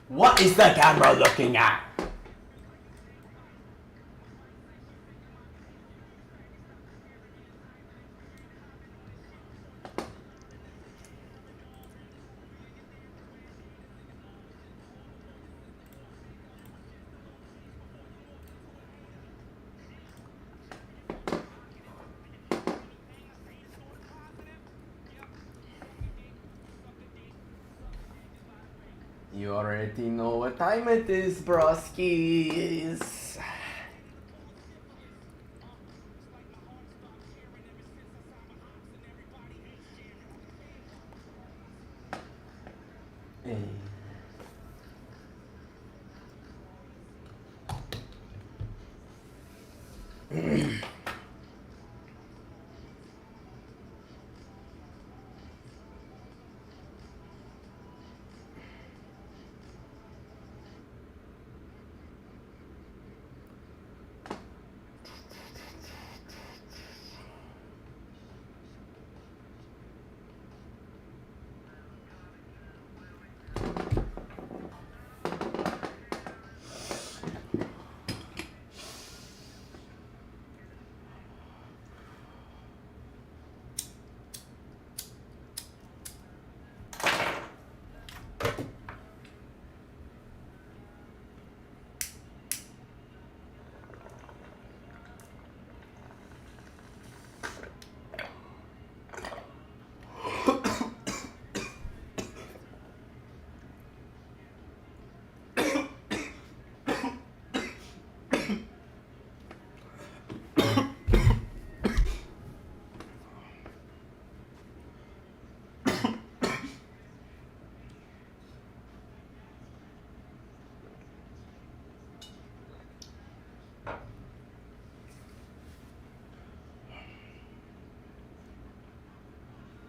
What is the camera looking at? You already know what time it is, broskies. Hey.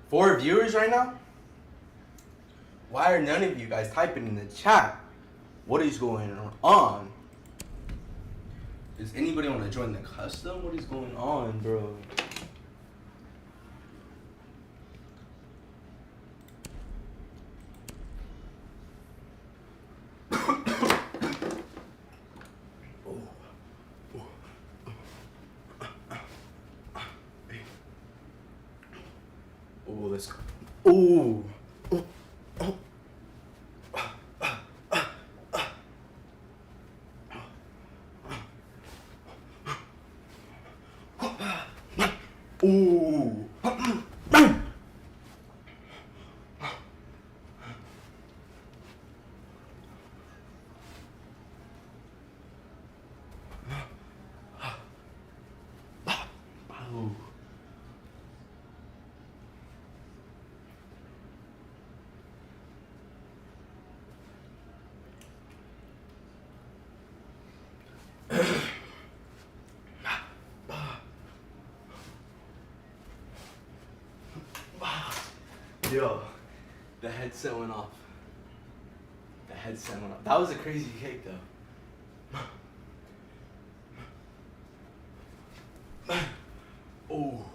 Four viewers right now? Why are none of you guys typing in the chat? What is going on? Does anybody want to join the custom? What is going on, bro? Oh, let's go. Ooh. Ooh. Yo, the headset went off. The headset went off. That was a crazy cake, though. Oh.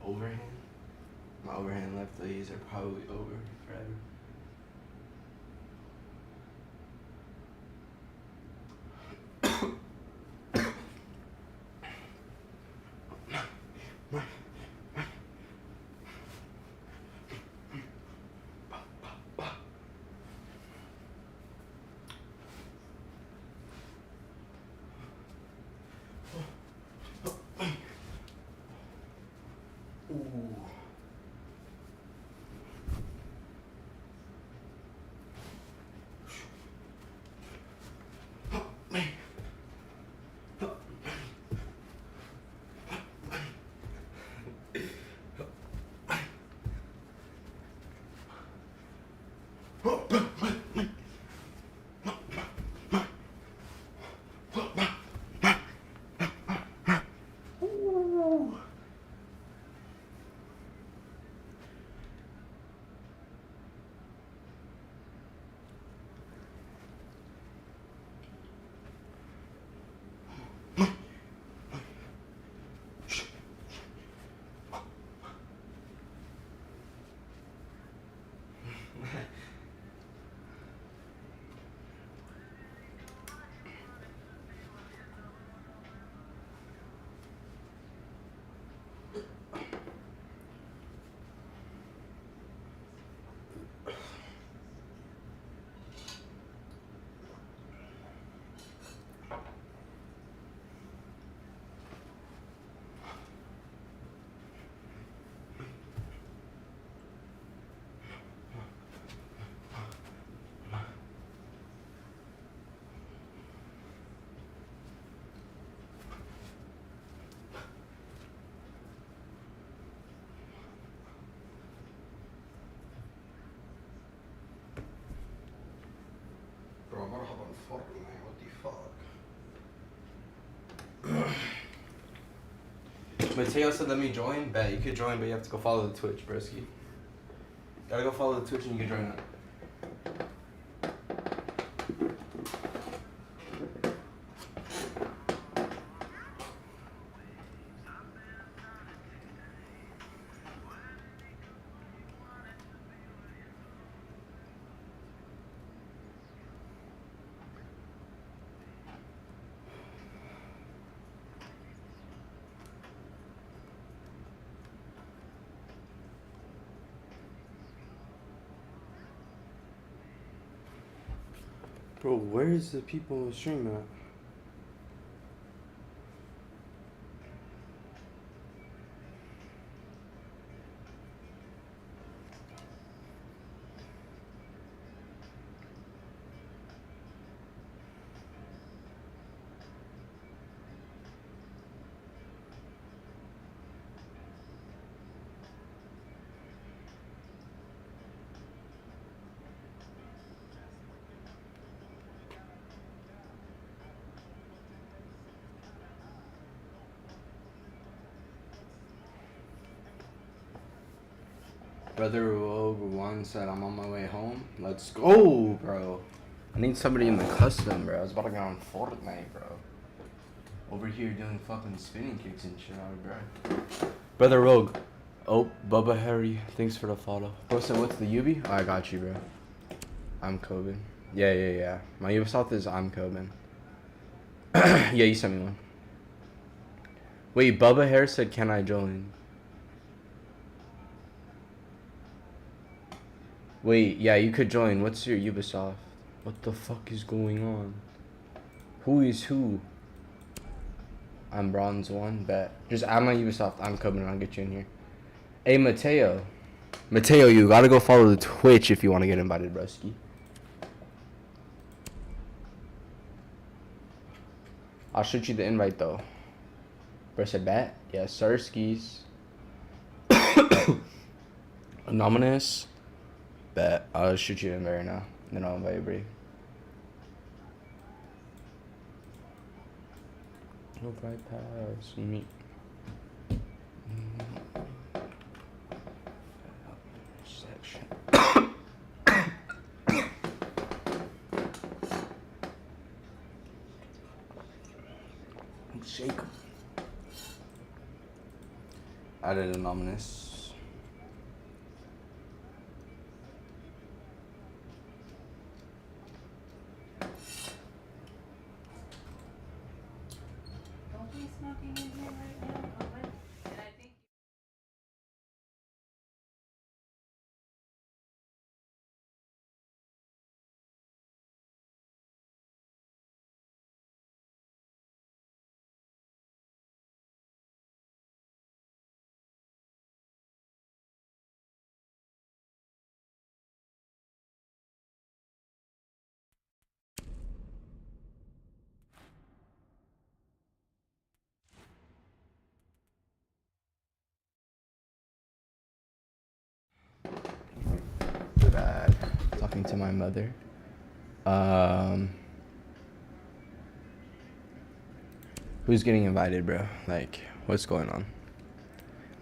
Overhand? My overhand left legs are probably over forever. Fortnite. What the fuck? Mateo said let me join. Bet you could join, but you have to go follow the Twitch, broski. Gotta go follow the Twitch and you can join that. Bro, where's the people stream at? Brother over one said I'm on my way home. Let's go, bro. I need somebody in the custom, bro. I was about to get on Fortnite, bro. Over here doing fucking spinning kicks and shit out, bro. Brother Rogue. Oh, Bubba Harry. Thanks for the follow. Bro said, what's the Ubi? Oh, I got you, bro. I'm Coben. Yeah. My Ubisoft is I'm Coben. Yeah, you sent me one. Wait, Bubba Harry said, can I join? Wait, yeah, you could join. What's your Ubisoft? What the fuck is going on? Who is who? I'm Bronze 1, bet. Just add my Ubisoft. I'm coming. I'll get you in here. Hey, Mateo. Mateo, you gotta go follow the Twitch if you want to get invited, broski. I'll shoot you the invite, though. Press a bet? Yeah, Sirskis. Anonymous. Bet. I'll shoot you in right now. Then I'll invite everybody. No bypass me. Section. Shake 'em. Added anonymous. Bad. Talking to my mother. Who's getting invited, bro? Like, what's going on?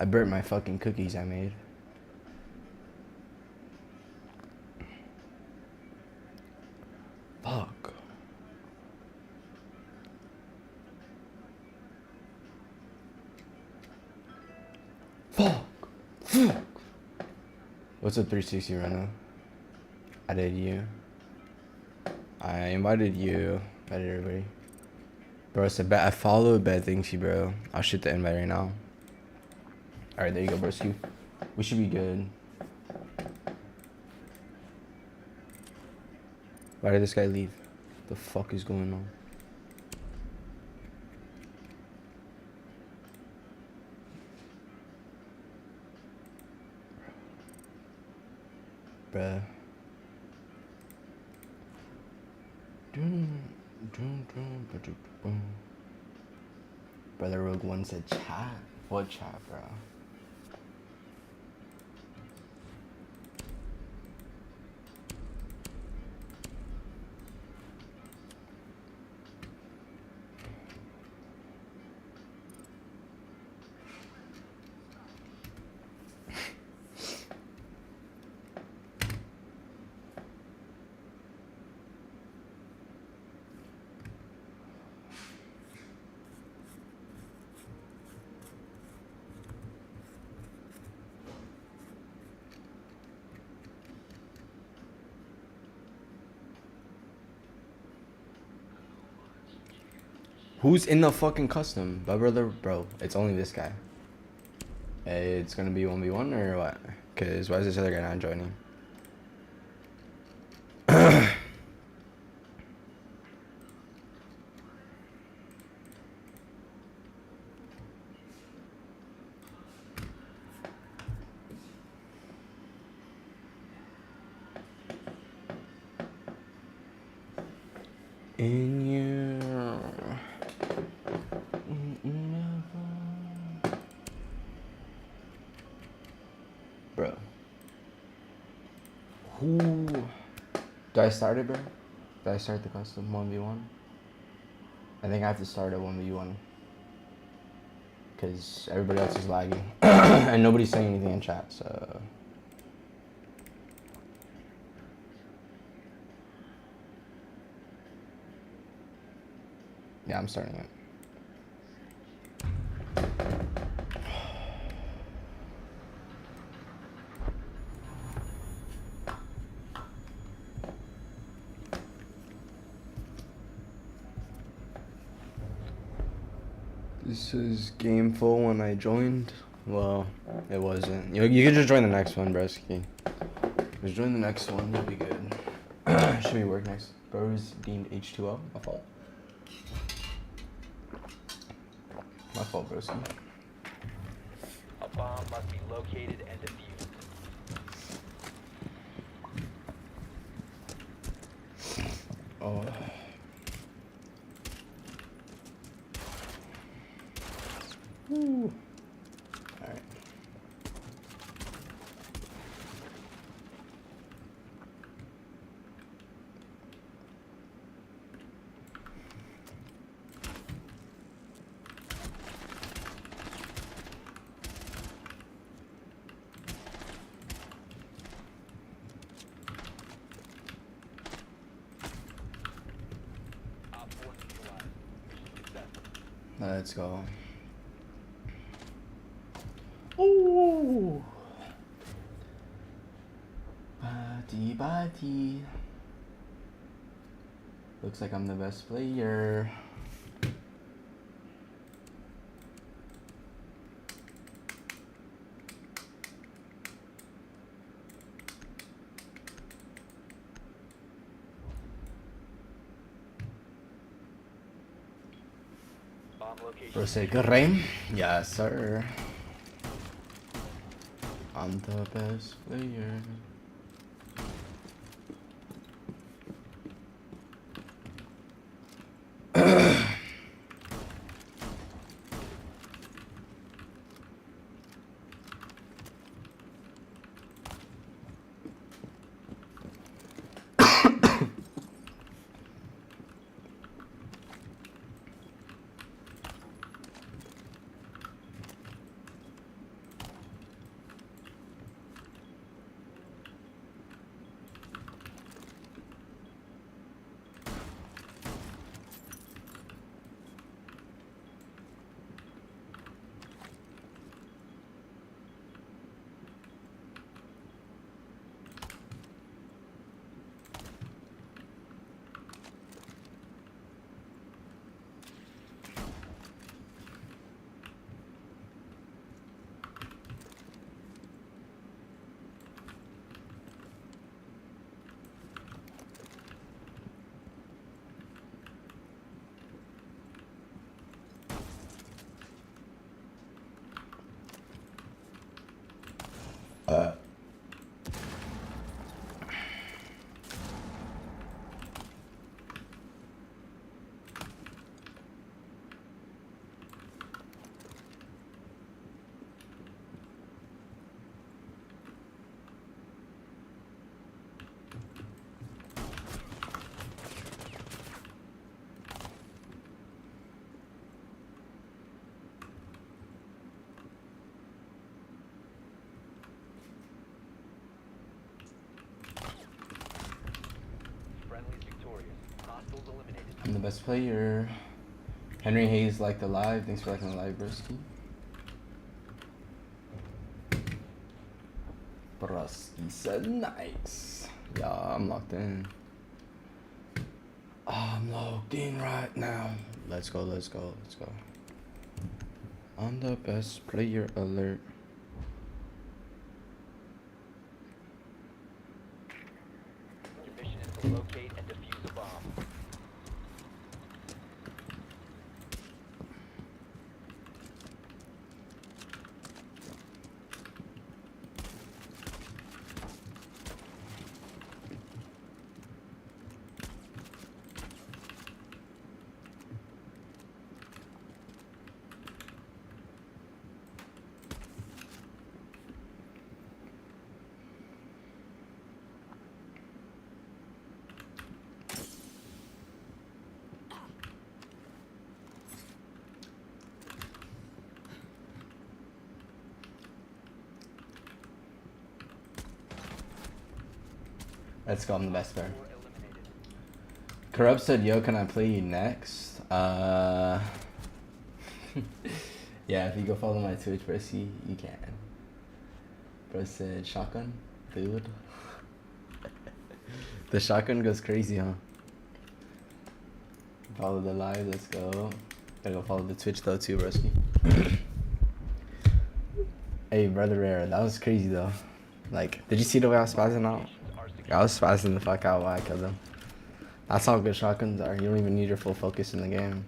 I burnt my fucking cookies I made. Fuck. Fuck. What's a 360 right now? I did you. I invited you. I did everybody. Bro, it's a bet. I follow bad things, bro. I'll shoot the invite right now. Alright, there you go, broski. We should be good. Why did this guy leave? The fuck is going on? Bruh. Brother Rogue One said chat. What chat, bro? Who's in the fucking custom? My brother, bro. It's only this guy. It's gonna be 1v1 or what? Cause why is this other guy not joining? In you, bro. Who? Do I start it, bro? Do I start the custom 1v1? I think I have to start a 1v1. Because everybody else is lagging. And nobody's saying anything in chat, so. Yeah, I'm starting it. This is game full when I joined. Well, it wasn't. You can just join the next one, Bresky. Just join the next one, you'll be good. Should we work next? Bros deemed H2O. My fault. My fault, Broski. A bomb must be located and defused. Oh. Woo. Alright. Op 4 neutralized. Mission successful. Let's go. Ooh. Body. Looks like I'm the best player. Bomb location. Proceed, good rain? Yes, sir. I'm the best player. Friendly's victorious. Hostiles eliminated. I'm the best player. Henry Hayes liked the live. Thanks for liking the live, Broski. Broski said nice. Yeah, I'm locked in. I'm locked in right now. Let's go, let's go, let's go. I'm the best player alert. Your mission is to locate and defuse a bomb. Let's go, I'm the best player. 4 eliminated. Corrupt said, yo, can I play you next? Yeah, if you go follow my Twitch, bro, see, you can. Bro said, shotgun? Dude. The shotgun goes crazy, huh? Follow the live, let's go. Gotta go follow the Twitch though too, broski. Hey, Brother Rare, that was crazy though. Like, did you see the way I was spazzing out? I was spazzing the fuck out while I killed him. That's how good shotguns are. You don't even need your full focus in the game.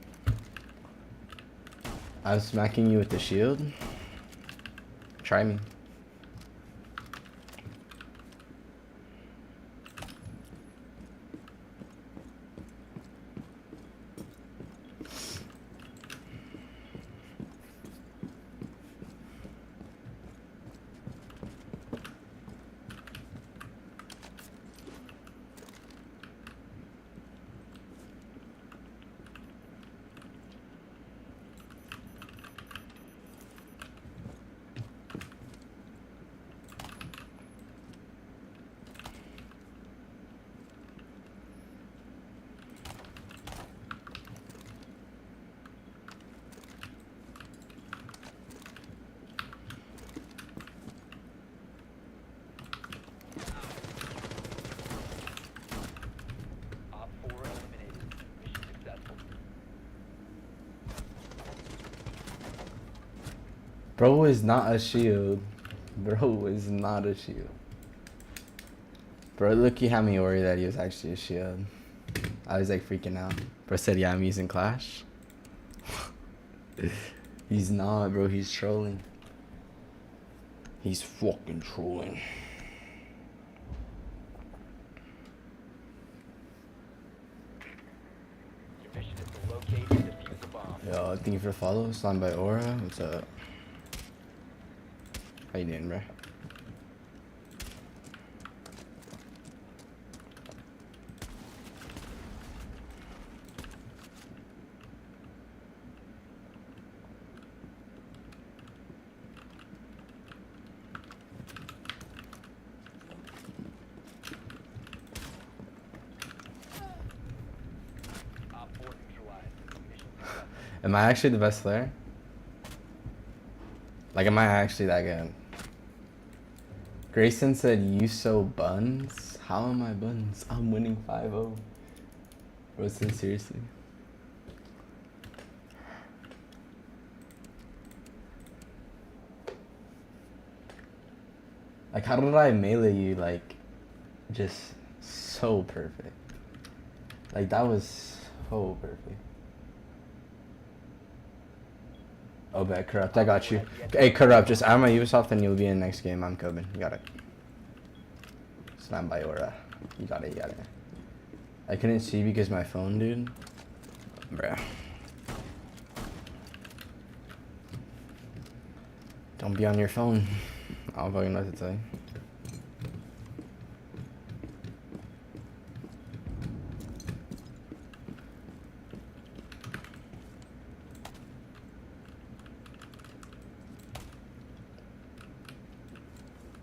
I was smacking you with the shield. Try me. Op 4 eliminated. Mission successful. Bro is not a shield. Bro is not a shield. Bro, look, he had me worried that he was actually a shield. I was like freaking out. Bro said, yeah, I'm using Clash. He's not, bro. He's trolling. He's fucking trolling. Your mission is to locate and defuse a bomb. Yo, thank you for the follow. Slime by Aura. What's up? How you doing, bro? Op 4 neutralized. Mission successful. Am I actually the best player? Like, am I actually that good? Grayson said, you so buns? How am I buns? I'm winning 5-0. Bro, seriously. Like, how did I melee you, like, just so perfect? Like, that was so perfect. Oh, bet, Corrupt, I got you. Hey, Corrupt, just add my Ubisoft and you'll be in the next game. I'm Coben. You got it. Slam by Aura. You got it, you got it. I couldn't see because my phone, dude. Bruh. Don't be on your phone. I don't fucking know what to tell you.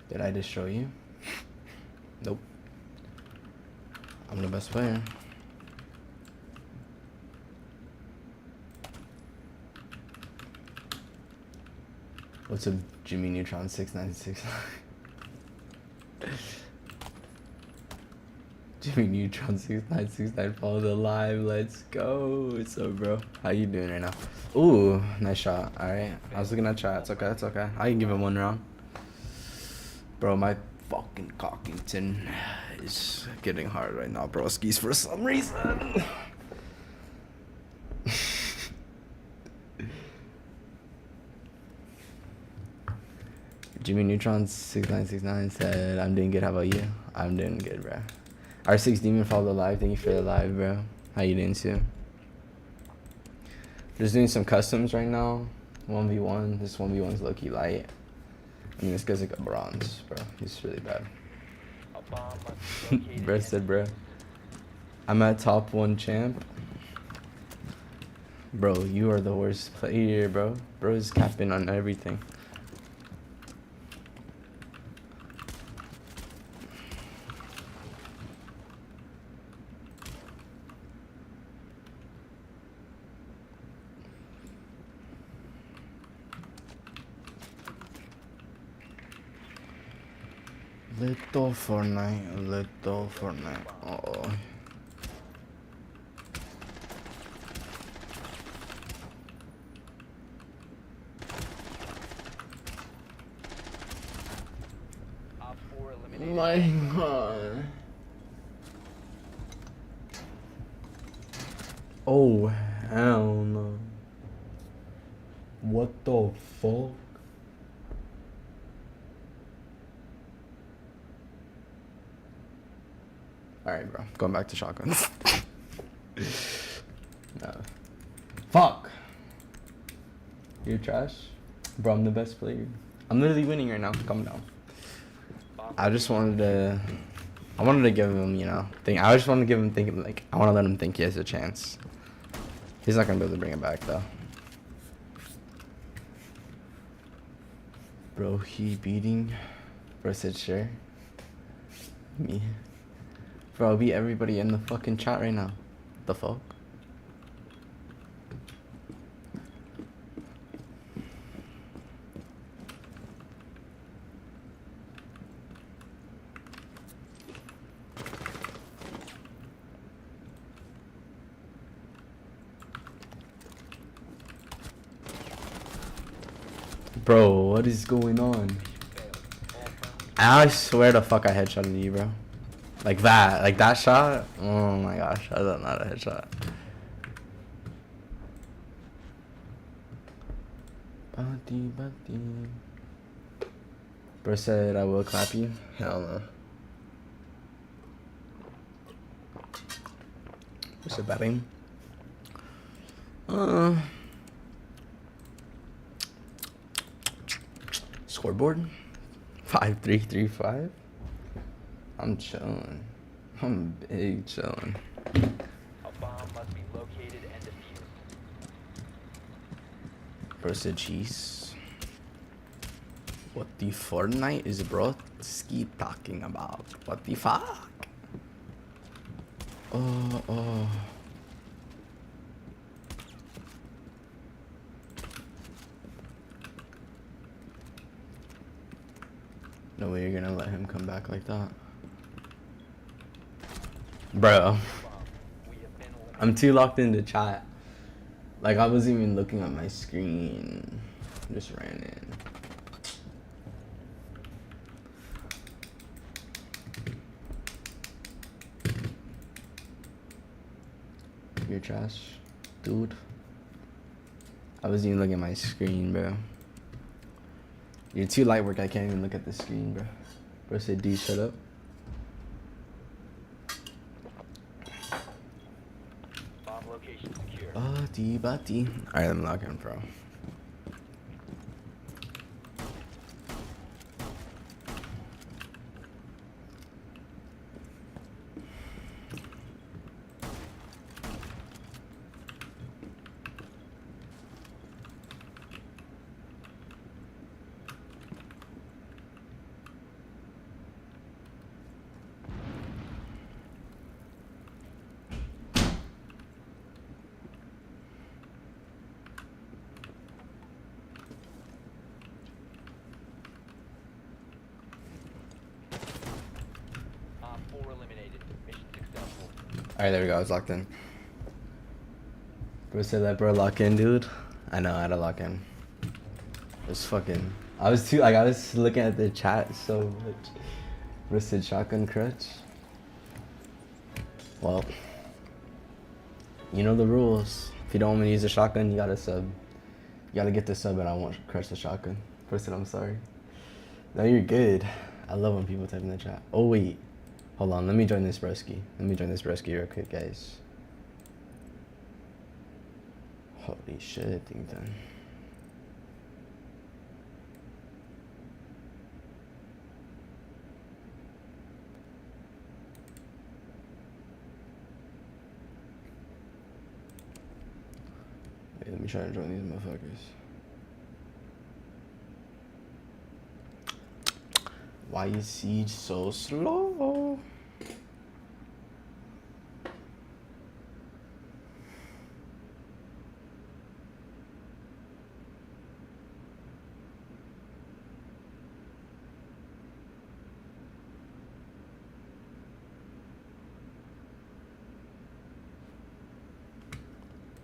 Did I just show you? Nope. I'm the best player. What's up, Jimmy Neutron 696? Jimmy Neutron 6969 follow the live. Let's go. What's up, bro? How you doing right now? Ooh, nice shot. All right. I was looking at chat. It's okay. It's okay. I can give him one round. Bro, my fucking Cockington is getting hard right now, bro. Skis for some reason. Jimmy Neutron 6969 said, "I'm doing good. How about you?" I'm doing good, bro. R6 Demon followed the live. Thank you for the live, bro. How you doing too? Just doing some customs right now. 1v1. This 1v1's low-key light. I mean, this guy's like a bronze, bro. He's really bad. A bomb must be located. Bro said, bro, I'm at top 1 champ. Bro, you are the worst player, bro. Bro is capping on everything. Little Fortnite. Uh-oh. Op 4 eliminated. My god. Oh, hell no. What the fuck? Alright, bro. Going back to shotguns. No. Fuck! You're trash? Bro, I'm the best player. I'm literally winning right now. Calm down. I just wanted to... I wanted to give him, you know... I just wanted to give him thinking, like... I want to let him think he has a chance. He's not going to be able to bring it back, though. Bro, he beating... Bro said sure. Me. Bro, I'll beat everybody in the fucking chat right now. The fuck? Bro, what is going on? I swear to fuck I headshotted you, bro. Like that shot? Oh my gosh, that's not a headshot. Bro said I will clap you? Hell no. What's the betting? Scoreboard? 5335? I'm chilling. I'm big chilling. A bomb must be located and defused. Bro said cheese. What the Fortnite is broski talking about? What the fuck? Oh. No way you're gonna let him come back like that. Bro. I'm too locked into chat. Like, I wasn't even looking at my screen. Just ran in. You're trash, dude. I wasn't even looking at my screen, bro. You're too light work, I can't even look at the screen, bro. Bro said, dude, shut up. Bomb location secure. Bati. Alright, let me log in, bro. Alright, there we go. I was locked in. Bro said that, bro, lock in, dude. I know, I had to lock in. It's fucking. I was looking at the chat so much. Bro said shotgun crutch. Well, you know the rules. If you don't want me to use a shotgun, you gotta sub. You gotta get the sub, and I won't crush the shotgun. Bro said, I'm sorry. No, you're good. I love when people type in the chat. Oh, wait. Hold on, let me join this broski. Let me join this broski real quick, guys. Holy shit, thing done. Wait, let me try to join these motherfuckers. Why is Siege so slow?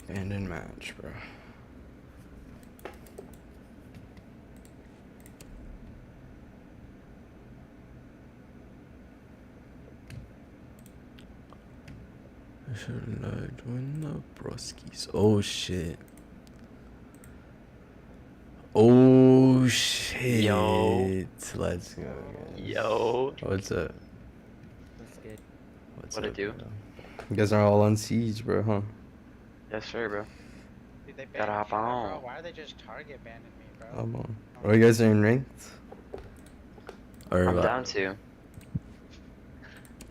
And in match, bro. Should I join the broskies? Oh shit. Oh shit. Yo. Let's go, guys. Yo. What's up? That's good. What's What up, it do? bro? You guys are all on siege, bro, huh? Yes, sir, bro. Dude, they banned Gotta me hop out, on. bro. Why are they just target banning me, bro? I'm on. Are you guys in ranked? Or I'm what? down to.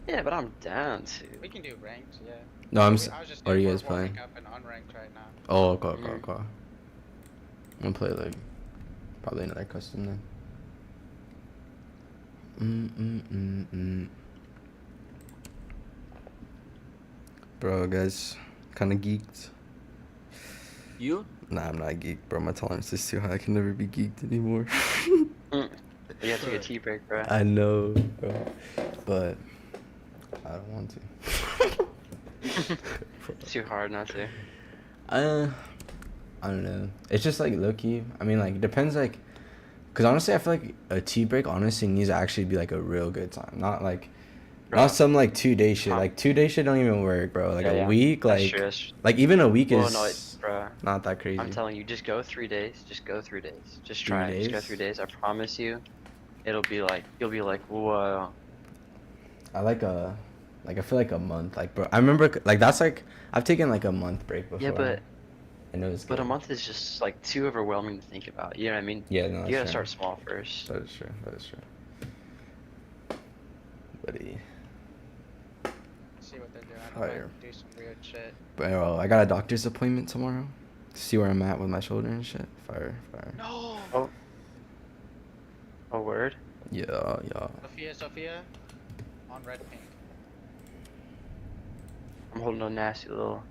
Yeah, but I'm down to. We can do ranked, yeah. No, I'm. I was just What are you we're guys warming playing? up and unranked right now. Oh, okay. Mhm. I'm gonna play like probably another custom then. Bro, guys, kind of geeked. You? Nah, I'm not geeked, bro. My tolerance is too high. I can never be geeked anymore. You have to get a tea break, bro. I know, bro, but I don't want to. It's too hard not to. I don't know. It's just like low key. I mean, like, it depends, like, cause honestly, I feel like a tea break honestly needs to actually be like a real good time, not like, Bro. not some like 2-day shit. Huh. Like 2-day shit don't even work, bro. Like Yeah, a yeah. week, That's like, true, that's- like even a week Well, is no, it's, bro. not that crazy. I'm telling you, just go 3 days. Just go 3 days. Just 3 try it. Just go days? 3 days. I promise you, it'll be like you'll be like, whoa. I like I feel like a month. Like, bro, I remember like that's like I've taken like a month break before. Yeah, but I know it's a good. month is just like too overwhelming to think about. You know what I mean? Yeah, no, You gotta that's start true. small first. That is true. That is true. Buddy. See what they're doing. I Fire. might do some weird shit. Bro, I got a doctor's appointment tomorrow. To see where I'm at with my shoulder and shit. Fire, fire. No! Oh. Oh, word. Yeah, yeah. Sophia. On red pink. I'm holding a nasty little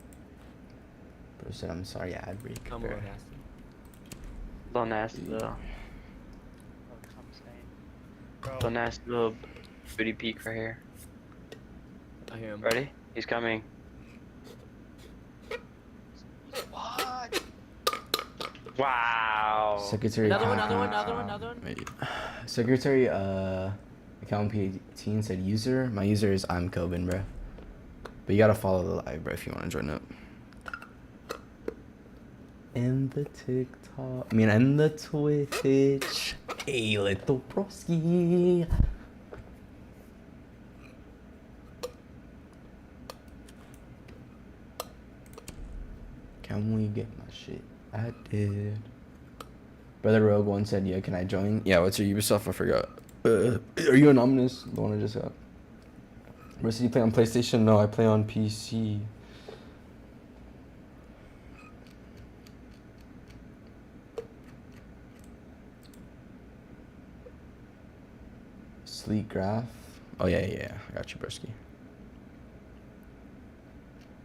Bro said I'm sorry, ad break. Come bro. on, nasty. little Oh, cum stain. Bro. little nasty little booty peek right here. I hear him. Ready? He's coming. What? Wow. Secretary. Another one, account- another one. Wait. Secretary account P18 said user. My user is I'm Kelvin, bro. But you gotta follow the live, bro, if you wanna join up. And the TikTok. I mean, and the Twitch. Hey, little broski. Can we get my shit? I did. Brother Rogue one said, yeah, can I join? Yeah, what's your Ubisoft? I forgot. Are you anonymous? The one I just got. Rest you play on PlayStation? No, I play on PC. Sleek graph. Oh yeah, yeah, yeah. I got you, Brisky.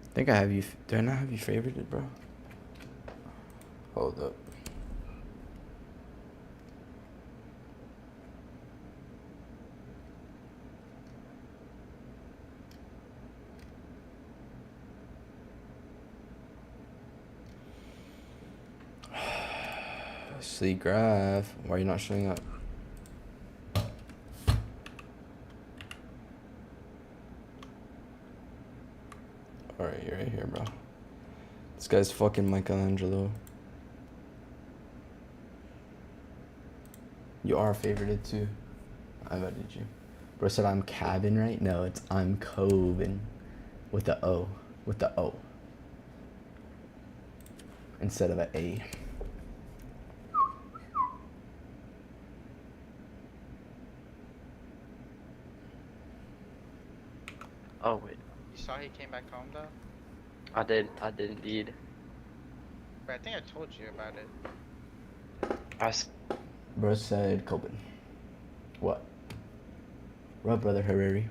I think I have you. Do I not have you favorited, bro? Hold up. Sleep graph. Why are you not showing up? Alright, you're right here, bro. This guy's fucking Michelangelo. You are favorited too. I invited you. Bro said I'm cabin, right? No, it's I'm Coven. With the O. With the O. Instead of an A. Oh wait, You saw he came back home though? I did indeed. But I think I told you about it. Bro said Coven. What? What, brother Hariri?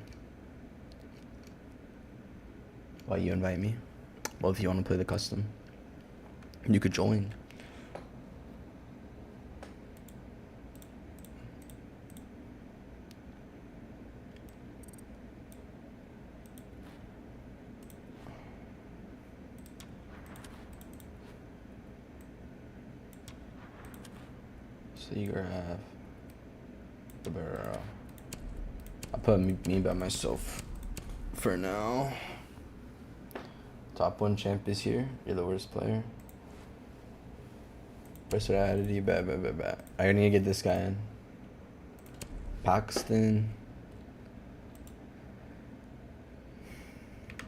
Why you invite me? Well, if you want to play the custom, you could join. So you grab the barrel. I'll put me by myself for now. Top 1 champ is here. You're the worst player. Versatility, bad. I need to get this guy in. Paxton.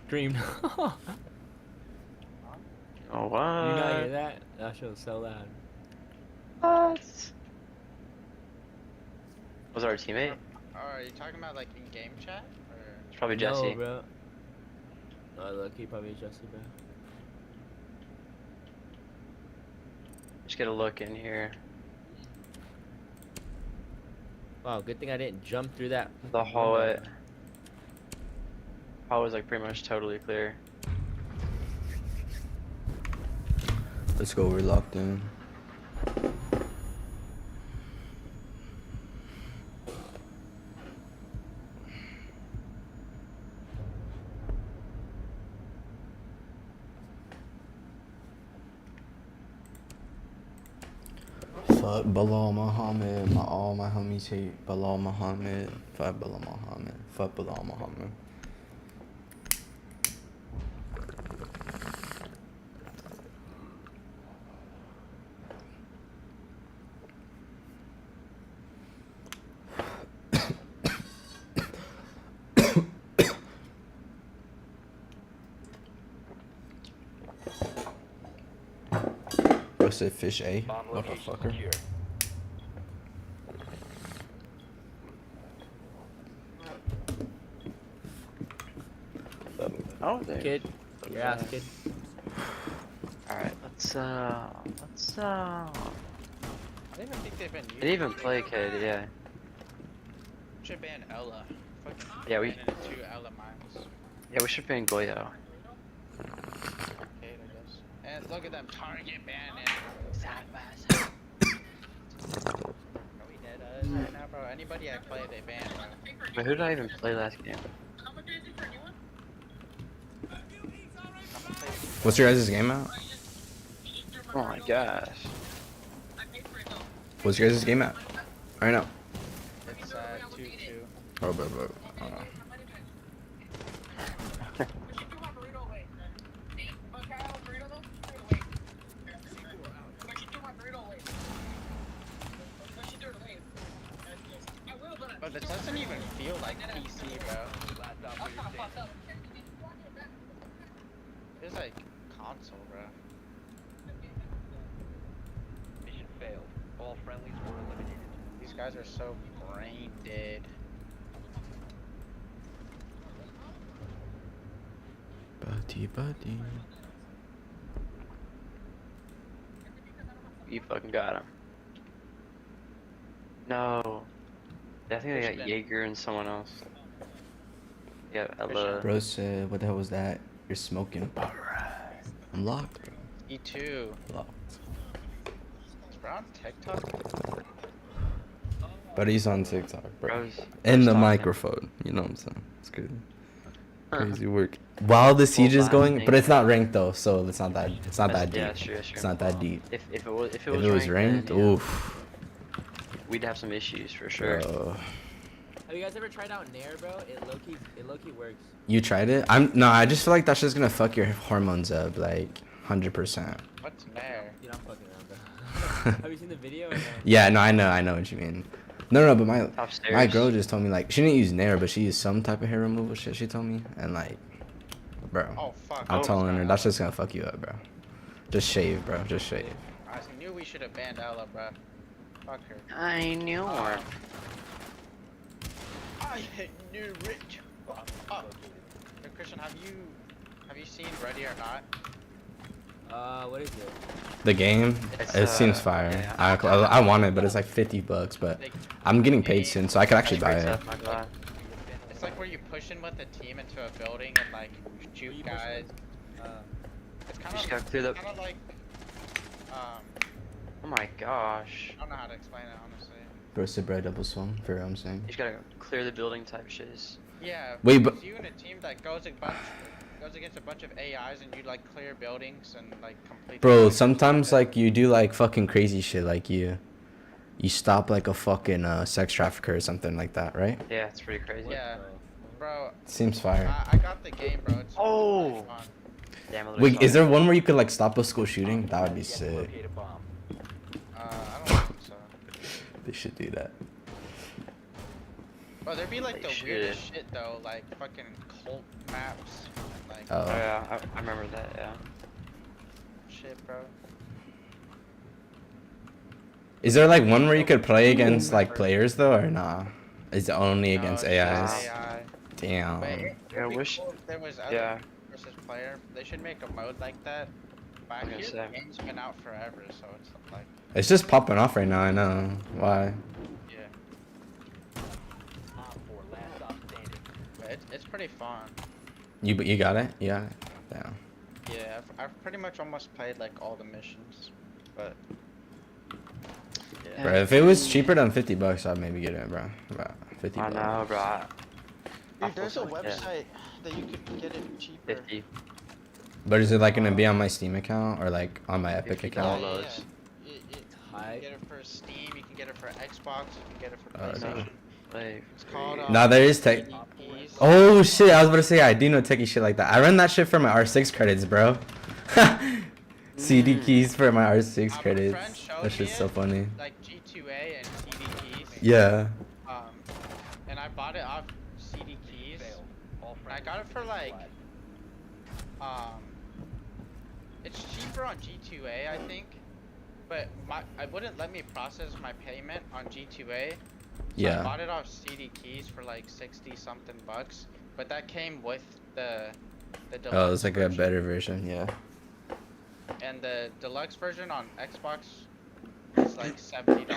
Dream. Oh what? You not hear that? That shit was so loud. What? Was our teammate? Oh, are you talking about like in game chat? Or It's probably Jesse. No, bro. No, look, he probably Jesse, bro. Just get a look in here. Wow, good thing I didn't jump through that. The hallway. Hallway's like pretty much totally clear. Let's go, we're locked in. Fuck Bilal Muhammad. All my homies hate Bilal Muhammad. Fuck Bilal Muhammad. Fuck Bilal Muhammad. Bro said fish A. Bomb location Motherfucker. secure. Oh, there. Kid. Your ass, kid. Alright, let's I don't even think they've been using They didn't even it. play kid, yeah. Should ban Ella. Fucking Yeah, we- ban into 2 Ella mines. Yeah, we should ban Goyo. Arcade, I guess. And look at them target banning. Southwest. Are we dead right now, bro? Anybody I play, they ban, bro. Wait, who did I even play last game? What's your guys' game at? Oh my gosh. What's your guys' game at? Right now. It's 2-2. Oh, bro. Hold on. But this doesn't even feel like PC, bro. It's like console, bro. Mission failed. All friendlies were eliminated. These guys are so brain dead. Buddy. You fucking got him. No. I think they got Jaeger and someone else. Yeah, Ella. Bro said, what the hell was that? You're smoking. I'm locked, bro. E2. Locked. Is bro on TikTok? But he's on TikTok, bro. Bro's In the talking. microphone. You know what I'm saying? It's crazy. Crazy work. While the siege is going, but blasting. it's not ranked though, so it's not that deep. Yeah, that's true. That's true. It's not that deep. If it was If it was ranked, then, yeah, oof. we'd have some issues for sure. Bro. Have you guys ever tried out Nair, bro? It low key works. You tried it? I just feel like that's just gonna fuck your hormones up, like 100%. What's there? Dude, I'm fucking around, bro. Have you seen the video? Or no? Yeah, no, I know what you mean. No, but my Upstairs. girl just told me like she didn't use Nair, but she used some type of hair removal shit. She told me, and like, bro, Oh fuck. I'm I telling her was that's just gonna fuck you up, bro. Just shave, bro. Just shave. I knew we should have banned Ella, bro. Fuck her. I knew her. I knew rich. Oh. Hey, Christian, have you seen Ready or Not? What is it? The game, It's, it seems fire. yeah. I want it, but it's like $50. But Like, I'm getting paid soon, so I could actually buy Great it. stuff, my God. it's like where you push in with a team into a building and like shoot You push guys. Uh, It's You kind just of gotta clear the. kind of like Oh my gosh. I don't know how to explain it honestly. Roasted bread double swung, for real, I'm saying. You just gotta clear the building type shiz. Yeah. Wait, but- it's you and a team that goes against a bunch of AIs and you like clear buildings and like complete. Bro, the- sometimes like you do like fucking crazy shit, like you stop like a fucking sex trafficker or something like that, right? Yeah, it's pretty crazy. Yeah, bro. Seems fire. I got the game, bro. It's Oh. really fun. Damn, I Wait, literally is saw there one where you could like stop a school shooting? That would be sick. Locate a bomb. I don't think so. They should do that. Bro, there'd be like They the weirdest should. shit though, like fucking cult maps, and, like Oh Oh. yeah, I remember that. Yeah. shit, bro. Is there like one where you could play against like players though, or nah? Is it only No, against it's just AIs? AI. Damn. But it, Yeah, I it'd be wish- cool if there was other Yeah. versus player. They should make a mode like that. But I I'm gonna hear say. the game's been out forever, so it's like, It's just popping off right now. I know why. yeah. Op 4, last stop standing. But it's pretty fun. You got it. You got it. Damn. Yeah, I've pretty much almost played like all the missions, but yeah. Bro, if it was cheaper than $50, I'd maybe get it, bro. About $50. I know, bro. I Dude, there's a feel like, yeah, website that you could get it cheaper. 50. But is it like gonna be on my Steam account or like on my Epic $50. account? dollars. You Tight. can get it for Steam, you can get it for Xbox, you can get it for Oh, no. PlayStation. Like, It's called Nah, there is tech. CDPs. Oh shit! I was about to say I do know techie shit like that. I run that shit for my R6 credits, bro. CD keys for my R6 My credits. friend showed That shit's me so it, funny. Like G2A and CD keys. Yeah. And I bought it off CD keys. All And I got it for like, it's cheaper on G2A, I think. But it wouldn't let me process my payment on G2A. So I Yeah. bought it off CD keys for like 60 something bucks. But that came with the deluxe Oh, it's like a version. better version. Yeah. And the deluxe version on Xbox is like $70.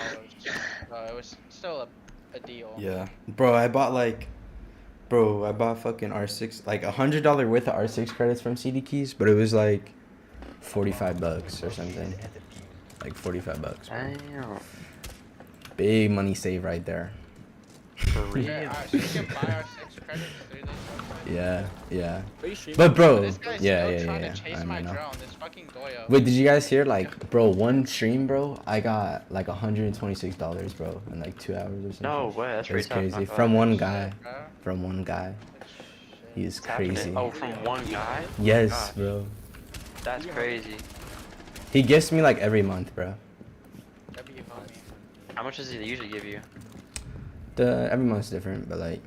So it was still a deal. Yeah. Bro, I bought fucking R6, like $100 worth of R6 credits from CD keys, but it was like $45 or something. Like $45. Bro. damn. Big money save right there. For real. Yeah, so you can buy our 6 credits through this website. Yeah. Are you streaming? But bro, This guy's yeah, still yeah, trying yeah. to chase I my know. drone, this fucking doyo. Wait, did you guys hear like, bro, one stream, bro, I got like $126, bro, in like 2 hours or something. No way, that's It was pretty tough. crazy. my From God. one Shit, guy. bro. From one guy. Shit. He's It's happening. crazy. Oh, from one guy? Yes, Gosh, bro. That's crazy. He gifts me like every month, bro. W homie. How much does he usually give you? Every month's different, but like,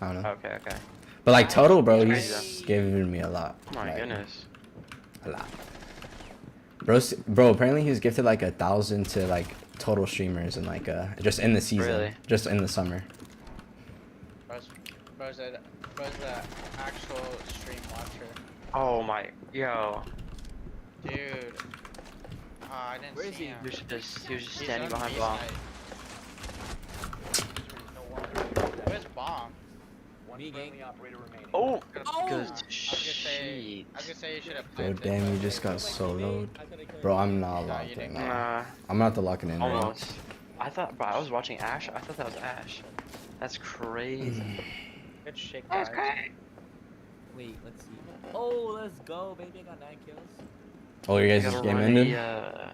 I don't know. Okay, okay. But like total, bro, Crazy. he's giving me a lot. Oh my like, goodness. A lot. Bro, apparently he was gifted like 1,000 to like total streamers and like just in the season, Really? just in the summer. Bro's the actual stream watcher. Oh my, yo. Dude. I didn't Where see is he? him. He was just He's standing on behind B bomb. side. Where's bomb? One Me, friendly gang. operator remaining. Oh, Oh! good I was gonna say you should have Bro, planted. damn, you but- just got soloed. I could've killed Bro, him. I'm not No, locked you in didn't. now. nah, I'm gonna have to lock it in. Right? almost. I thought, bro, I was watching Ash. I thought that was Ash. That's crazy. Good shit, guys. Wait, let's see. Oh, let's go, baby. I got 9 kills. Oh, you I guys gotta just game run ended? yeah,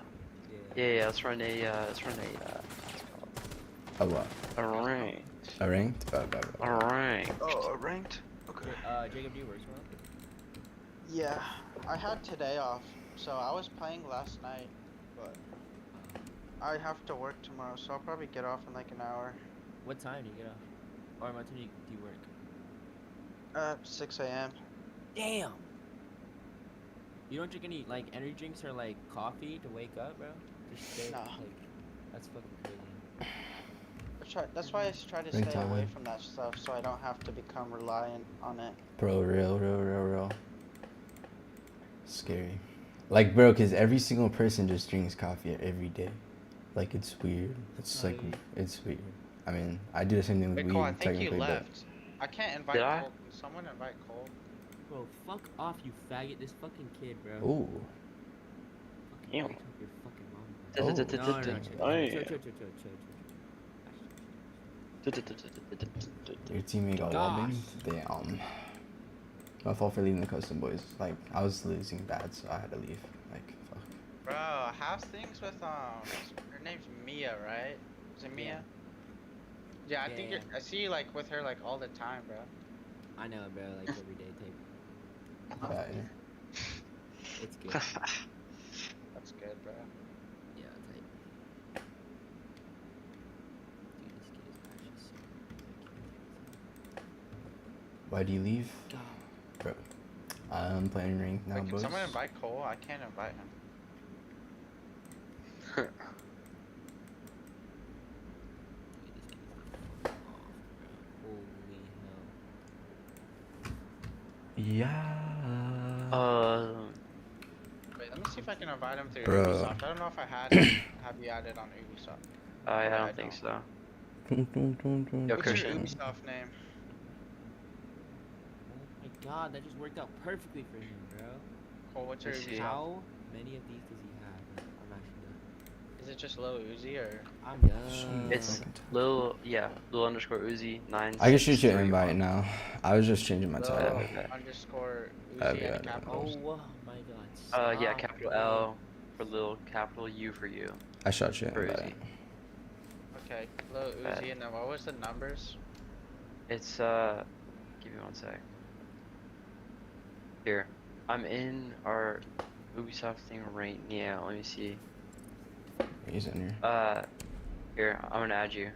let's run A what? a rank. A ranked? Bad. A rank. Oh, ranked. Okay. Jacob, do you work tomorrow? Yeah, I had today off, so I was playing last night, but I have to work tomorrow, so I'll probably get off in like an hour. What time do you get off? Or what time do you work? 6 a.m. Damn. You don't drink any like energy drinks or like coffee to wake up, bro? Just stay No. like that's fucking crazy. That's why I try to Big stay away time. from that stuff, so I don't have to become reliant on it. Bro, real. Scary. Like, bro, because every single person just drinks coffee every day. Like, it's weird. It's like, it's weird. I mean, I do the same thing with Wait, weed, Cole, I think you technically, but. left. I can't invite Did I? Cole. Can someone invite Cole? Bro, fuck off, you faggot. This fucking kid, bro. Ooh. Fucking Damn. wake up your fucking mom. Oh. Chill. Your teammate got Gosh. wallbanged? Damn. My fault for leaving the custom boys. Like, I was losing bad, so I had to leave. Like, fuck. Bro, how's things with her name's Mia, right? Is it Mia? Yeah, I think Yeah. I see you like with her like all the time, bro. I know, bro. Like every day, tape. Bad. It's good. That's good, bro. Yeah, tape. Dude, this kid is actually so. Why do you leave? Bro. I'm playing ranked now, Wait, can boys. someone invite Cole? I can't invite him. Holy hell. Yeah. Wait, let me see if I can invite him through Bro. Ubisoft. I don't know if I have you added on Ubisoft. I I don't think so. Yo, What's your Christian. Ubisoft name? Oh my god, that just worked out perfectly for him, bro. Cole, what's your Let's see. Ubisoft? How many of these does he have? I'm actually done. Is it just Lil Uzi or? I'm done. It's Lil underscore Uzi 9. I can shoot you an invite now. I was just changing my Lil title. Okay. underscore That'd Uzi be and better. capitals? Oh my god. Yeah, stop, capital bro. L for Lil, capital U for you. I shot you an For invite. Uzi. Okay, Lil Bad. Uzi, and then what was the numbers? It's give me one sec. Here, I'm in our Ubisoft thing right now. Let me see. He's in here. Here, I'm gonna add you.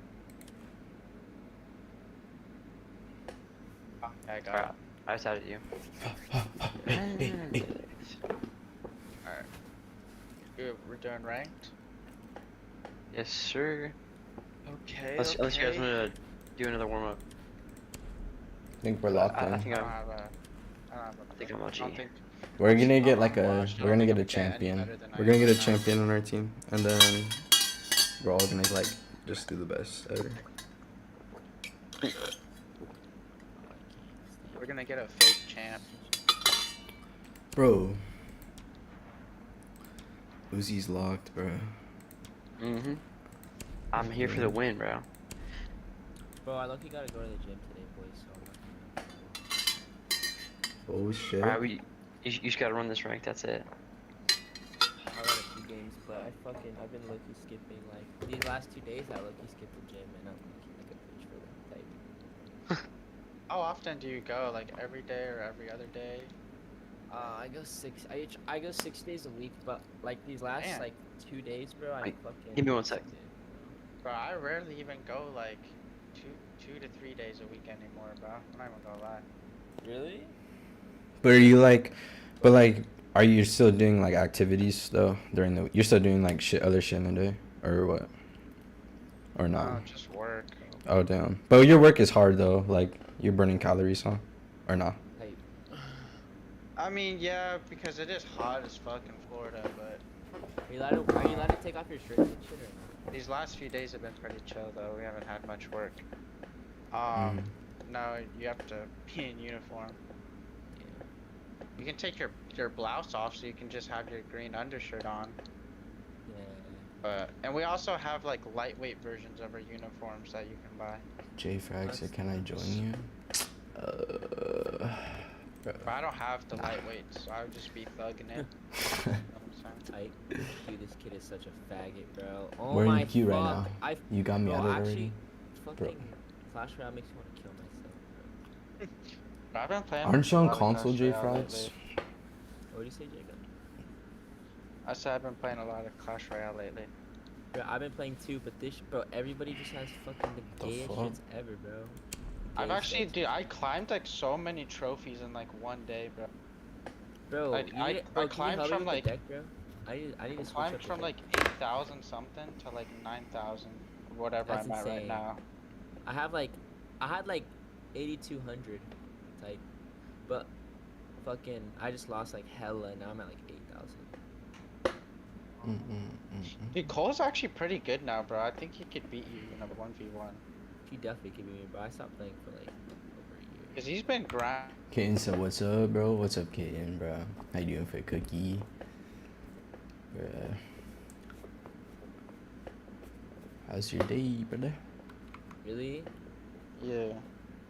Okay, I got Alright, I just added you. it. Alright. We're doing ranked? Yes, sir. Okay, Unless you guys wanna do another warm up. I think we're locked I in. think I don't I'm. have a... I don't have a... I think I'm I OG. don't think... We're gonna get I'm like a. unwashed. I We're don't gonna think get a I'm getting any champion. better than I We're gonna am get a now. champion on our team, and then we're all gonna like just do the best ever. We're gonna get a fake champ. Bro. Uzi's locked, bro. Mm-hmm. I'm here for the win, bro. Bro, I lucky gotta go to the gym today, boys. So Oh shit. Alright, you just gotta run this rank. That's it. I got a few games, but I've been lucky skipping like these last 2 days. I lucky skipped the gym, and I'm lucky like a bitch for the type. How often do you go? Like every day or every other day? I go 6. I go 6 days a week, but like these last Man. like 2 days, bro. I Wait, fucking. give me one sec. Bro, I rarely even go like two to 3 days a week anymore, bro. I'm not even gonna lie. Really? But are you like, but like, are you still doing like activities though during the? You're still doing like other shit in the day, or what? Or not? No, just work. Oh damn. But your work is hard though. Like you're burning calories, huh? Or not? Like, I mean, yeah, because it is hot as fuck in Florida, but are you allowed to take off your shirt and shit or these last few days have been pretty chill though. We haven't had much work. Mhm. No, you have to be in uniform. not? You can take your blouse off so you can just have your green undershirt on. Yeah. And we also have like lightweight versions of our uniforms that you can buy. J Frag said, "Can I join you?" But I don't have the lightweight, so I would just be thugging it. You know what I'm saying? Dude, this kid is such a faggot, bro. Oh Where are my you queue right fuck. now? You got me Bro, out of it actually, already. fucking Clash Royale makes me want to kill myself, bro. But I've been playing. Aren't you a on lot of console, Clash J Royale Frogs? lately. What do you say, Jacob? I said I've been playing a lot of Clash Royale lately. Bro, I've been playing too, but bro, everybody just has fucking the The gayest fuck? shits ever, bro. I've Gayest actually, shits. dude, I climbed like so many trophies in like one day, bro. Bro, I- you I- need, I bro, can you climbed help me from, with like- the deck, bro? I need to switch Climbed up the from deck. like 8,000 something to like 9,000, whatever That's I'm at right insane. now. I had like 8,200 type, but fucking I just lost like hella, and now I'm at like 8,000. Dude, Cole's actually pretty good now, bro. I think he could beat you in a 1v1. He definitely could be me, but I stopped playing for like over a year. Cause he's been grind. Kaden said, "What's up, bro? What's up, Kaden, bro? How you doing for a cookie, bruh? How's your day, brother?" Really? Yeah.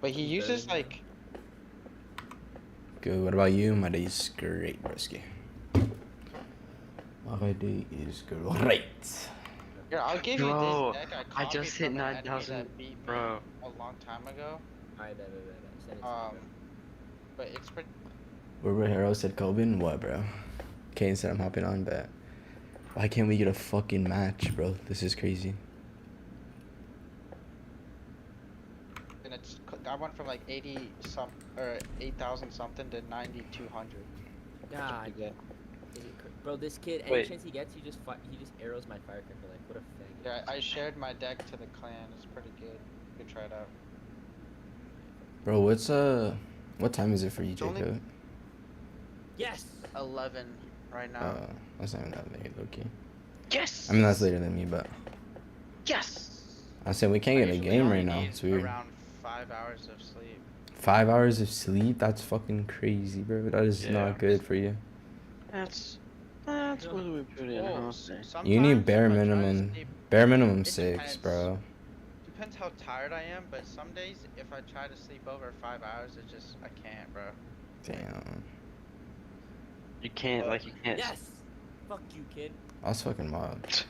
But he He's uses better like, Good. What about you? My day's great, broski. My day is great. here, I'll give Bro, you this deck I I copied just hit from an enemy 9,000, that beat me bro. a long time ago. Alright, bet. Send it to me, But it's pretty. Wilbur Hero said, "Coben, what, bro?" Kaden said, "I'm hopping on, bet." Why can't we get a fucking match, bro? This is crazy. And I went from like 80 some or 8,000 something to 9,200. God, Yeah. bro, this kid, any Wait. chance he gets, he just arrows my firecracker. Like, what a faggot. Yeah, I shared my deck to the clan. It's pretty good. You can try it out. Bro, what time is it for you, It's only- Jacob? Yes. 11 right now. That's not even that late, okay. Yes. I mean, that's later than me, but Yes. I said we can't I get a usually game only right now. need It's weird. Around 5 hours of sleep. 5 hours of sleep? That's fucking crazy, bro. That is Yeah. not good for you. That's what we put in, Well, huh? sometimes You need if bare I try to minimum. sleep- Bare minimum It 6, depends. bro. Depends how tired I am, but some days if I try to sleep over 5 hours, it just I can't, bro. Damn. You can't, like, you can't. Yes. Fuck you, kid. That's fucking wild.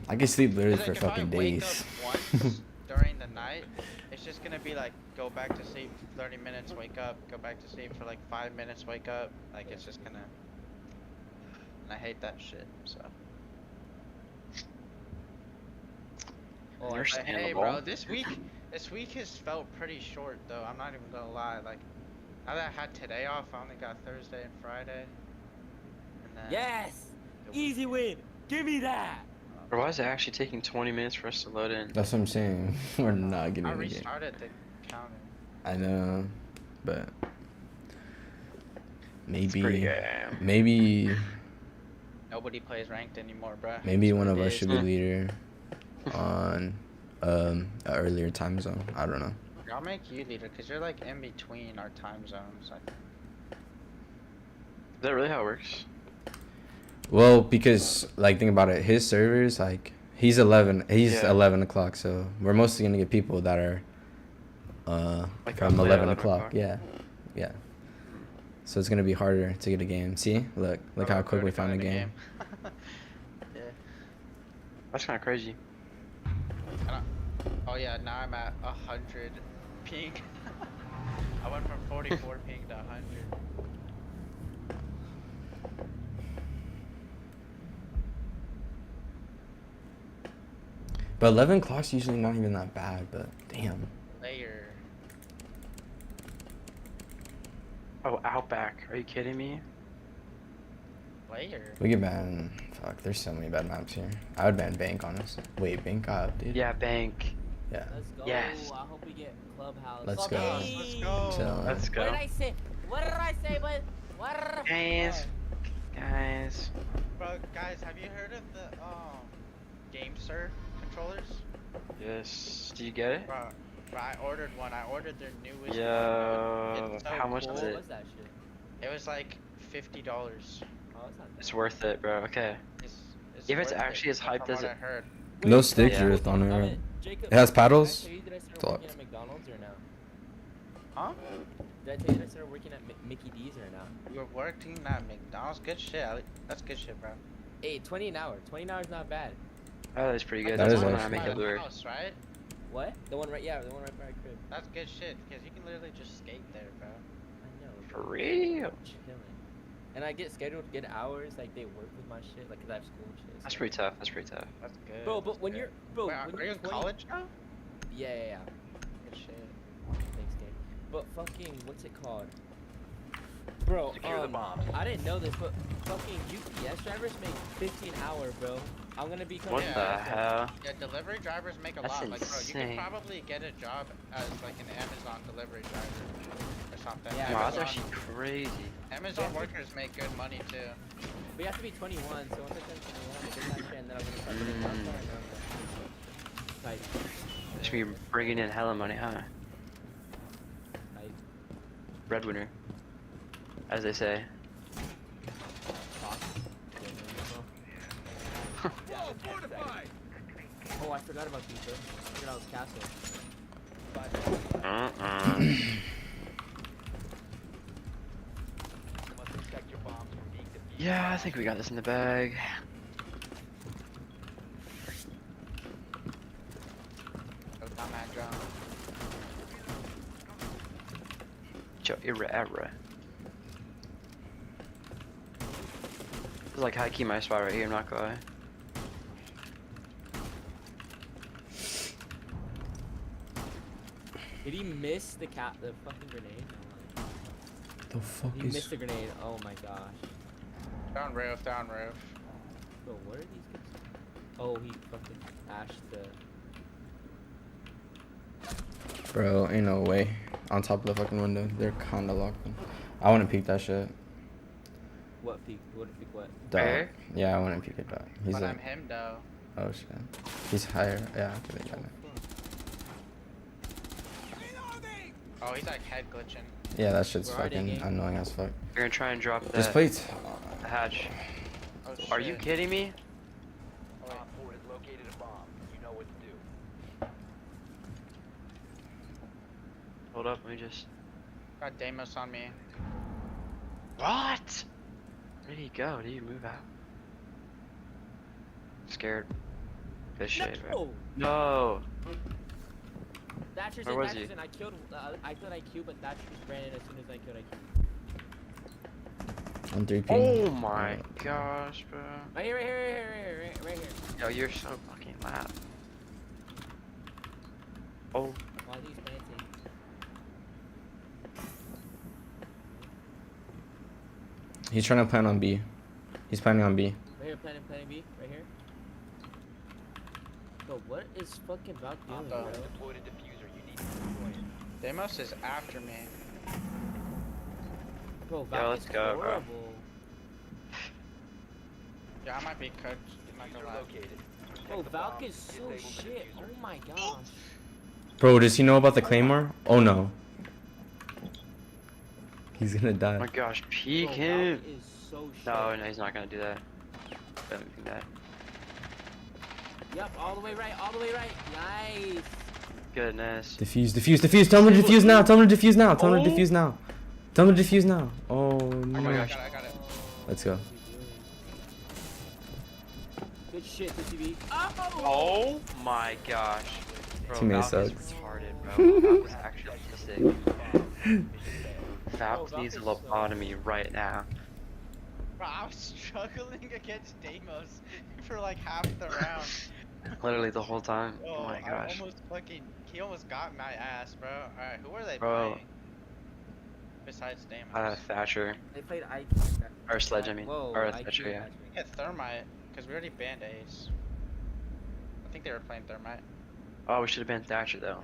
I can sleep literally 'Cause, for like, if I fucking wake days. up once during the night, it's just gonna be like go back to sleep 30 minutes, wake up, go back to sleep for like 5 minutes, wake up. Like it's just gonna. And I hate that shit. So. Oh, But hey, Understandable. bro, this week has felt pretty short though. I'm not even gonna lie. Like, now that I had today off, I only got Thursday and Friday. And then Yes. the week- Easy win. Give me that. Bro, why is it actually taking 20 minutes for us to load in? That's what I'm saying. We're not getting I in the game. restarted the counter. I know, but It's pretty maybe, good. maybe, Nobody plays ranked anymore, bro. maybe That's one what of it us is. should be leader on an earlier time zone. I don't know. I'll make you leader because you're like in between our time zones. Like, Is that really how it works? Well, because like think about it, his servers like he's 11 Yeah. 11 o'clock, so we're mostly gonna get people that are Like from up 11 late, o'clock. Yeah, yeah. So it's gonna be harder to get a game. See, look bro, how I've quick we already found a found game. Yeah. That's kind of crazy. Oh yeah, now I'm at 100 ping. I went from 44 ping to 100. But 11 o'clock's usually not even that bad. But damn. Layer. Oh, Outback. Are you kidding me? Layer. We get banned. Fuck, there's so many bad maps here. I would ban Bank, honestly. Wait, Bank up, dude. Yeah, Bank. Yeah. Let's go. Yes. I hope we get Clubhouse. Let's go. Hey. Let's go. So- Let's What go. did I say? What did I say, bud? What? Guys. Guys. Bro, guys, have you heard of the GameSir controllers? Yes. Do you get it? Bro, I ordered one. I ordered their newest one. Yo, It's so how much cool. is What it? was that shit? It was like $50. Oh, it's not It's worth it, bro. Okay. It's If it's worth it, actually as from hyped as what it- I heard. No stick Yeah. drift on I it. mean, Jacob, It has did I paddles? tell you that I started It's working locked. at McDonald's or no? Huh? Did I tell you that I started working at Mickey D's or not? You're working at McDonald's? Good shit. That's good shit, bro. Hey, 20 an hour. 20 an hour is not bad. Oh, that's pretty good. That That's is the one I actually make by it the lure. house, right? What? The one right, yeah, the one right by our crib. That's good shit, because you can literally just skate there, bro. I know. For bro. real? Chilling. And I get scheduled good hours, like they work with my shit, like 'cause I have school and shit. That's so- pretty tough. That's pretty tough. That's good. Bro, but that's when good. you're, bro, Wait, when are you're you in 20 college now? Yeah. Good shit. Thanks, gang. But fucking, what's it called? Bro, Secure the bombs. I didn't know this, but fucking UPS drivers make 15 an hour, bro. I'm gonna become. What Yeah. the hell? Yeah, delivery drivers make a That's lot. Like, bro, you insane. could probably get a job as like an Amazon delivery driver or something. Yeah, Wow, that's Amazon, actually crazy. Amazon workers make good money too. But you have to be 21, so once I turn 21, I get that shit, and then I'm gonna start getting my car, and then I'm gonna- Like, Just be bringing in hella money, huh? like, Breadwinner, as they say. talk. Oh, I forgot about you, bro. I forgot I was castle. Must protect your bombs from being defused. Yeah, I think we got this in the bag. Oh, dumb man drone. Joe Era. This is like high key my spot right here, I'm not gonna lie. Did he miss the fucking grenade? The fuck He is? missed the grenade. Oh my gosh. Down roof, down roof. Bro, what are these guys? Oh, he fucking ashed the. Bro, ain't no way. On top of the fucking window, they're kinda locked in. I wouldn't peek that shit. What peak? What peak? What? Dog. Where? Yeah, I wouldn't peek it, dog. He's But I'm like, him though. oh shit. He's higher. Yeah, I feel like that. Oh, he's like head glitching. Yeah, that shit's Where are they, fucking gang? annoying as fuck. We're gonna try and drop Just that plates. hatch. Oh, shit. Are you kidding me? Oh, wait. Op 4 has located a bomb. You know what to do. Hold up, let me just. Got Deimos on me. What? Where did he go? Did he move out? Scared. Good shit, bro. No! No. Thatcher's Where in, was Thatcher's he? in. I killed IQ, but Thatcher just ran in as soon as I killed IQ. On 3P. Oh my gosh, bro. Right here, right here, right here. Yo, you're so fucking loud. Oh, While he's planting. He's trying to plan on B. He's planning on B. Right here, planting B, right here. Bro, what is fucking Valk doing, bro? Deployed a diffuser. You need to destroy it. Deimos is after me. Bro, Valk let's is go, bro. horrible. Yeah, I might be cooked. I'm not Diffuser gonna lie. located. Protect Bro, the Valk bomb. is so Disable the shit. diffuser. Oh my gosh. Bro, does he know about the Claymore? Oh no. He's gonna oh die. my gosh, Bro, peek Valk him. is so shit. No, he's not gonna do that. Don't think that. Yep, all the way right, all the way right. Nice. Goodness. Defuse. Tell him to defuse now. Tell him to defuse now. Tell him to Oh. defuse now. Tell him to defuse now. Oh I no. got it, I got it. Let's go. Good shit, TCB. Oh! Oh my gosh. Bro, Teammate Valk is sucks. retarded, bro. Valk is actually sick. Valk Valk needs a is lobotomy right now. Bro, I was struggling against Deimos for like half the round. Literally the whole time. Oh my I gosh. he almost got my ass, bro. Alright, who are they Bro. playing? Besides Deimos. Thatcher. They played IQ. Or Sledge, I mean. Whoa, Or IQ, Thatcher, yeah. We get Thermite, because we already banned Ace. I think they were playing Thermite. Oh, we should have been Thatcher though.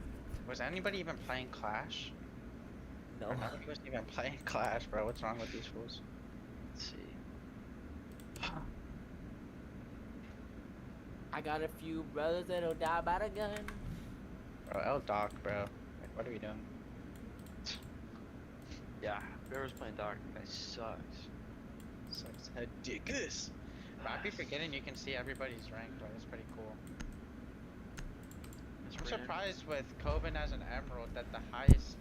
Was anybody even playing Clash? No. Nobody was even playing Clash, bro. What's wrong with these fools? Let's see. I got a few brothers that'll die by the gun. Bro, L-Doc, bro. Like, what are we doing? Yeah, whoever's playing Doc, that guy sucks. Sucks ridiculous. Bro, I be forgetting you can see everybody's rank, bro. That's pretty cool. I'm That's weird. surprised with Coven as an Emerald that the highest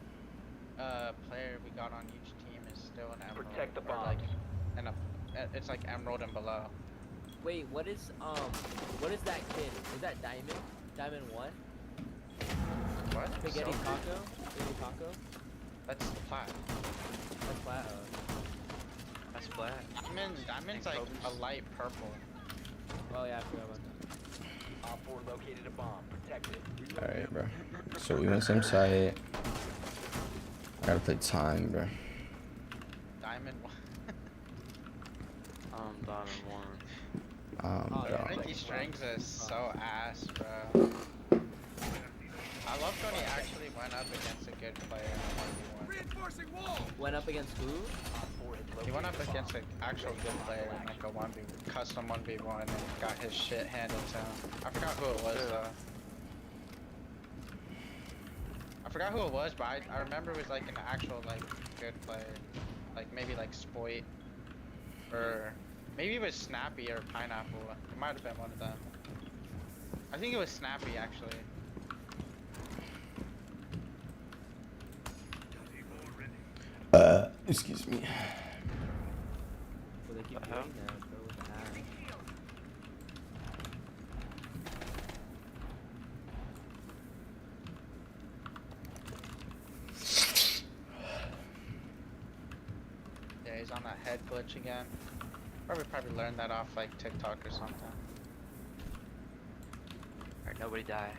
player we got on each team is still an emerald. Protect the or, like, bombs. and it's like emerald and below. Wait, what is that kid? Is that Diamond? Diamond 1? What? Spaghetti Silver? taco? Spaghetti taco? That's plat. That's flat. That's flat. Diamond's like a light purple. Oh yeah, I forgot about that. Op 4 located a bomb. Protect it. Alright, bro. So we went same site. I gotta play time, bro. Diamond. Diamond 1. Oh, yeah. Bro. Ricky Strings is so ass, bro. I love when he actually went up against a good player in a 1v1. Went up against who? Op 4 has located He went up a bomb. against an actual good player in like a 1v custom 1v1 and got his shit handed to him. I forgot who it was though. I forgot who it was, but I remember it was like an actual like good player. Like maybe like Spoit or maybe it was Snappy or Pineapple. It might have been one of them. I think it was Snappy actually. Excuse me. Well, they keep Uh-huh. doing that, bro. With the hack. Yeah, he's on that head glitch again. Probably learned that off like TikTok or something. Alright, nobody die.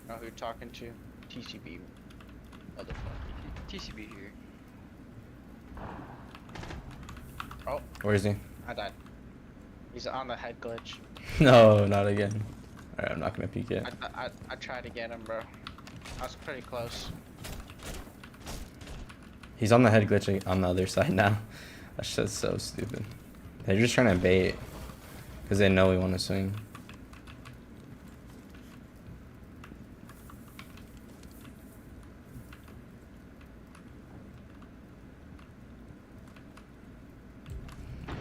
Know who you're talking to? TCB. Motherfucker. TCB here. Oh, Where is he? I died. He's on the head glitch. No, not again. Alright, I'm not gonna peek it. I tried to get him, bro. I was pretty close. He's on the head glitching on the other side now. That's just so stupid. They're just trying to bait. Because they know we want to swing.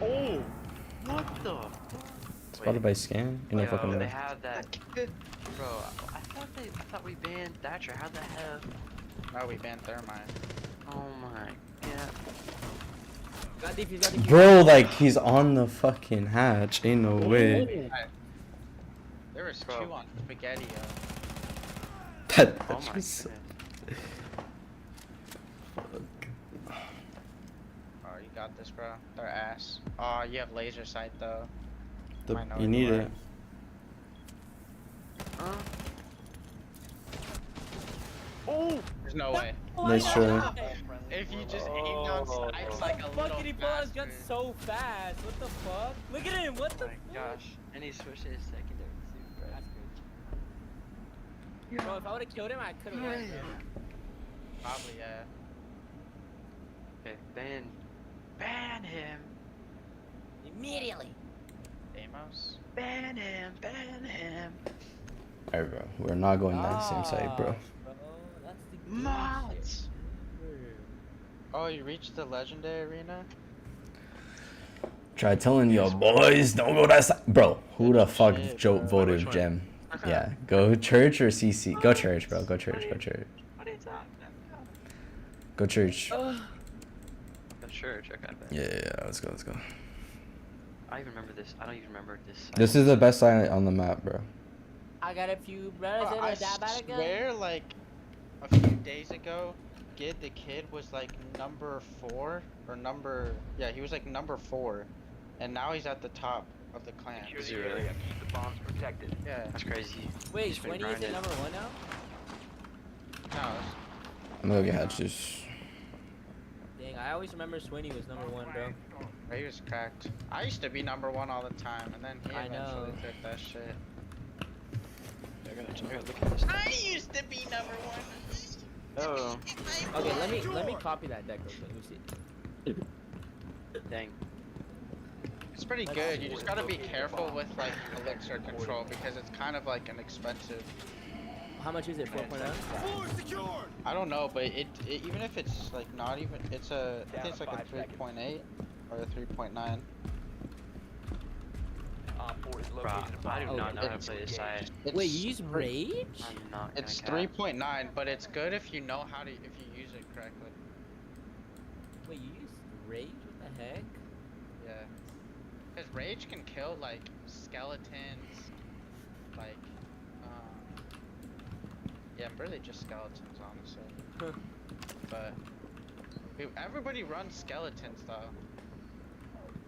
Oh! What the? Spotted by scan? You know, Yo, fucking they know. have that. Bro, I thought we banned Thatcher. How the hell? Oh, we banned Thermite. Oh my god. Got defuse, got defuse. Bro, like, he's on the fucking hatch. Ain't no way. There was Bro. 2 on Spaghetti. That, Oh that's my just goodness. Oh, you got this, bro. They're ass. Oh, you have laser sight though. Might know you where need you are. it. Oh! There's no way. Nice try. If you just aim down sights like a Fuck, little did he pull out his gun bastard. so fast? What the fuck? Look at him, what Oh the my gosh. And he switched his secondary too, bro. That's crazy. Bro, if I would've killed him, I could've won, bro. Probably, yeah. Okay, ban him. Immediately. Amos? Ban him. Alright, bro. We're not going to that same site, bro. Gosh, That's the good Mods. shit. Oh, you reached the legendary arena? Try telling your boys, don't go that side. Bro, who the fuck Shit, voted bro. Which one? Gem? Yeah, go church or CC? Go church, bro. Go church. Go church. What are you talking about? Go church. Ugh. Sure, check out that. Yeah, let's go. Let's go. I don't even remember this. I don't even remember this. This is the best site on the map, bro. I got a few brothers Bro, in I a diabetic. swear, like, a few days ago, the kid was like number 4 or number, yeah, he was like number 4, and now he's at the top of the clan. Secure Is the he really? area. Keep the bombs protected. Yeah, That's crazy. Wait, He's been 20 is grinding. at number 1 now? no, I'm gonna go get hatches. Dang, I always remember Swinny was number 1, bro. he was cracked. I used to be number 1 all the time, and then he I eventually know. took that shit. I gotta look at this. I used to be number 1. Oh, Okay, let me copy that deck real quick. Let me see. dang. It's pretty Let's good. see. You just gotta be careful with like elixir control because it's kind of like an expensive. How much is it? 4.0? I don't know, but it even if it's like not even, it's a I think it's like a 3.8 or a 3.9. Op Op 4 has Bro, located a I do bomb. not know how to It's- play this side. Wait, you use rage? I'm not gonna It's cap. 3.9, but it's good if you know how to if you use it correctly. Wait, you use rage? What the heck? Yeah. Cause rage can kill like skeletons, like yeah, really just skeletons honestly. Huh. But everybody runs skeletons though,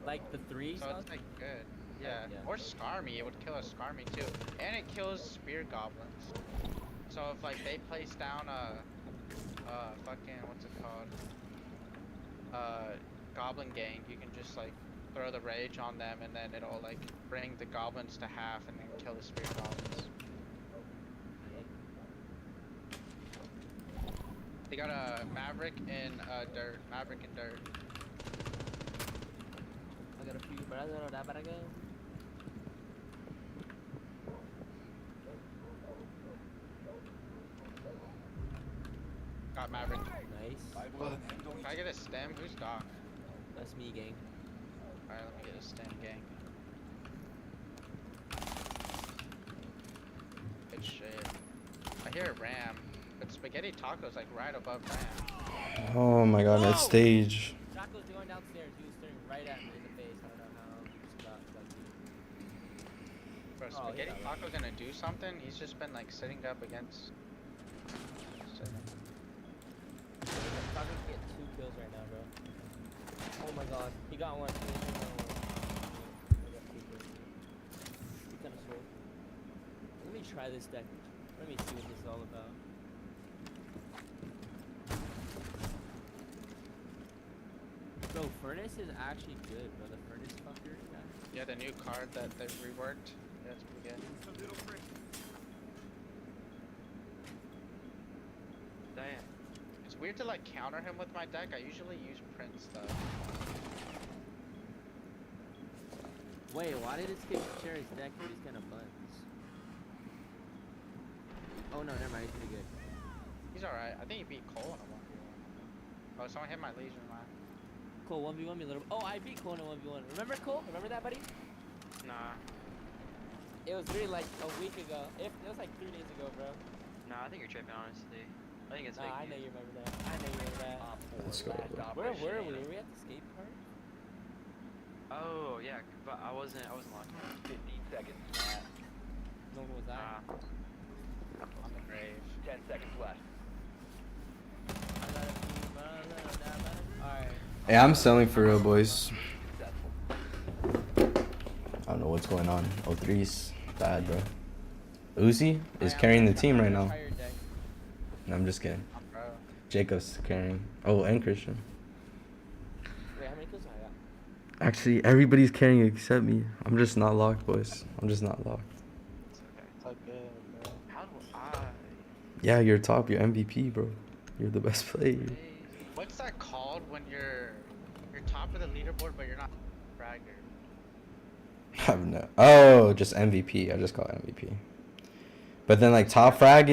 Like the threes? so it's like good. Yeah. Yeah. Or Skarmy, it would kill a Skarmy too, and it kills spear goblins. So if like they place down a fucking what's it called? Goblin gang, you can just like throw the rage on them and then it'll like bring the goblins to half and then kill the spear goblins. They got a Maverick in dirt. Maverick in dirt. I got a few brothers that better go. Got Maverick. Nice. Can I get a stem? Who's Doc? That's me, gang. Alright, let me get a stem gang. Good shit. I hear Ram, but Spaghetti Taco's like right above Ram. Oh my god, that stage. Jocko's going downstairs. He was staring right at me in the face. I don't know how. It's not lucky. Bro, Oh, Spaghetti yeah. Taco gonna do something? He's just been like sitting up against. Jocko can get 2 kills right now, bro. Oh my god. He got one. He got 2 kills. He kind of sold. Let me try this deck. Let me see what this is all about. Bro, Furnace is actually good, bro. The Furnace fucker guy. Yeah, the new card that they reworked. Yeah, it's pretty good. Damn. It's weird to like counter him with my deck. I usually use Prince though. Wait, why did it skip Cherry's deck? He's kind of buns. Oh no, never mind. He's pretty good. He's alright. I think he beat Cole in a 1v1. Oh, someone hit my Legion line. Cole 1v1 me a little. Oh, I beat Cole in a 1v1. Remember Cole? Remember that, buddy? Nah. It was really like a week ago. It was like 3 days ago, bro. Nah, I think you're tripping, honestly. I think it's Nah, I fake know news. you remember that. I know you remember that. Op 4 Let's go, last bro. Where operation were we? standing. Were we at the skate park? Oh, yeah, but I wasn't locked. 15 seconds. Matt. No one was that. On the grave. 10 seconds left. Alright. Hey, I'm selling for real, boys. Successful. I don't know what's going on. 03's bad, bro. Uzi is carrying the team right now. Try your deck. No, I'm just kidding. Bro. Jacob's carrying. Oh, and Christian. Wait, how many kills I got? Actually, everybody's carrying except me. I'm just not locked, boys. I'm just not locked. It's okay. It's all good, bro. How do I? Yeah, you're top. You're MVP, bro. You're the best player. What's that called when you're top of the leaderboard but you're not fragger? I've no. Oh, just MVP. I just call it MVP. But then like top frag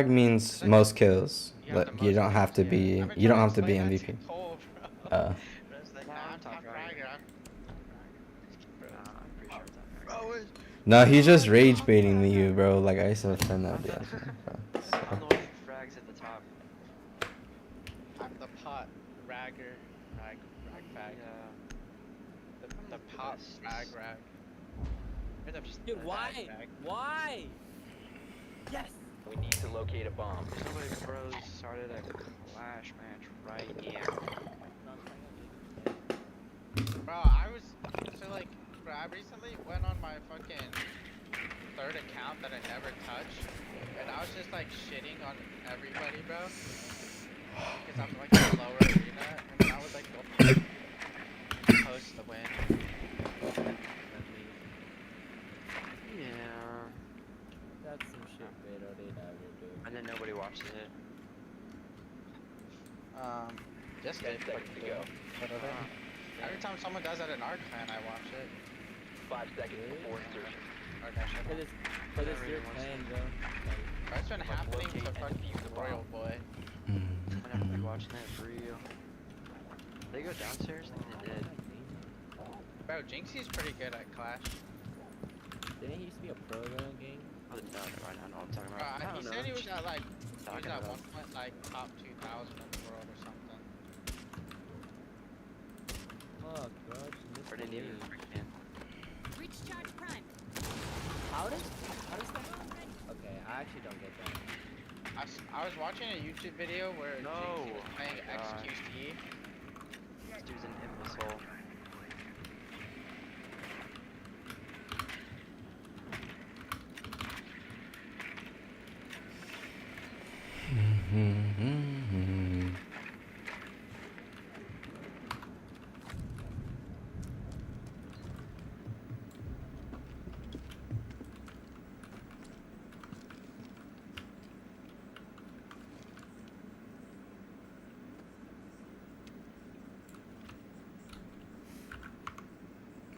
means most kills. You got But the you most don't have to kills, be. yeah. I've been You don't trying have to be explain that MVP. to Cole, bro. It's like, Nah, nah, I'm I'm top top fragger. fragger. Nah, I'm pretty sure I'm top fragger. No, he's just rage baiting you, bro. Like I used to defend that bitch. I'm the one who frags at the top. I'm the pot ragger. Rag fag. Yeah. The pot rag rag. You're the Dude, rag why? rag. Why? Yes! We need to locate a bomb. Somebody bros started a clash match right here. Bro, I was so like, bro, I recently went on my fucking third account that I never touched, and I was just like shitting on everybody, bro. Because I'm like in a lower arena, and then I would like go post the win. Yeah. That's some shit they don't ever do. And then nobody watches it. Just 10 seconds to go. Every time someone does that in our clan, I watch it. 5 seconds before insertion. Or dash it. Cause it's never your even watched plan, it. bro. Bro, it's been happening to locate and fucking defuse the Royal bomb. Boy. I'm never be watching that for real. They go downstairs? I think they did. Bro, Jinxie's pretty good at Clash. Didn't he used to be a pro though, gang? Oh, no, right now, I know what I'm talking about. I He don't said know. he was at like, he was Talking at about. one point like top 2,000 in the world or something. Fuck, bro. I just missed Or the didn't even game. freaking. Reach charge prime. How does that? Okay, I actually don't get that. I was watching a YouTube video where No. Jinx was playing Oh my God. XQC. This dude's an imbecile.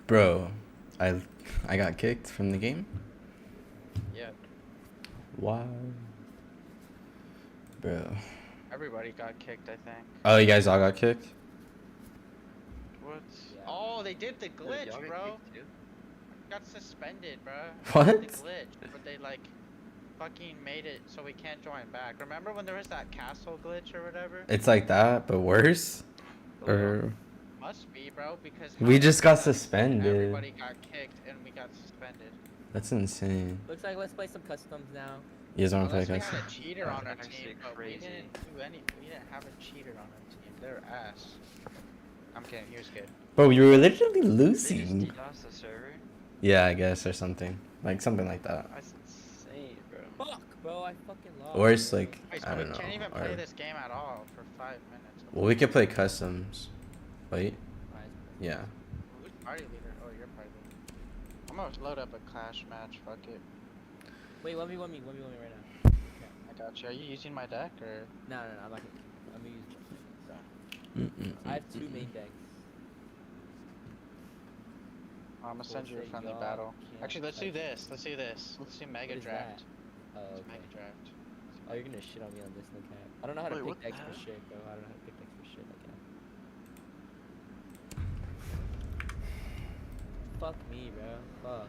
Bro, I got kicked from the game. Yeah, Wow. Bro. everybody got kicked, I think. Oh, you guys all got kicked? What? Yeah. Oh, they did the Dude, glitch, y'all get bro. kicked too? Got suspended, bro. What? They did the glitch, but they like fucking made it so we can't join back. Remember when there was that castle glitch or whatever? It's like that, but worse? Oh, Or Must be, bro, because we how just got the fuck suspended. Everybody got kicked and we got suspended. That's insane. Looks like let's play some customs now. You guys wanna play Unless we guys? had a cheater on our That's team, actually but we crazy. didn't do any. We didn't have a cheater on our team. They're ass. I'm kidding. He was good. Bro, you were literally They just losing. DDoS the server? Yeah, I guess, or something. Like something like that. That's insane, bro. Fuck, bro, I fucking lost. Or it's like, Wait, so I we don't know. can't even play Or, this game at all for 5 minutes. well, we could play customs. Wait, Alright. yeah. Who's party leader? Oh, you're party leader. I'm gonna load up a clash match. Fuck it. Wait, 1v1 me right now. I got you. Are you using my deck or? No, I'm not gonna. I'm gonna use. I have two main decks. I'm gonna send you a Bullshit, friendly y'all battle. can't Actually, let's do touch this. Let's do this. Let's do mega What is draft. Oh, Let's okay. mega draft. Oh, you're gonna shit on me on this, no cap. I don't know how to Wait, what pick decks the for hell? shit, bro. I don't know how to pick decks for shit, like Fuck me, bro. Fuck.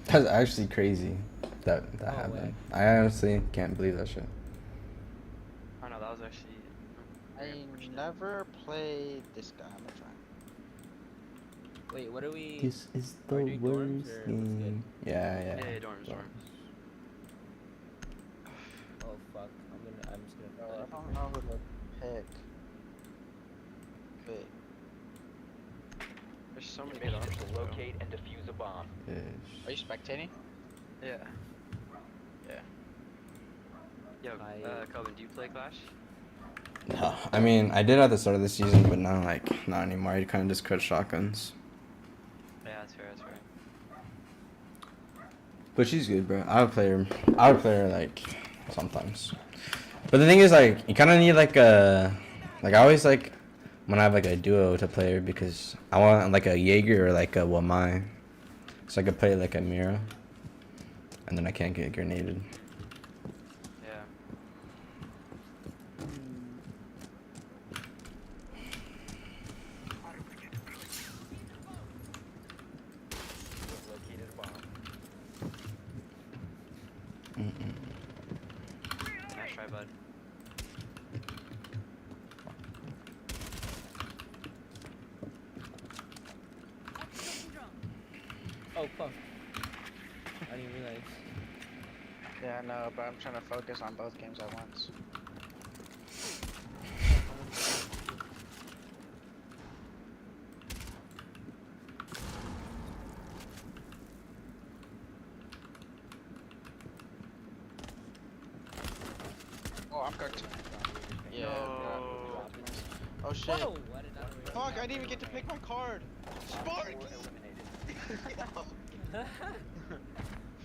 That's actually crazy that No happened. way. I honestly can't believe that shit. Oh no, that was actually. I never played this guy. I'm gonna try. Wait, what are we? This is Are the we doing dorms worst or what's game. Yeah, Yeah, yeah. dorms, dorms. Oh fuck. I'm just Bro, gonna. I don't know who to pick. Wait. There's so many Mission options. to bro. locate and defuse a bomb. Are you spectating? Yeah. Yeah. Yo, I- Calvin, do you play Clash? No, I mean I did at the start of the season, but now like not anymore. I kind of just cut shotguns. Yeah, that's fair, that's fair. But she's good, bro. I would play her. I would play her like sometimes. But the thing is, like, you kind of need like a, like I always like when I have like a duo to play her because I want like a Jaeger or like a Wamai, so I could play like a Mira, and then I can't get grenaded. Yeah. You have located a bomb. Nice try, bud. Oh fuck. I didn't realize. Yeah, I know, but I'm trying to focus on both games at once. Oh, I'm cooked. Yeah. No. Oh shit. Whoa! I did not realize. Fuck, I didn't even get to pick my card. Spark! Four eliminated.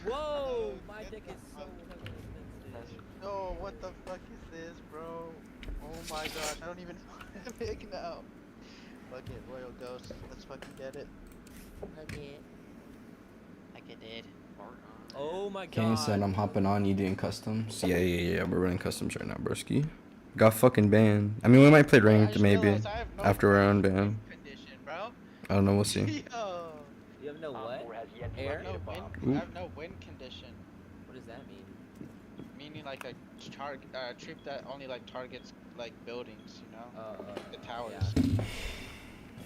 Whoa! My deck is so fucking That's- expensive. No, what the fuck is this, bro? Oh my gosh, I don't even know what to pick now. Fuck it, Royal Ghost. Let's fucking get it. Okay. Like it did. Oh my god. Kane said I'm hopping on. You doing customs? Yeah. We're running customs right now, broski. Got fucking banned. I mean, we might play Bro, I ranked just maybe realized I have no after we're fucking unbanned. win condition, bro. I don't know. We'll see. Yo. You have no Op what? 4 has yet to Air? No locate a win. bomb. I have no win condition. What does that mean? Meaning like a troop that only like targets like buildings, you know? The towers. Yeah.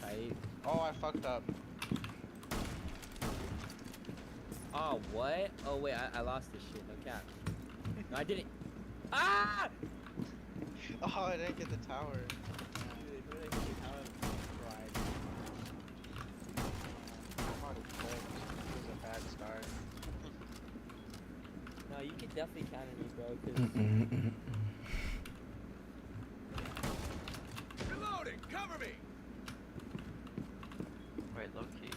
Right. Oh, I fucked up. Oh, what? Oh, wait, I lost this shit. No cap. No, I didn't. Ah! Oh, I didn't get the tower. I'm already cooked. This is a bad start. No, you can definitely counter me, bro. Cause Wait, low key.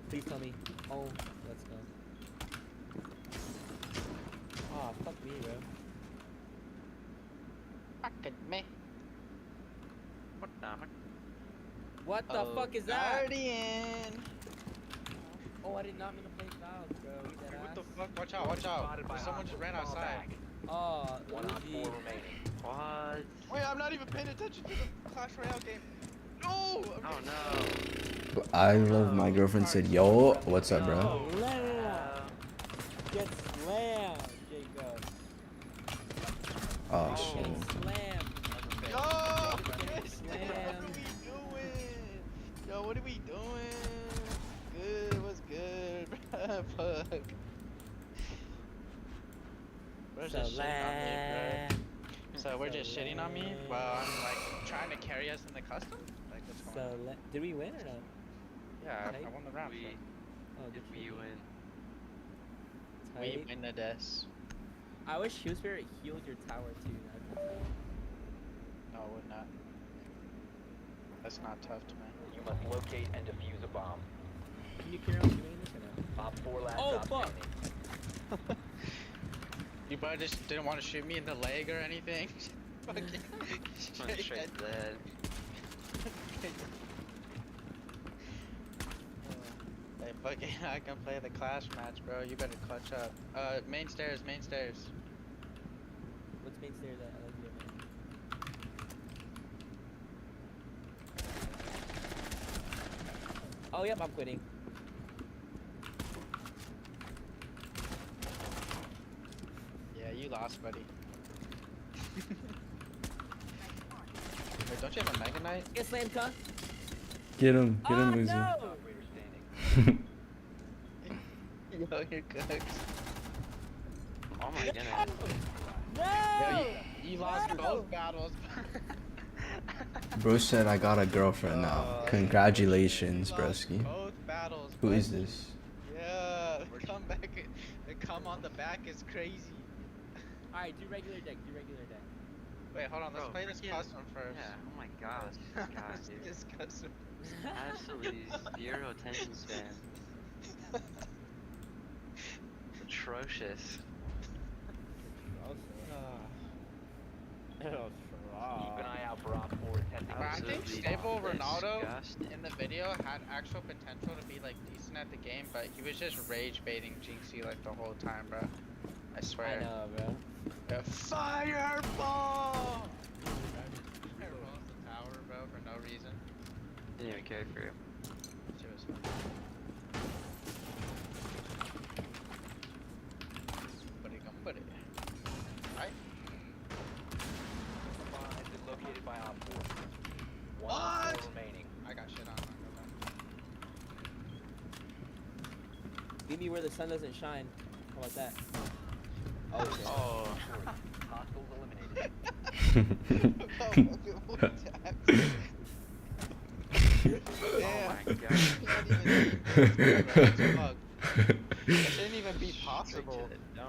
please tell me. Oh, let's go. Oh, fuck me, bro. Fucking me. What the heck? What the Oh, fuck is that? Guardian. Oh, I did not mean to play fouls, bro. You dead What ass? the fuck? Watch out, watch out. Spotted by Someone Op just 4. ran Fall outside. back. Oh, One on 4 Luigi. remaining. What? Wait, I'm not even paying attention to the Clash Royale game. No! I'm Oh getting- no. I love my girlfriend said, "Yo, what's up, bro?" No. Slam! Get slammed, Jacob. Oh Oh. shit. Getting slammed. Yo! Getting What slammed. are we doing? Yo, what are we doing? Good, what's good? Fuck. Bro's just shitting on me, bro. So we're just shitting on me while I'm like trying to carry us in the custom? Like what's going on? So, did we win or no? Yeah, okay. I won the round. We, Oh, if good we for you. win. We Tight. win the desk. I wish Shield Spirit healed your tower too. No, it would not. That's not tough to me. You must locate and defuse a bomb. Can you carry on doing this or no? Op 4 last Oh, stop fuck. standing. You probably just didn't want to shoot me in the leg or anything. Fucking Went straight dead. Hey, fucking, I can play the Clash match, bro. You better clutch up. Main stairs, main stairs. What's main stairs at? I like you, man. Oh, yep, I'm quitting. Yeah, you lost, buddy. Wait, don't you have a Mega Knight? Get slammed, cuh. Get him, Oh, loser. no! Operator standing. Yo, you're cooked. Oh my goodness. No! Yo, you lost No! both battles. Bro said I got a girlfriend now. Congratulations, You lost broski. both battles. Who bud. is this? Yeah, the comeback, the come on the back is crazy. Alright, do regular deck, do regular deck. Wait, hold on, let's Bro, play this freaking- custom first. Yeah, oh my gosh. God, Let's do dude. this custom. Absolutely zero attention span. Atrocious. Keep an eye out for Op 4 attempting Bro, I to think Absolutely Stable Ronaldo disgusting. in the video had actual potential to be like decent at the game, but he was just rage baiting Jinxie like the whole time, bro. I swear. I know, bro. A fireball! I rolls the tower, bro, for no reason. Didn't even care for you. Shit was fun. Buddy, come buddy. Right? bomb has been located by Op 4. One What? Op 4 remaining. I got shit on. Leave me where the sun doesn't shine. How about that? Oh, shit. Oh. Hostiles eliminated. Oh my god. It shouldn't even be possible. No.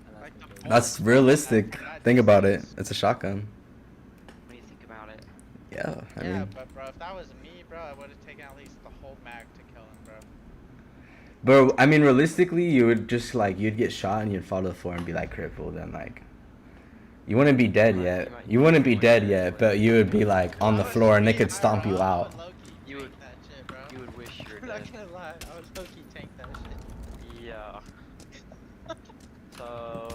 And Like that's the That's realistic. Think about it. It's a shotgun. What do you think about it? Yeah, I Yeah, mean, but bro, if that was me, bro, I would have taken at least the whole mag to kill him, bro. bro. I mean, realistically, you would just like you'd get shot and you'd fall to the floor and be like crippled and like. You wouldn't be dead yet. You wouldn't be dead yet, but you would be like on the floor and they could stomp you out. You would- that shit, bro. You would wish you were I'm dead. not gonna lie, I would low-key tank that shit. Yeah. So.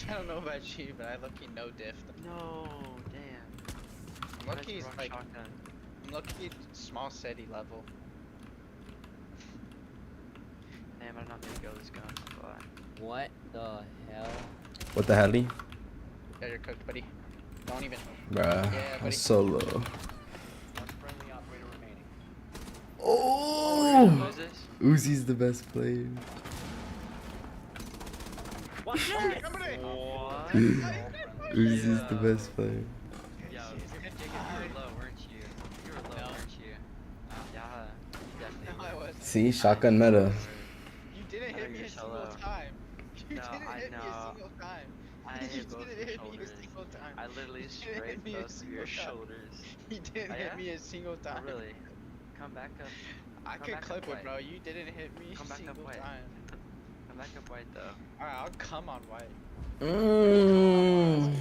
I don't know about you, but I low-key no diff. No, damn. I'm Why'd lucky you he's run like, shotgun? I'm lucky small city level. Damn, I'm not gonna go this gun. But What the hell? What the hell? Yeah, you're cooked, buddy. Don't even. Bruh, Yeah, I'm buddy. so low. One friendly operator remaining. Oh! who's this? Uzi's the best player. What? What? Uzi's the best player. Yo, Jacob, you were low, weren't you? You were low, weren't you? Yeah, you definitely No, I were. wasn't. See, shotgun meta. You didn't I hit know me you're a so single low. time. You No, didn't I hit me a know. single time. I You hit both didn't your hit me a shoulders. single time. I literally You didn't hit scraped me a both of single your time. shoulders. You didn't Oh, hit yeah? me a single Oh, time. really? Come back up. I Come could back up clip it, white. bro. You didn't hit me a Come back up single white. time. Come back up white though. Alright, I'll come on white. Mm.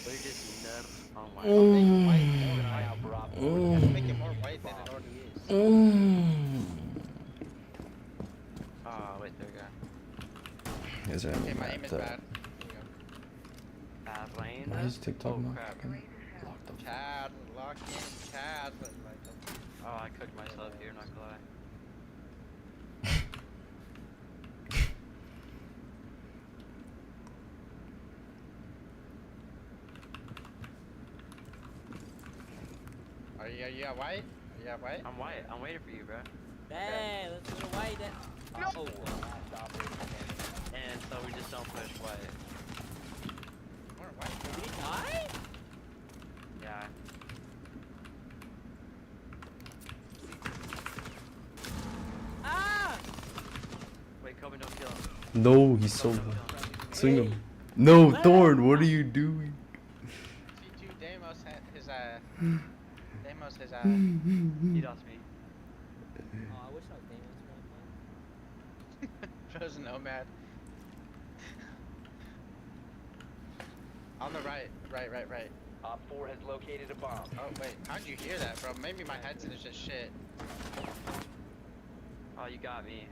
But you're just nut on white. I'll make white Keep more an eye white. out for Op 4. You have to make it more white than it already is. Mm. Oh, wait, there we go. Is there Okay, any my aim is map bad. Bad lane. Why is TikTok Oh, not crap. fucking locked the Chad, lock in, Chad. Oh, I cooked myself here, not gonna lie. Are you at white? Are you at white? I'm white. I'm waiting for you, bro. Hey, let's go white then. Oh, Last operator standing. And so we just don't push white. More white. did we die? Yeah. Ah! Wait, Kobe, don't kill him. No, he's so Kobe, don't kill him. swing him. No, Thorn, what are you doing? G2 Demos had his Demos his He does me. Oh, I wish I was Damon's man. Frozen Nomad. On the right. Op 4 has located a bomb. Oh wait, how'd you hear that, bro? Maybe my headset is just shit. Oh, you got me.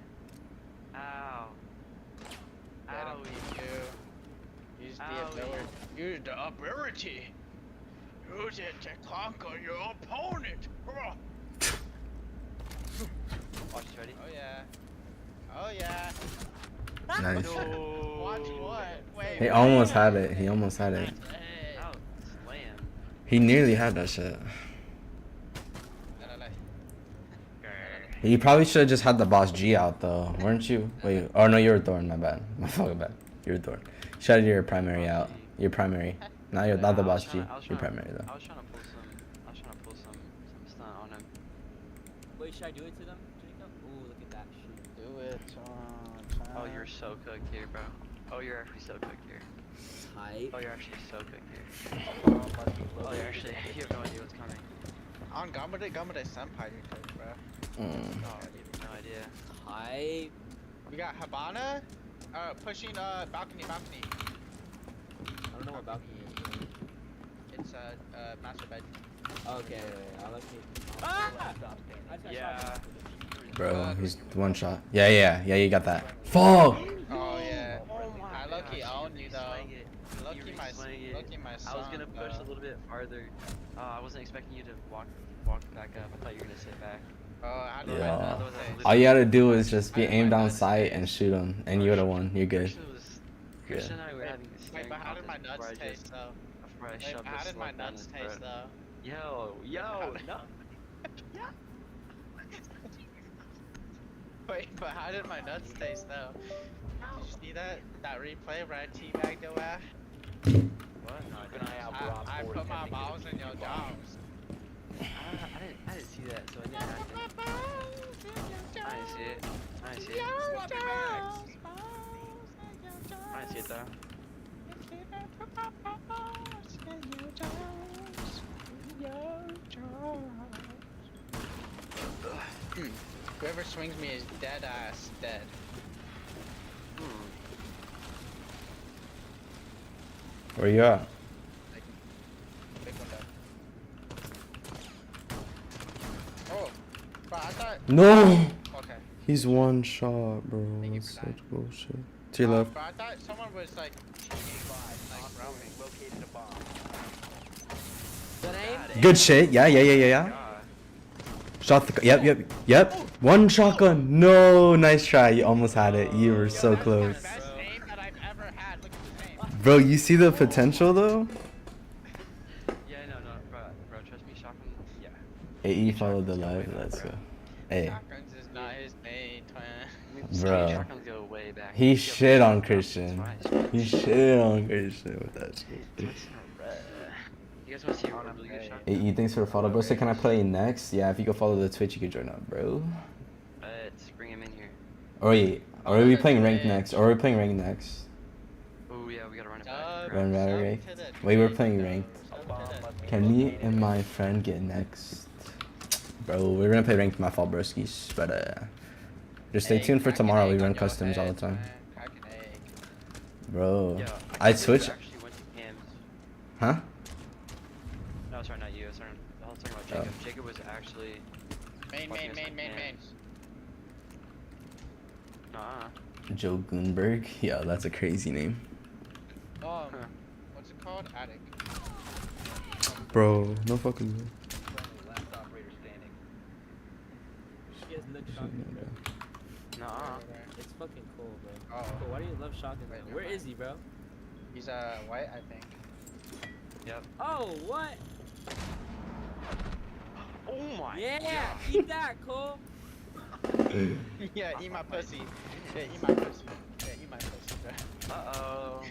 Ow. Get him, Owie. G2. Use the Owie. ability. Use the ability. Use it to conquer your opponent. Watch this, ready? Oh yeah. Oh yeah. Nice. No. Watch what? Wait. He almost had it. He almost had it. Hey. Ow, slam. He nearly had that shit. No. He probably should have just had the boss G out though, weren't you? Wait, oh no, you were Thorn. My bad. My fucking bad. You were Thorn. Should have your primary out. Your primary. Not your, not the I was boss G. tryna- I was Your tryna- primary though. I was trying to pull some stunt on him. Wait, should I do it to them, Jacob? Ooh, look at that shit. Do it. Oh, you're so cooked here, bro. Oh, you're actually so cooked here. Hype. Oh, you're actually so cooked here. Bomb must be Oh, located. you're actually, you have no idea what's coming. On Gamade Senpai, you're good, bro. Mm. Oh, you have no idea. Hype. We got Habana. Pushing balcony. I don't know what balcony is. Bro. It's master bed. Okay, I'll look it. Last stop standing. Yeah. Bro, he's one shot. Yeah, you got that. Fuck! Oh yeah. Oh my I low-key gosh, own you though. re-swang it. You Lucky my re-swang it. son. I was gonna push a little bit farther. I wasn't expecting you to walk back up. I thought you were gonna sit back. Oh, I Yeah. know. Otherwise I would've All you literally- gotta do is just be aimed down sight and shoot him, and you would've won. You're good. Christian and I were having this Wait, but how did my nuts taste though? before I Wait, shoved but how this did my slug down nuts his taste throat. though? Yo, no. Wait, but how did my nuts taste though? Did you see that replay where I teabagged your ass? What? No, Keep an eye out for Op 4 I put my attempting to balls in defuse your the bomb. jaws. I didn't see that, so it didn't happen. I didn't see it. I didn't see it. I didn't see it though. Whoever swings me is dead ass dead. Where you at? Big window. Oh, bro, I thought. No! Okay. He's one shot, bro. Thank you That's for that. such bullshit. To your left. Bro, I thought someone was like roaming. Located a bomb. Good aim. Good shit. Yeah. Shot the. Yep. One shotgun. No, nice try. You almost had it. You were so That's close. the best aim that I've ever had. Look at this aim. Bro, you see the potential though? Yeah, no, bro, trust me, shotgun. Yeah. AE followed the live. Let's go. Hey, Shotguns is not his main twin. bro. Shotguns go way back. He Go shit back. on Christian. He shit on Christian with that shit. You guys want to see a really good shot? AE, thanks for the follow, bro. So can I play next? Yeah, if you go follow the Twitch, you can join up, bro. Let's bring him in here. Or wait, or are we playing ranked next? Or are we playing ranked next? Oh yeah, we gotta run it Dub. back. Run Sub ranked. to the Wait, we're twin, playing bro. ranked. Sub to the Can me and my friend get next? Bro, we're gonna play ranked, my fault, broskies. But just stay Hey, tuned for crack an tomorrow. We egg run on your customs all the head, time. man. Crack an egg. Bro, Yeah, I Jacob switch. actually went to Cam's. Huh? No, sorry, not you. Sorry, I was talking about Oh. Jacob. Jacob was actually. Main. fucking us at Cam's. Nah. Joe Goonberg. Yeah, that's a crazy name. What's it called? Attic. Bro, no fucking. Last operator standing. You guys look shotgun, bro. Nah. It's fucking cool, bro. Oh. Cool. Why do you love shotgun? Wait, though? never Where mind. is he, bro? He's white, I think. Yep. Oh, what? Oh my. Yeah, eat that, Cole. Yeah, eat my pussy. Yeah, eat my pussy. Yeah, eat my pussy, bro. Uh oh.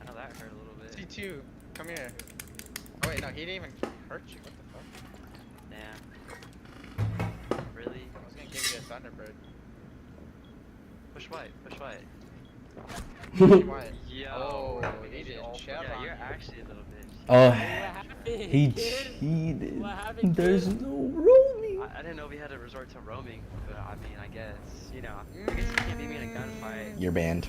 I know that hurt a little bit. C2, come here. Oh wait, no, he didn't even hurt you. What the fuck? Damn. Really? I was gonna give you a Thunderbird. Push white. Push white. What? Yo. Oh, he did Yeah, Chevron. you're actually a little bitch. Oh, What happened? he kid? cheated. What happened, There's kid? no roaming. I didn't know we had to resort to roaming, but I mean, I guess, you know, I guess you can't beat me in a gunfight. You're banned.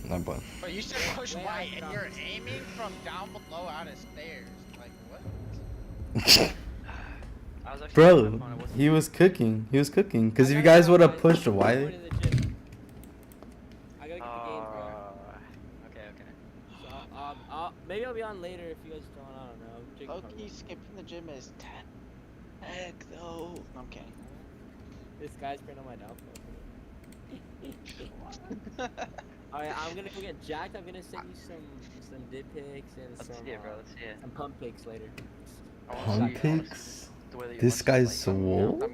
No, but But you said push Wait, white I and you're promise. aiming from down below out of stairs. Like, what? I was actually bro, on my phone, I wasn't- he was cooking. He was cooking. Cause I if you gotta guys go, would have guys. pushed I'm Wiley, going to the gym. I gotta get the games, bro. Okay. So, maybe I'll be on later if you guys don't. I don't know. Jake probably Loki won't. skipping the gym is 10. Heck though. I'm kidding. This guy's praying on my downfall. Alright, I'm gonna go get jacked. I'm gonna send you some dip pics and Let's some see it, bro. Let's see it. some pump pics later. I wanna pump see- I wanna see pics. the way that your This muscles, guy's like, swole.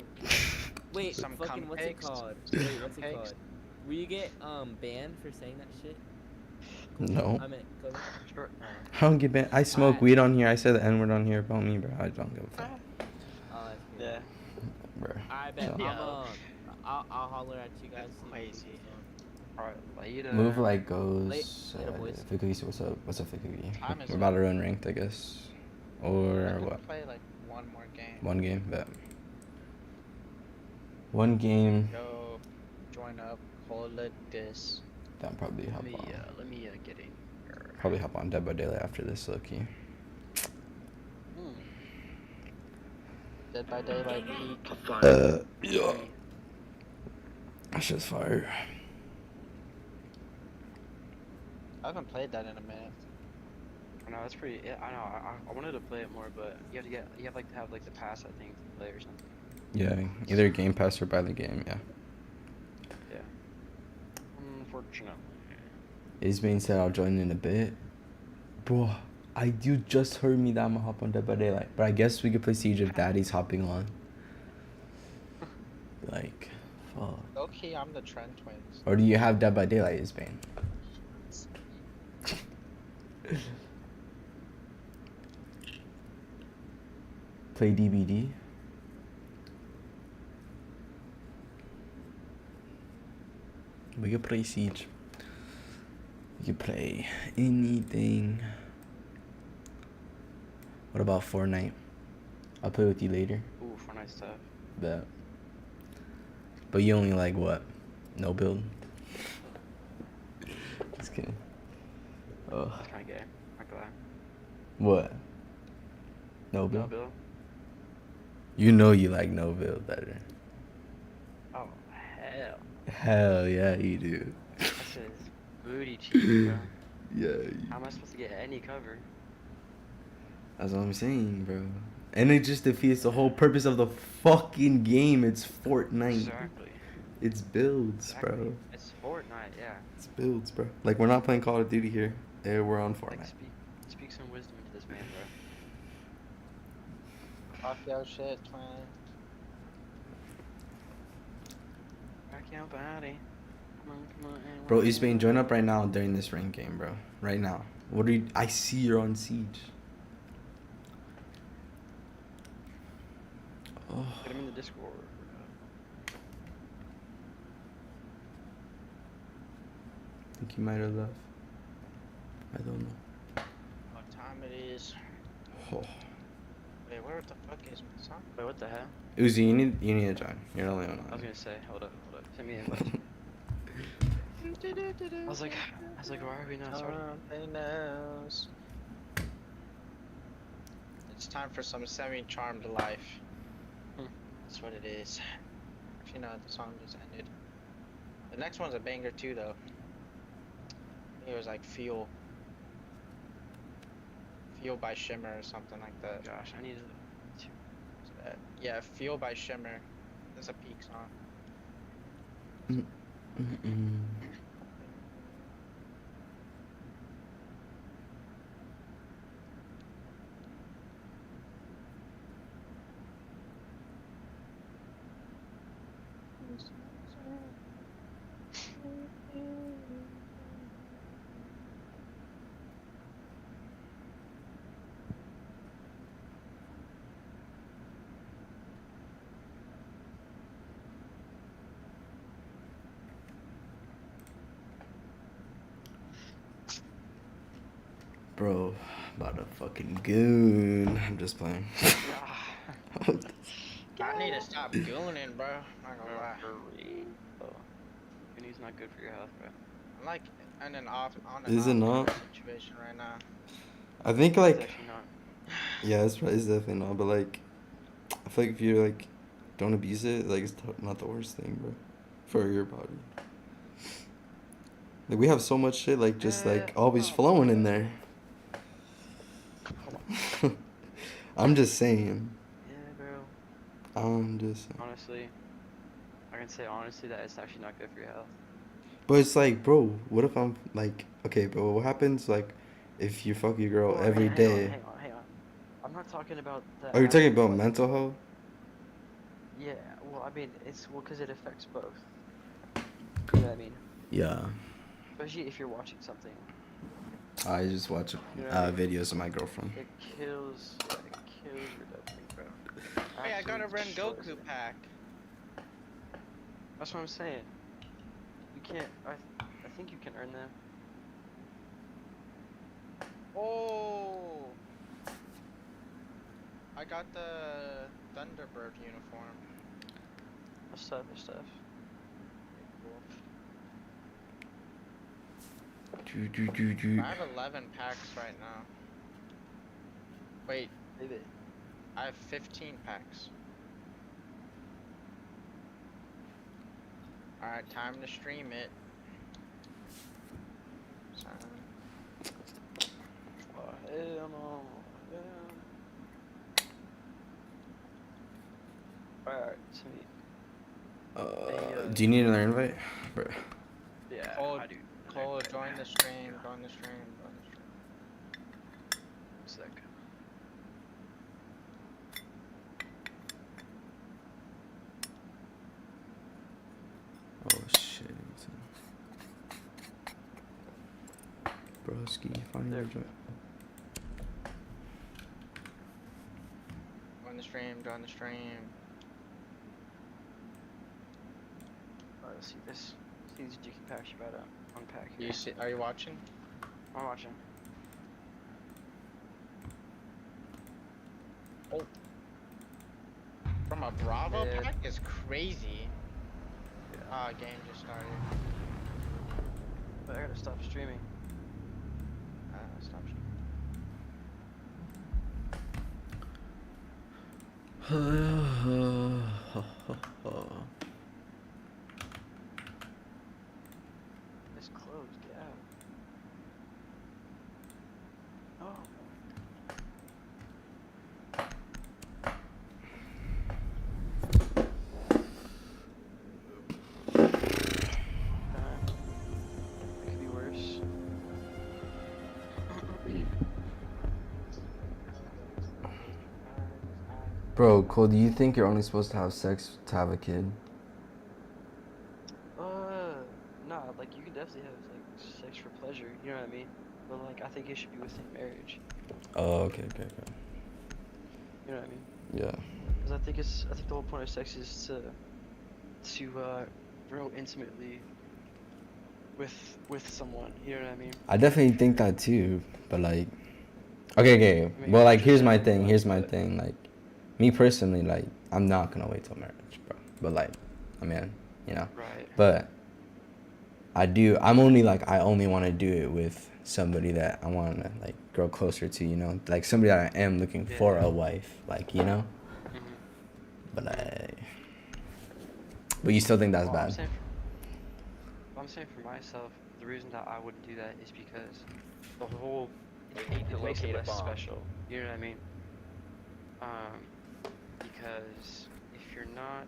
Wait, Some fucking cum what's it pics. called? Some Wait, cum what's it pics. called? Will you get banned for saying that shit? No. I meant Kobe. Sure. I don't get banned. I smoke Alright. weed on here. I say the N word on here about me, bro. I don't give a fuck, Oh, that's cool. Yeah. bro. I bet. So- I'll holler at you guys. see if Crazy. it's Alright, later. Move like goes. Later, boys. Fikugi, what's up? What's up, Fikugi? Time is We're about to up. run ranked, I guess. I'm Or gonna what? play like one more game. One game, bet. One game. Go join up. Call it this. Then probably hop on. Let me get in. Probably hop on Dead by Daylight after this, Loki. Dead by Daylight peak. Yeah. That's just fire. I haven't played that in a minute. I know that's pretty. Yeah, I know. I wanted to play it more, but you have like to have like the pass, I think, to play or something. Yeah, either Game Pass or buy the game, yeah. Yeah. Unfortunately. Isbane said I'll join in a bit. Bro, you just heard me that I'm gonna hop on Dead by Daylight. But I guess we could play Siege if Daddy's hopping on. Like, fuck. Okay, I'm the Trend Twins. Or do you have Dead by Daylight, Isbane? Play DBD. We could play Siege. We could play anything. What about Fortnite? I'll play with you later. Ooh, Fortnite stuff. Bet. But you only like what? No build? Just kidding. Oh. That's kind of gay. Not gonna lie. What? No No, build? Bill. You know you like no build better. Oh hell. Hell yeah, you do. That shit is booty cheek, bro. Yeah. How am I supposed to get any cover? That's what I'm saying, bro. And it just defeats the whole purpose of the fucking game. It's Fortnite. Exactly. It's builds, Exactly. bro. It's Fortnite, yeah. It's builds, bro. Like, we're not playing Call of Duty here. We're on Like, Fortnite. speak some wisdom into this man, bro. Talk your shit, man. Rock your body. Come on, come on. and Bro, rock East Spain, your join up body. right now during this rank game, bro. Right now. What are you... I see you're on Siege. Oh. Put him in the Discord. I think he might have left. I don't know. What time it is? Oh. Wait, where the fuck is my song? Wait, what the hell? Uzi, you need to join. You're the only one I was on. gonna say, hold up. Send me an invite. I was like, why are we not starting? Something else. It's time for some semi-charmed life. Hmm. That's what it is. You know, the song just ended. The next one's a banger too, though. I think it was like Fuel. Fuel by Shimmer or something like that. Gosh, I need to. Yeah, Fuel by Shimmer. That's a peak song. Mm-mm. Bro, about a fucking goon. I'm just playing. I need to stop gooning, bro. Not gonna lie. Goonies not good for your health, bro. I'm like in an off on and Is it off not? situation right now. I think It's like, actually not. yeah, it's definitely not. But like, I feel like if you like don't abuse it, like it's not the worst thing, bro, for your body. Like we have so much shit, like just like always flowing in there. I'm just saying. Yeah, bro. I'm just saying. Honestly, I can say honestly that it's actually not good for your health. But it's like, bro, what if I'm like, okay, bro, what happens like if you fuck your girl every day? Hang on. I'm not talking about that. Oh, you're talking about like- mental health? Yeah, well, I mean, it's because it affects both. You know what I mean? Yeah. Especially if you're watching something. I just watch Yeah. videos of my girlfriend. It kills your dopamine, bro. Hey, I got a Absolutely destroys Rengoku it. pack. That's what I'm saying. You can't. I think you can earn them. Oh, I got the Thunderbird uniform. That's stuff. I have 11 packs right now. Wait, Maybe. I have 15 packs. Alright, time to stream it. So, Oh, hell no. Alright, sweet. Do you need another invite? Bro. Yeah, Cole, I do. Cole, join the stream, join the stream. Sick. Oh shit. Broski, find your joint. Join the stream. Alright, let's see this. See these Jiki packs you about to unpack here. You see, are you watching? I'm watching. From a Bravo Yeah. pack is crazy. Ah, game just started. But I gotta stop streaming. Stop streaming. It's closed, get out. Bro, Cole, do you think you're only supposed to have sex to have a kid? Nah, like you can definitely have like sex for pleasure, you know what I mean? But like I think it should be within marriage, Oh, okay, okay, okay. you know what I mean? Yeah. Because I think the whole point of sex is to grow intimately with someone, you know what I mean? I definitely think that too, but like, okay. I mean, Well, like, just here's my generally, thing. Here's my but- thing. Like, me personally, like, I'm not gonna wait till marriage, bro. But like, I mean, you know. Right. But I do. I'm only like, I only want to do it with somebody that I want to like grow closer to. You know, like somebody that I am looking for a wife. Like, you know. Mhm. But you still think that's Well, bad? I'm saying for myself, the reason that I wouldn't do that is because the whole We need to it makes it locate a less bomb. special. You know what I mean? Because if you're not,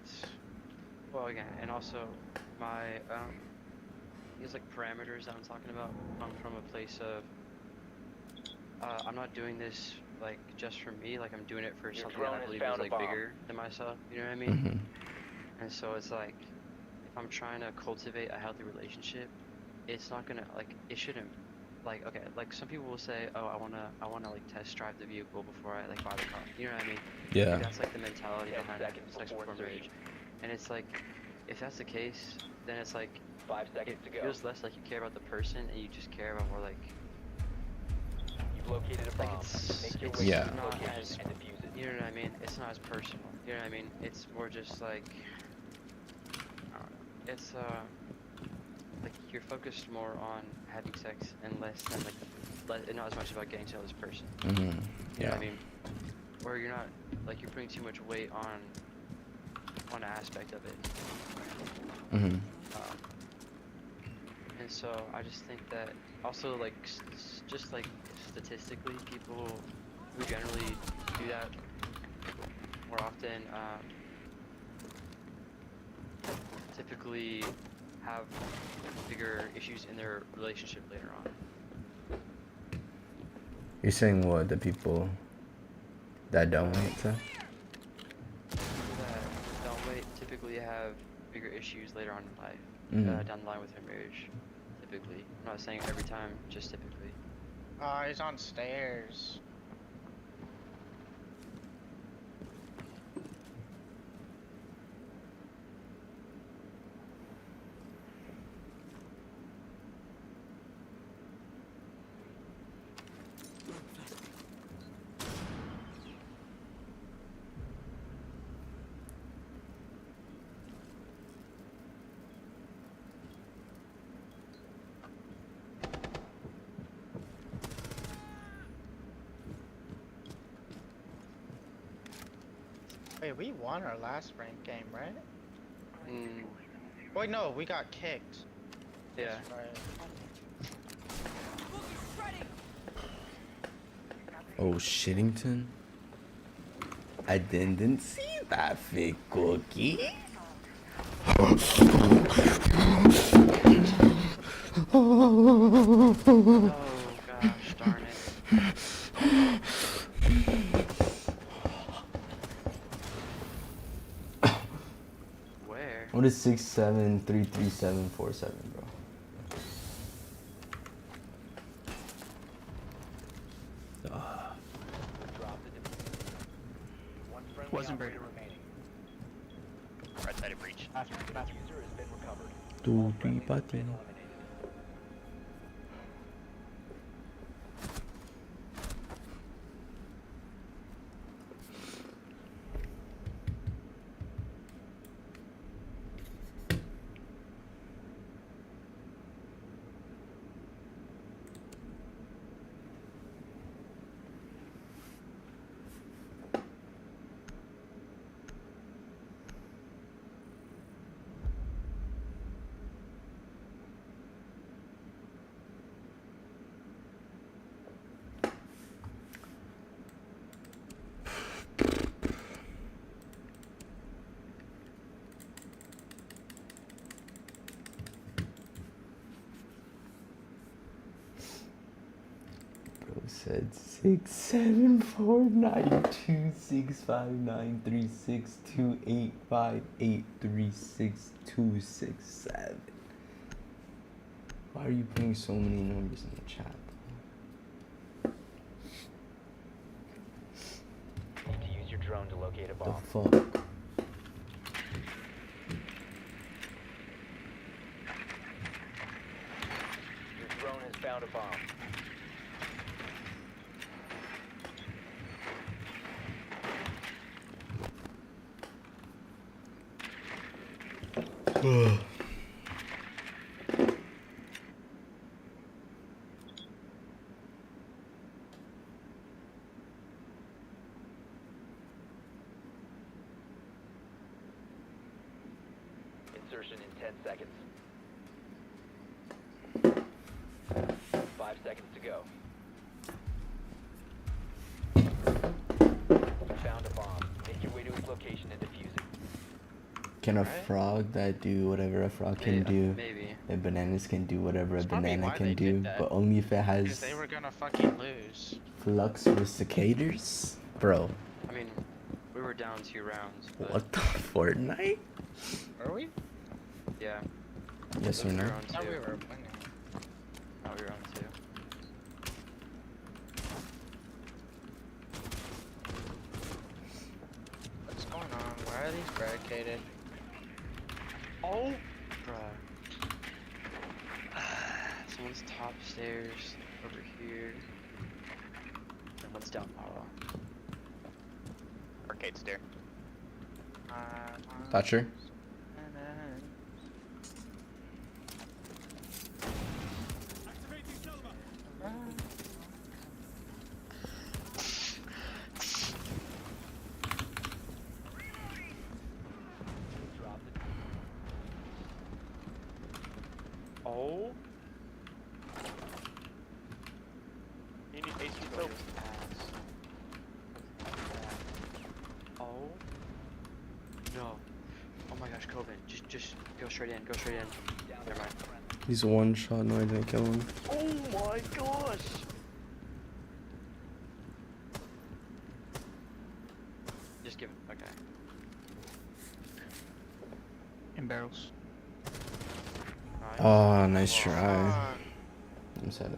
well, again, and also my these like parameters that I'm talking about come from a place of I'm not doing this like just for me. Like I'm doing it for Your something that drone I has believe found is a like bomb. bigger than myself. You know what I mean? Mm-hmm. And so it's like, if I'm trying to cultivate a healthy relationship, it's not gonna like it shouldn't like okay like some people will say oh I wanna like test drive the vehicle before I like buy the car. You know what I mean? Yeah. Like, that's like the mentality 10 behind seconds sex before before marriage. insertion. And it's like if that's the case, then it's like 5 it seconds to go. feels less like you care about the person and you just care about more like You've located a like bomb. Make your it's way Yeah. to the not location as and defuse it. you know what I mean? It's not as personal. You know what I mean? It's more just like I don't know. It's like you're focused more on having sex and less than like not as much about getting to know this person. Mm-hmm. You know Yeah. what I mean? Or you're not like you're putting too much weight on one aspect of it. Mm-hmm. And so I just think that also like just like statistically, people who generally do that more often typically have bigger issues in their relationship later on. You're saying what? The people that don't wait to? People that don't wait typically have bigger issues later on in life, Mhm. down the line with their marriage. Typically, I'm not saying every time, just typically. He's on stairs. Wait, we won our last ranked game, right? Mm, Wait, no, we got kicked. yeah. That's right. Oh, Shittington? I didn't see that fake cookie. Oh gosh, darn it. Where? What is 6733747, bro? Drop the diffuser. One friendly Wasn't operator very- remaining. Right side of breach. The diffuser has been recovered. Tu All friendlies have pipati. been eliminated. Said 6749265936285836267. Why are you putting so many numbers in the chat? Need to use your drone to locate a The bomb. fuck? Your drone has found a bomb. Insertion in 10 seconds. 5 seconds to go. Found a bomb. Make your way to its location and defuse it. Can a Alright. frog that do whatever a frog can do? Maybe. And bananas can do whatever a That's probably banana why can they do, did that. but only if it Because has they were gonna fucking lose. flux reciprocators? Bro, I mean, we were down 2 rounds. But what the Fortnite? Are we? Yeah. Yes or we no? were on I thought 2. we were winning. No, we were on 2. What's going on? Why are these barricaded? Oh! Bruh. Someone's top stairs over here. And one's down low. Arcade stair. Thatcher? Drop it. Oh! You need AC Go soap. ass. Oh. No. Oh my gosh, Coben. Just go straight in. Go straight in. Never mind. He's one shot, no, I didn't kill him. Oh my gosh! Just give it. Okay. In barrels. Nice. Oh, nice try. Fuck. I'm sad.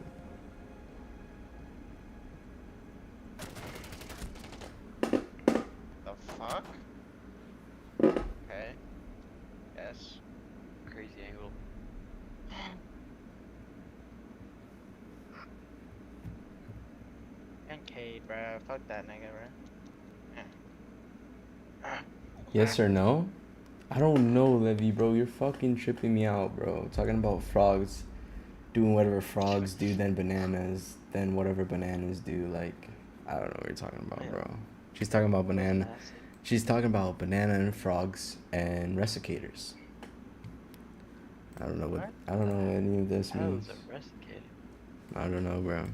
The fuck? Okay. Yes. Crazy angle. And Cade, bruh. Fuck that nigga, bruh. Yes or no? I don't know, Levy, bro. You're fucking tripping me out, bro. Talking about frogs doing whatever frogs do, then bananas, then whatever bananas do. Like, I don't know what you're talking about, Yeah. bro. She's talking about banana. Massive. She's talking about banana and frogs and resicators. I don't know what. What? I don't know what any of this That means. was a recipe. I don't know, bro.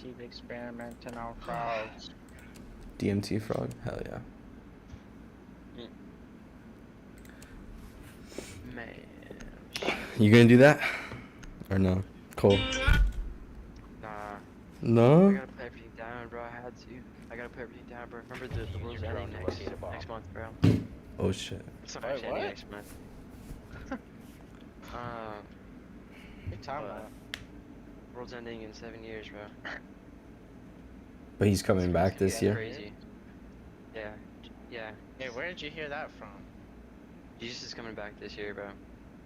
She's experimenting on frogs. DMT frog? Hell yeah. Man. You gonna do that? Or no? Cole? Nah. I No? gotta put everything down, bro. I had to. I gotta put everything down, bro. Remember the Use world's your drone ending to next locate a bomb. next month, bro. Oh shit. It's not Wait, actually ending what? next month. What you talking But- about? World's ending in 7 years, bro. But he's coming back this That's year. Crazy. Yeah. Yeah. Hey, where did you hear that from? Jesus is coming back this year, bro.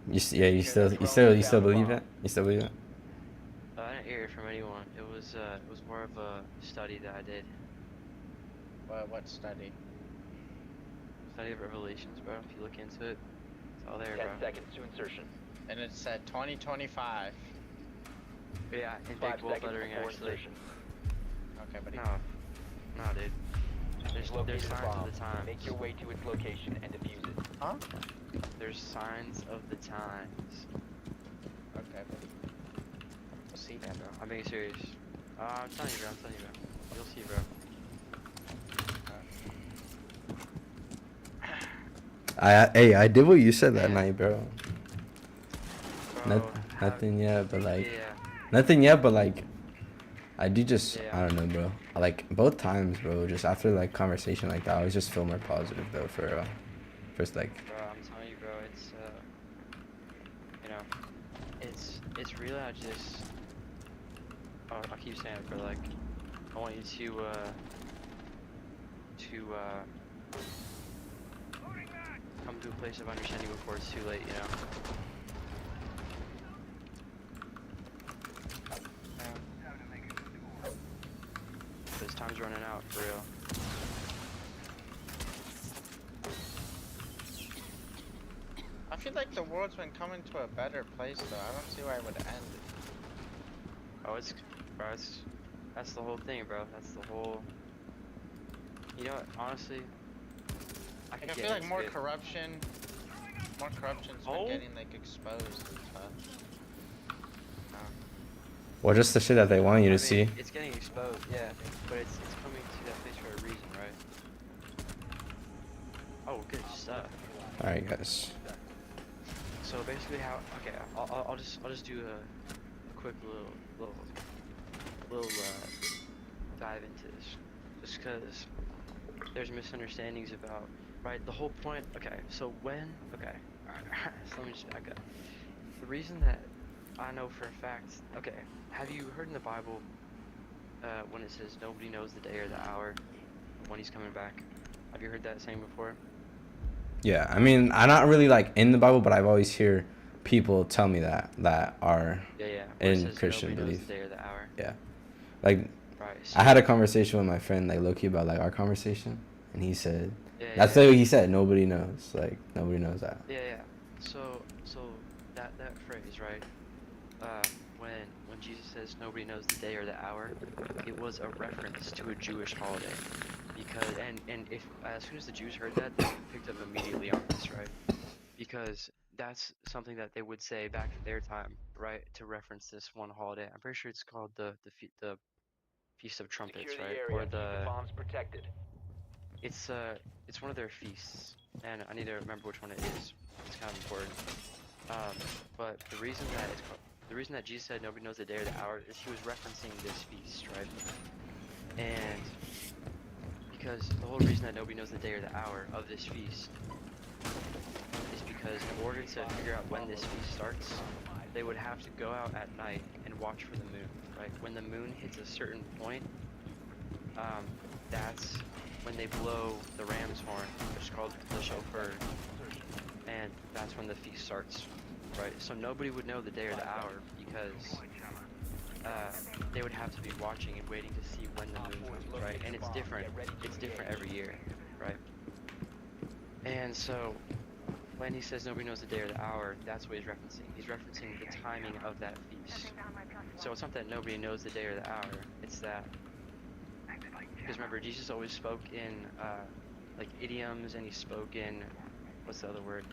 Yeah, you still believe that? You still believe that? I didn't hear it from anyone. It was more of a study that I did. What study? Study of Revelations, bro. If you look into it, it's all there, 10 bro. seconds to insertion. And it said 2025. But yeah, in 5 big bold seconds lettering, before actually. insertion. Okay, buddy. No, dude. There's Located a signs bomb. of the times. Make your way to its location and defuse it. Huh? There's signs of the times. Okay, buddy. We'll see that, bro. I'm being serious. I'm telling you, bro. You'll see, bro. I did what you said that Yeah. night, bro. Bro, Nothing yet, but like, yeah. Nothing yet, but like, I do just, Yeah. I don't know, bro. Like, both times, bro, just after, like, conversation like that, I always just feel more positive, though, for real. First, like, Bro, I'm telling you, bro, it's you know, it's really not just. Oh, I keep saying it, but like, I want you to come to a place of understanding before it's too late, you know. Because time's running out, for real. I feel like the world's been coming to a better place though. I don't see why it would end. Oh, bro, that's the whole thing, bro. That's the whole. You know what? Honestly, I Like, could I get feel like into more it. corruption's been Oh. getting like exposed and stuff. well, just the shit that they want you I to mean, see. it's getting exposed, yeah, but it's coming to that place for a reason, right? Oh, good stuff. Alright, guys. So basically, okay, I'll just do a quick little dive into this, just because there's misunderstandings about, right? The whole point. Okay, so okay, alright, so let me just back up. The reason that I know for a fact, okay, have you heard in the Bible when it says nobody knows the day or the hour when he's coming back? Have you heard that saying before? Yeah, I mean, I'm not really, like, in the Bible, but I've always hear people tell me that are Yeah, where it in says Christian nobody knows belief. the day or the hour. Yeah. Like, Right. I had a conversation with my friend, like, Loki, about, like, our conversation, and he said, Yeah, that's yeah. what he said, nobody knows. Like, nobody knows that. Yeah. So that phrase, right? When Jesus says nobody knows the day or the hour, it was a reference to a Jewish holiday. Because and if as soon as the Jews heard that, they picked up immediately on this, right? Because that's something that they would say back in their time, right? To reference this one holiday. I'm pretty sure it's called the Feast of Trumpets, right? Or the bombs protected. it's one of their feasts, and I need to remember which one it is. It's kind of important. But the reason that Jesus said nobody knows the day or the hour is he was referencing this feast, right? And because the whole reason that nobody knows the day or the hour of this feast is because in order to figure out when this feast starts, they would have to go out at night and watch for the moon, right? When the moon hits a certain point, that's when they blow the ram's horn, which is called the shofar, and that's when the feast starts, right? So nobody would know the day or the hour because they would have to be watching and waiting to see when the moon comes, right? And it's different every year, right? And so when he says nobody knows the day or the hour, that's what he's referencing. He's referencing the timing of that feast. So it's not that nobody knows the day or the hour, it's that, because remember, Jesus always spoke in like idioms, and he spoke in, what's the other word?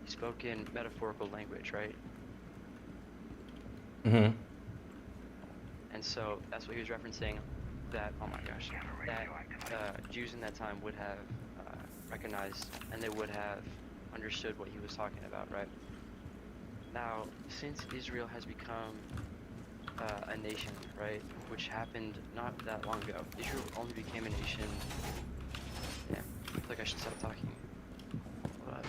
He spoke in metaphorical language, right? Mm-hmm. And so that's what he was referencing, that, oh my gosh, that Jews in that time would have recognized, and they would have understood what he was talking about, right? Now, since Israel has become a nation, right, which happened not that long ago. Israel only became a nation. Yeah, I feel like I should stop talking. But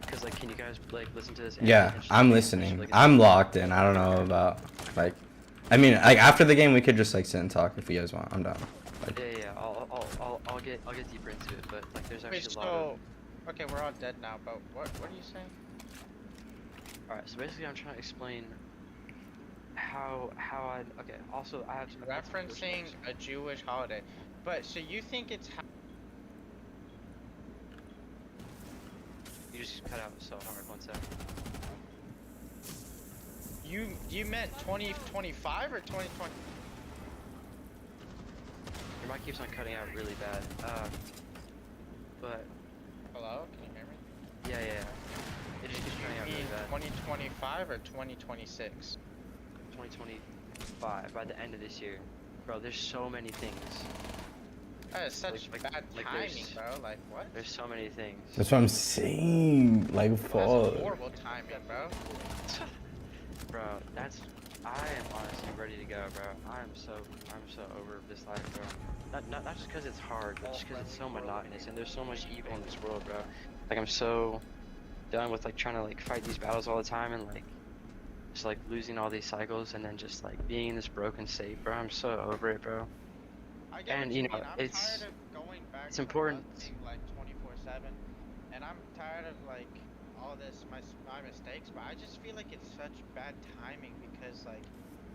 because like, can you guys like listen to this? and Yeah, just I'm pay listening. attention, like, I'm locked in. I don't know about, like, I mean, like, after the game, we could just, like, sit and talk if you guys want. I'm down. Like, Yeah. I'll get deeper into it, but like, there's actually Wait, a lot of. okay, we're all dead now, but what are you saying? All right, so basically, I'm trying to explain how I. Okay, also I have some Referencing a Jewish holiday, but so you think it's You just cut out so hard. 1 sec. you meant 2025 or 2020? Your mic keeps on cutting out really bad. But Hello, can you hear me? yeah. It just keeps cutting out You really mean bad. 2025 or 2026? 2025 by the end of this year. Bro, there's so many things. That is such Like- bad like timing, there's- bro. Like what? There's so many things. That's what I'm saying. Like, That's fuck. horrible timing, bro. Bro, I am honestly ready to go, bro. I'm so over this life, bro. Not just because it's hard, but just because it's so monotonous and there's so much evil in this world, bro. Like I'm so done with like trying to like fight these battles all the time and like just like losing all these cycles and then just like being in this broken state, bro. I'm so over it, bro. I get And, what you you know, mean. I'm it's- tired of going back it's to important. hustling, like 24/7, and I'm tired of like all this my mistakes. But I just feel like it's such bad timing because like,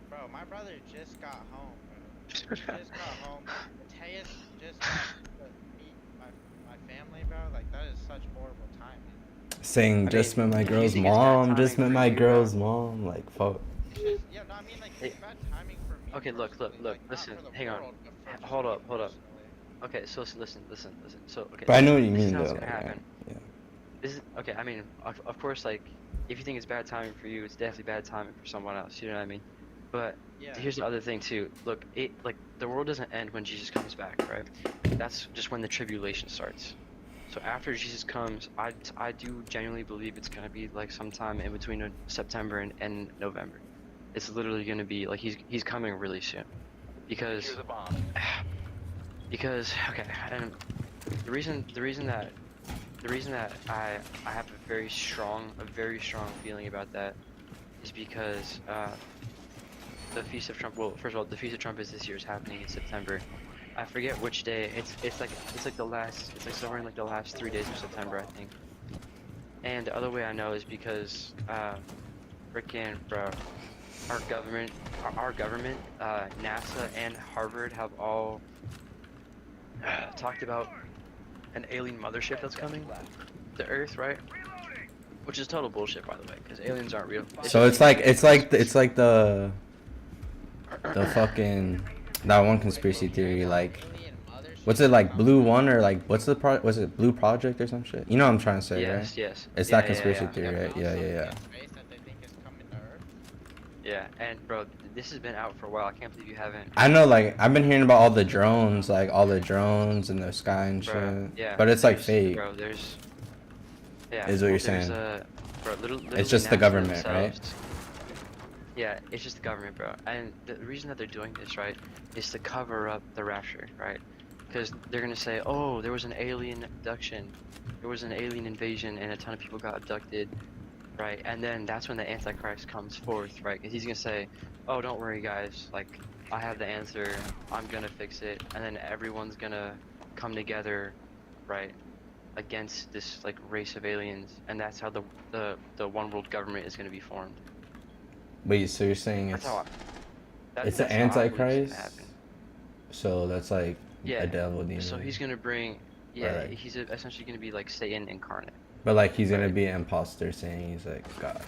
bro, my brother just got home, bro. He just got home. Mateus just got to meet my family, bro. Like that is such horrible timing. Saying I just mean, met my if you girl's think it's bad mom. Just timing met for my you, girl's mom. Like, fuck. It's just, yeah, no, I mean like it's Hey. bad timing for me. Okay, look, personally, like, not listen, for the hang on. world, but for just Hold me up. personally. Okay, so listen. So okay. But I know what you this is mean, how it's though. gonna Like, happen. yeah. This is okay. I mean, of course, like if you think it's bad timing for you, it's definitely bad timing for someone else. You know what I mean? But Yeah. here's the other thing too. Look, like the world doesn't end when Jesus comes back, right? That's just when the tribulation starts. So after Jesus comes, I do genuinely believe it's gonna be like sometime in between September and November. It's literally gonna be like he's coming really soon, because okay, and the reason that I have a very strong feeling about that is because the Feast of Trump. Well, first of all, the Feast of Trump is this year is happening in September. I forget which day. It's like somewhere in like the last 3 days of September, I think. And the other way I know is because frickin' bro, our government, NASA and Harvard have all talked about an alien mothership that's coming to Earth, right? Which is total bullshit, by the way, because aliens aren't real. So it's like the fucking that one conspiracy theory, like what's it, like Blue One, or like what's the was it Blue Project or some shit? You know what I'm trying to say, right? Yes. It's Yeah, that conspiracy yeah. theory, right? Yeah. Space that they think is coming to Earth. Yeah, and bro, this has been out for a while. I can't believe you haven't. I know, like I've been hearing about all the drones, like all the drones in the sky and shit. Bro, yeah. But it's like there's- fake. Bro, there's. Yeah. Is what you're there's, saying. Bro, literally It's just the NASA government, right? themselves- Yeah, it's just the government, bro. And the reason that they're doing this, right, is to cover up the rapture, right? Because they're gonna say, oh, there was an alien abduction, there was an alien invasion, and a ton of people got abducted, right? And then that's when the Antichrist comes forth, right? Because he's gonna say, oh, don't worry, guys, like, I have the answer, I'm gonna fix it, and then everyone's gonna come together, right, against this like race of aliens, and that's how the one world government is gonna be formed. Wait, so you're saying That's it's how. it's the that's how I believe it's gonna Antichrist? happen. So that's like Yeah. a devil demon. So he's gonna bring. Yeah, Right. he's essentially gonna be like Satan incarnate. But like he's gonna Right. be an imposter, saying he's like God.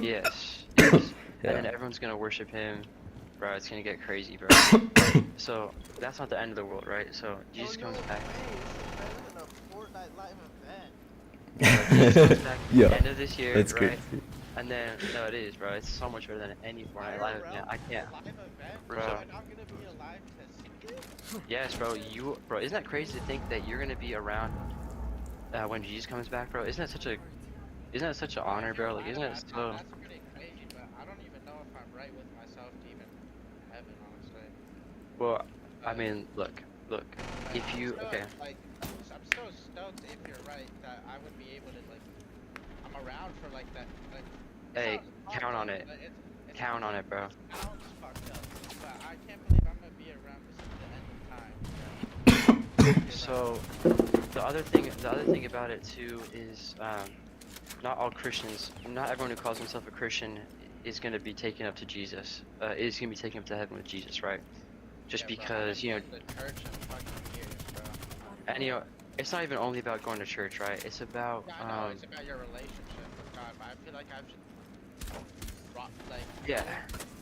Yes. Yeah. And then everyone's gonna worship him, bro. It's gonna get crazy, bro. So that's not the end of the world, right? So Jesus comes back. Jesus comes back at Yo, the end of this year, that's right? crazy. And then no, it is, bro. It's so much better than any Fortnite live event. I can't. Bro. I'm not gonna be alive to see it. Yes, bro. Bro, isn't that crazy to think that you're gonna be around when Jesus comes back, bro? Isn't that such an honor, bro? Like, isn't it so? That's pretty crazy, but I don't even know if I'm right with myself to even heaven, honestly. Well, I mean, look. Like, If you I'm okay, so stoked if you're right that I would be able to I'm around for like that. Like, it Hey, sounds count fucked on up, it. but it's Count on it, bro. sounds fucked up, but I can't believe I'm gonna be around to see the end of time. So the other thing about it too is not all Christians, not everyone who calls himself a Christian is going to be taken up to Jesus. Is going to be taken up to heaven with Jesus, right? Just Yeah, bro, I because haven't you know, been to church in fucking years, bro. and you know, it's not even only about going to church, right? It's about Yeah, I know it's about your relationship with God, but I feel like I've just yeah.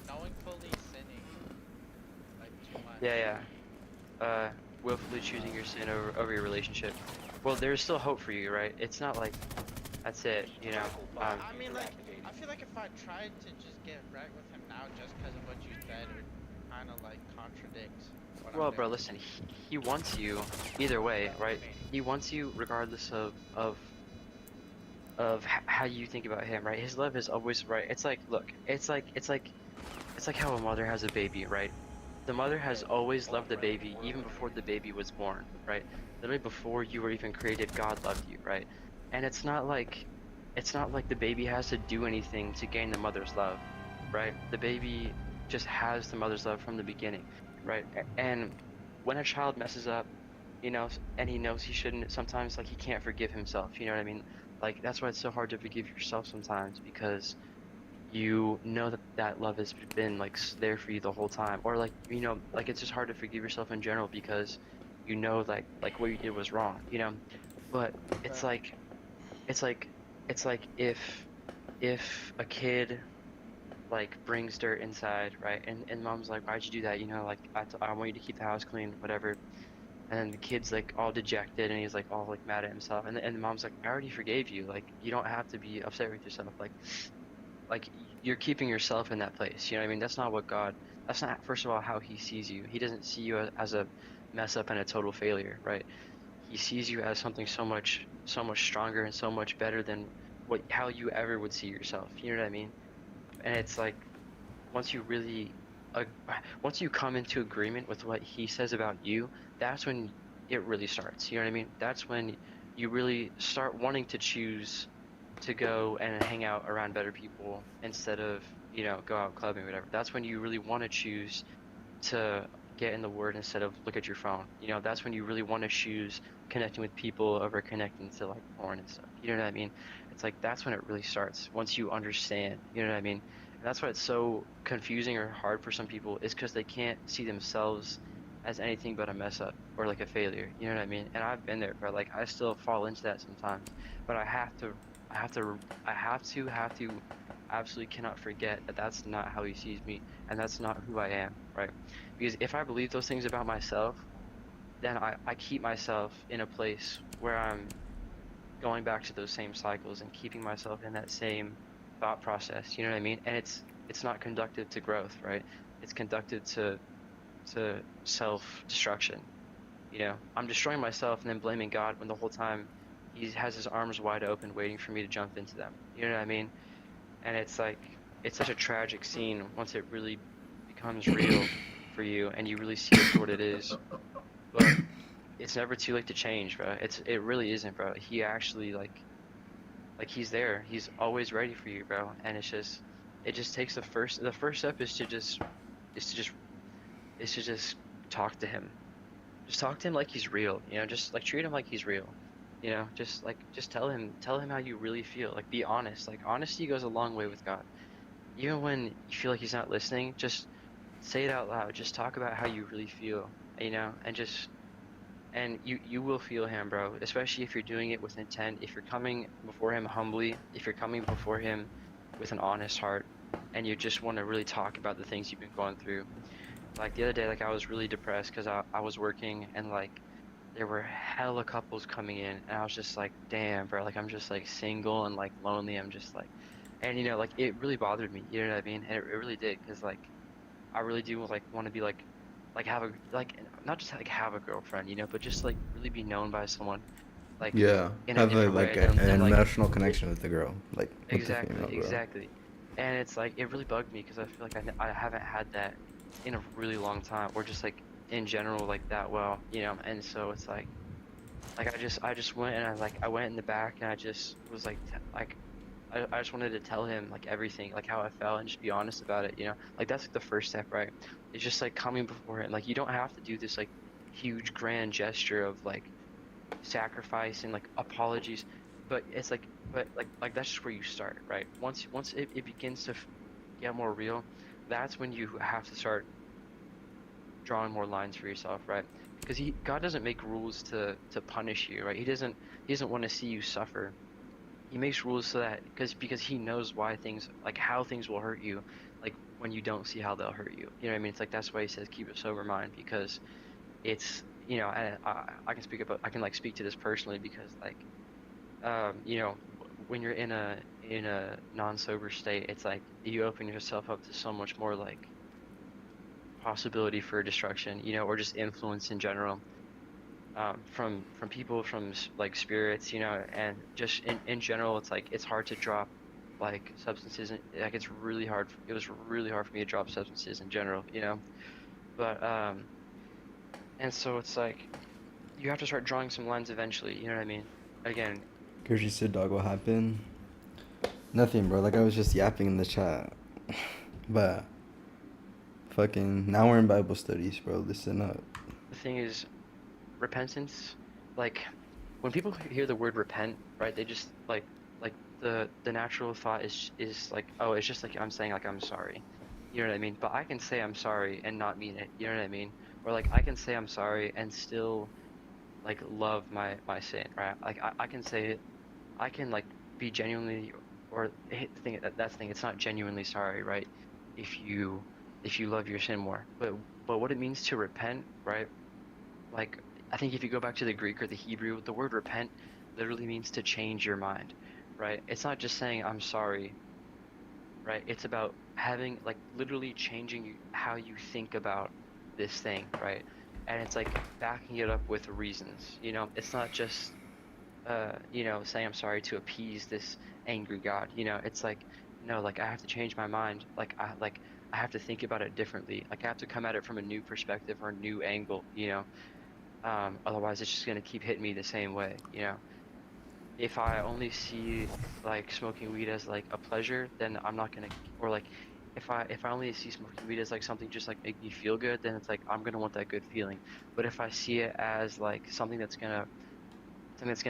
knowingly sinning like too much. Yeah. Willfully choosing your sin over your relationship. Well, there's still hope for you, right? It's not like that's it, you know. I mean, like, I feel like if I tried to just get right with him now just because of what you said, or kind of like contradict what Well, I'm bro, doing. listen. He wants you either way, right? He wants you regardless of how you think about him, right? His love is always right. It's like, look, it's like how a mother has a baby, right? The mother has always loved the baby even before the baby was born, right? Literally before you were even created, God loved you, right? And it's not like the baby has to do anything to gain the mother's love, right? The baby just has the mother's love from the beginning, right? And when a child messes up, you know, and he knows he shouldn't, sometimes like he can't forgive himself, you know what I mean? Like that's why it's so hard to forgive yourself sometimes because you know that that love has been like there for you the whole time, or like you know like it's just hard to forgive yourself in general because you know like what you did was wrong, you know. But it's like it's like it's like if a kid like brings dirt inside, right, and mom's like, why'd you do that, you know, like I want you to keep the house clean, whatever. And then the kid's like all dejected and he's like all like mad at himself, and the mom's like, I already forgave you, like you don't have to be upset with yourself, like you're keeping yourself in that place, you know what I mean? That's not what God, that's not, first of all, how he sees you. He doesn't see you as a mess up and a total failure, right? He sees you as something so much stronger and so much better than what how you ever would see yourself, you know what I mean? And it's like once you really uh, once you come into agreement with what he says about you, that's when it really starts, you know what I mean? That's when you really start wanting to choose to go and hang out around better people instead of, you know, go out clubbing or whatever. That's when you really want to choose to get in the word instead of look at your phone. You know, that's when you really want to choose connecting with people over connecting to like porn and stuff. You know what I mean? It's like that's when it really starts. Once you understand, you know what I mean? And that's why it's so confusing or hard for some people is because they can't see themselves as anything but a mess up or like a failure. You know what I mean? And I've been there, but like I still fall into that sometimes. But I have to, have to absolutely cannot forget that that's not how he sees me and that's not who I am, right? Because if I believe those things about myself, then I keep myself in a place where I'm going back to those same cycles and keeping myself in that same thought process, you know what I mean? And it's not conductive to growth, right? It's conductive to self-destruction. You know, I'm destroying myself and then blaming God when the whole time he has his arms wide open waiting for me to jump into them. You know what I mean? And it's like it's such a tragic scene once it really becomes real for you and you really see it for what it is. But it's never too late to change, bro. It really isn't, bro. He actually like he's there. He's always ready for you, bro. And it just takes the first step is to just is to just talk to him. Just talk to him like he's real, you know, just like treat him like he's real. You know, just like just tell him how you really feel. Like be honest. Like honesty goes a long way with God. Even when you feel like he's not listening, just say it out loud. Just talk about how you really feel, you know, and just and you will feel him, bro, especially if you're doing it with intent, if you're coming before him humbly, if you're coming before him with an honest heart and you just want to really talk about the things you've been going through. Like the other day, like I was really depressed because I was working and like there were hella couples coming in and I was just like, damn, bro, like I'm just like single and like lonely. I'm just like, and you know, like it really bothered me, you know what I mean? And it really did because like I really do like want to be like have a like not just like have a girlfriend, you know, but just like really be known by someone like Yeah, in a have a different way like an than like emotional connection with the girl, like with the exactly, female girl. exactly. And it's like it really bugged me because I feel like I haven't had that in a really long time, or just like in general like that well, you know. And so it's like I just went and I went in the back and I just was like like I just wanted to tell him like everything, like how I felt, and just be honest about it, you know. Like that's like the first step, right? It's just like coming before him. Like you don't have to do this like huge grand gesture of like sacrifice and like apologies, but it's like that's just where you start, right? Once it begins to get more real, that's when you have to start drawing more lines for yourself, right? Because God doesn't make rules to punish you, right? He doesn't want to see you suffer. He makes rules so that because he knows why things like how things will hurt you, like when you don't see how they'll hurt you. You know what I mean? It's like that's why he says keep a sober mind, because it's, you know, I can speak about, I can like speak to this personally because like you know, when you're in a non-sober state, it's like you open yourself up to so much more like possibility for destruction, you know, or just influence in general, from people, from like spirits, you know, and just in general, it's like it's hard to drop like substances. Like it's really hard. It was really hard for me to drop substances in general, you know. But and so it's like you have to start drawing some lines eventually. You know what I mean? Again, Gershi said, dog, what happened? Nothing, bro. Like, I was just yapping in the chat. But, fucking, now we're in Bible studies, bro. Listen up. the thing is, repentance, like when people hear the word repent, right? They just like the natural thought is like, oh, it's just like I'm saying like I'm sorry. You know what I mean? But I can say I'm sorry and not mean it. You know what I mean? Or like I can say I'm sorry and still like love my sin, right? Like I can say it, I can like be genuinely, or the thing that's the thing, it's not genuinely sorry, right? If you love your sin more. But what it means to repent, right? Like I think if you go back to the Greek or the Hebrew, the word repent literally means to change your mind, right? It's not just saying I'm sorry, right? It's about having like literally changing how you think about this thing, right? And it's like backing it up with reasons, you know? It's not just you know, saying I'm sorry to appease this angry God, you know? It's like, no, like I have to change my mind. Like I have to think about it differently. Like I have to come at it from a new perspective or a new angle, you know? Otherwise it's just gonna keep hitting me the same way, you know? If I only see like smoking weed as like a pleasure, then I'm not gonna, or like if I only see smoking weed as like something just like make me feel good, then it's like I'm gonna want that good feeling. But if I see it as like something that's gonna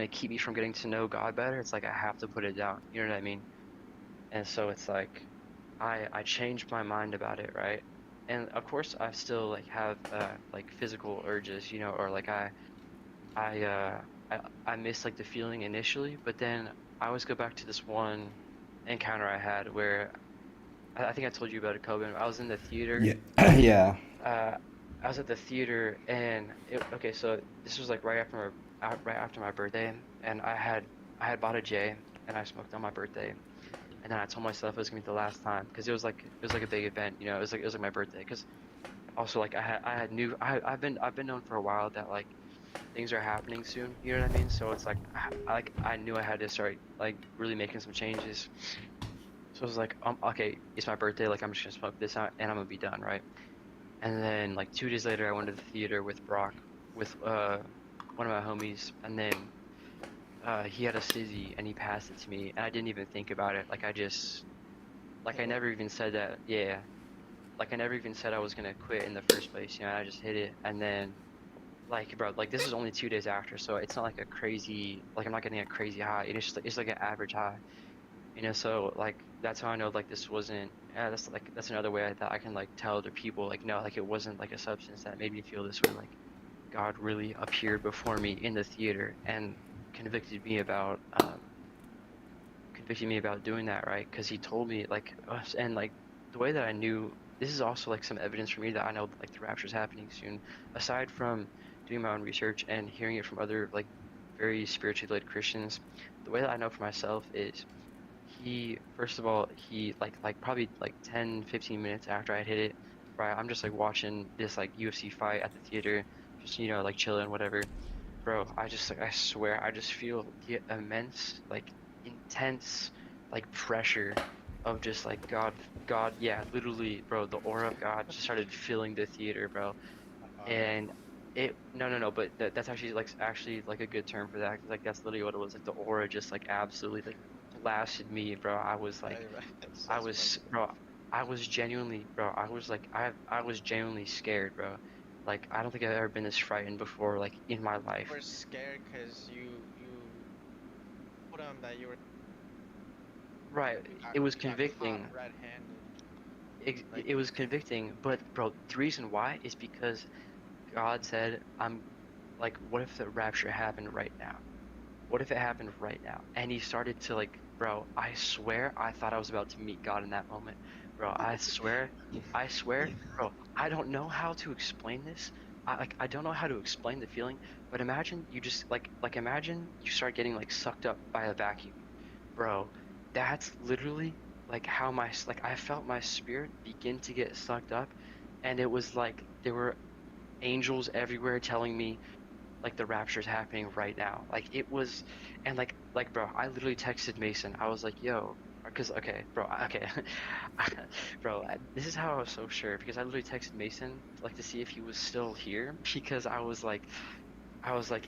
keep me from getting to know God better, it's like I have to put it down. You know what I mean? And so it's like I changed my mind about it, right? And of course I still like have like physical urges, you know, or like I uh I miss like the feeling initially, but then I always go back to this one encounter I had where I think I told you about it, Coben. I was in the theater. Yeah. Yeah. I was at the theater, and okay, so this was like right after my birthday, and I had bought a J, and I smoked on my birthday, and then I told myself it was gonna be the last time, because it was like a big event, you know. It was like my birthday, because also like I've been known for a while that like things are happening soon, you know what I mean? So it's like I knew I had to start like really making some changes. So I was like, okay, it's my birthday, like I'm just gonna smoke this out and I'm gonna be done, right? And then like 2 days later, I went to the theater with Brock, with one of my homies, and then he had a Sizzy and he passed it to me, and I didn't even think about it. Like I never even said that. Yeah, like I never even said I was gonna quit in the first place. You know, I just hit it, and then like bro, like this is only 2 days after, so it's not like a crazy, like I'm not getting a crazy high. It's just like, it's like an average high. You know, so like that's how I know like this wasn't. That's another way that I can like tell other people like no, like it wasn't like a substance that made me feel this way. Like God really appeared before me in the theater and convicted me about doing that, right? Because he told me like and like the way that I knew, this is also like some evidence for me that I know that, like the rapture's happening soon. Aside from doing my own research and hearing it from other like very spiritually led Christians, the way that I know for myself is he, first of all, he like probably like 10-15 minutes after I hit it, right, I'm just like watching this like UFC fight at the theater, just you know like chilling whatever, bro. I just like, I swear I just feel the immense like intense like pressure of just like God, yeah, literally, bro, the aura of God just started filling the theater, bro. And it no, but that's actually like a good term for that, 'cause, like that's literally what it was. Like the aura just like absolutely like blasted me, bro. I was like, I was, bro, I was genuinely, bro, I was like, I was genuinely scared, bro. Like I don't think I've ever been this frightened before, like in my life. You were scared because you told him that you were Right, it was convicting. red-handed. It was convicting, but bro, the reason why is because God said, I'm like, what if the rapture happened right now? What if it happened right now? And he started to like, bro, I swear I thought I was about to meet God in that moment. Bro, I swear, bro, I don't know how to explain this. I don't know how to explain the feeling, but imagine you just like imagine you start getting like sucked up by a vacuum. Bro, that's literally like how I felt my spirit begin to get sucked up, and it was like there were angels everywhere telling me like the rapture's happening right now. Like it was, and like bro, I literally texted Mason. I was like, yo, because okay, bro, okay, bro, this is how I was so sure because I literally texted Mason like to see if he was still here because I was like,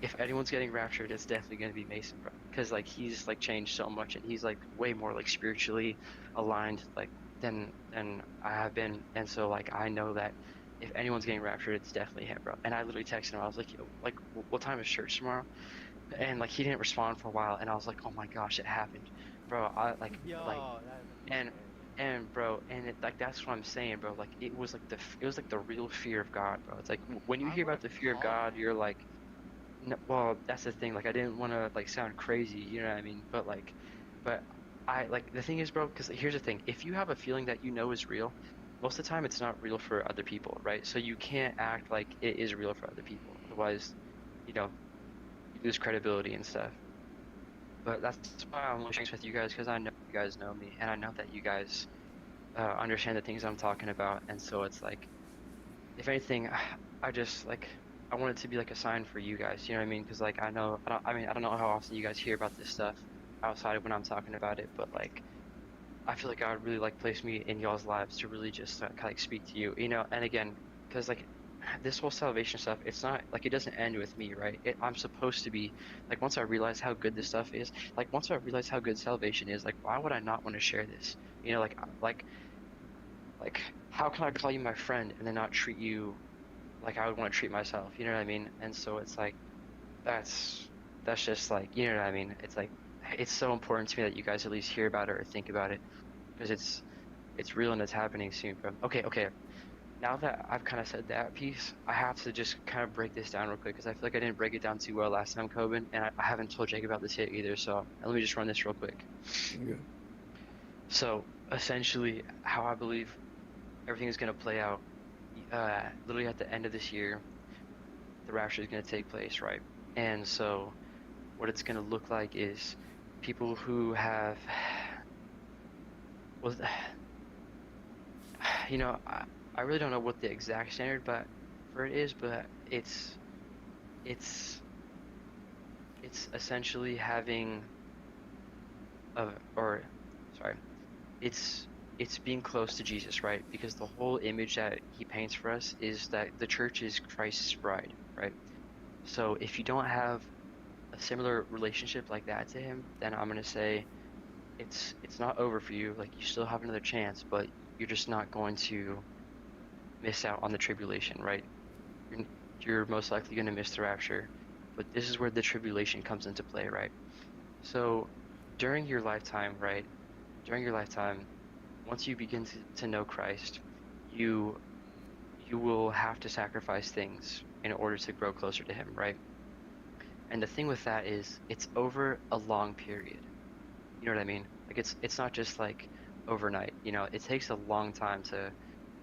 if anyone's getting raptured, it's definitely gonna be Mason, bro, because like he's like changed so much and he's like way more like spiritually aligned like than I have been, and so like I know that if anyone's getting raptured, it's definitely him, bro. And I literally texted him. I was like, yo, like, what time is church tomorrow? And like he didn't respond for a while, and I was like, oh my gosh, it happened, bro. I like Yo, that and and bro, and it like that's what I'm saying, bro. Like it was like it was like the real fear of God, bro. It's like when you I hear about would've the fear of called God, him. you're like, no, well, that's the thing. Like I didn't want to like sound crazy, you know what I mean? But I like the thing is, bro. Because here's the thing: if you have a feeling that you know is real, most of the time it's not real for other people, right? So you can't act like it is real for other people. Otherwise, you know, you lose credibility and stuff. But that's why I'm sharing this with you guys because I know you guys know me, and I know that you guys understand the things I'm talking about. And so it's like, if anything, I just like I want it to be like a sign for you guys. You know what I mean? Because like I don't know how often you guys hear about this stuff outside of when I'm talking about it, but like I feel like God really like placed me in y'all's lives to really just kind of like speak to you, you know. And again, because like this whole salvation stuff, it's not like it doesn't end with me, right? I'm supposed to be like once I realize how good this stuff is, like once I realize how good salvation is, like why would I not want to share this? You know, like how can I call you my friend and then not treat you like I would want to treat myself? You know what I mean? And so it's like that's that's just like you know what I mean? It's like it's so important to me that you guys at least hear about it or think about it because it's real and it's happening soon, bro. Okay. Now that I've kind of said that piece, I have to just kind of break this down real quick because I feel like I didn't break it down too well last time, Coben, and I haven't told Jake about this yet either. So let me just run this real quick. Okay. So essentially, how I believe everything is going to play out, literally at the end of this year, the rapture is going to take place, right? And so what it's going to look like is people who have, well, you know, I really don't know what the exact standard but for it is, but it's it's essentially having a or sorry, it's being close to Jesus, right? Because the whole image that he paints for us is that the church is Christ's bride, right? So if you don't have a similar relationship like that to him, then I'm gonna say it's not over for you. Like you still have another chance, but you're just not going to miss out on the tribulation, right? You're, you're most likely going to miss the rapture, but this is where the tribulation comes into play, right? So during your lifetime, right? During your lifetime, once you begin to know Christ, you you will have to sacrifice things in order to grow closer to him, right? And the thing with that is it's over a long period. You know what I mean? Like it's not just like overnight, you know, it takes a long time to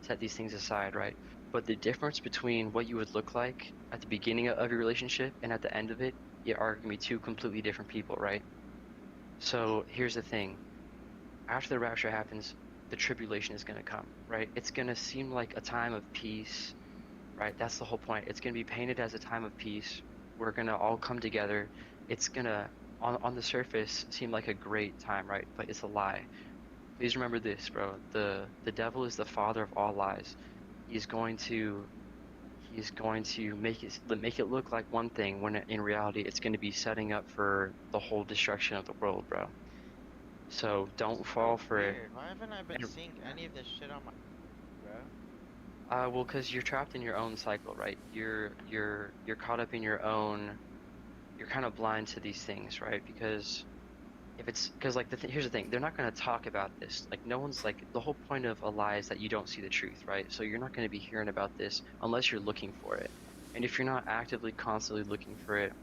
set these things aside, right? But the difference between what you would look like at the beginning of your relationship and at the end of it, you are gonna be two completely different people, right? So here's the thing. After the rapture happens, the tribulation is gonna come, right? It's gonna seem like a time of peace, right? That's the whole point. It's gonna be painted as a time of peace. We're gonna all come together. It's gonna on the surface seem like a great time, right? But it's a lie. Please remember this, bro. The devil is the father of all lies. He's going to make it look like one thing when in reality it's going to be setting up for the whole destruction of the world, bro. So don't fall for it. Weird. Why haven't I been seeing any of this shit on my bro? Well, because you're trapped in your own cycle, right? You're caught up in your own. You're kind of blind to these things, right? Because if it's because like here's the thing, they're not going to talk about this. Like no one's like the whole point of a lie is that you don't see the truth, right? So you're not going to be hearing about this unless you're looking for it. And if you're not actively constantly looking for it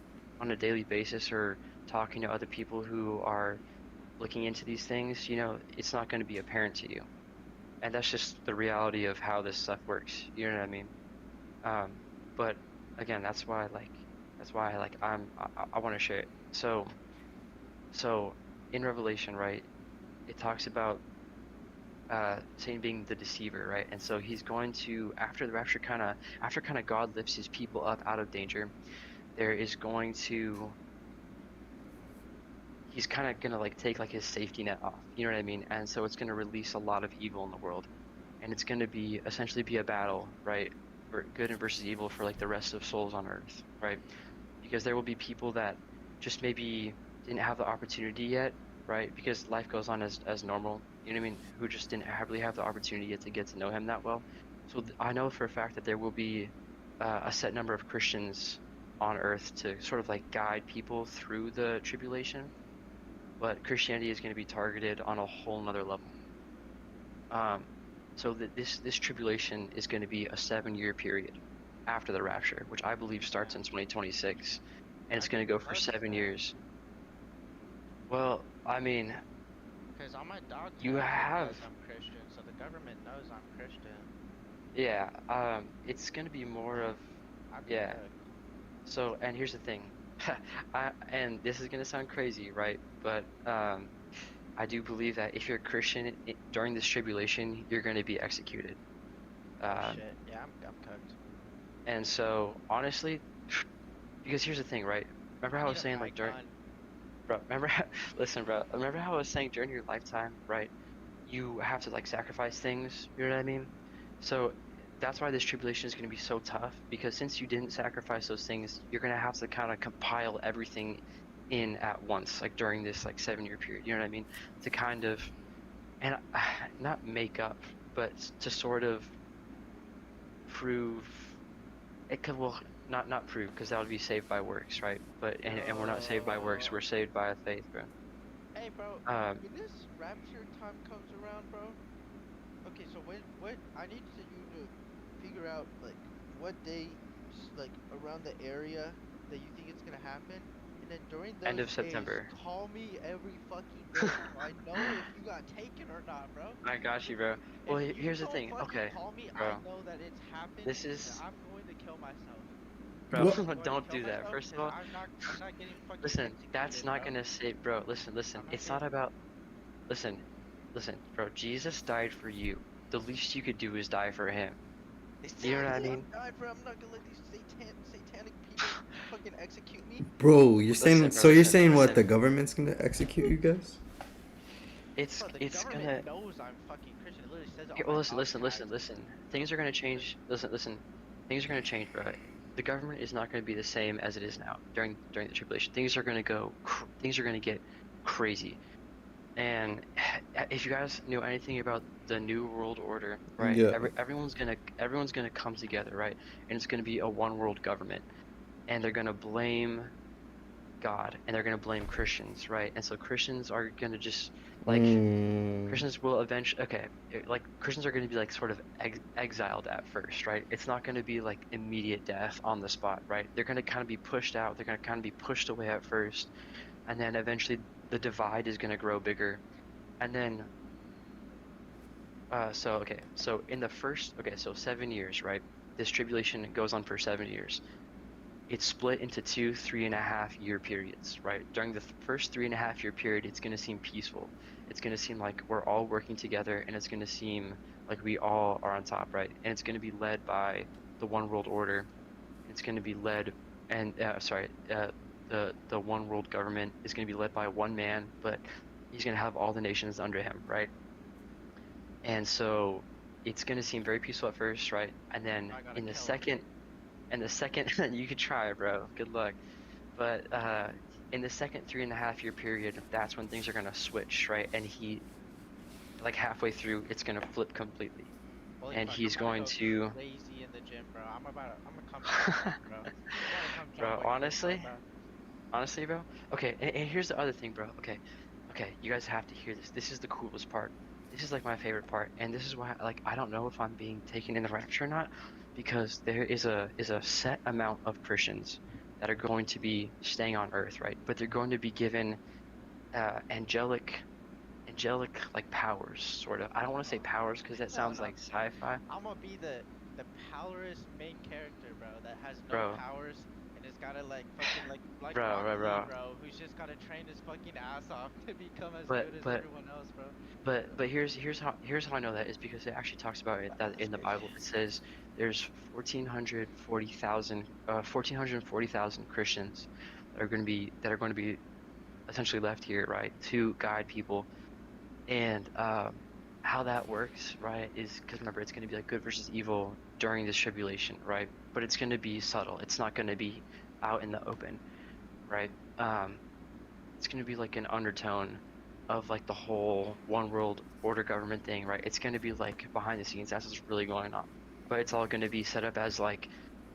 on a daily basis or talking to other people who are looking into these things, you know, it's not going to be apparent to you. And that's just the reality of how this stuff works. You know what I mean? But again, that's why I want to share it. So in Revelation, right, it talks about Satan being the deceiver, right? And so he's going to, after the rapture, after God lifts his people up out of danger, there is going to, he's kind of gonna like take like his safety net off, you know what I mean? And so it's gonna release a lot of evil in the world, and it's gonna be essentially be a battle, right? For good and versus evil for like the rest of souls on earth, right? Because there will be people that just maybe didn't have the opportunity yet, right? Because life goes on as normal, you know what I mean? Who just didn't really have the opportunity yet to get to know him that well. So I know for a fact that there will be a set number of Christians on earth to sort of like guide people through the tribulation, but Christianity is going to be targeted on a whole nother level. So that this tribulation is going to be a 7-year period after the rapture, which I believe starts in 2026, and it's going to go for 7 years. Well, I mean, Because on my dog You tag, it have- says I'm Christian, so the government knows I'm Christian. yeah, it's going to be more of, I'd be yeah. cooked. So, and here's the thing, and this is going to sound crazy, right? But I do believe that if you're a Christian during this tribulation, you're going to be executed. Shit, yeah, I'm cooked. And so, honestly, because here's the thing, right? Remember how I was saying like during, bro, remember, listen, bro, remember how I was saying during your lifetime, right? You have to like sacrifice things, you know what I mean? So that's why this tribulation is going to be so tough, because since you didn't sacrifice those things, you're going to have to kind of compile everything in at once, like during this like 7-year period, you know what I mean? To kind of, and not make up, but to sort of prove, it could, well, not prove, because that would be saved by works, right? But, and we're not saved by works, we're saved by faith, bro. Hey, bro, Um, when this rapture time comes around, bro. Okay, so what I need you to figure out like what day, like around the area that you think it's gonna happen, and then during those End of days, September. call me every fucking day so I know if you got taken or not, bro. I got you, bro. Well, If you here's the don't thing, fucking okay, call me, bro. I know that it's happened. This and is- I'm going to kill myself. Bro, What? I'm going to don't kill do that. myself First of because all, I'm not getting fucking listen, that's executed, not bro. gonna save, bro. Listen, I'm not it's not getting- about, listen, bro. Jesus died for you. The least you could do is die for him. You know what I Exactly, mean? I'm dying for. I'm not gonna let these satanic people fucking execute me. Bro, you're saying Listen, bro, so? You're listen, saying what? listen. The government's gonna execute you guys? It's Bro, the it's government gonna. knows I'm fucking Christian. It literally says it on Here, my well, listen, dog listen, listen, tags. listen. Things are gonna change. Listen. Things are gonna change, bro. The government is not gonna be the same as it is now during the tribulation. Things are gonna things are gonna get crazy. And if you guys know anything about the New World Order, right? Yeah. Everyone's gonna come together, right? And it's gonna be a one world government, and they're gonna blame God, and they're gonna blame Christians, right? And so Christians are gonna just like. Christians will eventually, like Christians are going to be like sort of exiled at first, right? It's not going to be like immediate death on the spot, right? They're going to kind of be pushed out. They're going to kind of be pushed away at first, and then eventually the divide is going to grow bigger, and then. So in the first, so 7 years, right? This tribulation goes on for 7 years. It's split into 2 3.5-year periods, right? During the first 3.5-year period, it's going to seem peaceful. It's going to seem like we're all working together, and it's going to seem like we all are on top, right? And it's going to be led by the One World Order. It's going to be led, and the One World Government is going to be led by one man, but he's going to have all the nations under him, right? And so it's going to seem very peaceful at first, right? And then I gotta in the kill second, you could try, bro. Good luck. But in the second 3.5-year period, that's when things are gonna switch, right? And he, like halfway through, it's gonna flip completely. Holy And fuck, he's I'm gonna going go to- crazy in the gym, bro. I'm gonna come jump, bro. I'm gonna come Bro, jump on you, honestly, bro. Honestly, bro. Okay, and here's the other thing, bro. Okay, you guys have to hear this. This is the coolest part. This is like my favorite part, and this is why, like, I don't know if I'm being taken in the rapture or not, because there is a set amount of Christians that are going to be staying on Earth, right? But they're going to be given angelic like powers, sort of. I don't want to say powers because that sounds No. like sci-fi. I'm gonna be the powerless main character, bro, that has no Bro. powers and is just gotta like fucking like Bro, Rock bro, Lee, bro. bro, who's just gotta train his fucking ass off to become as But- good as but- everyone else, bro. But here's how I know that is because it actually talks about it that in the Bible it says there's 1440,000 Christians that are going to be essentially left here, right, to guide people. And how that works, right, is because remember it's going to be like good versus evil during this tribulation, right? But it's going to be subtle. It's not going to be out in the open, right? It's going to be like an undertone of like the whole one world order government thing, right? It's going to be like behind the scenes. That's what's really going on. But it's all going to be set up as like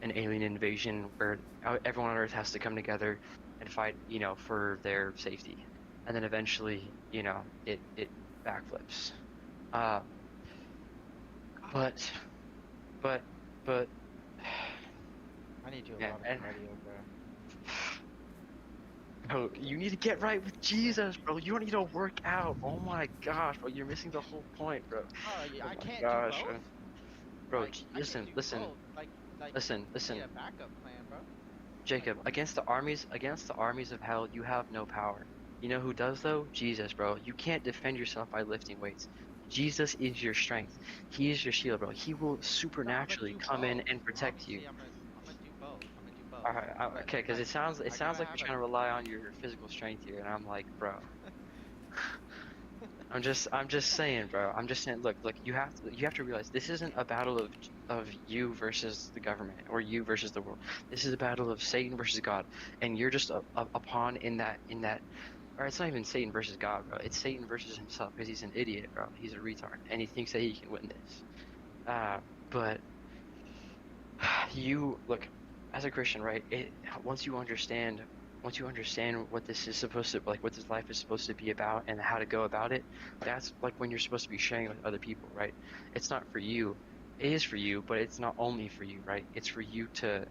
an alien invasion where everyone on Earth has to come together and fight, you know, for their safety. And then eventually, you know, it backflips. But I need you a Yeah, lot of and- cardio, bro. bro, you need to get right with Jesus, bro. You don't need to work out. Oh my gosh, bro, you're missing the whole point, bro. Oh, yeah, Oh I my can't gosh, do both. bro, Like, I listen, can do listen, both. Like, listen, I listen. need a backup plan, bro. Jacob, against the armies of hell, you have no power. You know who does though? Jesus, bro. You can't defend yourself by lifting weights. Jesus is your strength. He is your shield, bro. He will supernaturally come in and protect you. I'm gonna do both. I'm gonna do both. All right, But, okay, because like, it sounds I like gotta you're have trying to rely on your physical strength here, and I'm like, bro. I'm just saying, bro. I'm just saying. Look, you have to realize this isn't a battle of you versus the government or you versus the world. This is a battle of Satan versus God, and you're just a pawn in that. Or it's not even Satan versus God, bro. It's Satan versus himself because he's an idiot, bro. He's a retard, and he thinks that he can win this. But you look, as a Christian, right? Once you understand what this is supposed to like, what this life is supposed to be about, and how to go about it, that's like when you're supposed to be sharing with other people, right? It's not for you. It is for you, but it's not only for you, right? It's for you to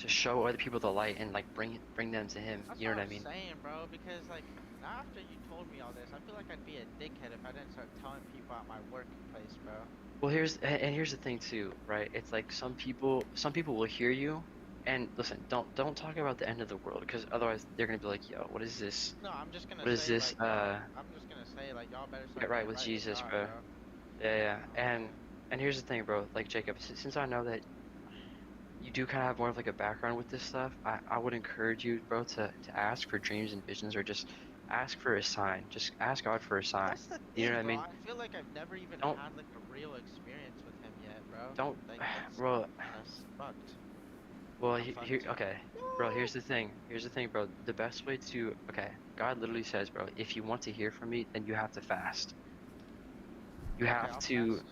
show other people the light and like bring them to Him. That's You know what I I'm mean? saying, bro, because like after you told me all this, I feel like I'd be a dickhead if I didn't start telling people at my workplace, bro. Well, here's the thing too, right? It's like some people will hear you, and listen, don't talk about the end of the world because otherwise they're gonna be like, yo, what is this? No, I'm just gonna What is say this, like, I'm just gonna say like y'all better start Get right getting with right Jesus, God, bro. Yeah. And here's the thing, bro. Like Jacob, since I know that you do kind of have more of like a background with this stuff, I would encourage you, bro, to ask for dreams and visions or just ask for a sign. Just ask God for a sign. That's the thing, You know what I bro. mean? I feel like I've never even Don't- had like a real experience with him yet, bro. Don't, Like, that's bro. kinda fucked. Well, I'm here, fucked. okay, bro. Here's the thing, bro. The best way to, okay, God literally says, bro, if you want to hear from me, then you have to fast. You Okay, have I'll to, fast.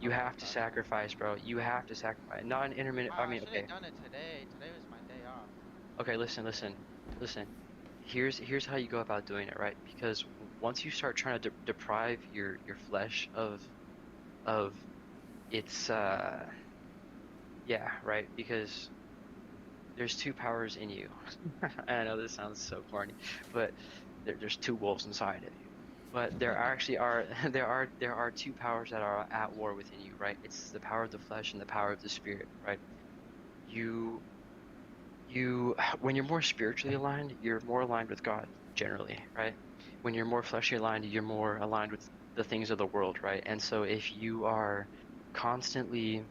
you I'll have to fast. sacrifice, bro. You have to sacrifice. Not an intermittent. I mean, should okay. have done it today. Today was my day off. Okay, listen. Here's how you go about doing it, right? Because once you start trying to deprive your flesh of its yeah, right? Because there's two powers in you. I know this sounds so corny, but there's two wolves inside of you. But there actually are there are two powers that are at war within you, right? It's the power of the flesh and the power of the spirit, right? You when you're more spiritually aligned, you're more aligned with God generally, right? When you're more fleshly aligned, you're more aligned with the things of the world, right? And so if you're constantly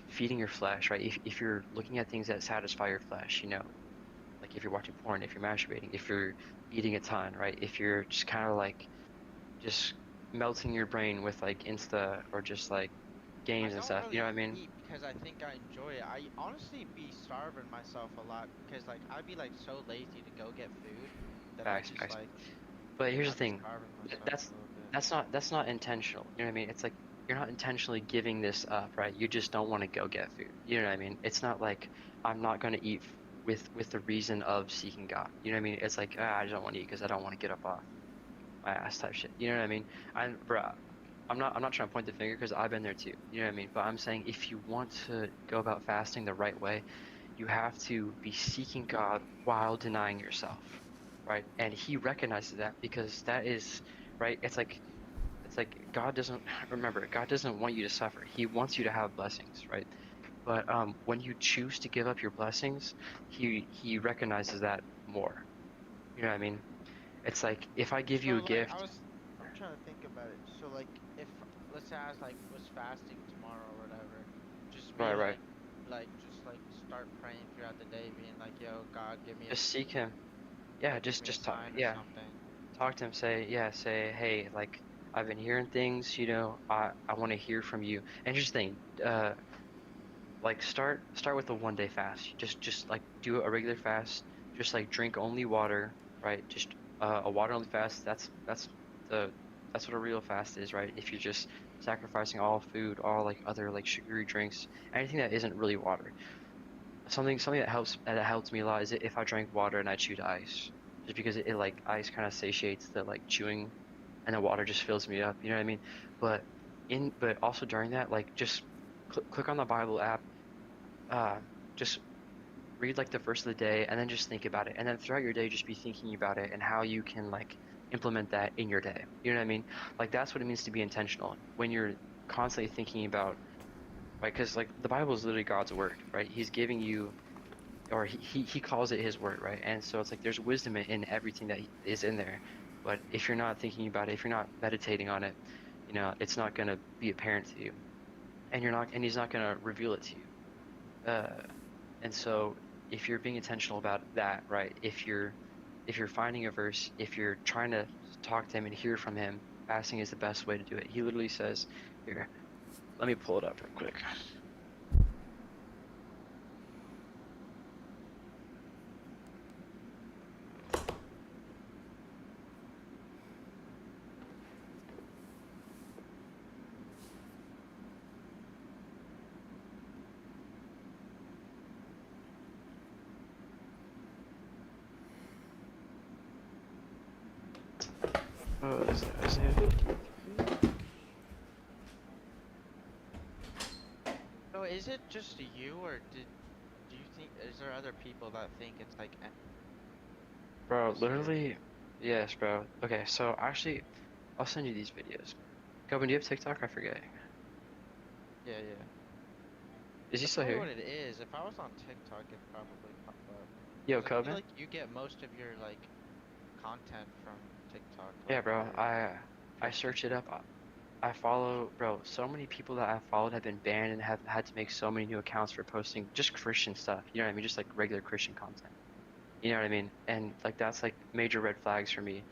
feeding your flesh, right? If you're looking at things that satisfy your flesh, you know, like if you're watching porn, if you're masturbating, if you're eating a ton, right? If you're just kind of like just melting your brain with like Insta or just like games and stuff, you know what I mean? Eat because I think I enjoy it. I honestly be starving myself a lot because like I'd be like so lazy to go get food that Facts. I just like. But here's I'd the be thing, starving myself a little bit. that's not intentional. You know what I mean? It's like you're not intentionally giving this up, right? You just don't want to go get food. You know what I mean? It's not like I'm not going to eat with the reason of seeking God. You know what I mean? It's like I just don't want to eat because I don't want to get up off my ass type shit. You know what I mean? I'm not trying to point the finger because I've been there too. You know what I mean? But I'm saying if you want to go about fasting the right way, you have to be seeking God while denying yourself, right? And He recognizes that because that is right. It's like God doesn't want you to suffer. He wants you to have blessings, right? But when you choose to give up your blessings, he recognizes that more. You know what I mean? It's like if I give you a So like gift, I'm trying to think about it. So like if let's say I was like was fasting tomorrow or whatever, just be right. like just like start praying throughout the day, being like, yo, God, give me a Just seek him. Yeah, give me a just talk. sign or Yeah, something. talk to him. Say, hey, like I've been hearing things. I want to hear from you. And here's the thing. Like start with a 1 day fast. Just like do a regular fast. Just like drink only water, right? Just a water only fast. The that's what a real fast is, right? If you're just sacrificing all food, all like other like sugary drinks, anything that isn't really water. Something that helps me a lot is if I drank water and I chewed ice, just because it like ice kind of satiates the like chewing, and the water just fills me up. You know what I mean? But but also during that, like just click on the Bible app, uh, just read like the verse of the day, and then just think about it, and then throughout your day, just be thinking about it and how you can like implement that in your day. You know what I mean? Like that's what it means to be intentional when you're constantly thinking about, right? Because like the Bible is literally God's word, right? He's giving you or he calls it his word, right? And so it's like there's wisdom in everything that is in there. But if you're not thinking about it, if you're not meditating on it, it's not going to be apparent to you. And he's not going to reveal it to you. Uh, and so if you're being intentional about that, right? If you're finding a verse, if you're trying to talk to him and hear from him, fasting is the best way to do it. He literally says, here, let me pull it up real quick. Oh, is it? So is it just you, or do you think is there other people that think it's like Bro, atmosphere? literally, yes, bro. Okay, so actually, I'll send you these videos. Kelvin, do you have TikTok? I forget. Yeah, yeah. Is he That's still probably what here? it is. If I was on TikTok, it'd probably pop up. Yo, Cause I feel Kelvin? like you get most of your like content from TikTok, Yeah, like bro. your I pictures search it and up. I follow, bro. So many people that I've followed have been banned and have had to make so many new accounts for posting just Christian stuff. You know what I mean? Just like regular Christian content. You know what I mean? And like that's like major red flags for me.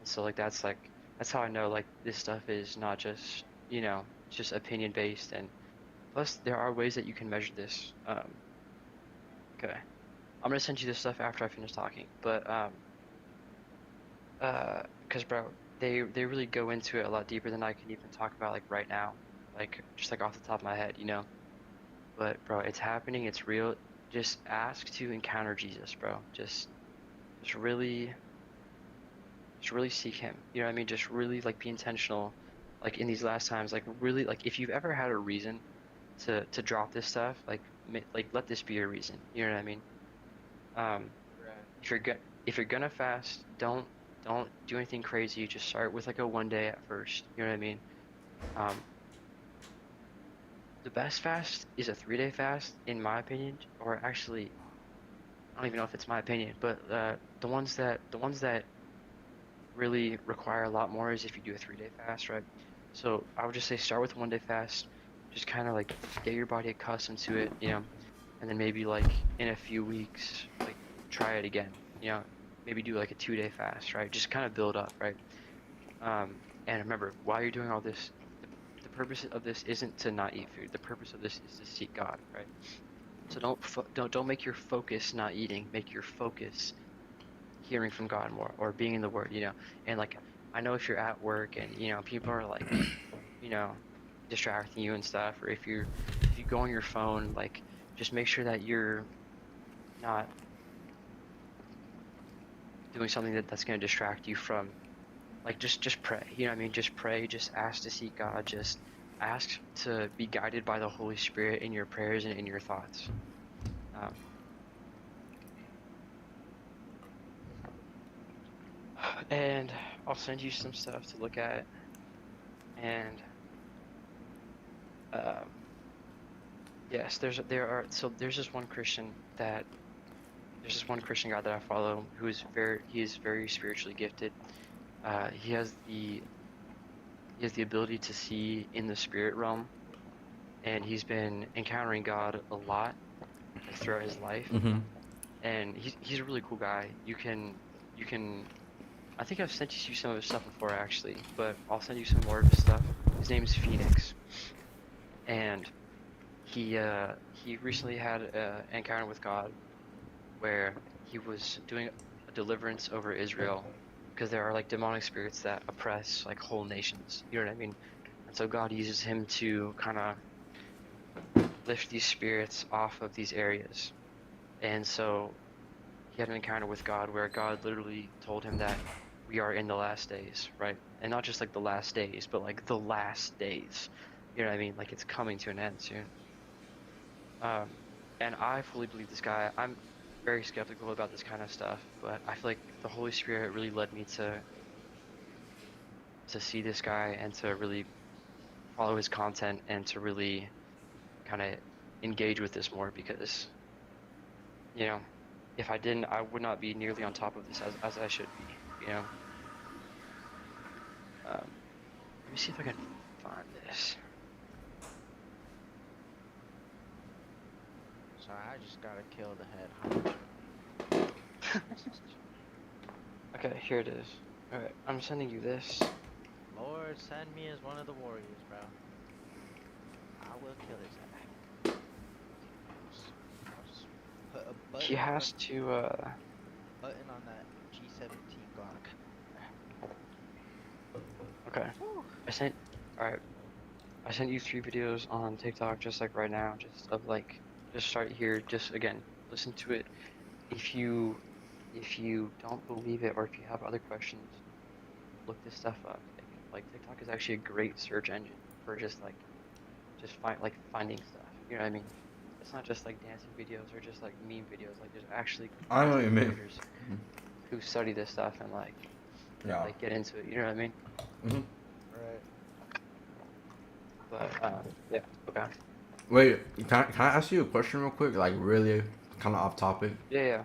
And so that's how I know like this stuff is not just, just opinion based. And plus there are ways that you can measure this. Okay. I'm gonna send you this stuff after I finish talking. But because bro, they really go into it a lot deeper than I can even talk about like right now. Like just like off the top of my head. But bro, it's happening, it's real. Just ask to encounter Jesus, bro. Just really seek him. You know what I mean? Just really like be intentional, like in these last times, like really like if you've ever had a reason to drop this stuff, like let this be your reason. You know what I mean? Um, right. if you're gonna fast, don't do anything crazy. Just start with like a 1 day at first. You know what I mean? Um, the best fast is a 3 day fast, in my opinion, or actually, I don't even know if it's my opinion, but the ones that really require a lot more is if you do a 3 day fast, right? So I would just say start with a 1 day fast, just kind of like get your body accustomed to it, and then maybe like in a few weeks, like try it again, maybe do like a 2 day fast, right? Just kind of build up, right? And remember, while you're doing all this, the purpose of this isn't to not eat food. The purpose of this is to seek God, right? So don't make your focus not eating. Make your focus hearing from God more or being in the Word. And like I know if you're at work and people are like you know distracting you and stuff, or if you go on your phone, like just make sure that you're not doing something that's going to distract you from like just pray. You know what I mean? Just pray, just ask to seek God, just ask to be guided by the Holy Spirit in your prayers and in your thoughts. Um, and I'll send you some stuff to look at, and um, Yes, there's this one Christian that there's this one Christian guy that I follow who is very spiritually gifted. He has the ability to see in the spirit realm, and he's been encountering God a lot like, throughout his life. Mm-hmm. And he's a really cool guy. You can I think I've sent you some of his stuff before actually, but I'll send you some more of his stuff. His name's Phoenix, and he recently had an encounter with God where he was doing a deliverance over Israel because there are like demonic spirits that oppress like whole nations. You know what I mean? And so God uses him to kind of lift these spirits off of these areas. And so he had an encounter with God where God literally told him that we are in the last days, right? And not just like the last days, but like the last days. You know what I mean? Like it's coming to an end soon. And I fully believe this guy. I'm very skeptical about this kind of stuff, but I feel like the Holy Spirit really led me to see this guy and to really follow his content and to really kind of engage with this more because, you know, if I didn't, I would not be nearly on top of this as I should be, you know. Let me see if I can find this. Sorry, I just gotta kill the head. Okay, here it is. Alright, I'm sending you this. Lord, send me as one of the warriors, bro. I will kill his ass. I'll just put a button He has to, button on that G17 Glock. okay. Alright. I sent you 3 videos on TikTok just like right now, just of like, just start here, just again, listen to it. If you don't believe it or if you have other questions, look this stuff up. Like TikTok is actually a great search engine for just finding stuff. You know what I mean? It's not just like dancing videos or just like meme videos. Like there's actually I know what you mean. creators who study this stuff and like Yeah. like get into it. You know what I mean? Mm-hmm. Right. But yeah. Okay. Wait, can I ask you a question real quick? Like really kind of off topic. Yeah.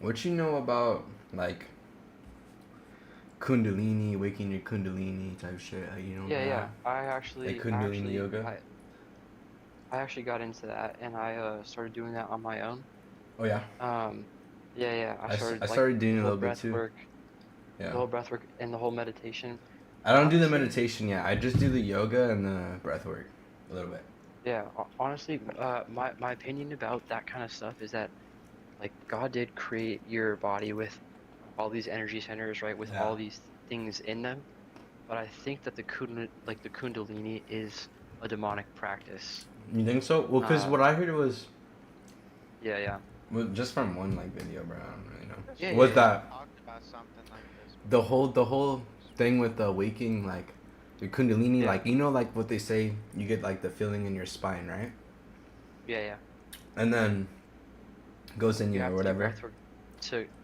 What you know about like Kundalini, waking your Kundalini type shit? You know? Yeah. I actually Like Kundalini yoga? I actually got into that and I started doing that on my own. Oh yeah. Yeah. I started started doing the a whole little bit breath too. work, Yeah. the whole breath work and the whole meditation. I don't do the honestly- meditation yet. I just do the yoga and the breath work a little bit. Yeah, honestly, my opinion about that kind of stuff is that, like, God did create your body with all these energy centers, right, with Yeah. all these things in them, but I think that the Kundalini is a demonic practice. You think so? Well, because what I heard was, Yeah. well, just from one like video, bro. I don't really know. Yeah, was yeah. that Talked about something like this. the whole thing with the waking, like the Kundalini, Yeah. like you know, like what they say, you get like the feeling in your spine, right? Yeah. And then goes in you have or to do whatever. breath work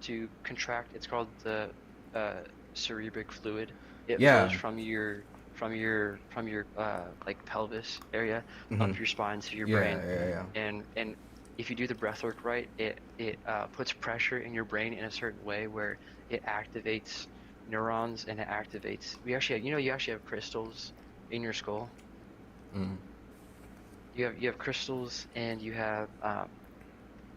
to contract. It's called the cerebric fluid. It Yeah. flows from your like pelvis area up Mhm. your spine to your Yeah, brain. yeah. And if you do the breath work right, it puts pressure in your brain in a certain way where it activates neurons and it activates. You actually have crystals in your skull. Mm. You have crystals and you have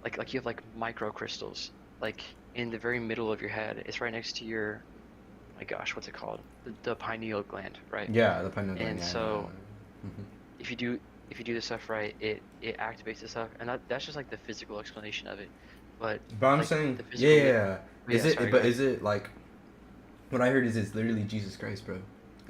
like you have like microcrystals like in the very middle of your head. It's right next to your, oh my gosh, what's it called? The pineal gland, right? Yeah, the pineal gland. And yeah, so Mhm. if you do this stuff right, it activates this stuff, and that's just like the physical explanation of it. But I'm like, saying, the physical- yeah. Is Yeah, it? sorry, But go ahead. is it like? What I heard is it's literally Jesus Christ, bro,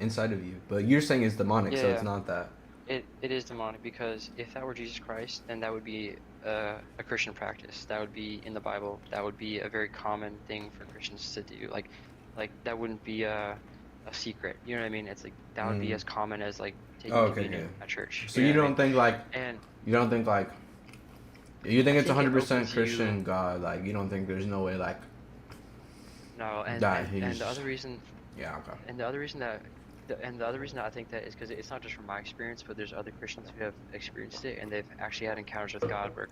inside of you. But you're saying it's demonic, so it's Yeah. not that. It is demonic because if that were Jesus Christ, then that would be a Christian practice. That would be in the Bible. That would be a very common thing for Christians to do. Like that wouldn't be a secret. You know what I mean? It's like that would be Mm. as common as like taking Oh, okay, communion yeah. at church. So know you what I don't mean? think like And you think it's I 100% think it opens Christian you- God? Like you don't think there's no way like no, and That and he's- the other reason yeah okay. and the other reason that And the other reason I think that is because it's not just from my experience, but there's other Christians who have experienced it, and they've actually had encounters with God where,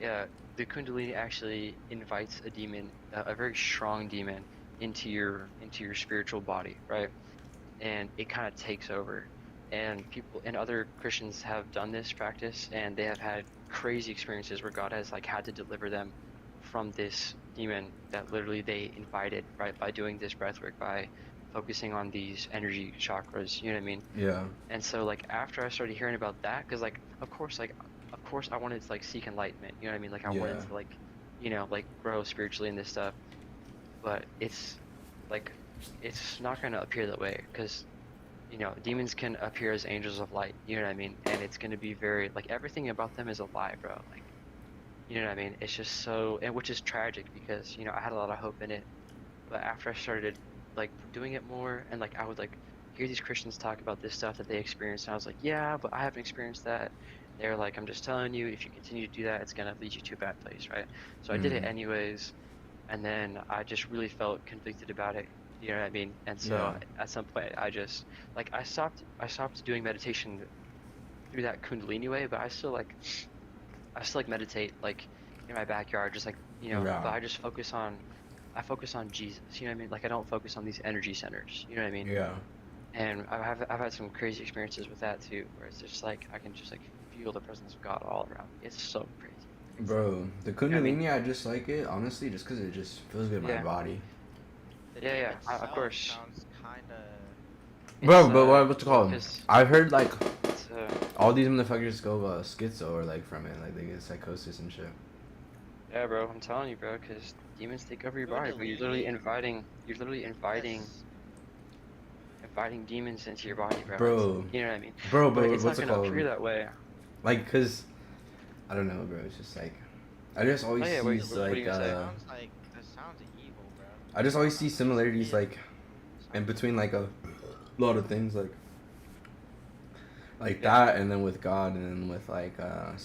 yeah, the Kundalini actually invites a demon, a very strong demon, into your spiritual body, right? And it kind of takes over. And people and other Christians have done this practice, and they have had crazy experiences where God has like had to deliver them from this demon that literally they invited, right, by doing this breathwork, by focusing on these energy chakras, you know what I mean? Yeah. And so like after I started hearing about that, because like of course I wanted to like seek enlightenment, you know what I mean? Like I wanted Yeah. to like, you know, like grow spiritually in this stuff, but it's like it's not gonna appear that way, because you know demons can appear as angels of light, you know what I mean? And it's gonna be very like everything about them is a lie, bro. Like, you know what I mean? It's just so, and which is tragic because you know I had a lot of hope in it, but after I started like doing it more, and like I would like hear these Christians talk about this stuff that they experienced, and I was like, yeah, but I haven't experienced that. They're like, I'm just telling you, if you continue to do that, it's gonna lead you to a bad place, right? So I did it Mhm. anyways, and then I just really felt convicted about it. You know what I mean? And so Yeah. at some point, I just like I stopped doing meditation through that Kundalini way, but I still like meditate like in my backyard, just like you know. Yeah. But I focus on Jesus. You know what I mean? Like I don't focus on these energy centers. You know what I mean? Yeah. And I've had some crazy experiences with that too, where it's just like I can just like feel the presence of God all around me. It's so crazy. Bro, the what I mean? Kundalini, I just like it, honestly, just because it just feels good in Yeah. my body. The Yeah, name yeah, of itself course. sounds kinda. Bro, It's, but what's it called? 'cause I've heard like it's, all these motherfuckers go schizo or like from it, like they get psychosis and shit. yeah, bro. I'm telling you, bro, because demons take over your body. But you're literally inviting Yes. inviting demons into your body, bro. Bro. You know what I mean? Bro, But it's what's not it gonna called? appear that way. Like, cause I don't know, bro. It's just like I just always Oh, yeah, see what are like you gonna say? That sounds evil, bro. I just always see similarities like in between like a lot of things like that, and then with God, and then with like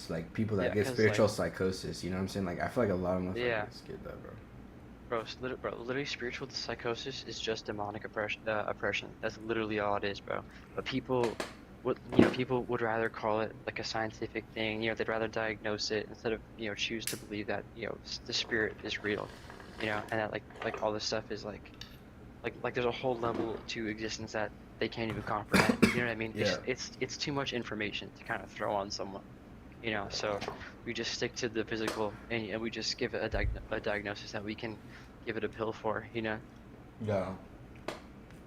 like people that Yeah, get 'cause, spiritual like- psychosis. You know what I'm saying? Like I feel like a lot of motherfuckers Yeah. get that, bro. Bro, literally spiritual psychosis is just demonic oppression. That's literally all it is, bro. But people would rather call it like a scientific thing. You know, they'd rather diagnose it instead of choose to believe that the spirit is real. You know, and that like all this stuff is like there's a whole level to existence that they can't even comprehend. You know what I mean? Yeah. It's too much information to kind of throw on someone. You know, so we just stick to the physical, and we just give it a diagnosis that we can give it a pill for, you know. Yeah.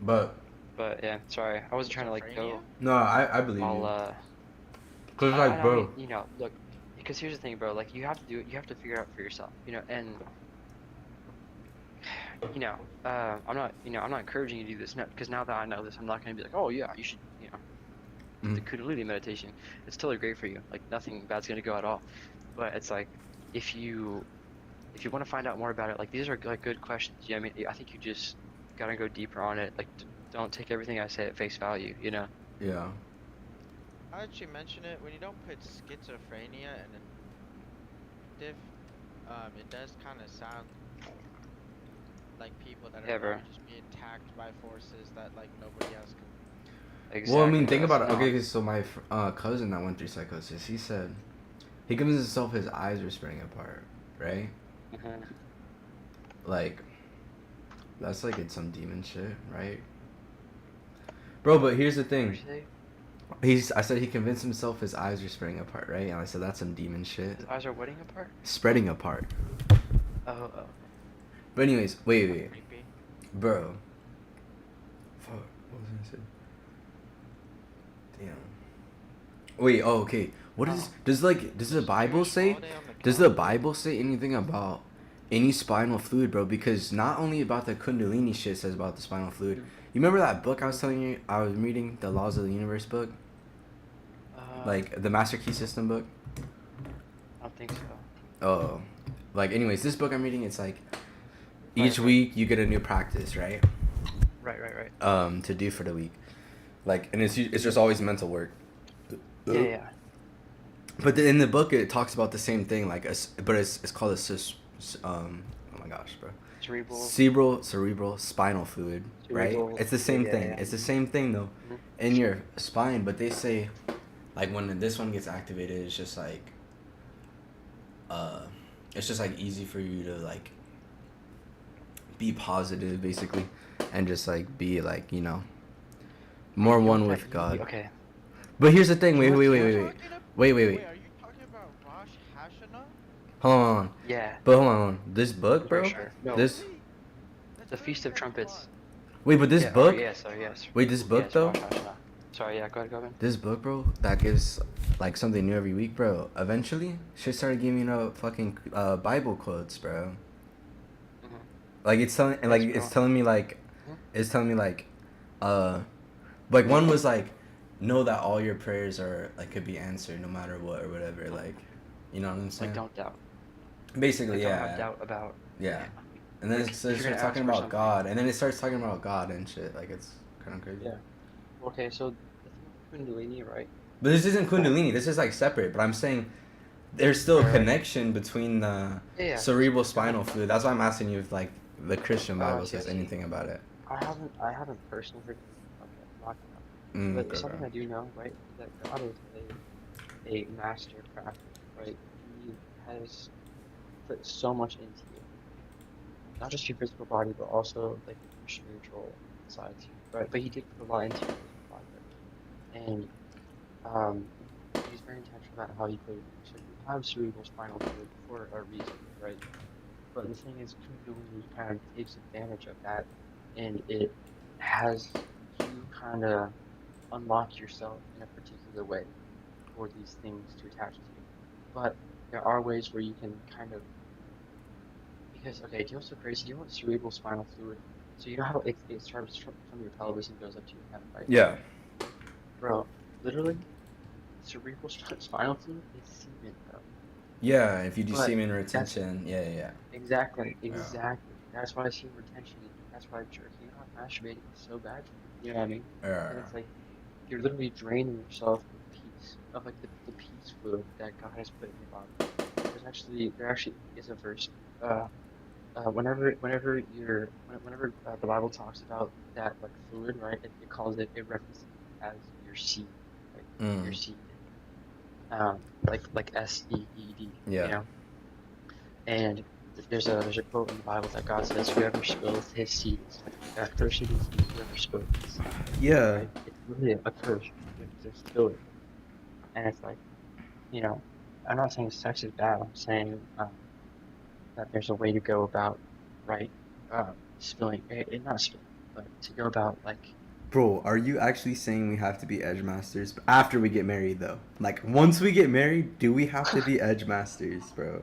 But But yeah, sorry, I wasn't trying to like go no, I believe all you. Cause like, I bro, mean, look, because here's the thing, bro. Like you have to do it. You have to figure it out for yourself, and I'm not encouraging you to do this, because now that I know this, I'm not gonna be like, oh yeah, you should, the Kundalini meditation. It's totally great for you. Like nothing bad's gonna go at all. But it's like, if you want to find out more about it, like these are like good questions. You know what I mean? I think you just gotta go deeper on it. Like, don't take everything I say at face value. You know? yeah. How did you mention it? When you don't put schizophrenia in a diff, it does kind of sound like people that Yeah, are bro. probably just being attacked by forces that like nobody else can. Exactly. Well, I mean, think That's about it. not- Okay, so my cousin that went through psychosis, he said he convinced himself his eyes were spreading apart, right? Mhm. Like, that's like it's some demon shit, right? Bro, but here's the thing. What'd you say? I said he convinced himself his eyes were spreading apart, right? And I said that's some demon shit. His eyes are wedding apart. Spreading apart. Oh. But anyways, wait. Creepy. Bro. Fuck, what was I gonna say? Damn. Wait, oh, okay. What is, does the Bible say, does the Bible say anything about any spinal fluid, bro? Because not only about the Kundalini shit says about the spinal fluid. You remember that book I was telling you I was reading, the Laws of the Universe book? Like the Master Key System book? I don't think so. Oh. Like anyways, this book I'm reading, it's like each Right. week you get a new practice, right? Right. To do for the week. Like, and it's just always mental work. Yeah. But in the book, it talks about the same thing, like, but it's called oh my gosh, bro. cerebral spinal fluid, right? Cerebral It's the same fluid, thing. yeah. It's the same thing though, Mhm. in your spine. But they say, like when this one gets activated, it's just like, easy for you to like be positive, basically, and just like be like more You know one what with that- God. Okay. But here's the thing. Wait. Are you Wait. talking Wait. are you talking about Rosh Hashanah? Hold on. Yeah. But hold on. This book, I'm bro. pretty sure. No. This. That's The Feast of literally next Trumpets. month. Wait, but this Yeah, book. Yes. Sorry. Yes. Wait, this book Yes, though. Rosh Hashanah. Sorry. Yeah. Go ahead. This book, bro, that gives like something new every week, bro. Eventually, shit started giving out fucking Bible quotes, bro. Mhm. Like it's telling, Yes, like bro. it's telling me like, Mhm. it's telling me like one was like, know that all your prayers are like could be answered no matter what or whatever. Like, you know what I'm saying? Like, don't doubt. Basically, Like, yeah. don't have doubt about. Yeah. And then Like, it if you're starts gonna ask talking for about something- God, and then it starts talking about God and shit. Like it's kind of crazy. Yeah. Okay, so the thing with Kundalini, right? But this isn't Kundalini. This is like separate. But I'm saying there's still a Right. connection between the Yeah. cerebral spinal fluid. That's why I'm asking you if like the Christian Oh, I Bible see, I says see. anything about it. I haven't personally heard. Okay, not Mm, but okay, something okay. I do know, right, is that God is a master crafter, right? He has put so much into you, not just your physical body, but also like your spiritual side too, right? But he did put a lot into your physical body, right? And he's very intentional about how he put it. So you have cerebral spinal fluid for a reason, right? But the thing is, Kundalini kind of takes advantage of that, and it has you kind of unlock yourself in a particular way for these things to attach to you. But there are ways where you can kind of, because okay, do you know what's so crazy? Do you know what cerebral spinal fluid? So you know how it starts from your pelvis and goes up to your head, right? Yeah. Bro, literally, cerebral spinal fluid is semen, bro. Yeah. If you do But semen that's- retention, yeah. Exactly. That's why semen retention. That's why jerking off, masturbating is so bad for you. You know what I mean? Yeah. And it's like you're literally draining yourself of peace, of like the peace fluid that God has put in your body. There actually is a verse. Whenever the Bible talks about that like fluid, right? It calls it references it as your seed, right? Your seed. Like SEED. Yeah. You know. And there's a quote in the Bible that God says, "Whoever spills his seed, cursed is whoever spills his seed." Yeah. Right? It's really a curse to spill it. And it's like, I'm not saying sex is bad. I'm saying that there's a way to go about, right? Spilling, not spilling, but to go about like. Bro, are you actually saying we have to be edge masters after we get married, though? Like, once we get married, do we have to be edge masters, bro?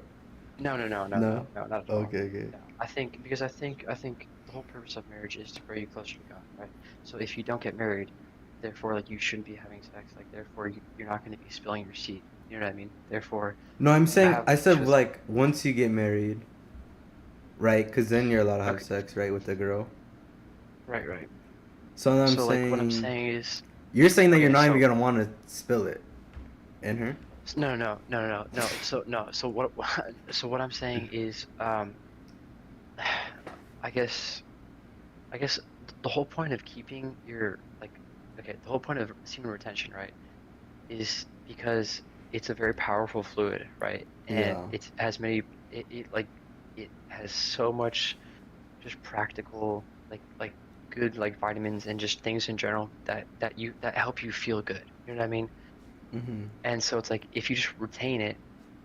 No, not at all. Okay. No. I think the whole purpose of marriage is to bring you closer to God, right? So if you don't get married, therefore, like you shouldn't be having sex. Like therefore, you're not going to be spilling your seed. You know what I mean? Therefore. No, I'm saying, have I said, just- like, once you get married, right? Because then you're allowed to have Okay. sex, right, with the girl. Right. So I'm So saying, like what I'm saying is. you're saying that you're Okay, not so- even gonna want to spill it in her. No. So what? So what I'm saying is, I guess the whole point of keeping your the whole point of semen retention, right, is because it's a very powerful fluid, right, and Yeah. it has many, it has so much, just practical like good like vitamins and just things in general that help you feel good. You know what I mean? Mm-hmm. And so it's like if you just retain it,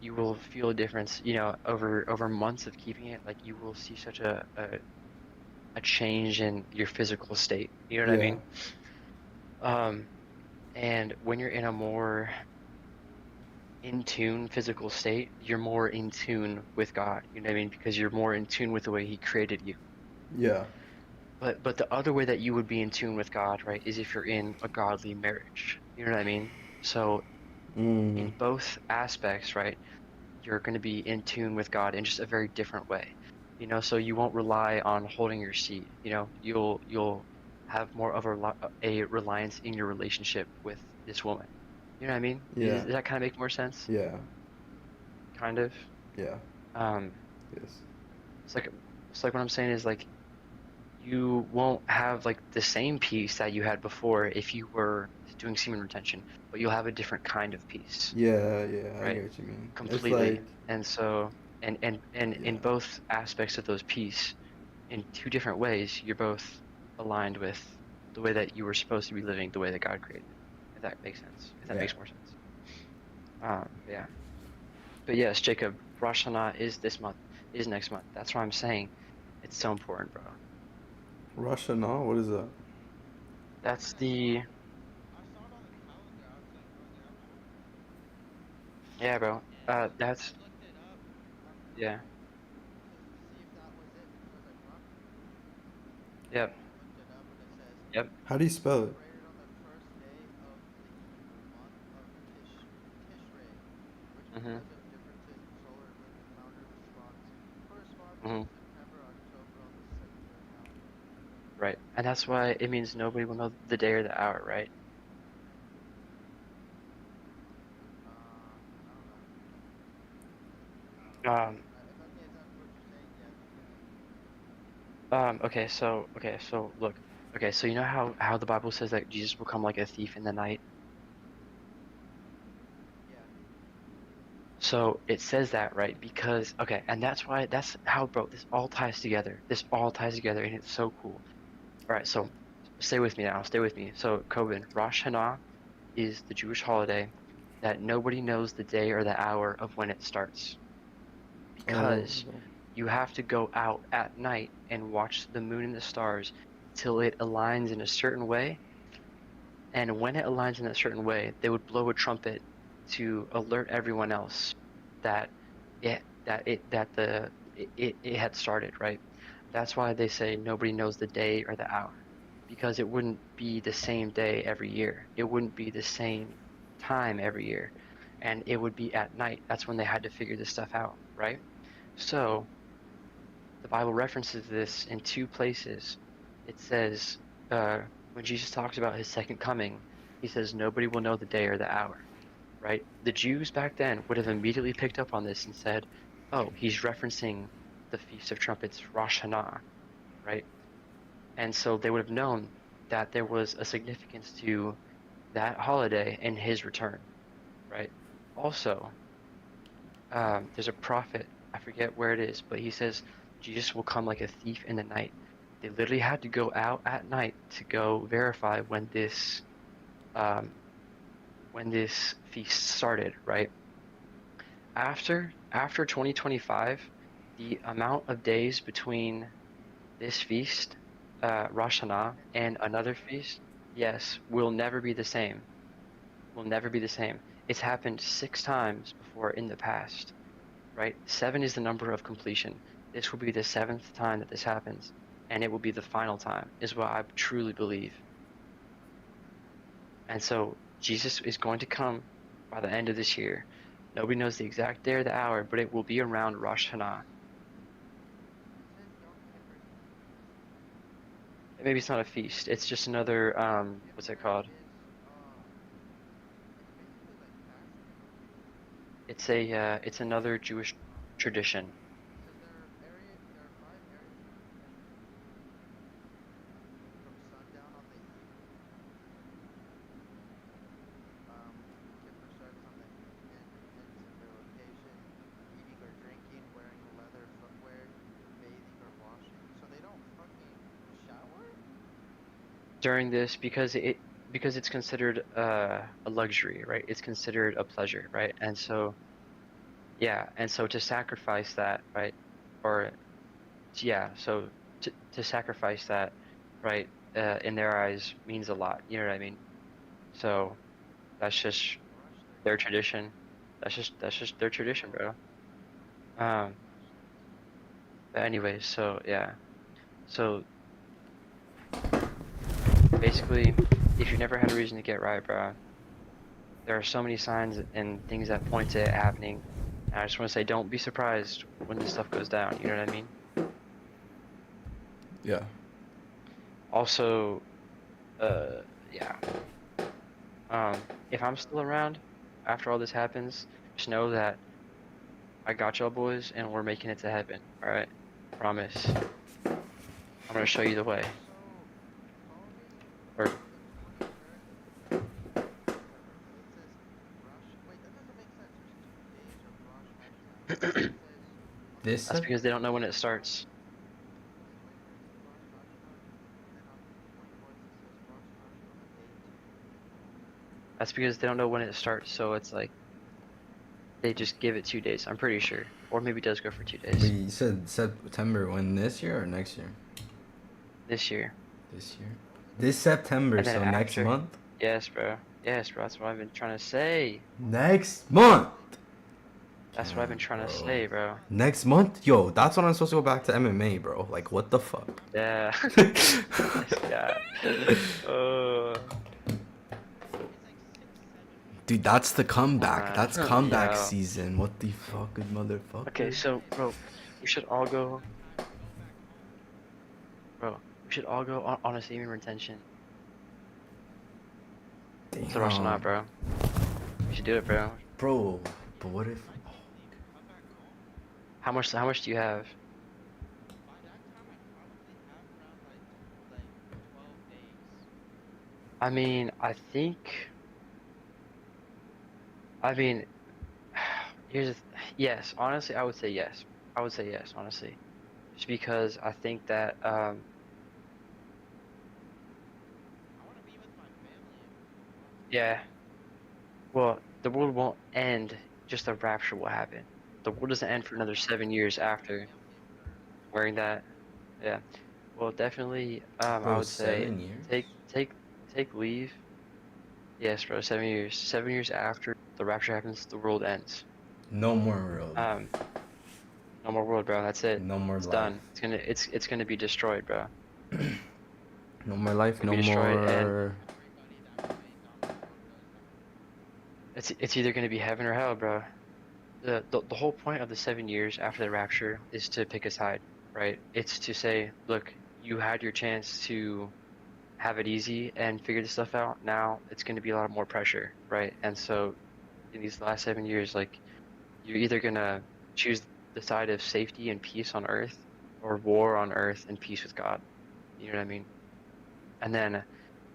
you will feel a difference. Over months of keeping it, like you will see such a change in your physical state. You know what I mean? And when you're in a more in tune physical state, you're more in tune with God. You know what I mean? Because you're more in tune with the way He created you. Yeah. But the other way that you would be in tune with God, right, is if you're in a godly marriage. You know what I mean? So in both aspects, right, you're going to be in tune with God in just a very different way. So you won't rely on holding your seed. You'll have more of a reliance in your relationship with this woman. You know what I mean? Yeah. Does that kind of make more sense? Yeah. Kind of. Yeah. Um, Yes. it's like So like what I'm saying is like you won't have like the same peace that you had before if you were doing semen retention, but you'll have a different kind of peace, Yeah, yeah, I right? get what you mean. It's Completely. like, And so and in yeah, both aspects of those peace, in two different ways, you're both aligned with the way that you were supposed to be living, the way that God created it. If that makes sense. If that yeah. makes more sense. Yeah. But yes, Jacob, Rosh Hashanah is this month, is next month. That's why I'm saying it's so important, bro. Rosh Hashanah, what is that? That's the yeah, bro. That's yeah. Yep. Yep. How do you spell it? Mhm. Mhm. Right. And that's why it means nobody will know the day or the hour, right? Um. Okay. So look. Okay. So you know how the Bible says that Jesus will come like a thief in the night. So it says that, right? Because okay, and that's how, bro. This all ties together. This all ties together, and it's so cool. All right. So stay with me now. Stay with me. So Coben, Rosh Hashanah is the Jewish holiday that nobody knows the day or the hour of when it starts Oh, because you have to go out at night and watch the moon and the stars till it aligns in a certain way. And when it aligns in a certain way, they would blow a trumpet to alert everyone else that it had started, right? That's why they say nobody knows the day or the hour, because it wouldn't be the same day every year. It wouldn't be the same time every year, and it would be at night. That's when they had to figure this stuff out, right? So the Bible references this in two places. It says when Jesus talks about his second coming, he says nobody will know the day or the hour, right? The Jews back then would have immediately picked up on this and said, "Oh, he's referencing the Feast of Trumpets, Rosh Hashanah, right?" And so they would have known that there was a significance to that holiday and his return, right? Also, there's a prophet, I forget where it is, but he says Jesus will come like a thief in the night. They literally had to go out at night to go verify um, when this feast started, right? After 2025, the amount of days between this feast, Rosh Hashanah, and another feast, yes, will never be the same. Will never be the same. It's happened 6 times before in the past, right? 7 is the number of completion. This will be the 7th time that this happens, and it will be the final time, is what I truly believe. And so Jesus is going to come by the end of this year. Nobody knows the exact day or the hour, but it will be around Rosh Hashanah. Maybe it's not a feast. It's just another what's it called? It's another Jewish tradition. During this because it's considered a luxury, right? It's considered a pleasure, right? And so yeah, and so to sacrifice that, right? Or yeah, so to sacrifice that, right? In their eyes means a lot. You know what I mean? So that's just their tradition. That's just their tradition, bro. Um, but anyways, so yeah. So basically, if you never had a reason to get right, bro, there are so many signs and things that point to it happening. And I just want to say, don't be surprised when this stuff goes down. You know what I mean? yeah. Also, yeah. If I'm still around after all this happens, just know that I got y'all boys and we're making it to heaven. All right. Promise. I'm gonna show you the way. Or This that's because they don't know when it starts. That's because they don't know when it starts, so it's like they just give it 2 days. I'm pretty sure, or maybe it does go for 2 days Wait, you said September when this year or next year? this year. This year. This September, And then so next after- month. Yes, bro. Yes, bro. That's what I've been trying to say. Next month. That's what I've been trying to say, bro. Next month, yo, that's when I'm supposed to go back to MMA, bro. Like, what the fuck? Yeah. Yeah. Dude, that's the comeback. Alright. That's comeback Yeah. season. What the fuck, good motherfucker? Okay, so, bro, we should all go. Bro, we should all go on a saving retention. Damn. To rush not, bro. We should do it, bro. Bro, but what if? How much do you have? I mean, yes, honestly, I would say yes. I would say yes, honestly. Just because I think that, yeah. Well, the world won't end, just the rapture will happen. The world doesn't end for another 7 years after wearing that. Yeah. Well, definitely, I Bro, would say 7 years? take leave. Yes, bro, 7 years. 7 years after the rapture happens, the world ends. No more world. No more world, bro. That's it. No more It's life. done. It's gonna be destroyed, bro. No more life. It'll No be destroyed and- more. It's either gonna be heaven or hell, bro. The whole point of the 7 years after the rapture is to pick a side, right? It's to say, look, you had your chance to have it easy and figure this stuff out. Now it's gonna be a lot more pressure, right? And so, in these last 7 years, like, you're either gonna choose the side of safety and peace on Earth, or war on Earth and peace with God. You know what I mean? And then,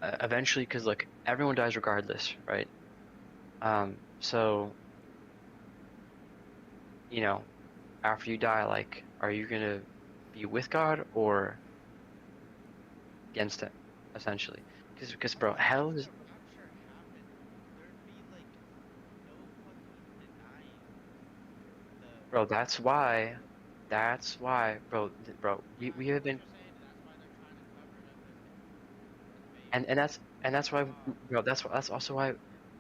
eventually, because look, everyone dies regardless, right? So, you know, after you die, like, are you gonna be with God or against Him, essentially? Because bro, hell is. Bro, that's why, bro, we have been, and that's why, bro, that's also why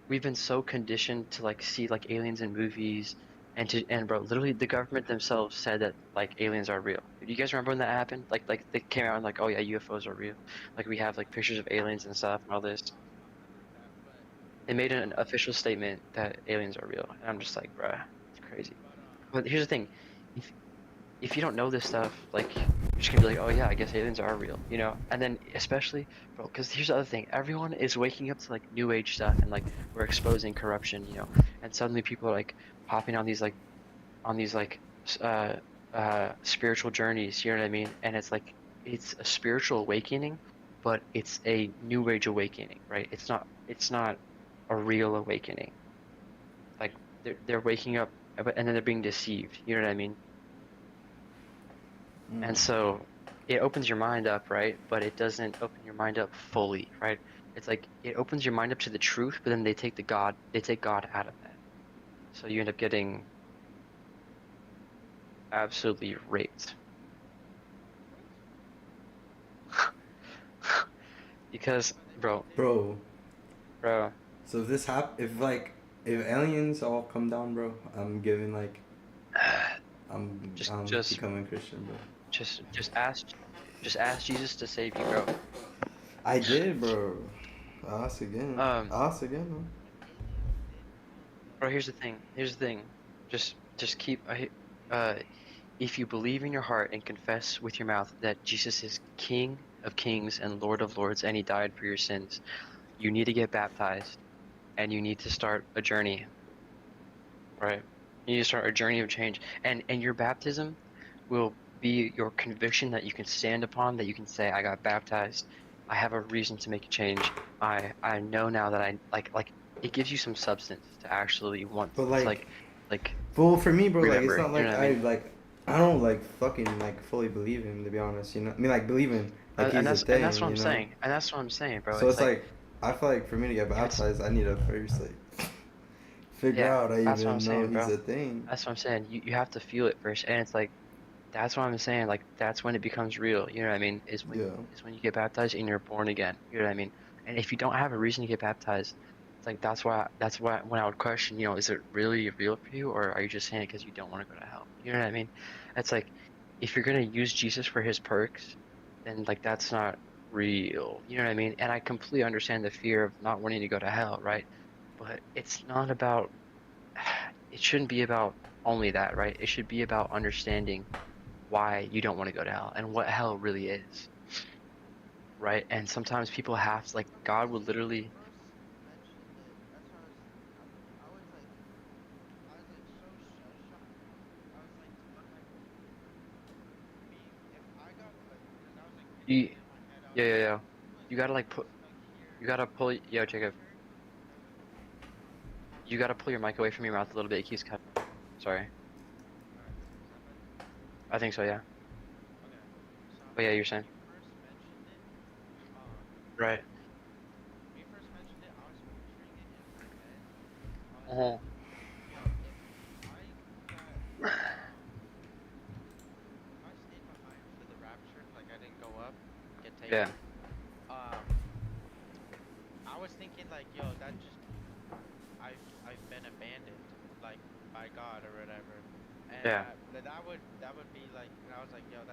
we've been so conditioned to like see like aliens in movies, and bro, literally the government themselves said that like aliens are real. Do you guys remember when that happened? Like they came out and like, oh yeah, UFOs are real. Like we have like pictures of aliens and stuff and all this. They made an official statement that aliens are real, and I'm just like, bruh, it's crazy. But here's the thing, if you don't know this stuff, like, you're just gonna be like, oh yeah, I guess aliens are real, you know? And then, especially, bro, because here's the other thing, everyone is waking up to, like, new age stuff, and, like, we're exposing corruption, you know? And suddenly people are, like, popping on these, spiritual journeys, you know what I mean? And it's, like, it's a spiritual awakening, but it's a new age awakening, right? It's not a real awakening. Like, they're waking up, and then they're being deceived, you know what I mean? And so it opens your mind up, right? But it doesn't open your mind up fully, right? It's like it opens your mind up to the truth, but then they take God out of that. So you end up getting absolutely raped. Because, bro. So if this if aliens all come down, bro, I'm giving like, I'm becoming Christian, bro. Just ask Jesus to save you, bro. I did, bro. Ask again. Man. Bro, here's the thing. Just keep. If you believe in your heart and confess with your mouth that Jesus is King of Kings and Lord of Lords, and He died for your sins, you need to get baptized, and you need to start a journey. Right? You need to start a journey of change, and your baptism will be your conviction that you can stand upon, that you can say, I got baptized. I have a reason to make a change. I know now that I like it gives you some substance to actually want But to like, like well, for me, bro, like it's remember. not You know like what I mean? I don't like fucking like fully believe him, to be honest. You know, I mean, like believing like And he's a that's thing. what You I'm know. saying. And that's what I'm saying, bro. So It's it's like like I feel like for me to get if it's baptized, I need to first like figure yeah, out I that's what I'm even know saying, he's bro. a thing. That's what I'm saying. You have to feel it first, and it's like that's what I'm saying. Like that's when it becomes real. You know what I mean? Yeah. Is when you get baptized and you're born again. You know what I mean? And if you don't have a reason to get baptized, it's like that's why when I would question, is it really real for you, or are you just saying it because you don't want to go to hell? You know what I mean? It's like if you're gonna use Jesus for his perks, then like that's not real. You know what I mean? And I completely understand the fear of not wanting to go to hell, right? But it's not about it shouldn't be about only that, right? It should be about understanding why you don't want to go to hell and what hell really is, right? And sometimes people have to, like, God will literally, you, yeah, yeah, yeah. You gotta like put, you gotta pull, yo, Jacob, you gotta pull your mic away from your mouth a little bit. It keeps cutting. Sorry. I think so, yeah. But yeah, you're saying. Right. Uh-huh. Get Yeah. taken. Um, I was thinking like, yo, that just I've been abandoned, like by God or whatever, and Yeah. that would be like, and I was like, yo,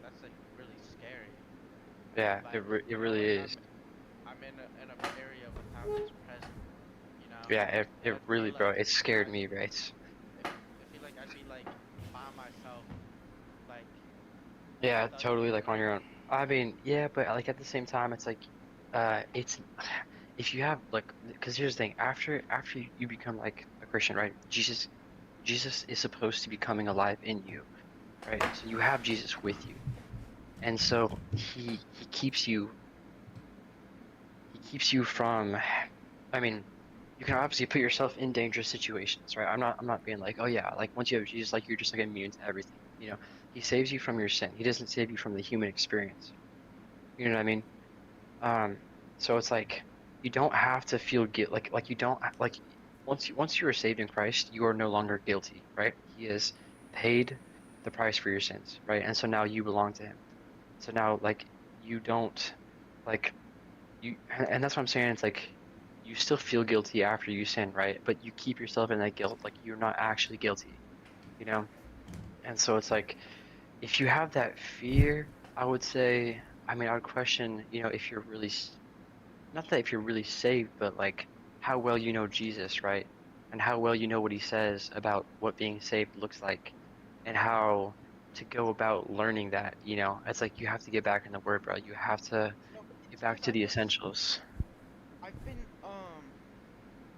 that's like really scary. Yeah. Like, It really knowing is. I'm in a area without His presence, you know, Yeah. and It I really, feel bro. like It scared me, right? I feel like I'd be like by myself, like Yeah, stuck totally like on somewhere. your own. I mean, yeah, but like at the same time, it's like, it's if you have like, because here's the thing, after you become like a Christian, right? Jesus is supposed to be coming alive in you, right? So you have Jesus with you, and so he keeps you from, I mean, you can obviously put yourself in dangerous situations, right? I'm not being like, oh yeah, like once you have Jesus, like you're just like immune to everything, you know? He saves you from your sin. He doesn't save you from the human experience. You know what I mean? Um, so it's like you don't have to feel guilt like you don't like once you are saved in Christ, you are no longer guilty, right? He has paid the price for your sins, right? And so now you belong to him. So now like you don't like and that's what I'm saying. It's like you still feel guilty after you sin, right? But you keep yourself in that guilt, like you're not actually guilty, you know? And so it's like if you have that fear, I would say, I mean, I would question, if you're really not that if you're really saved, but like how well you know Jesus, right? And how well you know what he says about what being saved looks like and how to go about learning that. It's like you have to get back in the word, bro. You have to No, but get it's back because to the essentials. I've been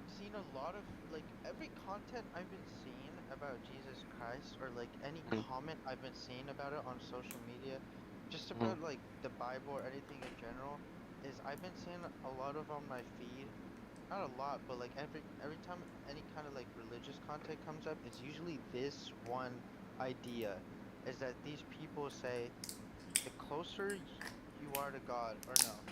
seen a lot of like every content I've been seeing about Jesus Christ or like any Mm, comment I've been seeing about it on social media, just mm, about like the Bible or anything in general, is I've been seeing a lot of on my feed. Not a lot, but like every time any kind of like religious content comes up, it's usually this one idea, is that these people say the closer you are to God, or no,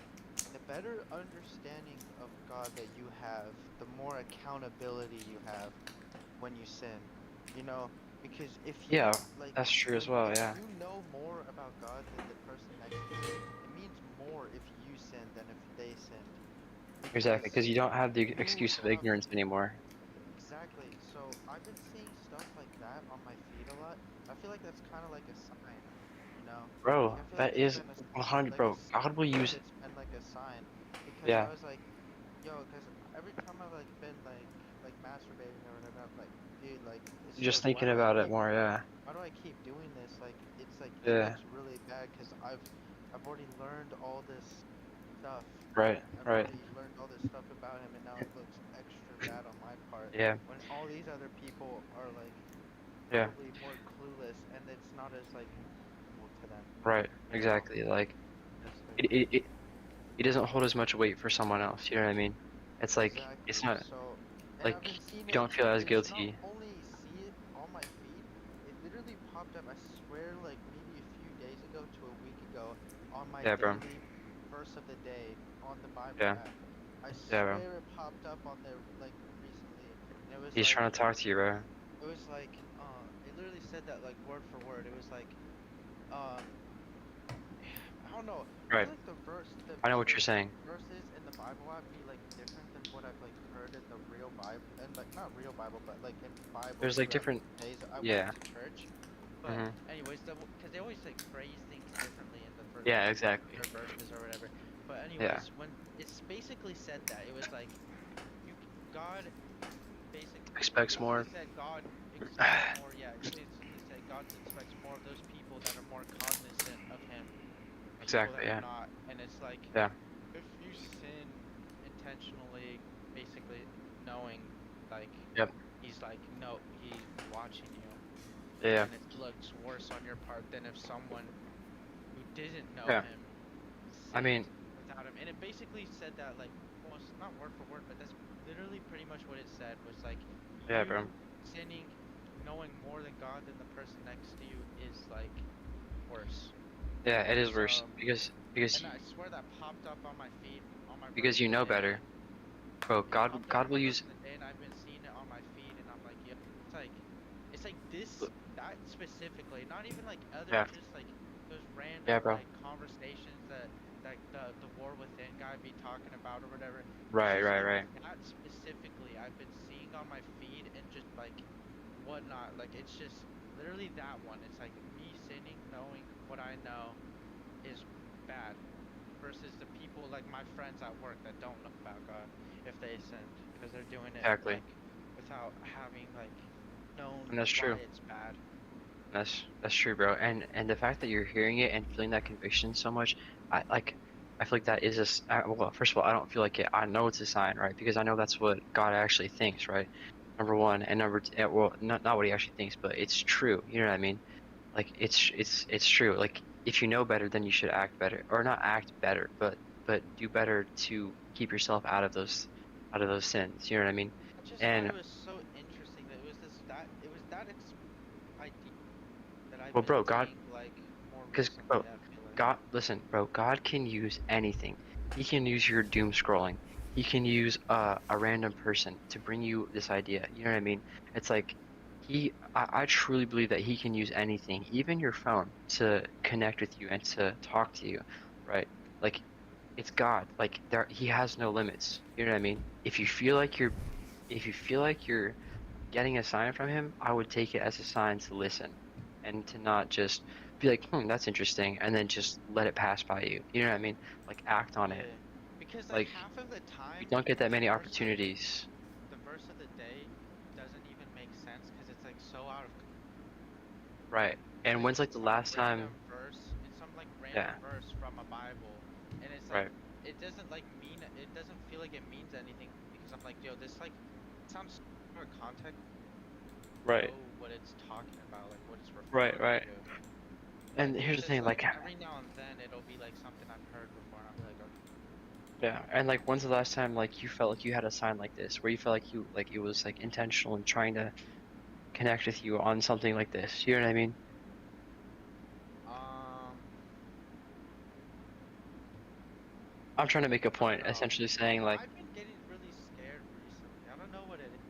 the better understanding of God that you have, the more accountability you have when you sin. You know, because if yeah, you like that's true as well. if Yeah, you know more about God than the person next to you, it means more if you sin than if they sinned. exactly. Because Because you don't have the you excuse of have ignorance anymore, exactly. So I've been seeing stuff like that on my feed a lot. I feel like that's kind of like a sign, you know? bro. Like I feel like That it's is been 100, bro. God will I feel like use. it's been like a sign because I Yeah, was like, yo, because every time I've like been like masturbating or whatever, I'm like, dude, like it's just like thinking about it more. Yeah, why do I keep doing this? Like it yeah. looks really bad because I've already learned all this stuff. Right, I've right. already learned all this stuff about him, and now it looks extra bad on my part. Yeah, When all these other people are like yeah. probably more clueless, and it's not as like to them. Right. You know? Exactly. Like It's it doesn't hold as much weight for someone else. You know what I mean? It's like it's exactly. not So, and I've like been seeing you it. don't feel as It's not guilty. only see it on my feed. It literally popped up. I swear, like maybe a few days ago to a week ago, on my Yeah, bro. daily verse of the day on the Bible Yeah. app. I Yeah, bro. swear it popped up on there like recently, and it was He's like trying to talk to you, bro. it was like it literally said that like word for word. It was like um I don't know. I Right. feel like the verse, I know what the you're saying. verses in the Bible app be like different than what I've like heard in the real Bible, and like not real Bible, but like in Bible There's like throughout different. the days I went Yeah. to church. But Mhm. anyways, because they always like phrase things differently in the first Yeah. like Exactly. their verses or whatever. But Yeah. anyways, when it's basically said that it was like you God basically Expects more. said God expects more. Yeah, it basically said God expects more of those people that are more cognizant of Him. People Exactly. that are Yeah. not, and it's like Yeah. if you sin intentionally, basically knowing like Yep. he's like no, he's watching you, Yeah. then it looks worse on your part than if someone who didn't know Yeah. him I mean. sinned without him. And it basically said that like almost not word for word, but that's literally pretty much what it said was like Yeah, bro. you sinning knowing more than God than the person next to you is like worse. Yeah. It is worse So, because and I swear that popped up on my feed on my verse because of you the know day. better, bro. It popped up God on will my verse use. of the day, and I've been seeing it on my feed, and I'm like, yeah, it's like this, that specifically, not even like other, Yeah. just like those random Yeah, bro. like conversations that the war within guy be talking about or whatever. It's Right. just Right. like Right. that specifically I've been seeing on my feed and just like whatnot. Like it's just literally that one. It's like me sinning, knowing what I know is bad versus the people like my friends at work that don't know about God if they sinned because they're doing it Exactly. like without having like known And that's why true. it's bad. That's true, bro. And the fact that you're hearing it and feeling that conviction so much, I like. I feel like that is well, first of all, I don't feel like it. I know it's a sign, right? Because I know that's what God actually thinks, right? Number one, and number two, well, not what he actually thinks, but it's true. You know what I mean? Like it's true. Like if you know better, then you should act better, or not act better, but do better to keep yourself out of those sins. You know what I mean? I just thought And it was so interesting that it was that idea that I've well, been bro, God, seeing like more because recently. bro, I feel like. God, listen, bro, God can use anything. He can use your doom scrolling. He can use a random person to bring you this idea. You know what I mean? It's like I truly believe that he can use anything, even your phone, to connect with you and to talk to you, right? Like it's God. Like he has no limits. You know what I mean? If you feel like you're getting a sign from him, I would take it as a sign to listen and to not just be like, that's interesting, and then just let it pass by you. You know what I mean? Like act on it. Yeah, because like Like half of the you time don't get that the many verse of opportunities. the verse of the day doesn't even make sense because it's like so out of Right. And like when's like the some last time? random verse it's some like random Yeah. verse from a Bible and it's like Right. it doesn't like mean it doesn't feel like it means anything because I'm like yo this like sounds more context Right. know what it's talking about like what it's Right. referring Right. to And but here's it's the just thing, like like, every now and then it'll be like something I've heard before and I'll be like okay. yeah. And like, when's the last time like you felt like you had a sign like this, where you felt like it was like intentional and trying to connect with you on something like this? You know what I mean? um I'm trying to make a I don't point, know. essentially saying like, I've been getting really scared recently. I don't know what it is.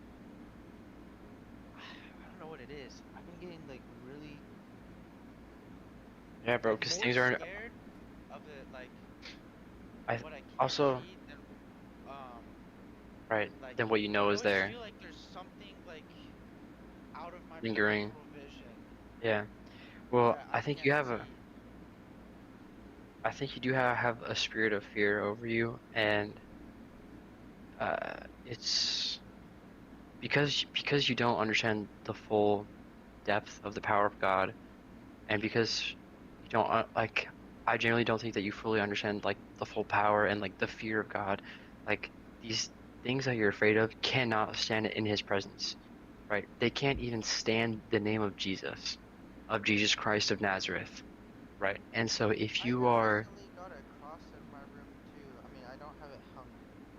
I don't know what it is. I've been getting like really yeah, bro, like because more things aren't. scared of it like I what I can't also see than um right like than what you know I is always there, feel like there's something like out of my lingering. peripheral vision Yeah. Well, that I can't see. I think you do have a spirit of fear over you, and it's because you don't understand the full depth of the power of God, and because you don't like, I generally don't think that you fully understand like the full power and like the fear of God, like these things that you're afraid of cannot stand in His presence, right? They can't even stand the name of Jesus Christ of Nazareth, right? And so if you I are, recently got a cross in my room too. I mean, I don't have it hung,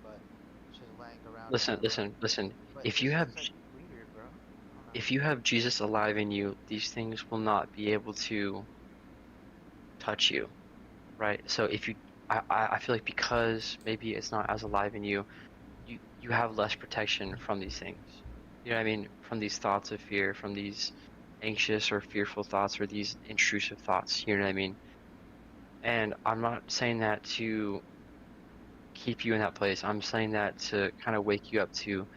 but it's just laying around in my room. listen, But if it's you have just like weird, bro. I don't know. if you have Jesus alive in you, these things will not be able to touch you, right? So if you, I feel like because maybe it's not as alive in you, you have less protection from these things. You know what I mean? From these thoughts of fear, from these anxious or fearful thoughts or these intrusive thoughts. You know what I mean? And I'm not saying that to keep you in that place. I'm saying that to kind of wake you up to,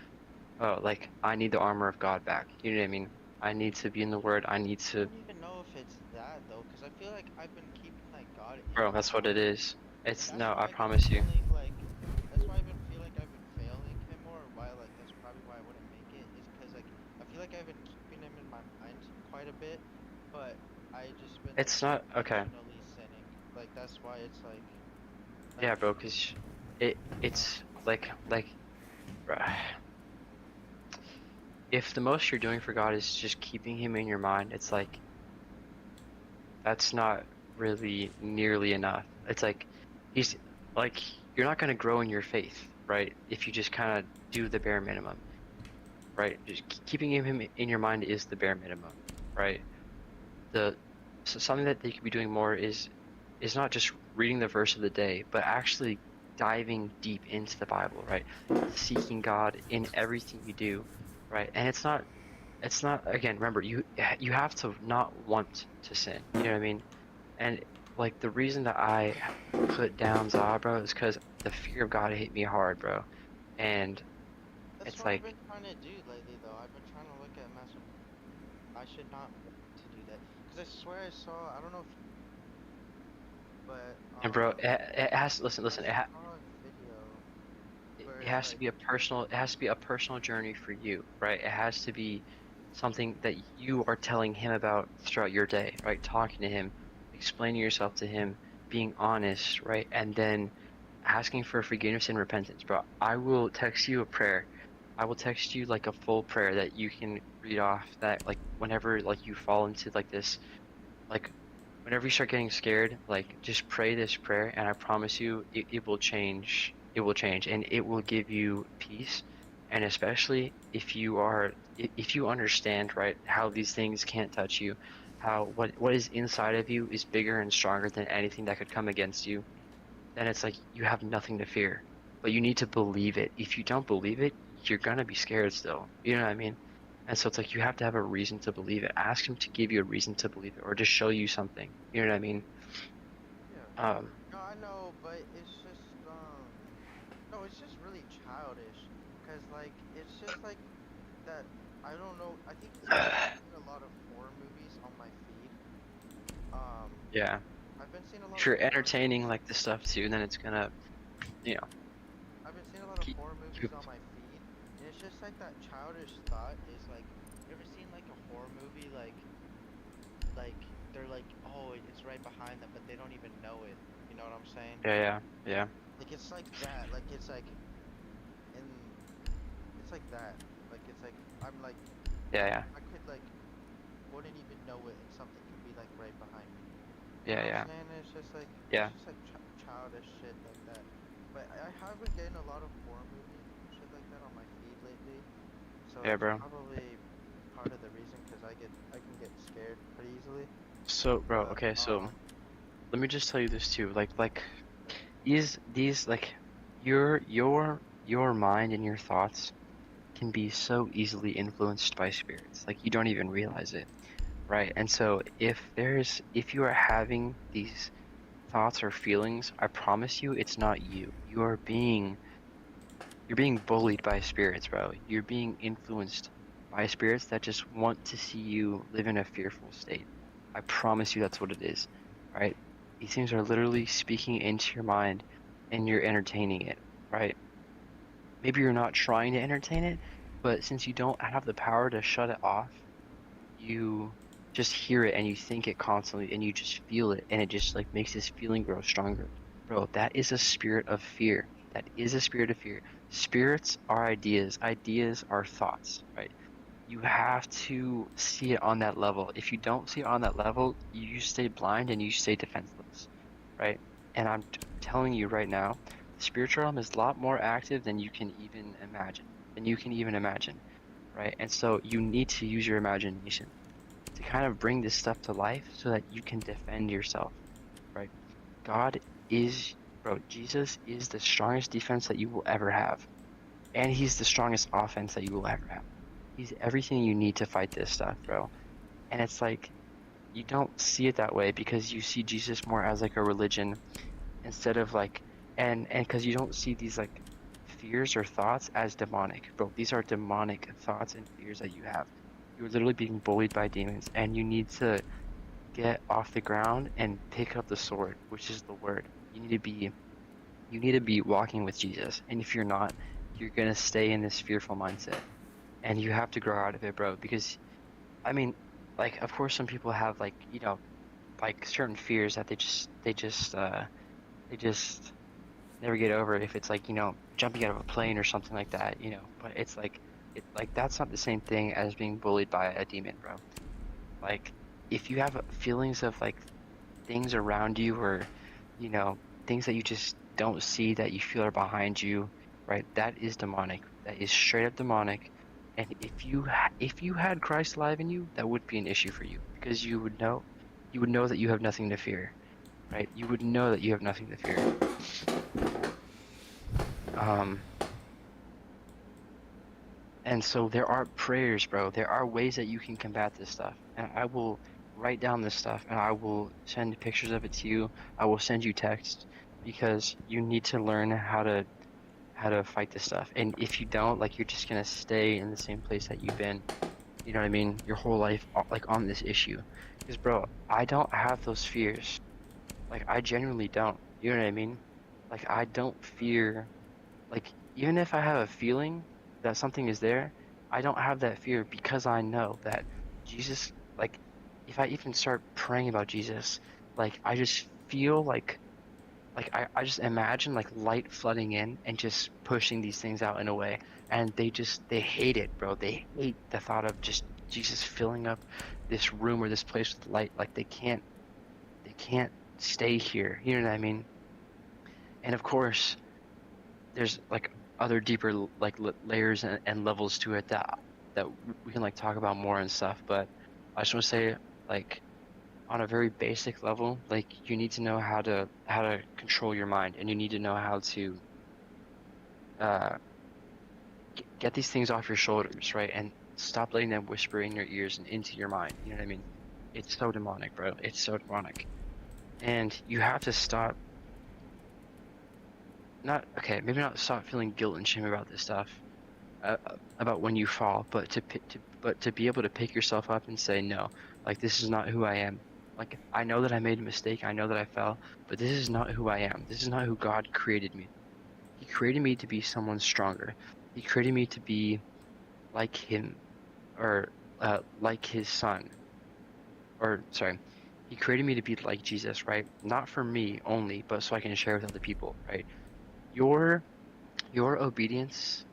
oh, like I need the armor of God back. You know what I mean? I need to be in the Word. I need I to, don't even know if it's that though, because I feel like I've been keeping like God in bro. my That's what it mind, is. and It's that's no, I why I've been promise you. feeling like that's why I've been feeling like I've been failing him more. Or why like that's probably why I wouldn't make it is because like I feel like I've been keeping him in my mind quite a bit, but I just been like It's not okay. intentionally sinning. Like that's why it's like Yeah, bro. Cause it's like, bruh, if the most you're doing for God is just keeping Him in your mind, it's like that's not really nearly enough. It's like he's like you're not gonna grow in your faith, right? If you just kind of do the bare minimum, right? Just keeping him in your mind is the bare minimum, right? The so something that they could be doing more is not just reading the verse of the day, but actually diving deep into the Bible, right? Seeking God in everything you do, right? And it's not again, remember you have to not want to sin. You know what I mean? And like the reason that I put down Za, bro, is because the fear of God hit me hard, bro. And that's it's what I've like, been trying to do lately though. I've been trying to look at master. I should not want to do that because I swear I saw. I don't know if, but and bro, it has I listen, saw a video where it it's has to like be a personal, it has to be a personal journey for you, right? It has to be something that you are telling him about throughout your day, right? Talking to him, explaining yourself to him, being honest, right? And then asking for forgiveness and repentance, bro. I will text you a prayer. I will text you like a full prayer that you can read off that like whenever like you fall into like this like whenever you start getting scared, like just pray this prayer and I promise you it will change. It will change and it will give you peace. And especially if you are if you understand, right, how these things can't touch you, how what is inside of you is bigger and stronger than anything that could come against you, then it's like you have nothing to fear. But you need to believe it. If you don't believe it, you're gonna be scared still. You know what I mean? And so it's like you have to have a reason to believe it. Ask him to give you a reason to believe it or just show you something. You know what I mean? yeah. Um, No, I know, but it's just no, it's just really childish. Cause like it's just like that. I don't know. I think it's because I've seen a lot of horror movies on my feed. Um, yeah. I've been seeing a lot If of you're horror entertaining movies. like this stuff too, then it's gonna, you know, I've been seeing a lot of keep, horror movies keep on my feed, and it's just like that childish thought is like, you ever seen like a horror movie like they're like, oh, it's right behind them, but they don't even know it. You know what I'm saying? yeah. Like it's like that. Like it's like in, it's like that. Like it's like I'm like Yeah. I could like wouldn't even know it, and something could be like right behind me. You know what Yeah. I'm saying? Yeah. It's just like childish shit like that. But I have been getting a lot of horror movies and shit like that on my feed lately. So Yeah, it's bro. probably part of the reason because I can get scared pretty easily. So, bro, But okay, so let me just tell you this too. Like these like your mind and your thoughts can be so easily influenced by spirits. Like you don't even realize it, right? And so if you are having these thoughts or feelings, I promise you it's not you. You're being bullied by spirits, bro. You're being influenced by spirits that just want to see you live in a fearful state. I promise you that's what it is. Right? These things are literally speaking into your mind and you're entertaining it, right? Maybe you're not trying to entertain it, but since you don't have the power to shut it off, you just hear it and you think it constantly and you just feel it and it just like makes this feeling grow stronger. Bro, that is a spirit of fear. That is a spirit of fear. Spirits are ideas. Ideas are thoughts, right? you have to see it on that level. If you don't see it on that level, you stay blind and you stay defenseless, right? And I'm telling you right now, the spiritual realm is a lot more active than you can even imagine. Right? And so you need to use your imagination to kind of bring this stuff to life so that you can defend yourself, right? God is, bro, Jesus is the strongest defense that you will ever have. And he's the strongest offense that you will ever have. He's everything you need to fight this stuff, bro. And it's like, you don't see it that way because you see Jesus more as like a religion instead of like, and because you don't see these like fears or thoughts as demonic, bro. These are demonic thoughts and fears that you have. You're literally being bullied by demons, and you need to get off the ground and pick up the sword, which is the word. You need to be walking with Jesus, and if you're not, you're gonna stay in this fearful mindset, and you have to grow out of it, bro. Because, I mean, like, of course, some people have like, you know, like certain fears that they just never get over. If it's like, you know, jumping out of a plane or something like that, you know. But it's like, that's not the same thing as being bullied by a demon, bro. Like, if you have feelings of like things around you, or, you know, things that you just don't see that you feel are behind you, right? That is demonic. That is straight up demonic. And if you had Christ alive in you, that would be an issue for you, because you would know that you have nothing to fear, right? You would know that you have nothing to fear. And so there are prayers, bro. There are ways that you can combat this stuff. And I will write down this stuff, and I will send pictures of it to you. I will send you texts, because you need to learn how to fight this stuff. And if you don't, like, you're just gonna stay in the same place that you've been, you know what I mean, your whole life, like, on this issue. Because, bro, I don't have those fears. Like, I genuinely don't. You know what I mean? Like, I don't fear, like, even if I have a feeling that something is there, I don't have that fear, because I know that Jesus, like, if I even start praying about Jesus, like, I just feel like I just imagine like light flooding in and just pushing these things out in a way, and they hate it, bro. They hate the thought of just Jesus filling up this room or this place with light. Like, they can't stay here. You know what I mean? And of course, there's like other deeper like layers and levels to it that we can like talk about more and stuff. But I just want to say, like, on a very basic level, like, you need to know how to control your mind, and you need to know how to get these things off your shoulders, right? And stop letting them whisper in your ears and into your mind. You know what I mean? It's so demonic, bro. It's so demonic. And you have to stop, maybe not stop feeling guilt and shame about this stuff, about when you fall, but to be able to pick yourself up and say, no, like, this is not who I am. Like, I know that I made a mistake, I know that I fell, but this is not who I am. This is not who God created me. He created me to be someone stronger. He created me to be like him, or like his son. Or, sorry, he created me to be like Jesus, right? Not for me only, but so I can share with other people, right? Your obedience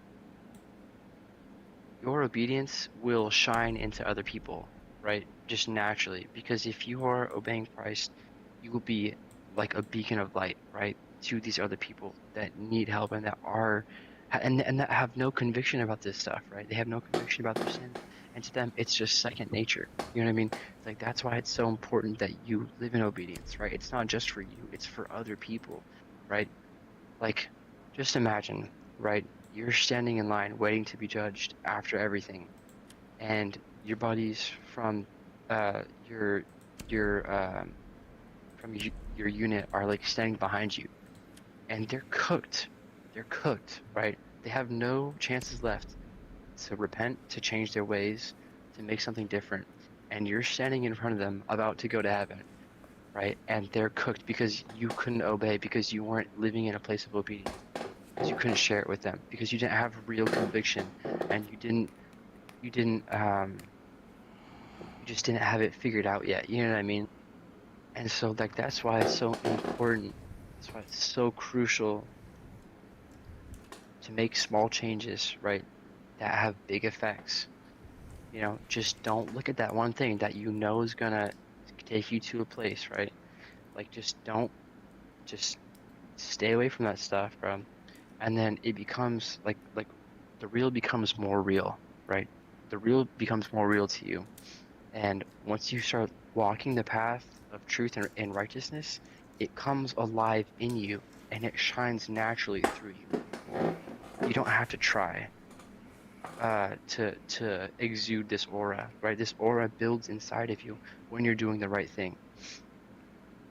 will shine into other people, right? Just naturally, because if you are obeying Christ, you will be like a beacon of light, right, to these other people that need help and that are and that have no conviction about this stuff, right? They have no conviction about their sin, and to them it's just second nature. You know what I mean? Like, that's why it's so important that you live in obedience, right? It's not just for you, it's for other people, right? Like, just imagine, right? You're standing in line waiting to be judged after everything, and your buddies from your unit are like standing behind you, and they're cooked, right? They have no chances left to repent, to change their ways, to make something different, and you're standing in front of them about to go to heaven, right? And they're cooked because you couldn't obey, because you weren't living in a place of obedience, because you couldn't share it with them, because you didn't have real conviction, and you just didn't have it figured out yet. You know what I mean? And so, like, that's why it's so important. That's why it's so crucial to make small changes, right, that have big effects. You know, just don't look at that one thing that you know is gonna take you to a place, right? Like, just stay away from that stuff, bro. And then it becomes like the real becomes more real, right? The real becomes more real to you. And once you start walking the path of truth and righteousness, it comes alive in you and it shines naturally through you. You don't have to try to exude this aura, right? This aura builds inside of you when you're doing the right thing.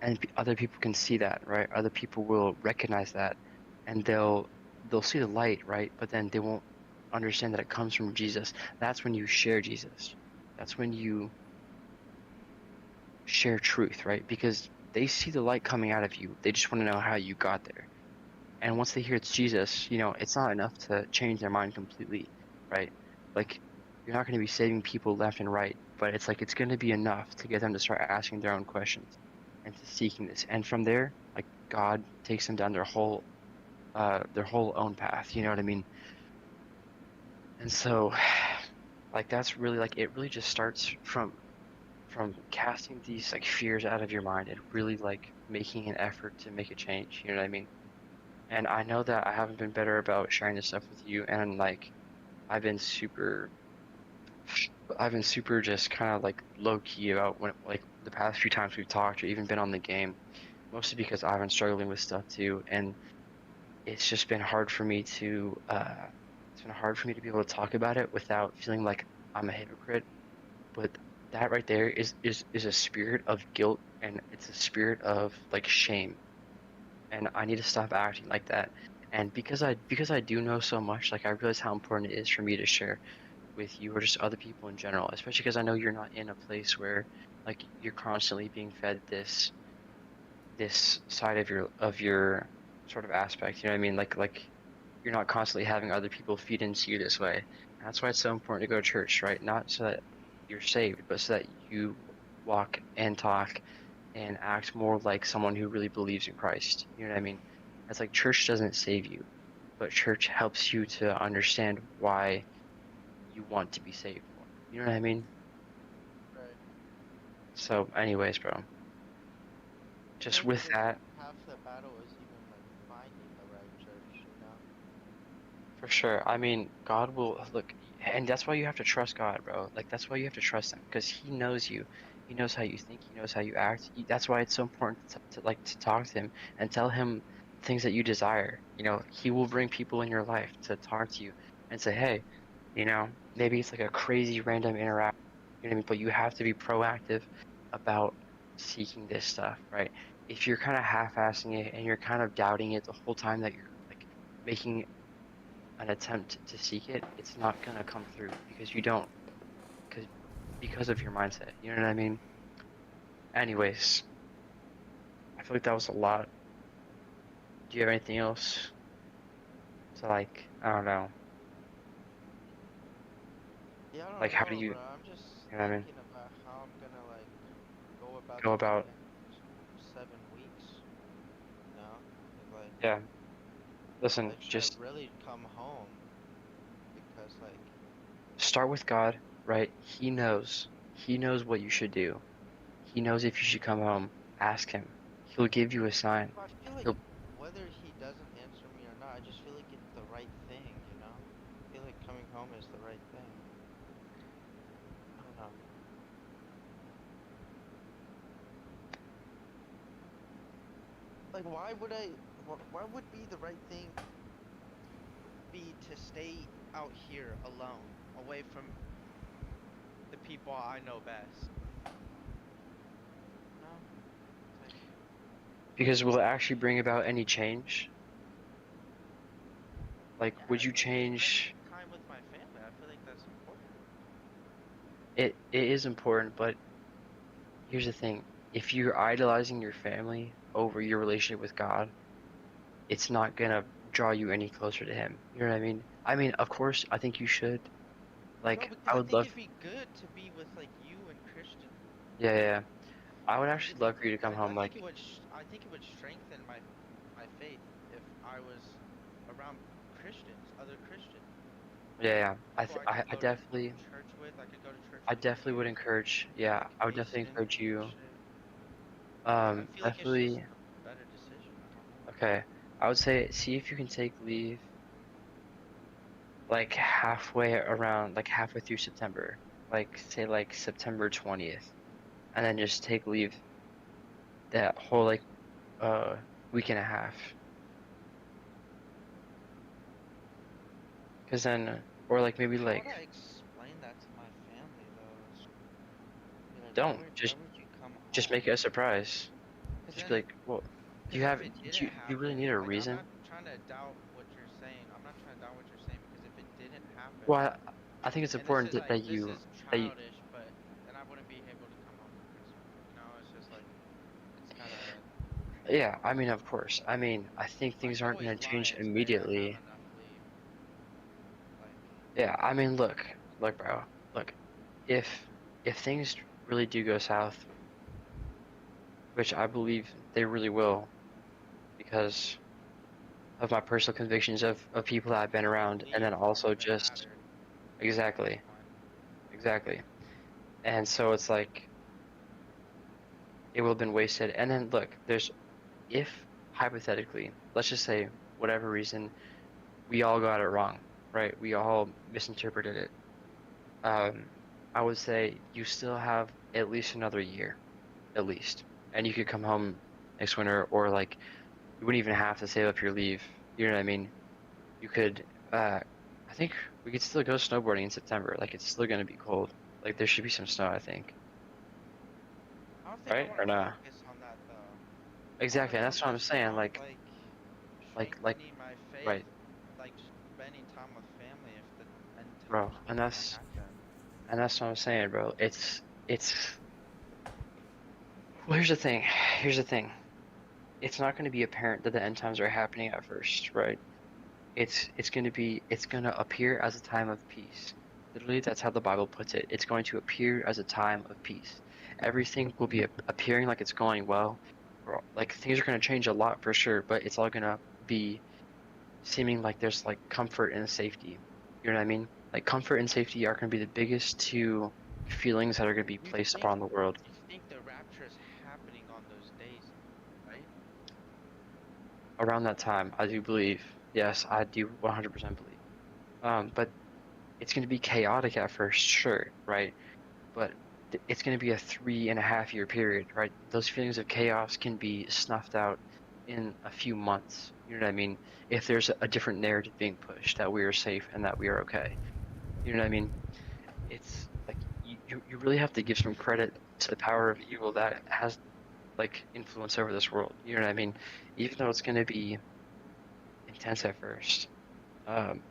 And other people can see that, right? Other people will recognize that and they'll see the light, right? But then they won't understand that it comes from Jesus. That's when you share Jesus. That's when you share truth, right? Because they see the light coming out of you. They just want to know how you got there. And once they hear it's Jesus, you know, it's not enough to change their mind completely, right? Like, you're not going to be saving people left and right, but it's like it's going to be enough to get them to start asking their own questions and to seeking this. And from there, like, God takes them down their whole own path. You know what I mean? And so, like, that's really like it. Really just starts from casting these like fears out of your mind and really like making an effort to make a change. You know what I mean? And I know that I haven't been better about sharing this stuff with you, and like I've been super just kind of like low key about when like the past few times we've talked or even been on the game, mostly because I've been struggling with stuff too, and it's just been hard for me to be able to talk about it without feeling like I'm a hypocrite. But that right there is a spirit of guilt, and it's a spirit of like shame, and I need to stop acting like that. And because I do know so much, like I realize how important it is for me to share with you or just other people in general, especially because I know you're not in a place where like you're constantly being fed this side of your sort of aspect. You know what I mean? Like you're not constantly having other people feed into you this way. And that's why it's so important to go to church, right? Not so that you're saved, but so that you walk and talk and act more like someone who really believes in Christ. You know what I mean? It's like church doesn't save you, but church helps you to understand why you want to be saved more. You know what I mean? Right. So, anyways, bro, just Maybe with that, half the battle is even like finding the right church, you know? for sure. I mean, God will look, and that's why you have to trust God, bro. Like that's why you have to trust Him because He knows you. He knows how you think. He knows how you act. That's why it's so important to talk to Him and tell Him things that you desire. You know, He will bring people in your life to talk to you and say, hey, you know, maybe it's like a crazy random interaction. You know what I mean? But you have to be proactive about seeking this stuff, right? If you're kind of half-assing it and you're kind of doubting it the whole time that you're like making an attempt to seek it, it's not gonna come through because you don't, because because of your mindset. You know what I mean? Anyways, I feel like that was a lot. Do you have anything else to like? I don't know. Yeah, I don't Like, how do know, you? bro. I'm just You know what I mean? thinking about how I'm gonna like go about Go the about. next 7 weeks, you know? 'Cause, like, Yeah. Listen, like, should I just really come home? Because like, start with God, right? He knows. He knows what you should do. He knows if you should come home. Ask him. He'll give you a sign. I feel like He'll. whether he doesn't answer me or not, I just feel like it's the right thing, you know? I feel like coming home is the right thing. I don't know. Like, why would be the right thing be to stay out here alone, away from the people I know best? No? It's like, Because will it actually bring about any change? Like, yeah, would you like spending change? time with my family, I feel like that's important. It is important, but here's the thing. If you're idolizing your family over your relationship with God, it's not gonna draw you any closer to him. You know what I mean? I mean, of course, I think you should. No, Like, because I I would think love, it'd be good to be with like you and Christian. yeah, yeah, yeah. I would I think it'd actually be love for you to come like home. Like, I think it would strengthen my faith if I was around Christians, other Christians, yeah, yeah. people I I could go to definitely, church with. I could go to I definitely would encourage. Yeah, I would definitely encourage you. Definitely. a better decision. I don't know. Okay, I would say see if you can take leave like halfway around, like halfway through September, like say like September 20th, and then just take leave that whole like uh week and a half. Cause then, or like maybe How like would I explain that to my family though? Be like, don't why would you come just home? make it a surprise. Cause Just be then, like, well, do you cause if have it do you, didn't do you really need happen, a like I'm reason? not trying to doubt what you're saying. I'm not trying to doubt what you're saying because if it didn't happen, Well, I think it's and this important is like that this you is that you childish, but then I wouldn't be able to come home for Christmas. You know, it's just like it's kind of yeah, I mean, of course. I mean, I think like things you aren't always gonna lie change and say I have immediately. enough leave. Like Yeah, I mean, look, bro, look, if if things really do go south, which I believe they really will, because of my personal convictions of people that I've been your around, and leave then won't also even just matter at that exactly, point. exactly. And so it's like it will have been wasted. And then look, there's if hypothetically, let's just say whatever reason we all got it wrong, right? We all misinterpreted it. Um, I would say you still have at least another year, at least, and you could come home next winter, or like you wouldn't even have to save up your leave. You know what I mean? You could, I think we could still go snowboarding in September. Like it's still gonna be cold. Like there should be some snow, I think, I don't think I right? want Or to not? focus on that though. I want Exactly, to and that's what I'm focus saying. on like Like, strengthening my faith, right, like spending time with family if the end bro. times And do come that's happen. and that's what I'm saying, bro. It's. Well, here's the thing. Here's the thing. It's not going to be apparent that the end times are happening at first, right? It's going to appear as a time of peace. Literally, that's how the Bible puts it. It's going to appear as a time of peace. Everything will be appearing like it's going well. Like things are going to change a lot for sure, but it's all going to be seeming like there's like comfort and safety. You know what I mean? Like comfort and safety are going to be the biggest two feelings that are going to be You placed think upon the world you think the rapture is happening on those days, right? around that time. I do believe. Yes, I do 100% believe. But it's going to be chaotic at first, sure, right? But it's going to be a 3.5 year period, right? Those feelings of chaos can be snuffed out in a few months. You know what I mean? If there's a different narrative being pushed that we are safe and that we are okay. You know what I mean? It's like you really have to give some credit to the power of evil that has like influence over this world. You know what I mean? Even though it's going to be intense at first, um,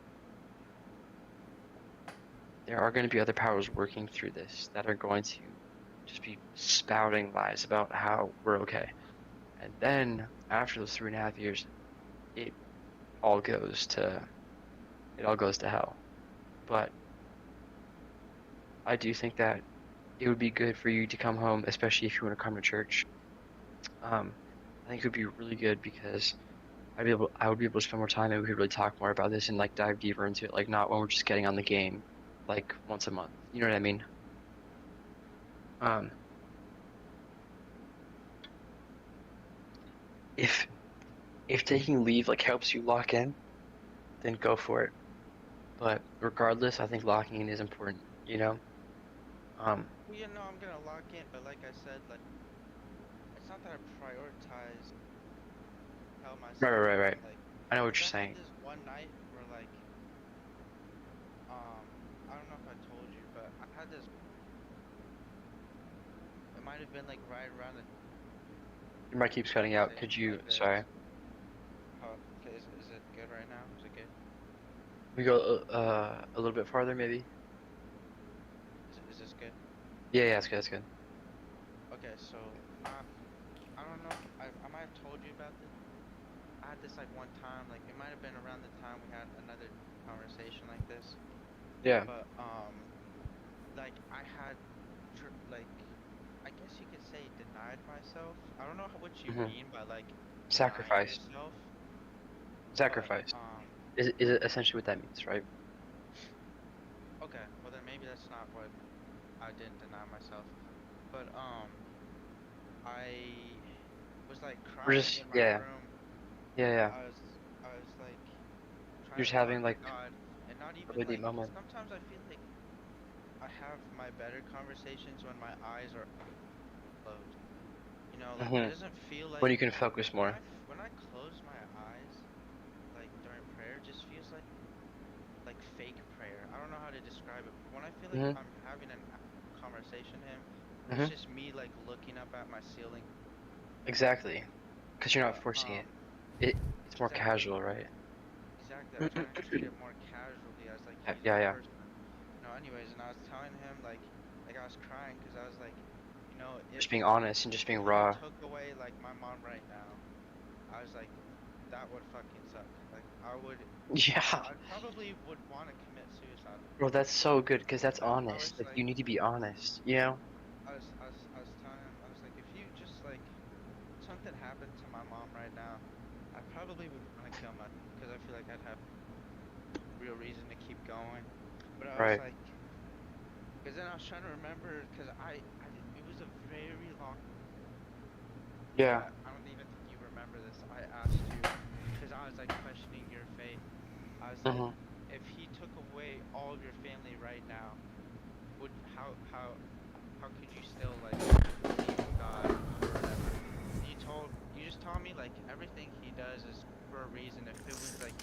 there are going to be other powers working through this that are going to just be spouting lies about how we're okay. And then after those 3.5 years, it all goes to it all goes to hell. But I do think that it would be good for you to come home, especially if you want to come to church. Um, I think it would be really good because I would be able to spend more time and we could really talk more about this and like dive deeper into it, like not when we're just getting on the game like once a month. You know what I mean? Um, if if taking leave like helps you lock in, then go for it. But regardless, I think locking in is important, you know? Um, Well, you know, I'm gonna lock in, but like I said, like it's not that I prioritize tell right, right, myself right, right. like, I know what cause you're I had saying. this one night where like, I don't know if I told you, but I had this. It might have been like right around the Your mic keeps cutting out. Could conversation you, like sorry. this. Oh, okay, is it good right now? Is it good? We go a little bit farther maybe? Is this good? Yeah, yeah, that's good, that's good. Okay, so I don't know. I might have told you about this. I had this like one time, like it might have been around the time we had another conversation like this. Yeah. But like I had like I guess you could say denied myself. I don't know what you Hmm. mean by like denying Sacrifice. yourself, but Sacrifice. Is it essentially what that means, right? okay, well then maybe that's not what I didn't deny myself. But I was like We're crying just in my yeah, room. yeah. I was like You're trying just to talk having to like God, and not a even really deep like. moment. Sometimes I feel like I have my better conversations when my eyes are closed. You know, like it Hmm. doesn't feel When like you can focus more. when I close my eyes, like during prayer, it just feels like fake prayer. I don't know how to describe it, but when I feel like Hmm. I'm having an conversation with him, it's Hmm. just me like looking up at my ceiling. Exactly. Because you're not But forcing it. It's more exactly, casual, right? exactly. I'm trying to treat it more casually as like Yeah, he's a yeah, yeah. person. No, anyways, and I was telling him like I was crying because I was like, you know, Just being honest and just if being you raw. took away like my mom right now, I was like, that would fucking suck. Like Yeah. I probably would want to commit suicide. Bro, that's so good because that's But I was honest. Like like, you need to be honest, you know? I was telling him, I was like, if you just like something happened to my mom right now, I probably would want to kill myself because I feel like I'd have real reason to keep going. But I was Right. like, because then I was trying to remember, because it was a very long. Yeah. I don't even think you remember this. I asked you, because I was like questioning your faith. I was like, Hmm. if he took away all of your family right now, would how could you still like believe in God or whatever? And you just told me like everything he does is for a reason. If it was like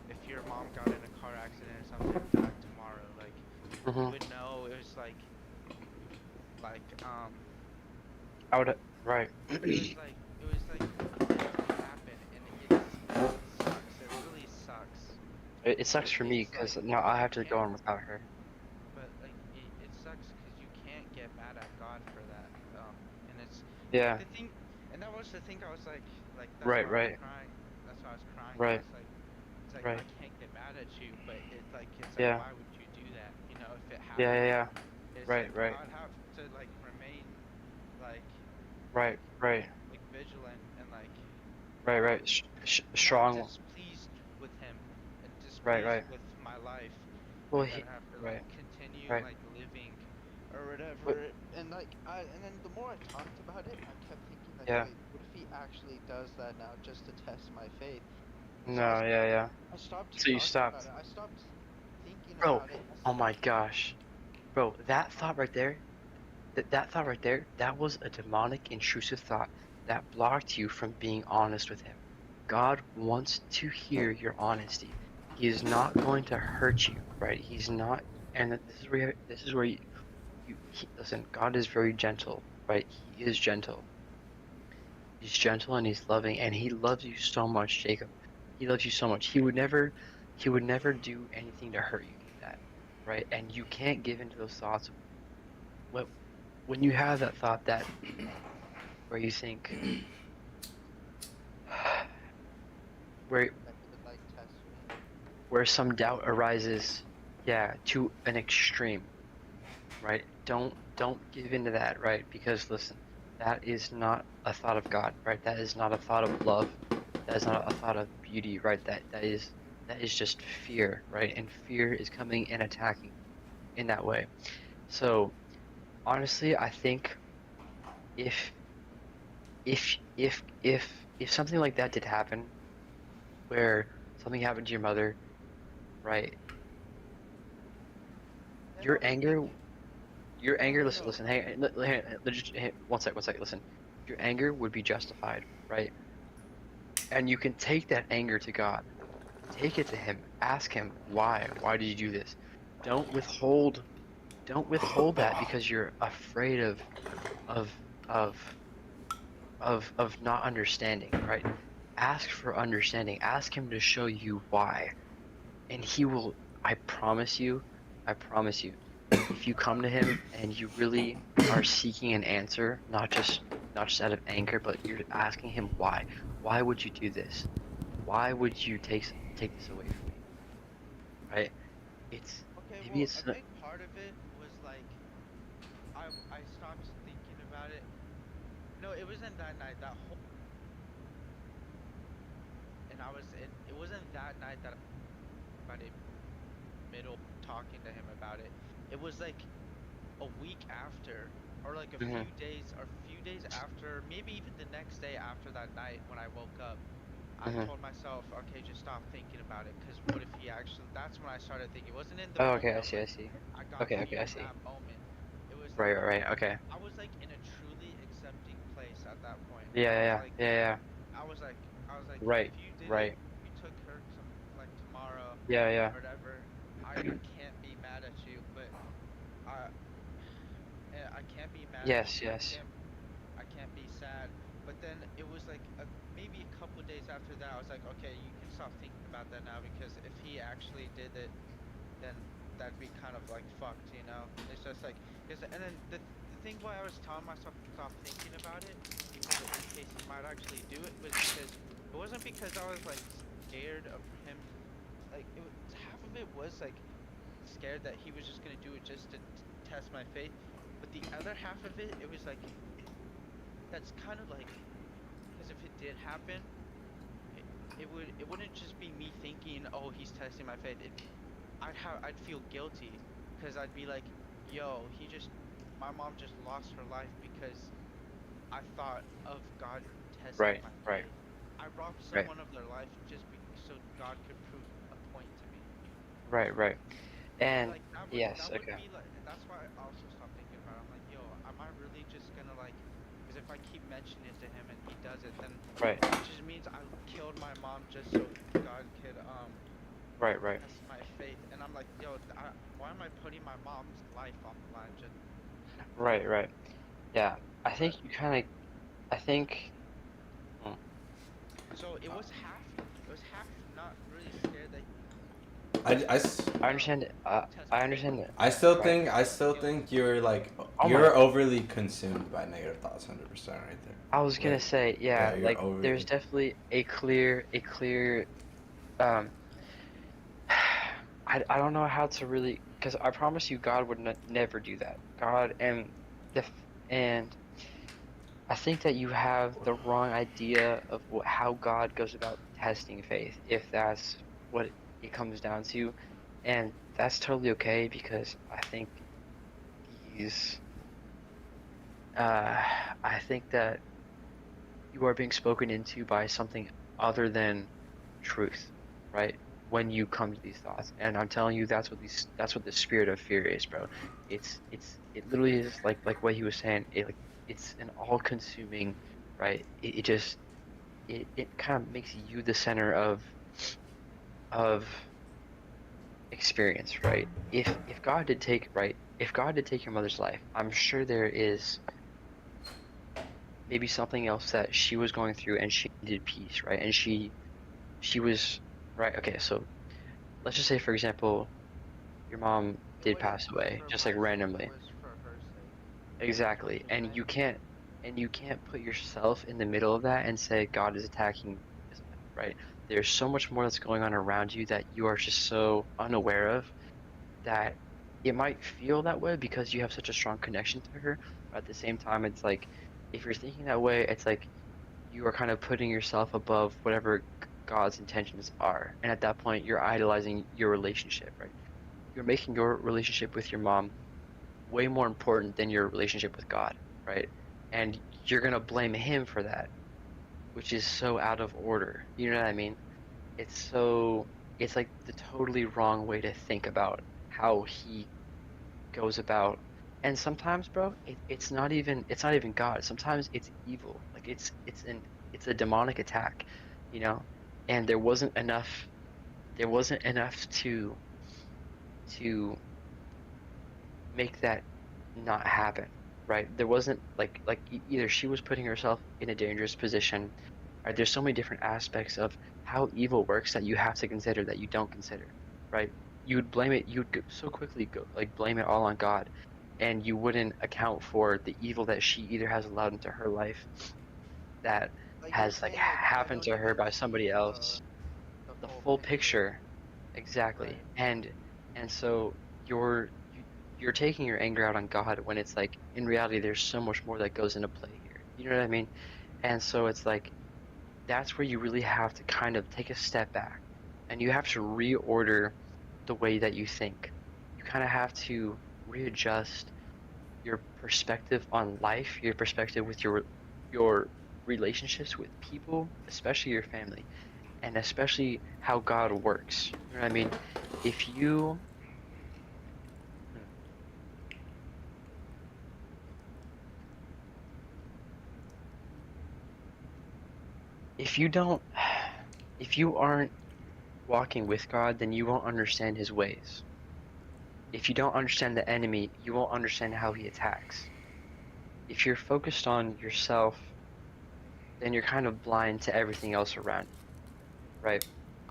if your mom got in a car accident or something and died tomorrow, like you Hmm. would know it was like I would. Right. it was like meant to happen, and it sucks. It really sucks. It sucks for me It's because like now I you have to go can't, on without her. but like it sucks because you can't get mad at God for that. And it's like Yeah. the thing, and that was the thing. I was like that's Right. why I was Right. crying. That's why I was crying. I Right. was like, it's like Right. I can't get mad at you, but it's like Yeah. why would you do that? You know, if it Yeah. Yeah. happened, Yeah. it's Right. like Right. I'd have to like remain like Right. like Right. vigilant and like Right. um Right. not Strong. displeased with him and Right. displeased Right. with my life, Well. and then have to like Right. continue Right. like living or But whatever. And like and then the more I talked about it, I kept thinking like, yeah. wait, what if he actually does that now just to test my faith? And so No. Yeah. Yeah. I stopped So you talking about stopped, it. I stopped thinking bro. about it. Oh my gosh, bro. That thought right there. That thought right there. That was a demonic, intrusive thought that blocked you from being honest with him. God wants to hear your honesty. He is not going to hurt you, right? He's not, and this is where listen. God is very gentle, right? He is gentle. He's gentle and he's loving, and he loves you so much, Jacob. He loves you so much. He would never do anything to hurt you. That, right? And you can't give into those thoughts. When when you have that thought that where you think where That could like test me. where some doubt arises, yeah, to an extreme, right? Don't give into that, right? Because listen, that is not a thought of God, right? That is not a thought of love. That is not a thought of beauty, right? That is just fear, right? And fear is coming and attacking in that way. So honestly, I think if if something like that did happen, where something happened to your mother, right? And Your no, the thing. anger Your No, anger, no, listen, no. listen, hey, just, hey, one sec, listen. Your anger would be justified, right? And you can take that anger to God. Take it to Him. Ask Him, why? Why did you do this? Don't withhold, don't withhold that because you're afraid of, of, of not understanding, right? Ask for understanding. Ask Him to show you why. And He will, I promise you, if you come to him and you really are seeking an answer, not just out of anger, but you're asking him why. Why would you do this? Why would you take this away from me? Right? It's Okay, maybe well, it's a big part of it was like I stopped thinking about it. No, it wasn't that night. That whole and it wasn't that night that I about it middle talking to him about it. It was like a week after, or like a Mhm. few days after, maybe even the next day after that night when I woke up, I Mhm. told myself, okay, just stop thinking about it, because what if he actually, that's when I started thinking, it wasn't in the Oh, okay, moment, I I was see, I like, see. I got Okay, okay, fear I in see. that moment. It was Right, like, right, right, okay. I was like in a truly accepting place at that point. Yeah, I yeah, was yeah, like, yeah, yeah. I was like, if Right, you did it, right. if you took her to like tomorrow Yeah, yeah. or whatever, I can't be mad at you, but I I can't be mad at Yes, you. yes. I can't be sad. But then it was like maybe a couple days after that, I was like, okay, you can stop thinking about that now, because if he actually did it, then that'd be kind of like fucked, you know? It's just like, cause, and then the thing why I was telling myself to stop thinking about it, because in case he might actually do it, was because it wasn't because I was like scared of him. Like half of it was like scared that he was just gonna do it just to test my faith, but the other half of it, it was like that's kind of like, because if it did happen, it, it wouldn't just be me thinking, oh, he's testing my faith. I'd feel guilty, because I'd be like, yo, my mom just lost her life because I thought of God testing Right, my right, faith. I robbed right, someone of their life just so God could prove a point to me. right, right. And Like yes, that would okay. be like, that's why I also stopped thinking about it. I'm like, yo, am I really just gonna like, because if I keep mentioning it to him and he does it, then Right, that just means I killed my mom just so God could right, right, test my faith. And I'm like, yo, why am I putting my mom's life on the line just? right, right. Yeah, I But think you kind of, I think, hmm, so it was half not really scared that I, I, he s- was I gonna understand it. test I my faith. understand it. Right. I still It was think you're like, Oh my, you're overly consumed by negative thoughts, 100% right I was there. gonna Like, say, yeah, yeah, you're like there's overly. definitely um, I don't know how to really, because I promise you, God would never do that. God the f- and I think that you have the wrong idea of how God goes about testing faith, if that's what it comes down to, and that's totally okay because I think these, uh, I think that you are being spoken into by something other than truth, right? When you come to these thoughts, and I'm telling you, that's what the spirit of fear is, bro. It literally is like what he was saying. It's an all-consuming, right? It just it kind of makes you the center of experience, right? If God did take right, if God did take your mother's life, I'm sure there is maybe something else that she was going through and she needed peace, right? And she was right. Okay, so let's just say, for example, your mom It did wasn't pass away, for just my like sake. It randomly. was for her sake. You know what Exactly. I'm saying? And you can't put yourself in the middle of that and say God is attacking this life, right? There's so much more that's going on around you that you are just so unaware of that it might feel that way because you have such a strong connection to her. But at the same time, it's like if you're thinking that way, it's like you are kind of putting yourself above whatever God's intentions are. And at that point, you're idolizing your relationship, right? You're making your relationship with your mom way more important than your relationship with God, right? And you're gonna blame him for that, which is so out of order. You know what I mean? It's so, it's like the totally wrong way to think about how he goes about. And sometimes, bro, it's not even God. Sometimes it's evil. Like it's a demonic attack, you know? And there wasn't enough to make that not happen, right? There wasn't either she was putting herself in a dangerous position, right? There's so many different aspects of how evil works that you have to consider that you don't consider, right? You would blame it, you would so quickly go like blame it all on God, and you wouldn't account for the evil that she either has allowed into her life that Like you're has like saying, like I happened don't to her even by somebody see else, the the full full picture. picture. Exactly. Right. And so you're taking your anger out on God when it's like in reality there's so much more that goes into play here. You know what I mean? And so it's like that's where you really have to kind of take a step back and you have to reorder the way that you think. You kind of have to readjust your perspective on life, your perspective with your relationships with people, especially your family, and especially how God works. You know what I mean? If you hmm, if you don't if you aren't walking with God, then you won't understand his ways. If you don't understand the enemy, you won't understand how he attacks. If you're focused on yourself, then you're kind of blind to everything else around you, right?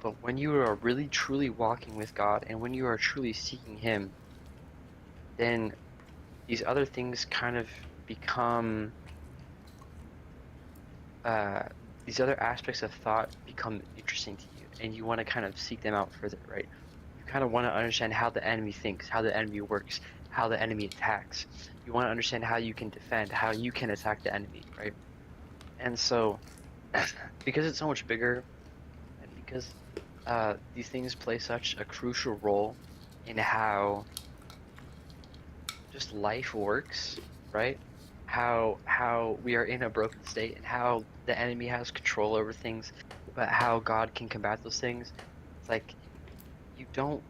But when you are really truly walking with God and when you are truly seeking him, then these other things kind of become uh these other aspects of thought become interesting to you and you want to kind of seek them out further, right? You kind of want to understand how the enemy thinks, how the enemy works, how the enemy attacks. You want to understand how you can defend, how you can attack the enemy, right? And so because it's so much bigger and because these things play such a crucial role in how just life works, right? How we are in a broken state and how the enemy has control over things, but how God can combat those things. It's like you don't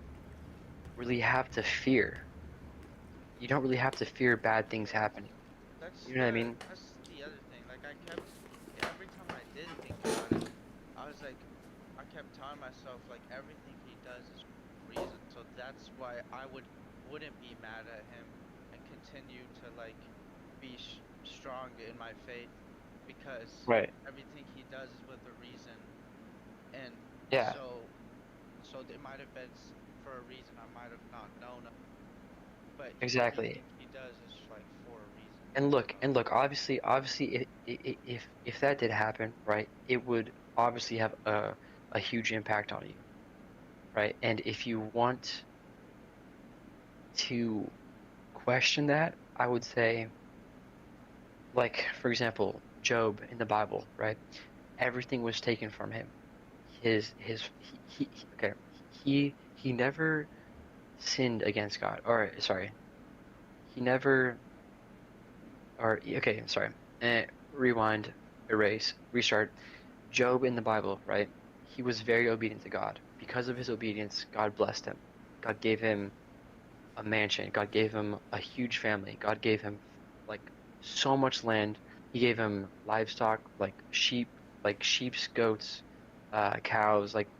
really have to fear. You don't really have to fear bad things happening. You know what I mean? That's the other thing. Like I kept every time I did think about it, I was like I kept telling myself like everything he does is for a reason. So that's why I wouldn't be mad at him and continue to like be strong in my faith because Right. everything he does is with a reason. And Yeah, so it might have been for a reason I might have not known of, but exactly. everything he does is like for a reason. So And look, obviously, if that did happen, right, it would obviously have a huge impact on you, right? And if you want to question that, I would say, like, for example, Job in the Bible, right? Everything was taken from him. Okay, he never sinned against God, or sorry, he never, or okay, sorry, rewind, erase, restart. Job in the Bible, right? He was very obedient to God. Because of his obedience, God blessed him. God gave him a mansion. God gave him a huge family. God gave him like so much land. He gave him livestock like sheep's, goats, cows. Like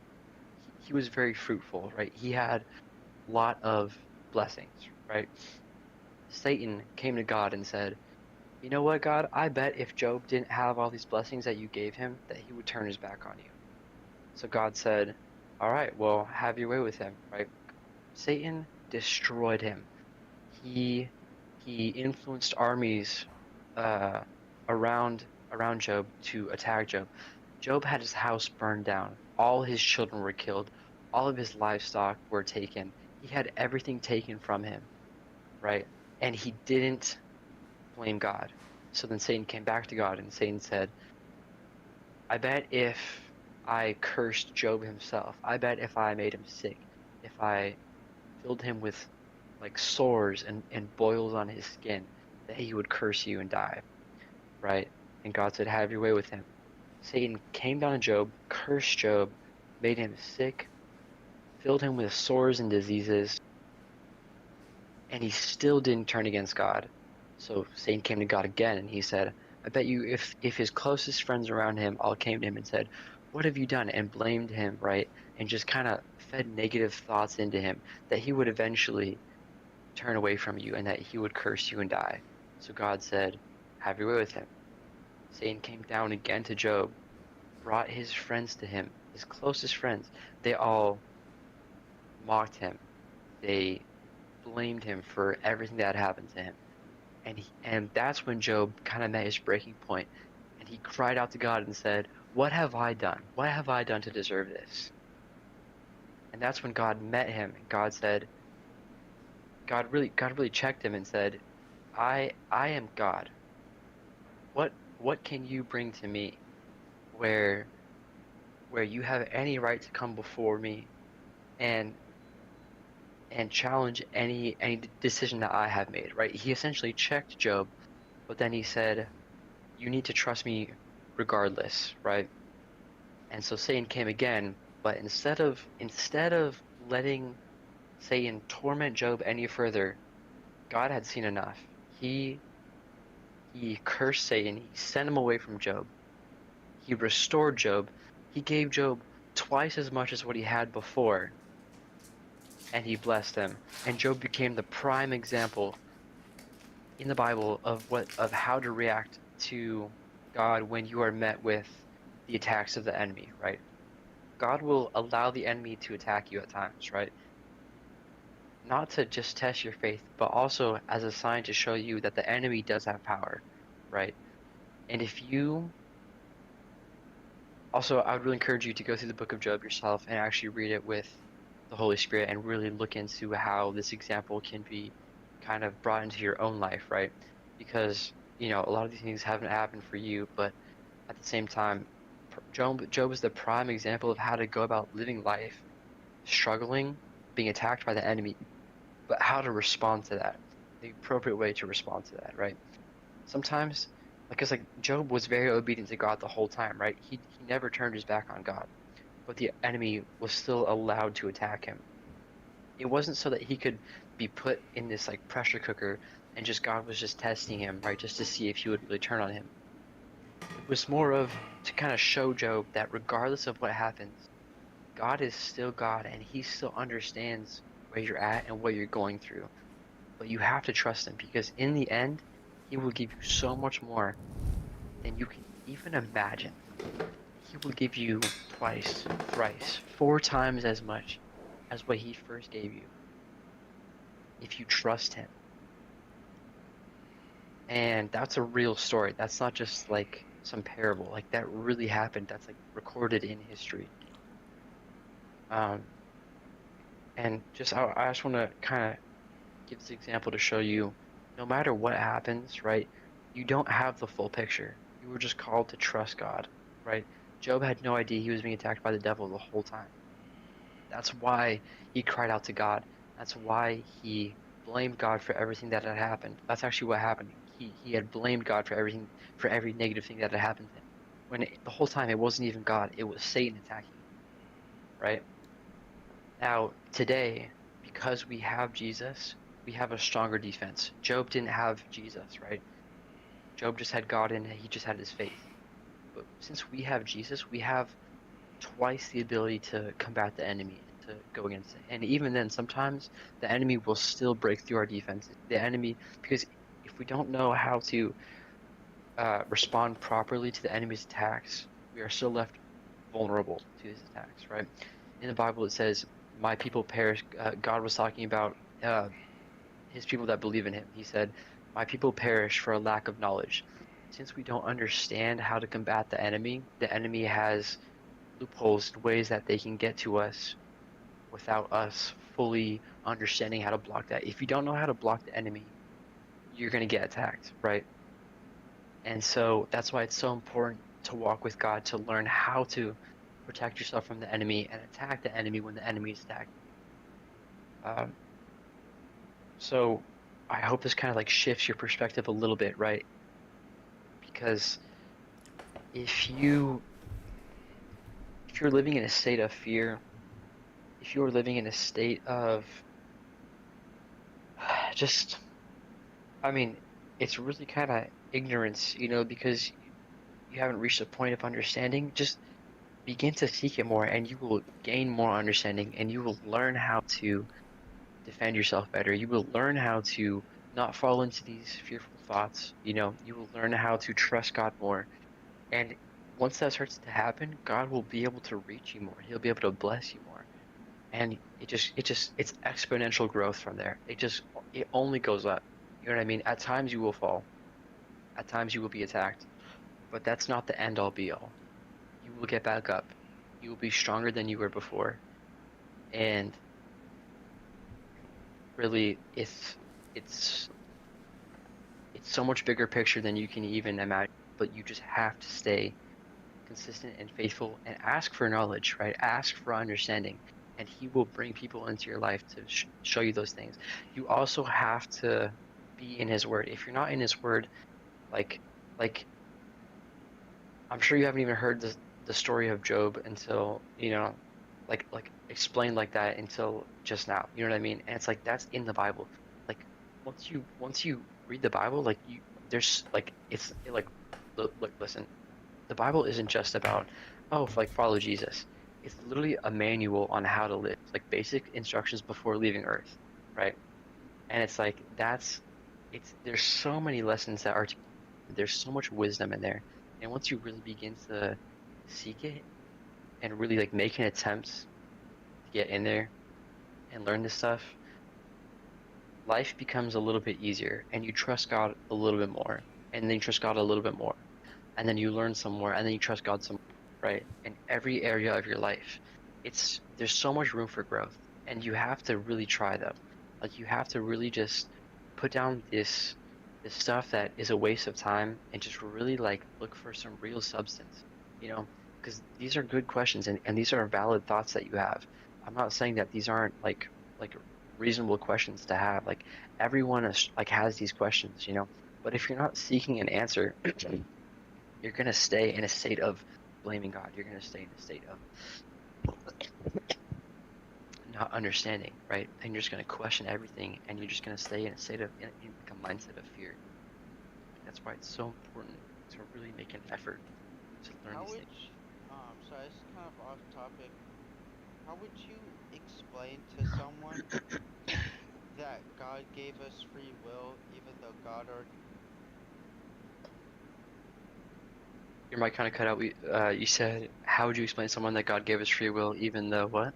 he was very fruitful, right? He had a lot of blessings, right? Satan came to God and said, "You know what, God? I bet if Job didn't have all these blessings that you gave him, that he would turn his back on you." So God said, "All right, well, have your way with him," right? Satan destroyed him. He he influenced armies uh around Job to attack Job. Job had his house burned down. All his children were killed. All of his livestock were taken. He had everything taken from him, right? And he didn't blame God. So then Satan came back to God and Satan said, I bet if I cursed Job himself, I bet if I made him sick, if I filled him with like sores and boils on his skin, that he would curse you and die, right? And God said, have your way with him. Satan came down to Job, cursed Job, made him sick, filled him with sores and diseases, and he still didn't turn against God. So Satan came to God again and he said, I bet you if his closest friends around him all came to him and said, what have you done? And blamed him, right? And just kind of fed negative thoughts into him, that he would eventually turn away from you and that he would curse you and die. So God said, have your way with him. Satan came down again to Job, brought his friends to him, his closest friends. They all mocked him. They blamed him for everything that happened to him. And that's when Job kind of met his breaking point, and he cried out to God and said, "What have I done? What have I done to deserve this?" And that's when God met him, and God really checked him and said, I am God. What can you bring to me where you have any right to come before me and and challenge any decision that I have made, right? He essentially checked Job, but then he said, "You need to trust me regardless," right? And so Satan came again, but instead of letting Satan torment Job any further, God had seen enough. He cursed Satan, he sent him away from Job. He restored Job. He gave Job twice as much as what he had before, and he blessed him. And Job became the prime example in the Bible of how to react to God when you are met with the attacks of the enemy, right? God will allow the enemy to attack you at times, right? Not to just test your faith, but also as a sign to show you that the enemy does have power, right? And if you also, I would really encourage you to go through the book of Job yourself and actually read it with the Holy Spirit and really look into how this example can be kind of brought into your own life, right? Because, you know, a lot of these things haven't happened for you, but at the same time, Job is the prime example of how to go about living life, struggling, being attacked by the enemy, but how to respond to that, the appropriate way to respond to that, right? Sometimes, because like Job was very obedient to God the whole time, right? He never turned his back on God, but the enemy was still allowed to attack him. It wasn't so that he could be put in this like pressure cooker and just God was just testing him, right? Just to see if he would really turn on him. It was more of to kind of show Job that regardless of what happens, God is still God and he still understands where you're at and what you're going through. But you have to trust him because in the end, he will give you so much more than you can even imagine. He will give you twice, thrice, 4 times as much as what he first gave you if you trust him. And that's a real story. That's not just like some parable. Like that really happened. That's like recorded in history. And just I just want to kind of give this example to show you, no matter what happens, right? You don't have the full picture. You were just called to trust God, right? Job had no idea he was being attacked by the devil the whole time. That's why he cried out to God. That's why he blamed God for everything that had happened. That's actually what happened. He had blamed God for everything, for every negative thing that had happened to him. When the whole time it wasn't even God, it was Satan attacking him, right? Now, today, because we have Jesus, we have a stronger defense. Job didn't have Jesus, right? Job just had God and he just had his faith. But since we have Jesus, we have twice the ability to combat the enemy, to go against it. And even then, sometimes the enemy will still break through our defenses. The enemy, because if we don't know how to respond properly to the enemy's attacks, we are still left vulnerable to his attacks, right? In the Bible, it says, "My people perish." God was talking about his people that believe in him. He said, "My people perish for a lack of knowledge." Since we don't understand how to combat the enemy has loopholes, ways that they can get to us without us fully understanding how to block that. If you don't know how to block the enemy, you're going to get attacked, right? And so that's why it's so important to walk with God, to learn how to protect yourself from the enemy and attack the enemy when the enemy is attacked. So I hope this kind of like shifts your perspective a little bit, right? Because if you're living in a state of fear, if you're living in a state of just, I mean, it's really kind of ignorance, you know, because you haven't reached a point of understanding. Just begin to seek it more and you will gain more understanding and you will learn how to defend yourself better. You will learn how to not fall into these fearful thoughts, you know, you will learn how to trust God more. And once that starts to happen, God will be able to reach you more. He'll be able to bless you more. And it's exponential growth from there. It only goes up. You know what I mean? At times you will fall. At times you will be attacked. But that's not the end all be all. You will get back up. You will be stronger than you were before. And really it's so much bigger picture than you can even imagine. But you just have to stay consistent and faithful and ask for knowledge, right? Ask for understanding. and He will bring people into your life to show you those things. You also have to be in His Word. If you're not in His Word, like I'm sure you haven't even heard the story of Job until, you know, like explained like that until just now. You know what I mean? And it's like that's in the Bible. Like once you read the Bible, like there's like it's like look, listen. The Bible isn't just about like follow Jesus. It's literally a manual on how to live, like basic instructions before leaving Earth, right? And it's like there's so many lessons that are there's so much wisdom in there. And once you really begin to seek it and really like make an attempt to get in there and learn this stuff, life becomes a little bit easier and you trust God a little bit more. And then you trust God a little bit more. And then you learn some more and then you trust God some more, right? In every area of your life. There's so much room for growth. And you have to really try though. Like you have to really just put down this stuff that is a waste of time and just really like look for some real substance, you know, because these are good questions and these are valid thoughts that you have. I'm not saying that these aren't like reasonable questions to have. Like everyone is like has these questions, you know, but if you're not seeking an answer, you're gonna stay in a state of blaming God. You're gonna stay in a state of not understanding, right? And you're just gonna question everything, and you're just gonna stay in a state of in like a mindset of fear. That's why it's so important to really make an effort to learn How these would things. sorry, this is kind of off topic. How would you explain to someone that God gave us free will, even though God already, Your mic kind of cut out. You said, how would you explain to someone that God gave us free will, even though what?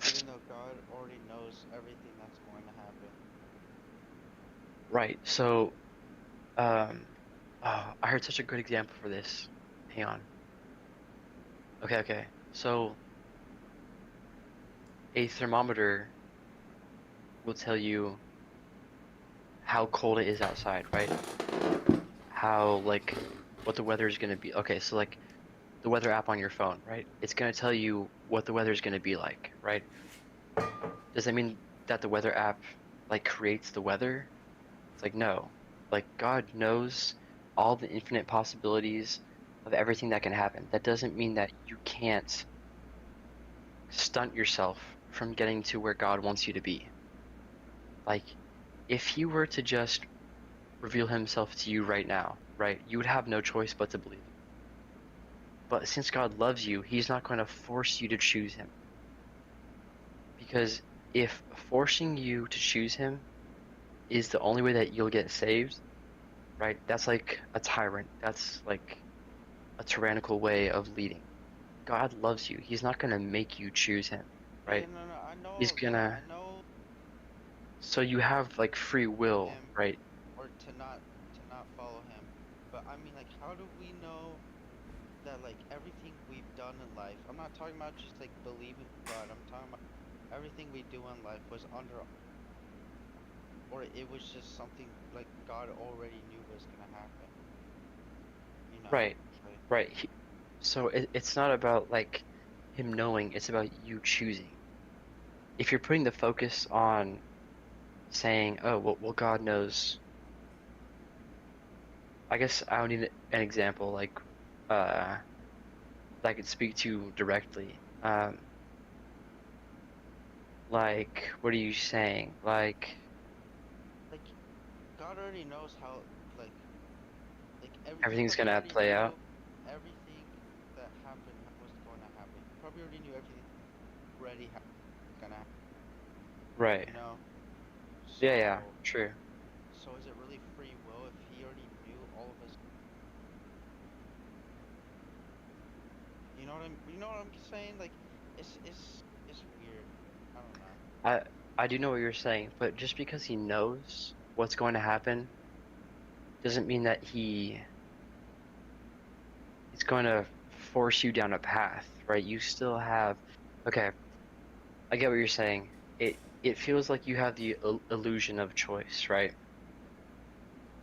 even though God already knows everything that's going to happen? Right. So, um, oh, I heard such a good example for this. Hang on. Okay. So, a thermometer will tell you how cold it is outside, right? How, like, what the weather is going to be. Okay, so, like, the weather app on your phone, right? It's going to tell you what the weather is going to be like, right? Does that mean that the weather app, like, creates the weather? It's like, no. Like, God knows all the infinite possibilities of everything that can happen. That doesn't mean that you can't stunt yourself from getting to where God wants you to be. Like, if He were to just reveal Himself to you right now, right, you would have no choice but to believe. But since God loves you, He's not going to force you to choose Him. Because if forcing you to choose Him is the only way that you'll get saved, right, that's like a tyrant. That's like a tyrannical way of leading. God loves you. He's not going to make you choose Him, right? Yeah, no, I know. He's gonna. I know So you have like free will, him, right? or to not follow him. But I mean, like, how do we know that like everything we've done in life? I'm not talking about just like believing God. I'm talking about everything we do in life was under, or it was just something like God already knew was gonna happen. You know? Right, Like, right. So it's not about like Him knowing, it's about you choosing. If you're putting the focus on saying, oh, well, God knows. I guess I would need an example, like, that I could speak to directly. Like, what are you saying? Like, like God already knows how, like everything's probably gonna already play knew out? everything that happened was going to happen. He probably already knew everything already gonna happen, Right. you know? Yeah, So, true. so is it really free will if he already knew all of us? You know what I'm saying? Like, it's weird. I don't know. I do know what you're saying, but just because He knows what's going to happen doesn't mean that He's going to force you down a path, right? You still have, okay, I get what you're saying. It feels like you have the illusion of choice, right?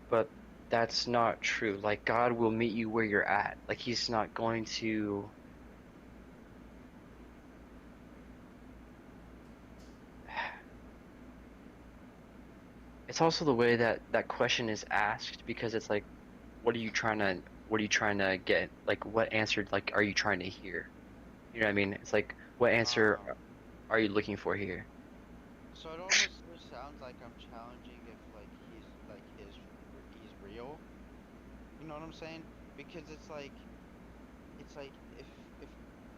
But that's not true. Like God will meet you where you're at. Like He's not going to it's also the way that that question is asked, because it's like, what are you trying to get? Like, what answer, like, are you trying to hear? You know what I mean? It's like, what answer Um, are you looking for here? so it almost just sounds like I'm challenging if like he's real. You know what I'm saying? Because it's like if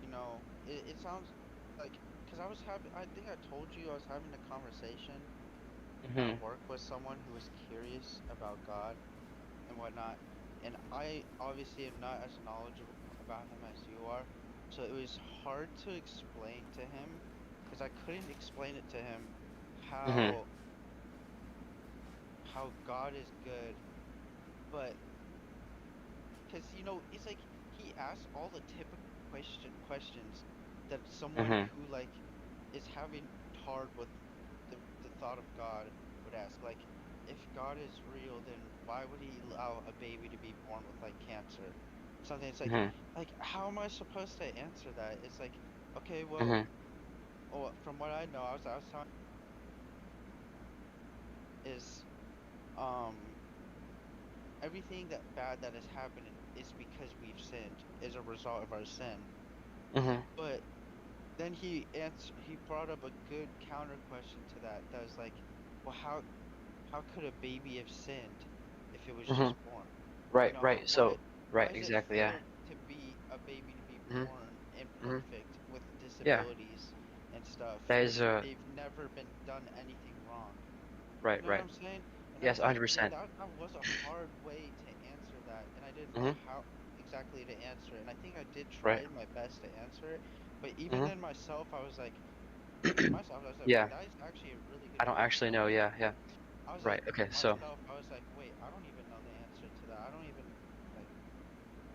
you know it sounds like because I think I told you I was having a conversation at Mm-hmm. work with someone who was curious about God and whatnot, and I obviously am not as knowledgeable about him as you are, so it was hard to explain to him because I couldn't explain it to him Mm-hmm. how God is good, but because it's like he asks all the typical questions that someone Mm-hmm. who like is having hard with the thought of God would ask. Like, if God is real, then why would he allow a baby to be born with like cancer? Something it's Mm-hmm. like how am I supposed to answer that? It's like, okay, well, Mm-hmm. from what I know, I was telling is um everything that bad that has happened is because we've sinned, is a result of our sin. Mm-hmm. But then he brought up a good counter question to that. That was like, well, how could a baby have sinned if it was Mm-hmm. just born? Right, right. So, right, Why is it exactly, yeah. fair to be a baby to be Mm-hmm. born Mm-hmm. imperfect with Yeah, disabilities and stuff that when is they've never been done anything wrong? You right, know what right. I'm saying? And Yes, that 100%. that was a hard way to answer that, and I didn't know Mm-hmm. how exactly to answer it. And I think I did Right. try my best to answer it, but even Mm-hmm. then myself, I was like, to myself, I was like, wait, Yeah, that is actually a really I good don't question. actually know. Yeah, yeah. I was Right. like, Okay. to So, myself, I was like, wait, I don't even know the answer to that. I don't even like.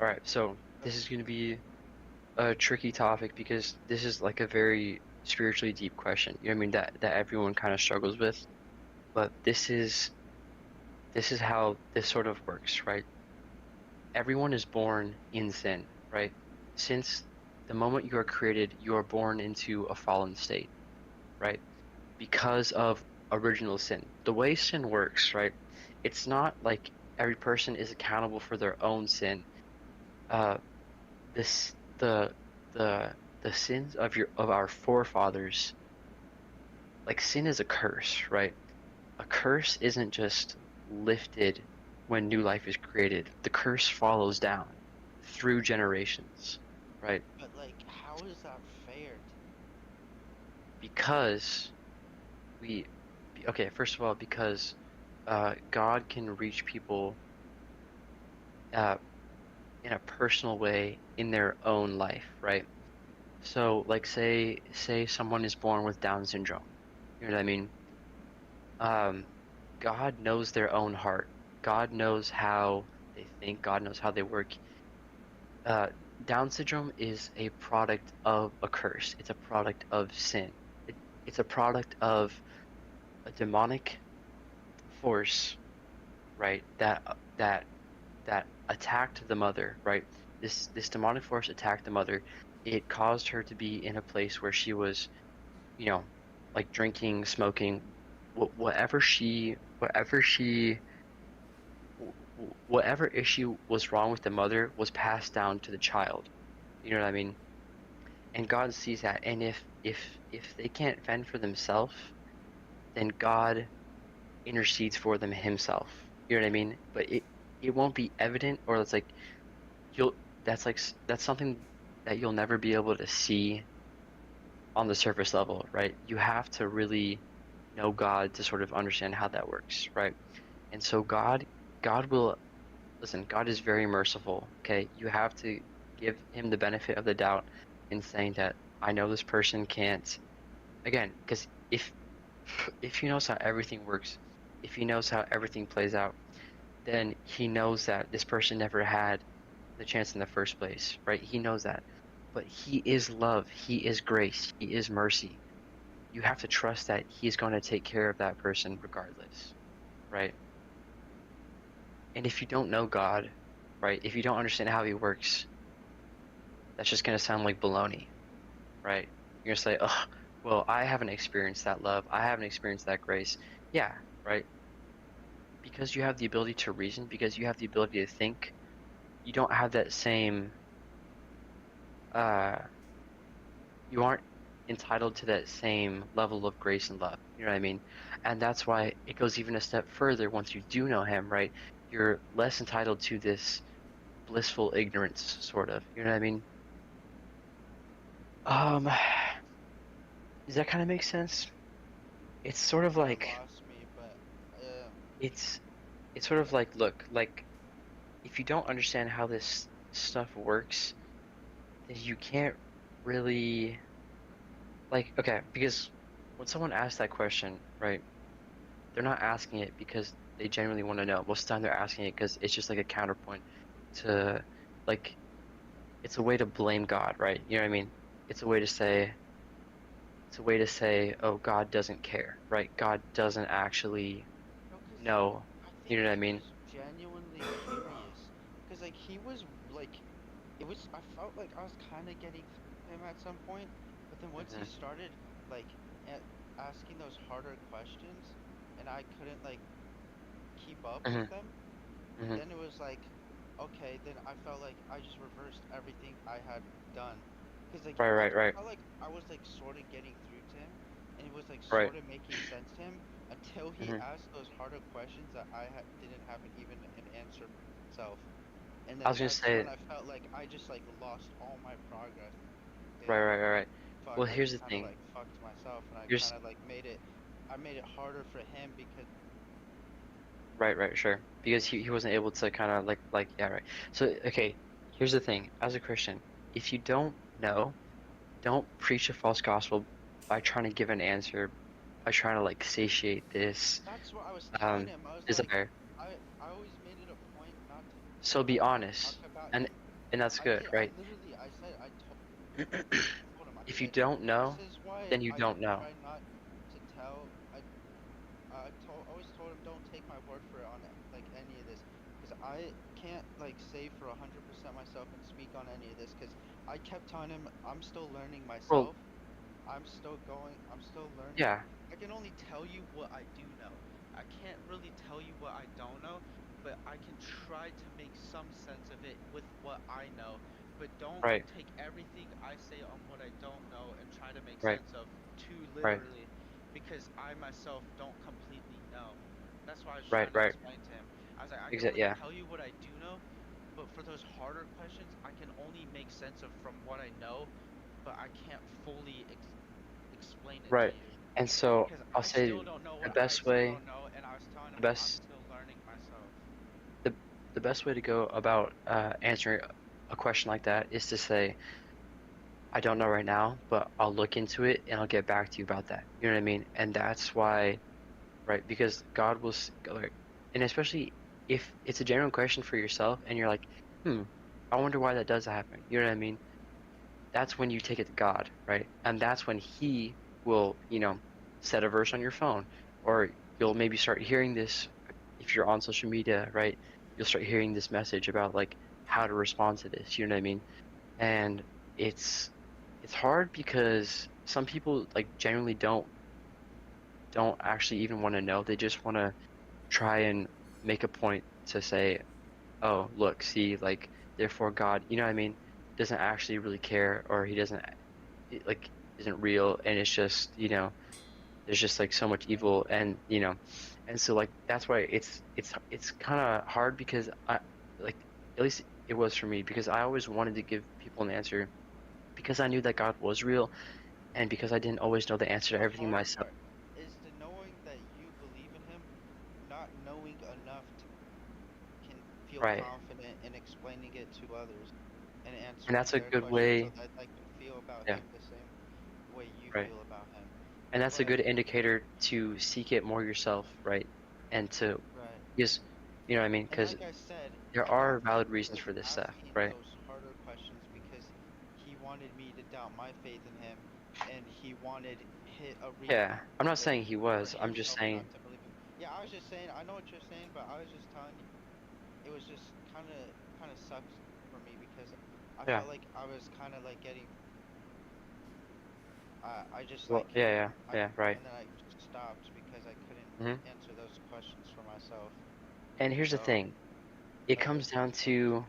all right. So But this is going to be a tricky topic because this is like a very spiritually deep question. You know what I mean? That everyone kind of struggles with. But this is how this sort of works, right? Everyone is born in sin, right? Since the moment you are created, you are born into a fallen state, right? Because of original sin. The way sin works, right? It's not like every person is accountable for their own sin. Uh, this the sins of our forefathers, like sin is a curse, right? A curse isn't just lifted when new life is created. The curse follows down through generations, right? like, how is that fair? Because we, okay, first of all, because God can reach people uh, in a personal way in their own life, right? So, like, say someone is born with Down syndrome. You know what I mean? Um, God knows their own heart. God knows how they think. God knows how they work. Uh, Down syndrome is a product of a curse. It's a product of sin. It's a product of a demonic force, right? That attacked the mother, right? This demonic force attacked the mother. It caused her to be in a place where she was, you know, like drinking, smoking, whatever issue was wrong with the mother was passed down to the child. You know what I mean? And God sees that, and if they can't fend for themselves, then God intercedes for them Himself. You know what I mean? But it won't be evident, or it's like you'll that's something that you'll never be able to see on the surface level, right? You have to really know God to sort of understand how that works, right? And so God will listen, God is very merciful, okay? You have to give him the benefit of the doubt in saying that I know this person can't, again, because if he knows how everything works, if he knows how everything plays out, then he knows that this person never had the chance in the first place, right? He knows that. But he is love, he is grace, he is mercy. You have to trust that he's going to take care of that person regardless, right? And if you don't know God, right, if you don't understand how he works, that's just going to sound like baloney, right? You're going to say, oh, well, I haven't experienced that love. I haven't experienced that grace. Yeah, right. because you have the ability to reason, because you have the ability to think, you don't have that same uh you aren't entitled to that same level of grace and love. You know what I mean? And that's why it goes even a step further once you do know him, right? You're less entitled to this blissful ignorance, sort of. You know what I mean? Um, does that kind of make sense? It's sort of Kinda like lost me, but it's it's sort of like, look, like if you don't understand how this stuff works, then you can't really like, okay, because when someone asks that question, right, they're not asking it because they genuinely want to know. Most of the time they're asking it because it's just like a counterpoint to, like, it's a way to blame God, right? You know what I mean? It's a way to say, oh, God doesn't care, right? God doesn't actually no, cause know. I You think know what I he mean? was genuinely curious. Cause like he was like, it was. I felt like I was kind of getting through him at some point, but then once he Hmm. started like asking those harder questions, and I couldn't like keep up with Hmm. them, Hmm. then it was like, okay, then I felt like I just reversed everything I had done. Cause like Right, right, I right, felt like I was like sort of getting through to him, and it was like right. sort of making sense to him until he Hmm. asked those harder questions that didn't have even an answer for myself. And I then was gonna that's when say, I felt like I just like lost all my progress, right, and right, right, right. fuck, Well, I here's just the kind of thing. like fucked myself, and I You're kind of like I made it harder for him because right, right, sure. Because he wasn't able to kind of like yeah, right. So okay, here's the thing. As a Christian, if you don't know, don't preach a false gospel by trying to give an answer, by trying to like satiate this that's what I was telling um him. I was like, desire. I always made it a point not to So be like talk honest. about And him. and that's I good, did. I right? literally, I said, told him. I If you said, don't this know, is why then you I don't know. try not to tell. Always told him don't take my word for it on like any of this, because I can't like say for 100% myself and speak on any of this, because I kept telling him I'm still learning Well, myself. I'm still going. I'm still learning. yeah, I can only tell you what I do know. I can't really tell you what I don't know, but I can try to make some sense of it with what I know. But don't right, take everything I say on what I don't know and try to make right, sense of too right, literally, because I myself don't completely know. That's why I was right, trying to right. explain to him. I was like, I can Exactly, only yeah. tell you what I do know, but for those harder questions, I can only make sense of from what I know, but I can't fully explain it to Right. you And so because I'll I say still don't know the what I best still way, don't know, and I was telling the him I'm best still learning myself. the the best way to go about answering a question like that is to say, I don't know right now, but I'll look into it and I'll get back to you about that. You know what I mean? And that's why, right? Because God will, like, and especially if it's a genuine question for yourself and you're like, I wonder why that does happen. You know what I mean? That's when you take it to God, right? And that's when He will, set a verse on your phone, or you'll maybe start hearing this if you're on social media, right? You'll start hearing this message about like how to respond to this. You know what I mean? And it's it's hard because some people like genuinely don't actually even want to know. They just want to try and make a point to say, oh, look, see, like, therefore God, you know what I mean, doesn't actually really care, or he doesn't, like, isn't real, and it's just, there's just like so much evil, and so like that's why it's kind of hard because like, at least it was for me, because I always wanted to give people an answer because I knew that God was real, and because I didn't always know the answer to The everything hard myself. part is the knowing that you believe in him, not knowing enough to can feel Right. confident in explaining it to others and And answering that's a their good questions so way. that they can feel about Yeah. him the same way you Right. feel about him. And that's a But good indicator to seek it more yourself, right? And to, right. because, you know what I mean? And Because like I said, there God are valid reasons was for this stuff, asking right? those harder questions because he wanted me to doubt my faith in him, and he wanted a reason Yeah. I'm not saying he for was. I'm just himself not saying, to believe him. Yeah, I was just saying, I know what you're saying, but I was just telling you, it was just kind of sucks for me because I yeah. felt like I was kind of like getting, I just Well, like, yeah, yeah, I, yeah, right. and then I stopped because I couldn't Hmm. answer those questions for myself. And here's the thing, it comes down to,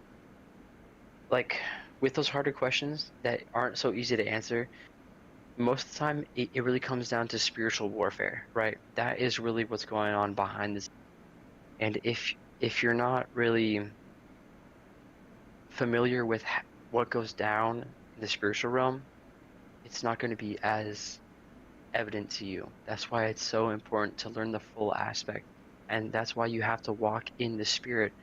like, with those harder questions that aren't so easy to answer, most of the time it really comes down to spiritual warfare, right? That is really what's going on behind this. And if you're not really familiar with what goes down in the spiritual realm, it's not going to be as evident to you. That's why it's so important to learn the full aspect. And that's why you have to walk in the spirit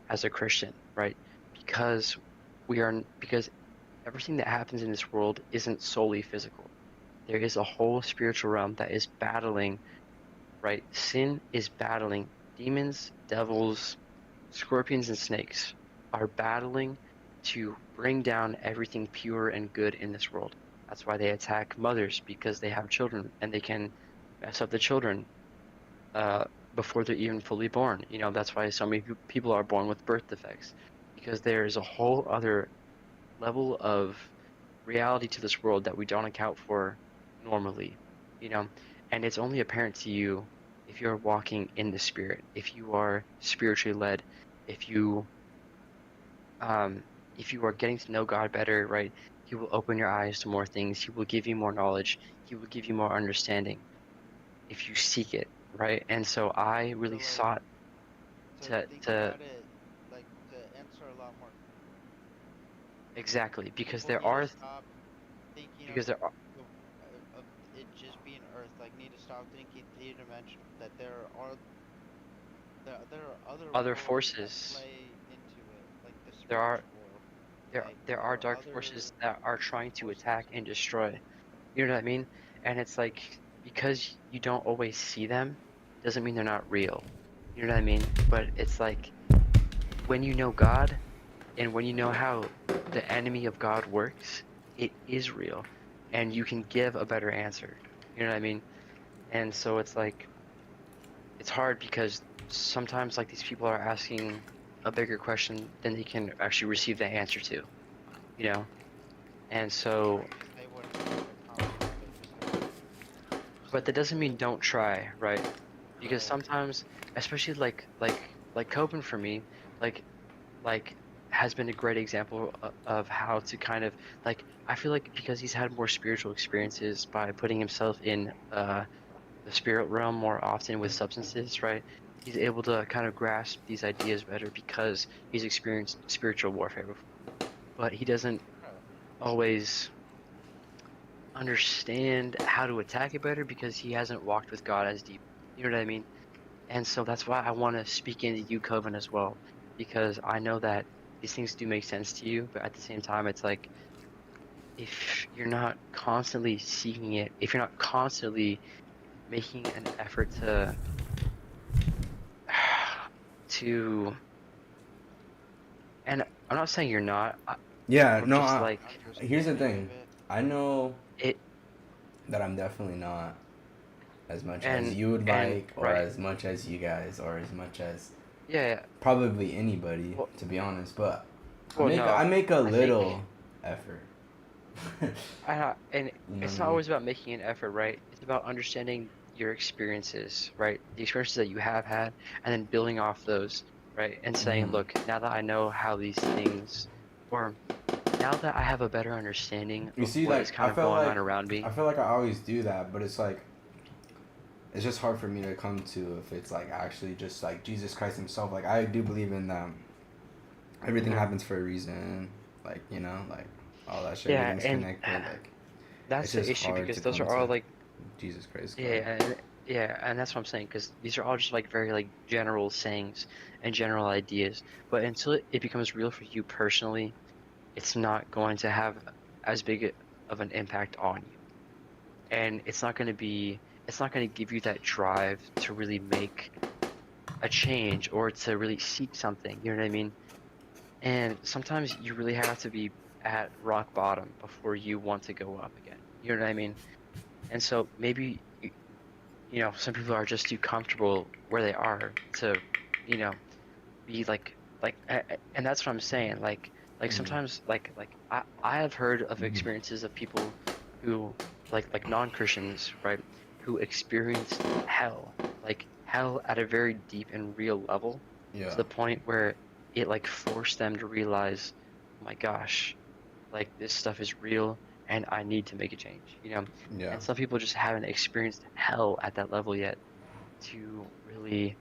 as a Christian, right? Because because everything that happens in this world isn't solely physical. There is a whole spiritual realm that is battling, right? Sin is battling. Demons, devils, scorpions, and snakes are battling to bring down everything pure and good in this world. That's why they attack mothers, because they have children and they can mess up the children before they're even fully born. You know, that's why so many people are born with birth defects, because there is a whole other level of reality to this world that we don't account for normally, you know, and it's only apparent to you if you're walking in the spirit, if you are spiritually led, if you are getting to know God better, right? He will open your eyes to more things. He will give you more knowledge. He will give you more understanding if you seek it, right? And so I really sought to think about it, like, to answer a lot more. exactly, because People there need to are stop thinking because there are of it just being Earth. Like, need to stop thinking three-dimensional. That there are other worlds forces. that play into it, like the There are spiritual. Like, there are dark forces that are trying to attack and destroy. You know what I mean? And it's like, because you don't always see them, doesn't mean they're not real. You know what I mean? But it's like, when you know God and when you know how the enemy of God works, it is real, and you can give a better answer. You know what I mean? And so it's like, it's hard because sometimes, like, these people are asking a bigger question than they can actually receive the answer to, you know? And so, They wouldn't have a conversation. but that doesn't mean don't try, right? Because Right. sometimes, especially like Copen for me, like like has been a great example of how to kind of, like, I feel like because he's had more spiritual experiences by putting himself in the spirit realm more often with substances, right? He's able to kind of grasp these ideas better because he's experienced spiritual warfare before. But he doesn't always understand how to attack it better because he hasn't walked with God as deep. You know what I mean? And so that's why I want to speak into you, Coven, as well, because I know that these things do make sense to you, but at the same time, it's like, if you're not constantly seeking it, if you're not constantly making an effort to, and I'm not saying you're not, Yeah, but no, just like here's the thing. I know it, that I'm definitely not as much and as you would and like, or right, as much as you guys, or as much as yeah, probably anybody, well, to be honest. But well, no, I make a I think, little effort. and You know it's what not I mean? always about making an effort, right? It's about understanding your experiences, right? The experiences that you have had, and then building off those, right? And saying, Mhm. look, now that I know how these things, or now that I have a better understanding You of see, what is like kind of going on around me. I feel like I always do that, but it's like it's just hard for me to come to if it's like actually just like Jesus Christ Himself. Like, I do believe in that everything Mhm. happens for a reason. Like, you know, like all that shit, Yeah, everything's and connected. Like, it's that's the just issue hard because to those come are all to like, Jesus Christ God. yeah, yeah, and that's what I'm saying, because these are all just like very like general sayings and general ideas. But until it becomes real for you personally, it's not going to have as big of an impact on you. And it's not going to give you that drive to really make a change or to really seek something. You know what I mean? And sometimes you really have to be at rock bottom before you want to go up again. You know what I mean? And so maybe, you know, some people are just too comfortable where they are to, you know, be and that's what I'm saying. Like Mm. sometimes, I have heard of experiences of people who, like non-Christians, right, who experienced hell, like hell at a very deep and real level, Yeah. to the point where it like forced them to realize, oh my gosh, like this stuff is real and I need to make a change, you know? Yeah. And some people just haven't experienced hell at that level yet to really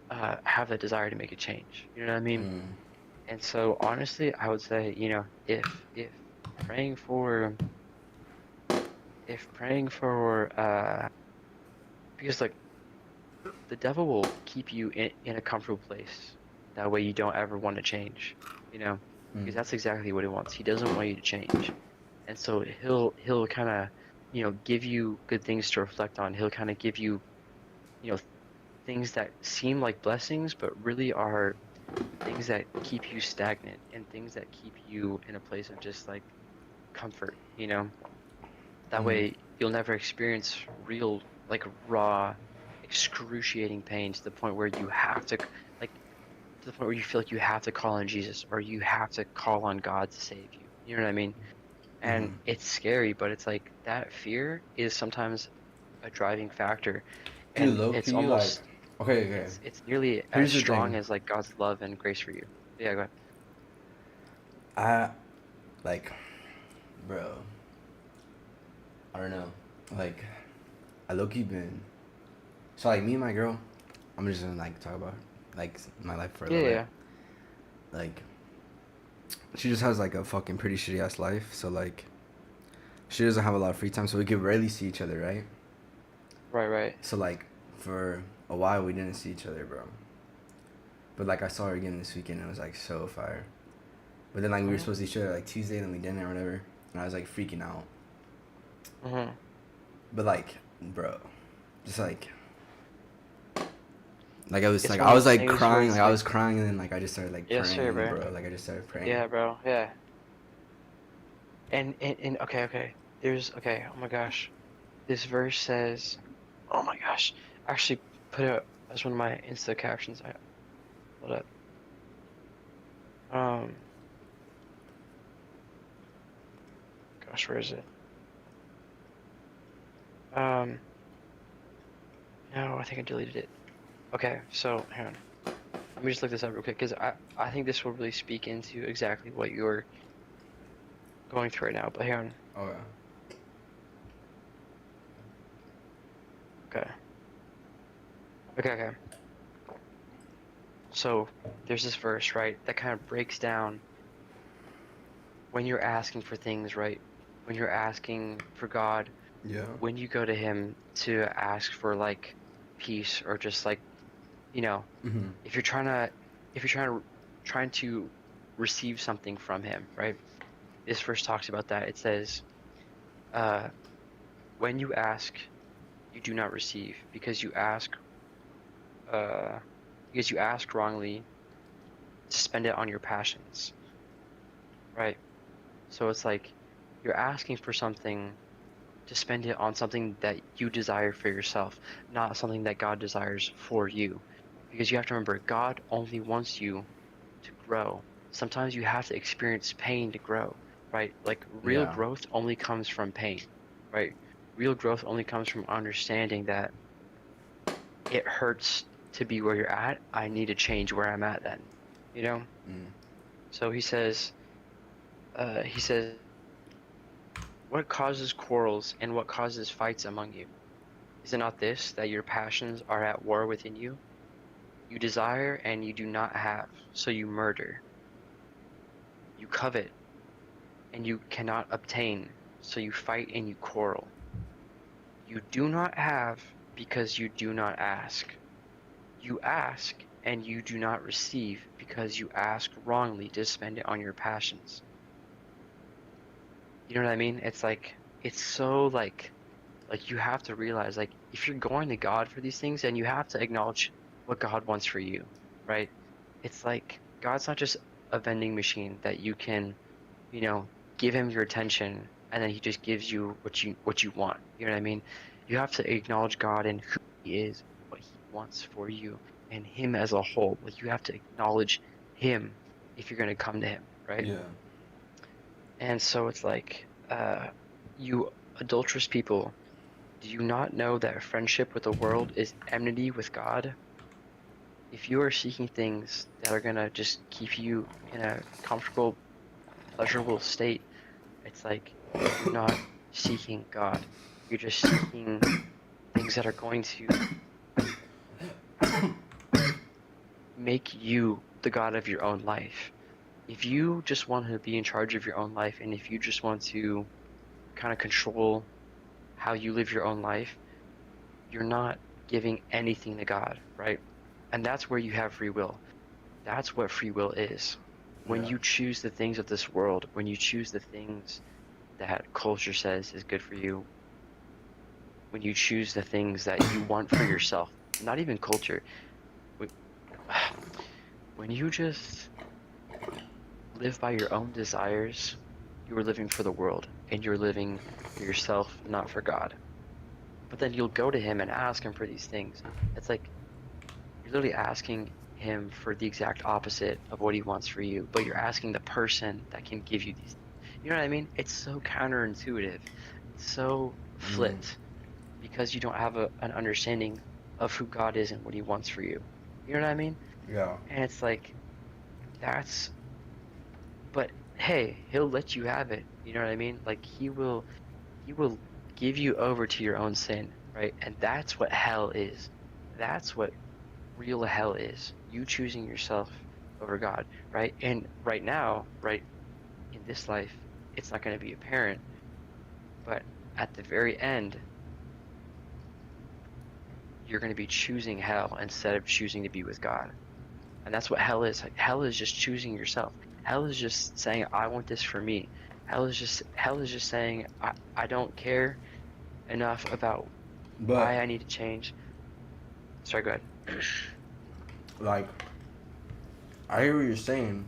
have the desire to make a change. You know what I mean? Mm. And so honestly, I would say, you know, if praying for because like the devil will keep you in a comfortable place. That way you don't ever want to change, you know? Because Mm. that's exactly what he wants. He doesn't want you to change. And so he'll kind of, you know, give you good things to reflect on. He'll kind of give you, you know, things that seem like blessings but really are things that keep you stagnant and things that keep you in a place of just like comfort, you know? That Mm. way you'll never experience real, like raw, excruciating pain to the point where you have to, like, to the point where you feel like you have to call on Jesus or you have to call on God to save you. You know what I mean? And Mhm. it's scary, but it's like that fear is sometimes a driving factor, Dude, and low it's key, like, almost okay. it's nearly as Here's the strong thing. as like God's love and grace for you. Yeah, go ahead. I, like, bro, I don't know. Like, I low key been. So, like, me and my girl, I'm just gonna, like, talk about, like, my life for a Yeah, little yeah. bit. Like, she just has, like, a fucking pretty shitty ass life. So, like, she doesn't have a lot of free time. So, we can rarely see each other, right? Right, right. So, like, for a while, we didn't see each other, bro. But, like, I saw her again this weekend, and it was, like, so fire. But then, like, we were supposed to see each other, like, Tuesday, and then we didn't or whatever. And I was, like, freaking out. Mm-hmm. But, like, bro, just, like, I was, It's like, one I of was, those like, things where crying. it's Like, I like, was crying, and then, like, I just started, like, yes, sir, praying, bro. bro. Like, I just started praying. Yeah, bro. Yeah. And okay, okay. There's okay. Oh my gosh, this verse says, oh my gosh. I actually put it as one of my Insta captions. I hold up. Gosh, where is it? Um, no, I think I deleted it. Okay, so hang on. Let me just look this up real quick because I think this will really speak into exactly what you're going through right now. But hang on. Oh, yeah. Okay. Okay. So there's this verse, right, that kind of breaks down when you're asking for things, right? When you're asking for God, Yeah. when you go to Him to ask for like peace or just like, you know, Mm-hmm. if you're trying to receive something from Him, right? This verse talks about that. It says, when you ask, you do not receive because you ask wrongly to spend it on your passions, right? So it's like you're asking for something to spend it on something that you desire for yourself, not something that God desires for you. Because you have to remember, God only wants you to grow. Sometimes you have to experience pain to grow, right? Like real Yeah. growth only comes from pain, right? Real growth only comes from understanding that it hurts to be where you're at. I need to change where I'm at then, you know? Mm. So he says, what causes quarrels and what causes fights among you? Is it not this, that your passions are at war within you? You desire and you do not have, so you murder. You covet and you cannot obtain, so you fight and you quarrel. You do not have because you do not ask. You ask and you do not receive because you ask wrongly to spend it on your passions. You know what I mean? It's like, it's so like you have to realize, like, if you're going to God for these things, then you have to acknowledge what God wants for you, right? It's like God's not just a vending machine that you can, you know, give him your attention and then he just gives you what you want. You know what I mean? You have to acknowledge God and who he is, what he wants for you, and him as a whole. Like you have to acknowledge him if you're gonna come to him, right? Yeah. And so it's like, you adulterous people, do you not know that friendship with the world is enmity with God? if you are seeking things that are gonna just keep you in a comfortable, pleasurable state, it's like you're not seeking God. You're just seeking things that are going to make you the God of your own life. If you just want to be in charge of your own life, and if you just want to kind of control how you live your own life, you're not giving anything to God, right? And that's where you have free will. That's what free will is. When Yeah. you choose the things of this world, when you choose the things that culture says is good for you, when you choose the things that you want for yourself, not even culture, when you just live by your own desires, you are living for the world, and you're living for yourself, not for God. But then you'll go to him and ask him for these things. It's like you're literally asking him for the exact opposite of what he wants for you, but you're asking the person that can give you these. You know what I mean? It's so counterintuitive. It's so flipped because you don't have an understanding of who God is and what he wants for you. You know what I mean? Yeah. And it's like, but hey, he'll let you have it. You know what I mean? Like he will give you over to your own sin, right? And that's what hell is. That's what real hell is. You choosing yourself over God, right? And right now, right, in this life, it's not going to be apparent, but at the very end, you're going to be choosing hell instead of choosing to be with God. And that's what hell is. Like, hell is just choosing yourself. Hell is just saying, I want this for me. Hell is just saying, I don't care enough about why I need to change. Sorry, go ahead. Like, I hear what you're saying,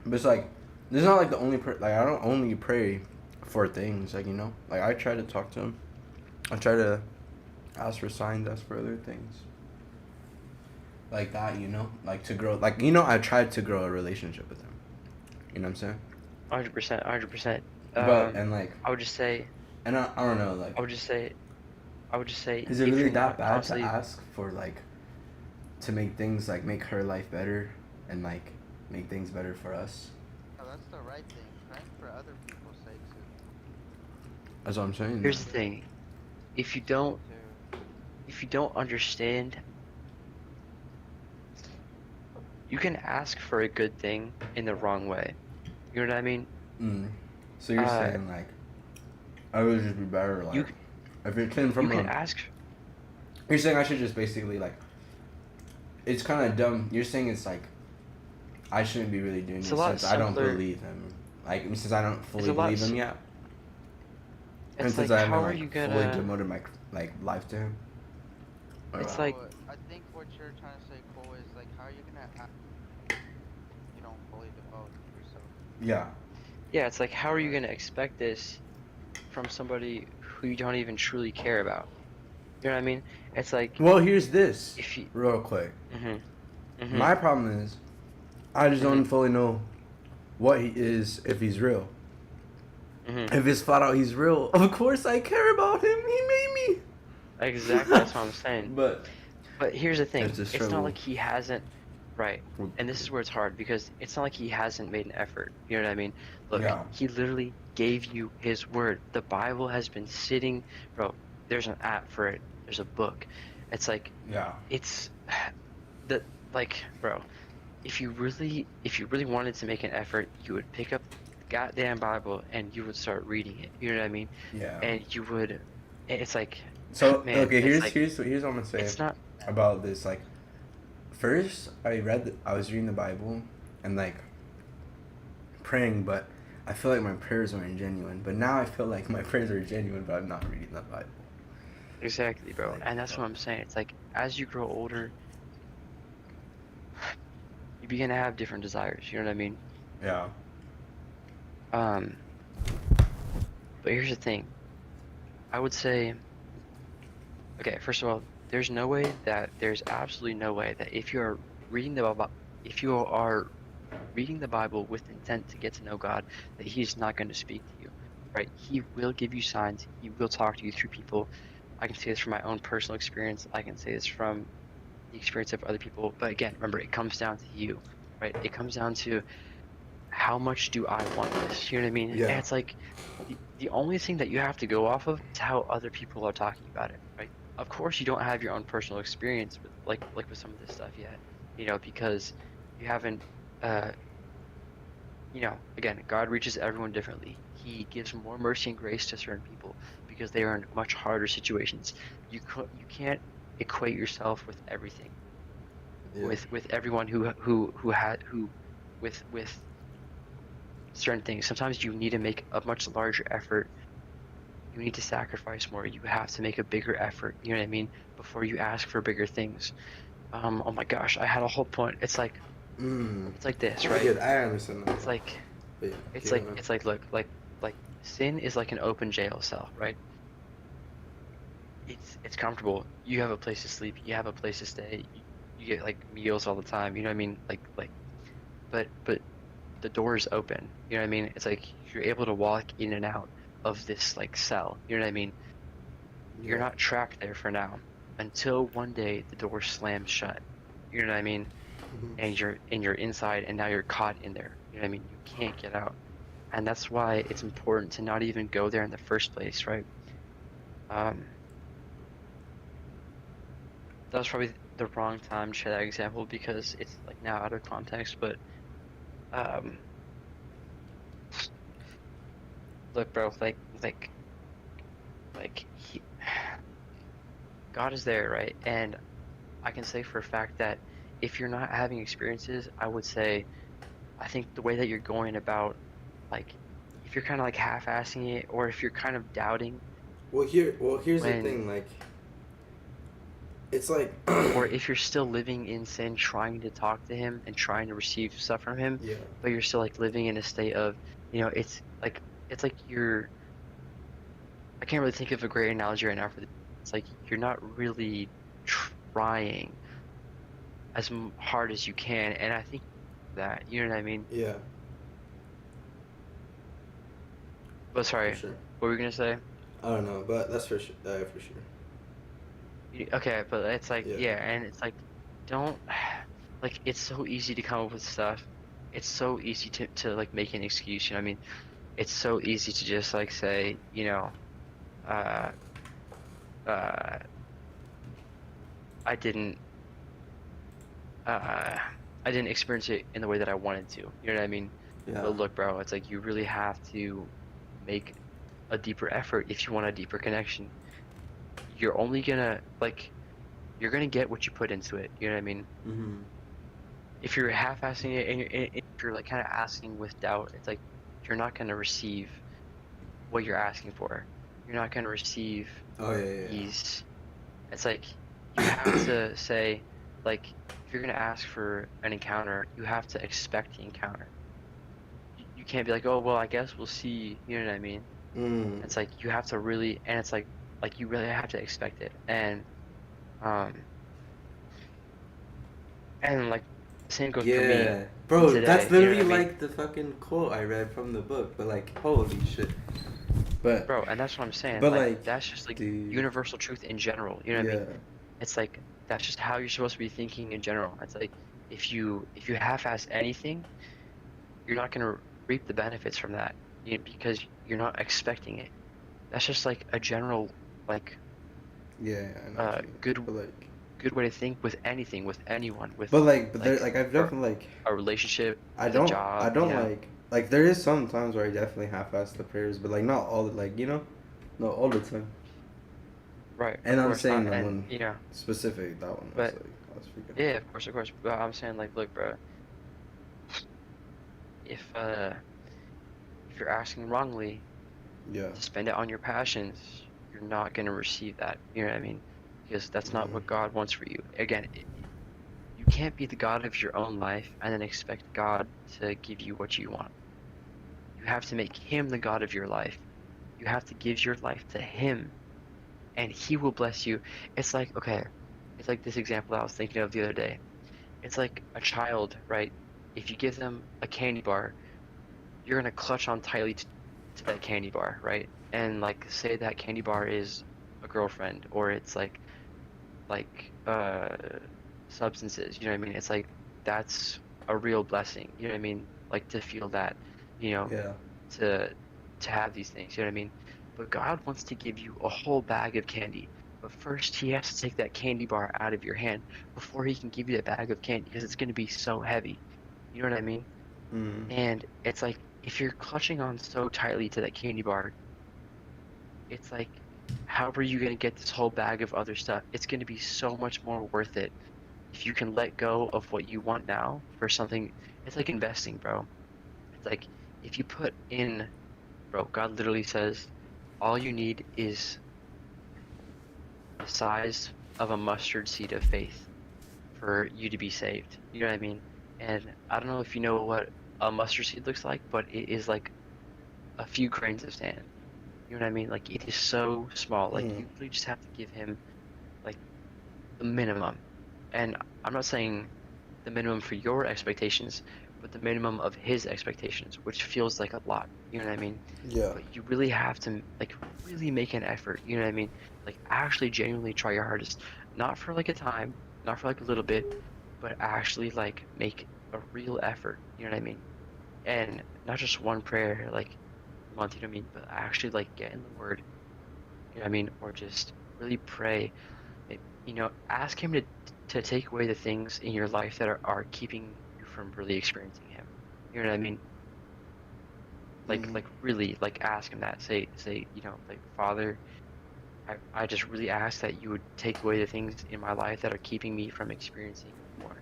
but it's like, this is not like the only like, I don't only pray for things, like, you know, like, I try to talk to him, I try to ask for signs, ask for other things like that, you know, like, to grow, like, you know, I tried to grow a relationship with him, you know what I'm saying? 100%. But, and like, I would just say, and I don't know, like, I would just say, is it if really you're that not bad to constantly- ask for, like, to make things, like, make her life better and, like, make things better for us? Oh, that's the right thing. Praying for other people's sake too. That's what I'm saying. Here's the thing: if you don't understand, you can ask for a good thing in the wrong way. You know what I mean? So you're saying, like, I would just be better, like, if it came from you can ask. You're saying I should just basically, like, it's kind of dumb. You're saying it's like I shouldn't be really doing this since I don't believe him. Like, since I don't fully believe him yet. And It's since like, I how haven't, are like, you fully gonna? devoted my, like, life to him. It's Or, like, I think what you're trying to say, Cole, is like, how are you gonna act you don't fully devote yourself? yeah. Yeah, it's like, how are you gonna expect this from somebody who you don't even truly care about? You know what I mean? It's like, Well, here's this, if you, real quick. Mm-hmm. My problem is, I just don't fully know what he is, if he's real. If it's flat out he's real, of course I care about him. He made me. Exactly, that's what I'm saying. But here's the thing: It's a it's struggle. not like he hasn't, right? And this is where it's hard because it's not like he hasn't made an effort. You know what I mean? Look, Yeah. he literally gave you his word. The Bible has been sitting, bro. There's an app for it. There's a book. It's like, yeah. it's bro. If you really wanted to make an effort, you would pick up the goddamn Bible and you would start reading it. You know what I mean? Yeah. And you would. It's like. So Man, okay, it's here's like, what I'm gonna say it's not. about this. Like, first I was reading the Bible and, like, praying, but I feel like my prayers weren't genuine. But now I feel like my prayers are genuine, but I'm not reading the Bible. Exactly, bro. And that's what I'm saying. It's like, as you grow older, you begin to have different desires. You know what I mean? Yeah. But here's the thing. I would say, okay, first of all, there's absolutely no way that if you are reading the Bible with intent to get to know God, that He's not going to speak to you, right? He will give you signs. He will talk to you through people. I can say this from my own personal experience. I can say this from the experience of other people. But again, remember, it comes down to you, right? It comes down to how much do I want this? You know what I mean? Yeah. And it's like the only thing that you have to go off of is how other people are talking about it, right? Of course, you don't have your own personal experience with like with some of this stuff yet, you know, because you haven't. You know, again, God reaches everyone differently. He gives more mercy and grace to certain people because they are in much harder situations. You can't equate yourself with everything. Yeah. With everyone with certain things. Sometimes you need to make a much larger effort. You need to sacrifice more. You have to make a bigger effort. You know what I mean? Before you ask for bigger things. Oh my gosh, I had a whole point. It's like this, right? Yeah, I understand that. It's like But yeah, it's keep like going. it's like look like sin is like an open jail cell, right? It's comfortable. You have a place to sleep. You have a place to stay. You get like meals all the time. You know what I mean? But the door is open. You know what I mean? It's like you're able to walk in and out of this like cell. You know what I mean? You're Yeah. not trapped there for now until one day the door slams shut. You know what I mean? Mhm. And you're inside and now you're caught in there. You know what I mean? You can't get out. And that's why it's important to not even go there in the first place, right? That was probably the wrong time to share that example because it's like now out of context, but look, bro, God is there, right? And I can say for a fact that if you're not having experiences, I would say, I think the way that you're going about, like, if you're kind of like half-assing it, or if you're kind of doubting, Well, here's the when- thing. Like, it's like, or if you're still living in sin, trying to talk to him and trying to receive stuff from him, yeah, but you're still like living in a state of, you know, it's like you're. I can't really think of a great analogy right now for this. It's like you're not really trying as hard as you can, and I think that, you know what I mean? yeah, But sorry, for sure. what were we gonna say? I don't know, but that's for sure. For sure. Okay, but it's like, Yeah. yeah, and it's like, don't, like, it's so easy to come up with stuff. It's so easy to like make an excuse, you know what I mean? It's so easy to just like say, you know, uh, I didn't, I didn't experience it in the way that I wanted to, you know what I mean? Yeah. But look, bro, it's like you really have to make a deeper effort if you want a deeper connection. You're only gonna you're gonna get what you put into it. You know what I mean? Mm-hmm. If you're half-assing it and if you're like kind of asking with doubt, it's like you're not gonna receive what you're asking for. You're not gonna receive Oh yeah. these. It's like you have to say, like, if you're gonna ask for an encounter, you have to expect the encounter. You can't be like, oh well, I guess we'll see. You know what I mean? Mm. It's like you have to really, and it's like you really have to expect it, and like same goes for me. Yeah, bro, today, that's you know what literally I mean? like the fucking quote I read from the book. But like, holy shit. But Bro, and that's what I'm saying. But, like like, that's just like dude. universal truth in general. You know what I yeah, mean? It's like that's just how you're supposed to be thinking in general. It's like if you half-ass anything, you're not gonna reap the benefits from that, because you're not expecting it. That's just like a general like yeah, I know what you mean. good But like, good way to think with anything, with anyone, with but there, like, like I've or- definitely like a relationship, I with don't a job. I don't you know? like there is some times where I definitely half-ass the prayers, but like not all like not all the time. Right. And of I'm course saying not, that and, one you know, specific, that one was But- like I was freaking. yeah, of course. But I'm saying like, look, bro, if you're asking wrongly Yeah. to spend it on your passions, you're not gonna receive that. You know what I mean? Because that's not what God wants for you. Again, you can't be the God of your own life and then expect God to give you what you want. You have to make Him the God of your life. You have to give your life to Him, and He will bless you. It's like, okay, it's like this example I was thinking of the other day. It's like a child, right? If you give them a candy bar, you're gonna clutch on tightly to that candy bar, right? And like say that candy bar is a girlfriend, or it's like substances. You know what I mean? It's like that's a real blessing. You know what I mean? Like to feel that, you know, Yeah. to have these things. You know what I mean? But God wants to give you a whole bag of candy. But first, He has to take that candy bar out of your hand before He can give you that bag of candy because it's going to be so heavy. You know what I mean? Mm. And it's like if you're clutching on so tightly to that candy bar, it's like, how are you going to get this whole bag of other stuff? It's going to be so much more worth it if you can let go of what you want now for something. It's like investing, bro. It's like if you put in, bro, God literally says all you need is the size of a mustard seed of faith for you to be saved. You know what I mean? And I don't know if you know what a mustard seed looks like, but it is like a few grains of sand. You know what I mean? Like it is so small. Like you really just have to give him like the minimum. And I'm not saying the minimum for your expectations, but the minimum of his expectations, which feels like a lot. You know what I mean? Yeah. But you really have to like really make an effort. You know what I mean? Like actually genuinely try your hardest. Not for like a time, not for like a little bit, but actually like make a real effort. You know what I mean? And not just one prayer like a month, you know what I mean? But actually like get in the word, you know what I mean? Or just really pray. You know, ask him to take away the things in your life that are keeping you from really experiencing him. You know what I mean? Like really like ask him that. Say, you know, like Father, I just really ask that you would take away the things in my life that are keeping me from experiencing more.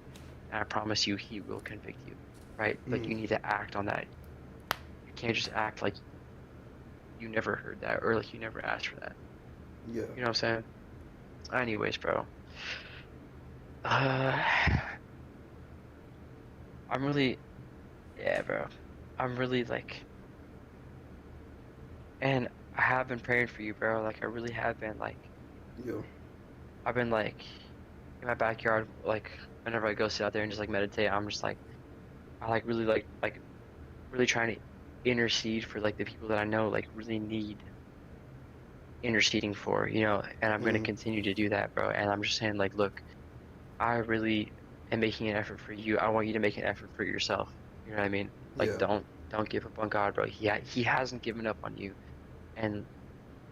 And I promise you he will convict you. Right? Like you need to act on that. You can't just act like you never heard that or like you never asked for that. Yeah. You know what I'm saying? Anyways, bro. I'm really, yeah, bro. I'm really like, and I have been praying for you, bro. Like, I really have been. Like, Yo. I've been like in my backyard, like whenever I go sit out there and just like meditate, I'm just like, I like really like really trying to intercede for like the people that I know like really need interceding for, you know. And I'm gonna continue to do that, bro. And I'm just saying, like, look, I really am making an effort for you. I want you to make an effort for yourself. You know what I mean? Like, Yeah. don't give up on God, bro. He hasn't given up on you, and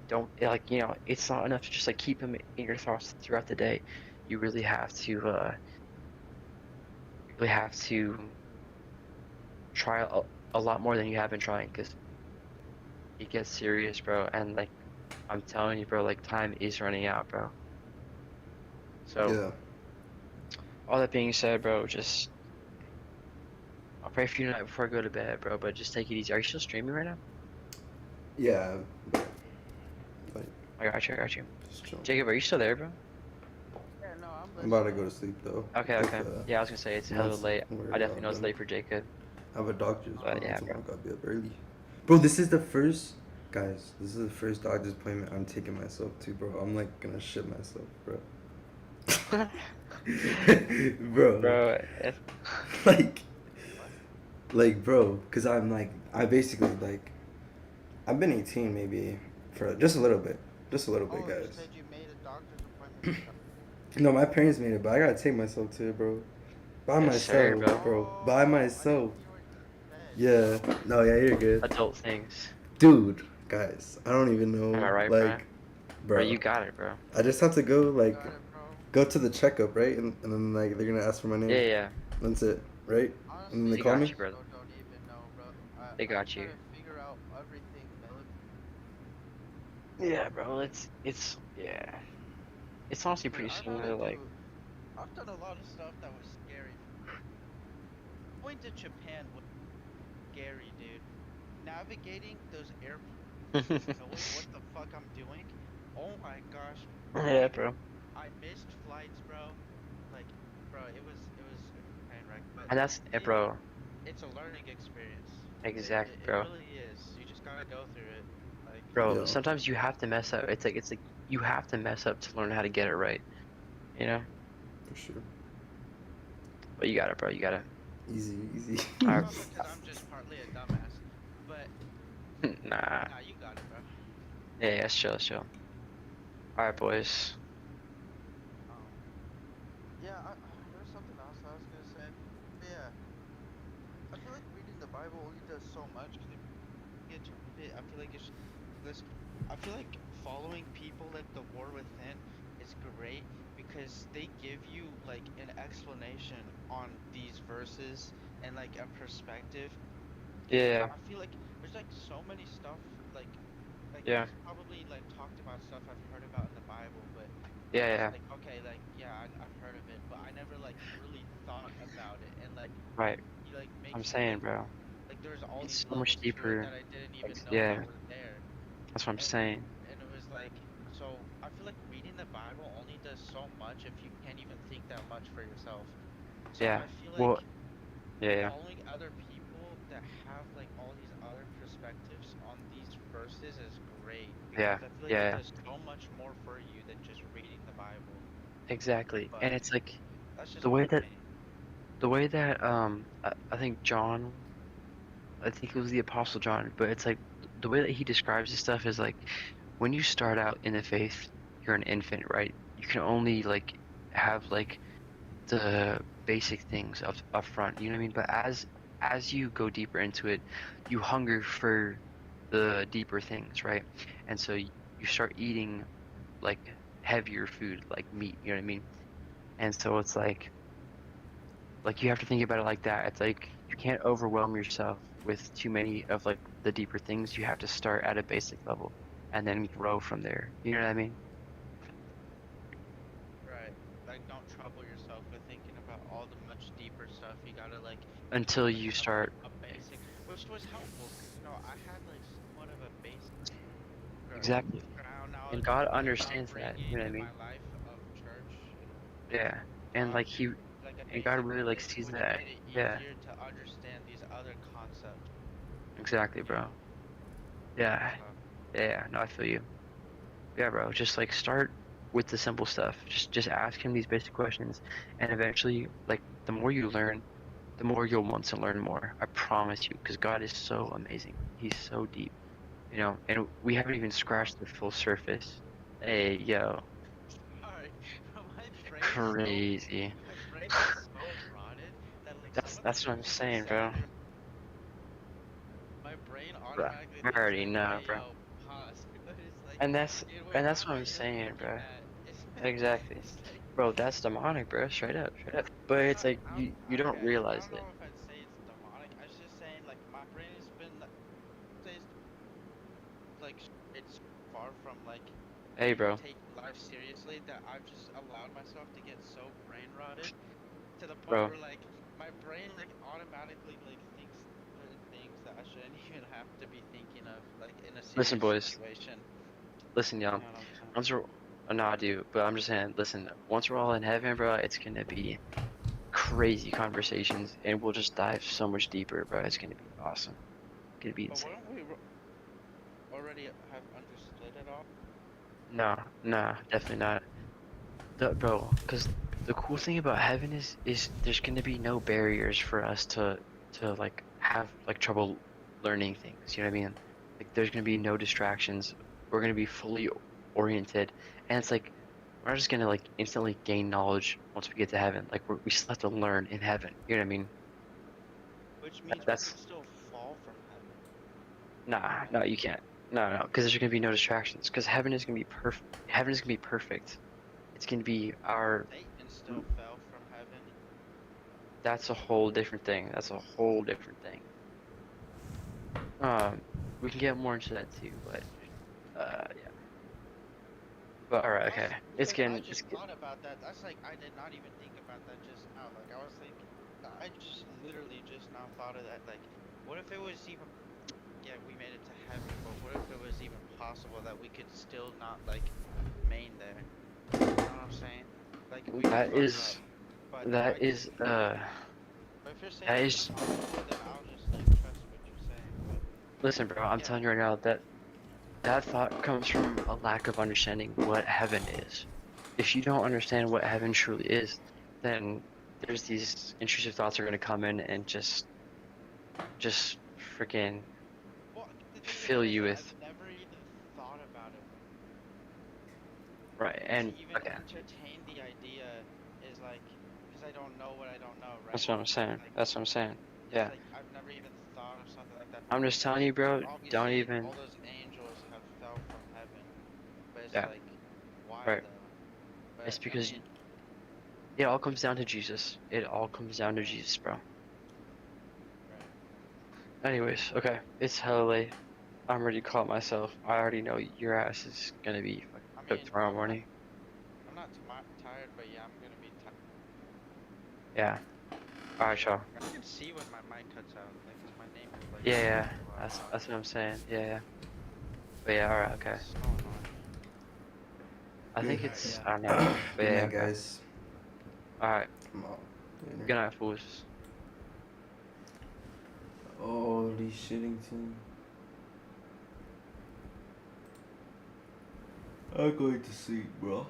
don't like, you know, it's not enough to just like keep him in your thoughts throughout the day. You really have to try a lot more than you have been trying, because it gets serious, bro. And like, I'm telling you, bro, like time is running out, bro. So Yeah. all that being said, bro, just I'll pray for you tonight before I go to bed, bro. But just take it easy. Are you still streaming right now? Yeah. Like, I got you. I got you. just chill. Jacob, are you still there, bro? Yeah, no, I'm about to go to sleep though. Okay, okay. Yeah, I was gonna say it's hella Once late. we're I definitely know done. it's late for Jacob. I have a doctor's But appointment, yeah, so bro. I gotta be up early. Bro, this is the first, guys. This is the first doctor's appointment I'm taking myself to, bro. I'm like gonna shit myself, bro. Bro. Bro, like, bro, cause I'm like, I basically like, I've been 18 maybe for just a little bit, guys. You said you made a doctor's appointment. No, my parents made it, but I gotta take myself to it, bro. By Yes, sir, myself, bro. bro. By myself. Yeah. No, yeah, you're good. Adult things. Dude, guys, I don't even know. Am I right, like, Bro, you got it, bro. I just have to go, like, Got it, bro. go to the checkup, right? And then, like, they're gonna ask for my name. Yeah, yeah. That's it, right? Honestly, And then they They call got me? you, brother. Don't even know, bro. They got I'm you. trying to figure out everything, Yeah, bro. It's yeah. It's honestly pretty Dude, similar. Like, I've done a lot of stuff that was scary. Going to Japan was scary, dude. Navigating those airports, knowing what the fuck I'm doing. Oh my gosh. yeah, bro. I missed flights, bro. Like, bro, it was a train wreck. But And that's it, bro. It's a learning experience. Exactly, it bro. really is. You just gotta go through it. Like, Bro, Yeah. sometimes you have to mess up. It's like you have to mess up to learn how to get it right. You know? For sure. But you got it, bro. You got it. Easy. Alright. Probably because I'm just partly a dumbass. But Nah. nah, you got it, bro. Yeah, it's chill, it's chill. Alright, boys. Yeah, something else I was gonna say. Yeah, I feel like reading the Bible only does so much. 'Cause if you get to read it, I feel like it's this. I feel like following people like the War Within is great because they give you like an explanation on these verses and like a perspective. Yeah, I feel like there's like so many stuff like yeah, he's probably like talked about stuff I've heard about in the Bible, but I'm yeah, just yeah. like, okay, like yeah, I've heard of it, but I never like really thought about it, and like Right. he like I'm makes you saying, bro. like there's all It's these so much levels to it deeper. that I didn't even know Yeah, that were there, that's what I'm and saying. and it was like so I feel like reading the Bible only does so much if you can't even think that much for yourself. So Yeah. I feel like Well, yeah, yeah. following other people that have like all these other perspectives on these verses is great Yeah, because I feel like it yeah, does so much more for you than just reading the Bible. exactly. And But it's like that's just the my way that opinion. I think John, I think it was the Apostle John, but it's like the way that he describes this stuff is like when you start out in the faith, you're an infant, right? You can only like have like the basic things up front, you know what I mean? But as you go deeper into it, you hunger for the deeper things, right? And so you start eating like heavier food, like meat, you know what I mean? And so it's like you have to think about it like that. It's like you can't overwhelm yourself with too many of like the deeper things. You have to start at a basic level and then grow from there. You know what I mean? Right. Like don't trouble yourself with thinking about all the much deeper stuff. You gotta like Until like you have start a basic, which was helpful because you know I had like somewhat of a basic exactly. And ground God like understands that, you upbringing know what I in mean? my life of church and Yeah. And God, like he like a and God basic really like knowledge, sees which that. made it Yeah, easier to understand these other concepts, exactly, you bro. know? Yeah. So, Yeah, no, I feel you. Yeah, bro. Just like start with the simple stuff. Just ask him these basic questions and eventually like the more you learn, the more you'll want to learn more. I promise you, because God is so amazing. He's so deep, you know, and we haven't even scratched the full surface. Hey, yo, sorry, but crazy. my brain is so rotted that like some of the That's what I'm shit you saying, said bro. in your, my brain Bro, automatically I thinks already like, know, hey bro. yo, pause. But it's like, And that's dude, wait, and what that's what are I'm you saying, thinking bro. at? It's, Exactly, it's like, bro. That's demonic, bro. Straight up, straight up. But it's like you don't okay, I realize don't it. know if I'd say it's demonic. I was just saying like my brain has been like, say it's it's far from like Hey, being bro, taking life seriously that I've just allowed myself to get so brain rotted to the point bro. where like my brain like automatically like thinks certain things that I shouldn't even have to be thinking of like in a Listen, serious boys. situation. Listen, You y'all. know what I'm saying? Once we're, no, I do, but I'm just saying, listen, once we're all in heaven, bro, it's gonna be crazy conversations, and we'll just dive so much deeper, bro. It's gonna be awesome. It's gonna be But insane. wouldn't we already have understood it all? No, nah, definitely not. Bro, because the cool thing about heaven is there's gonna be no barriers for us to like have like trouble learning things. You know what I mean? Like there's gonna be no distractions. We're gonna be fully oriented, and it's like we're not just gonna like instantly gain knowledge once we get to heaven. Like we still have to learn in heaven. You know what I mean? Which means we That's could still fall from heaven. nah, No? no, you can't. No, no, because there's gonna be no distractions. Because heaven is gonna be perfect. Heaven is gonna be perfect. It's gonna be our Satan still fell from heaven. that's a whole different thing. That's a whole different thing. Um, we can get more into that too, but yeah. But all right, Plus, okay. It's because I getting just thought about that. That's like I did not even think about that just now. Like I was thinking, I just literally just now thought of that. Like, what if it was even? Yeah, we made it to heaven, but what if it was even possible that we could still not like remain there? You know what I'm saying? Like we could that fuck up, is but I that could. is But if you're saying that it's is impossible, then I'll just like trust what you're saying. But listen, bro. I'm yeah, telling you right now that that thought comes from a lack of understanding what heaven is. If you don't understand what heaven truly is, then there's these intrusive thoughts are gonna come in and just freaking well, the thing is fill this: you I've with never even thought about it. right To and even okay. entertain the idea is like, because I don't know what I don't know, right? That's what I'm saying. Like, That's what I'm saying. it's Yeah. like I've never even thought of something like that. I'm just telling you, bro. Obviously, Don't even. all those angels have fell from heaven, but it's Yeah. like, why Right. though? But, It's I because mean, it all comes down to Jesus. It all comes down to Jesus, bro. right. Anyways, okay. It's hella late. I'm ready to call it myself. I already know your ass is gonna be fucking I cooked mean, tomorrow morning. I'm not tired, but yeah, I'm gonna be tired. Yeah. Alright, y'all. I can see when my mic cuts out, like, 'cause my name is like. Yeah, yeah. That's what I'm saying. Yeah, yeah. But yeah, alright, okay. So annoying. I think Good. it's. Yeah. I don't know. But Good yeah, night, okay. guys. Alright. I'm out. Later. Good night, fools. Holy shittington. I'm going to sleep, bro.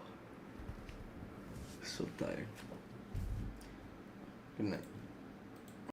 So tired. Good night.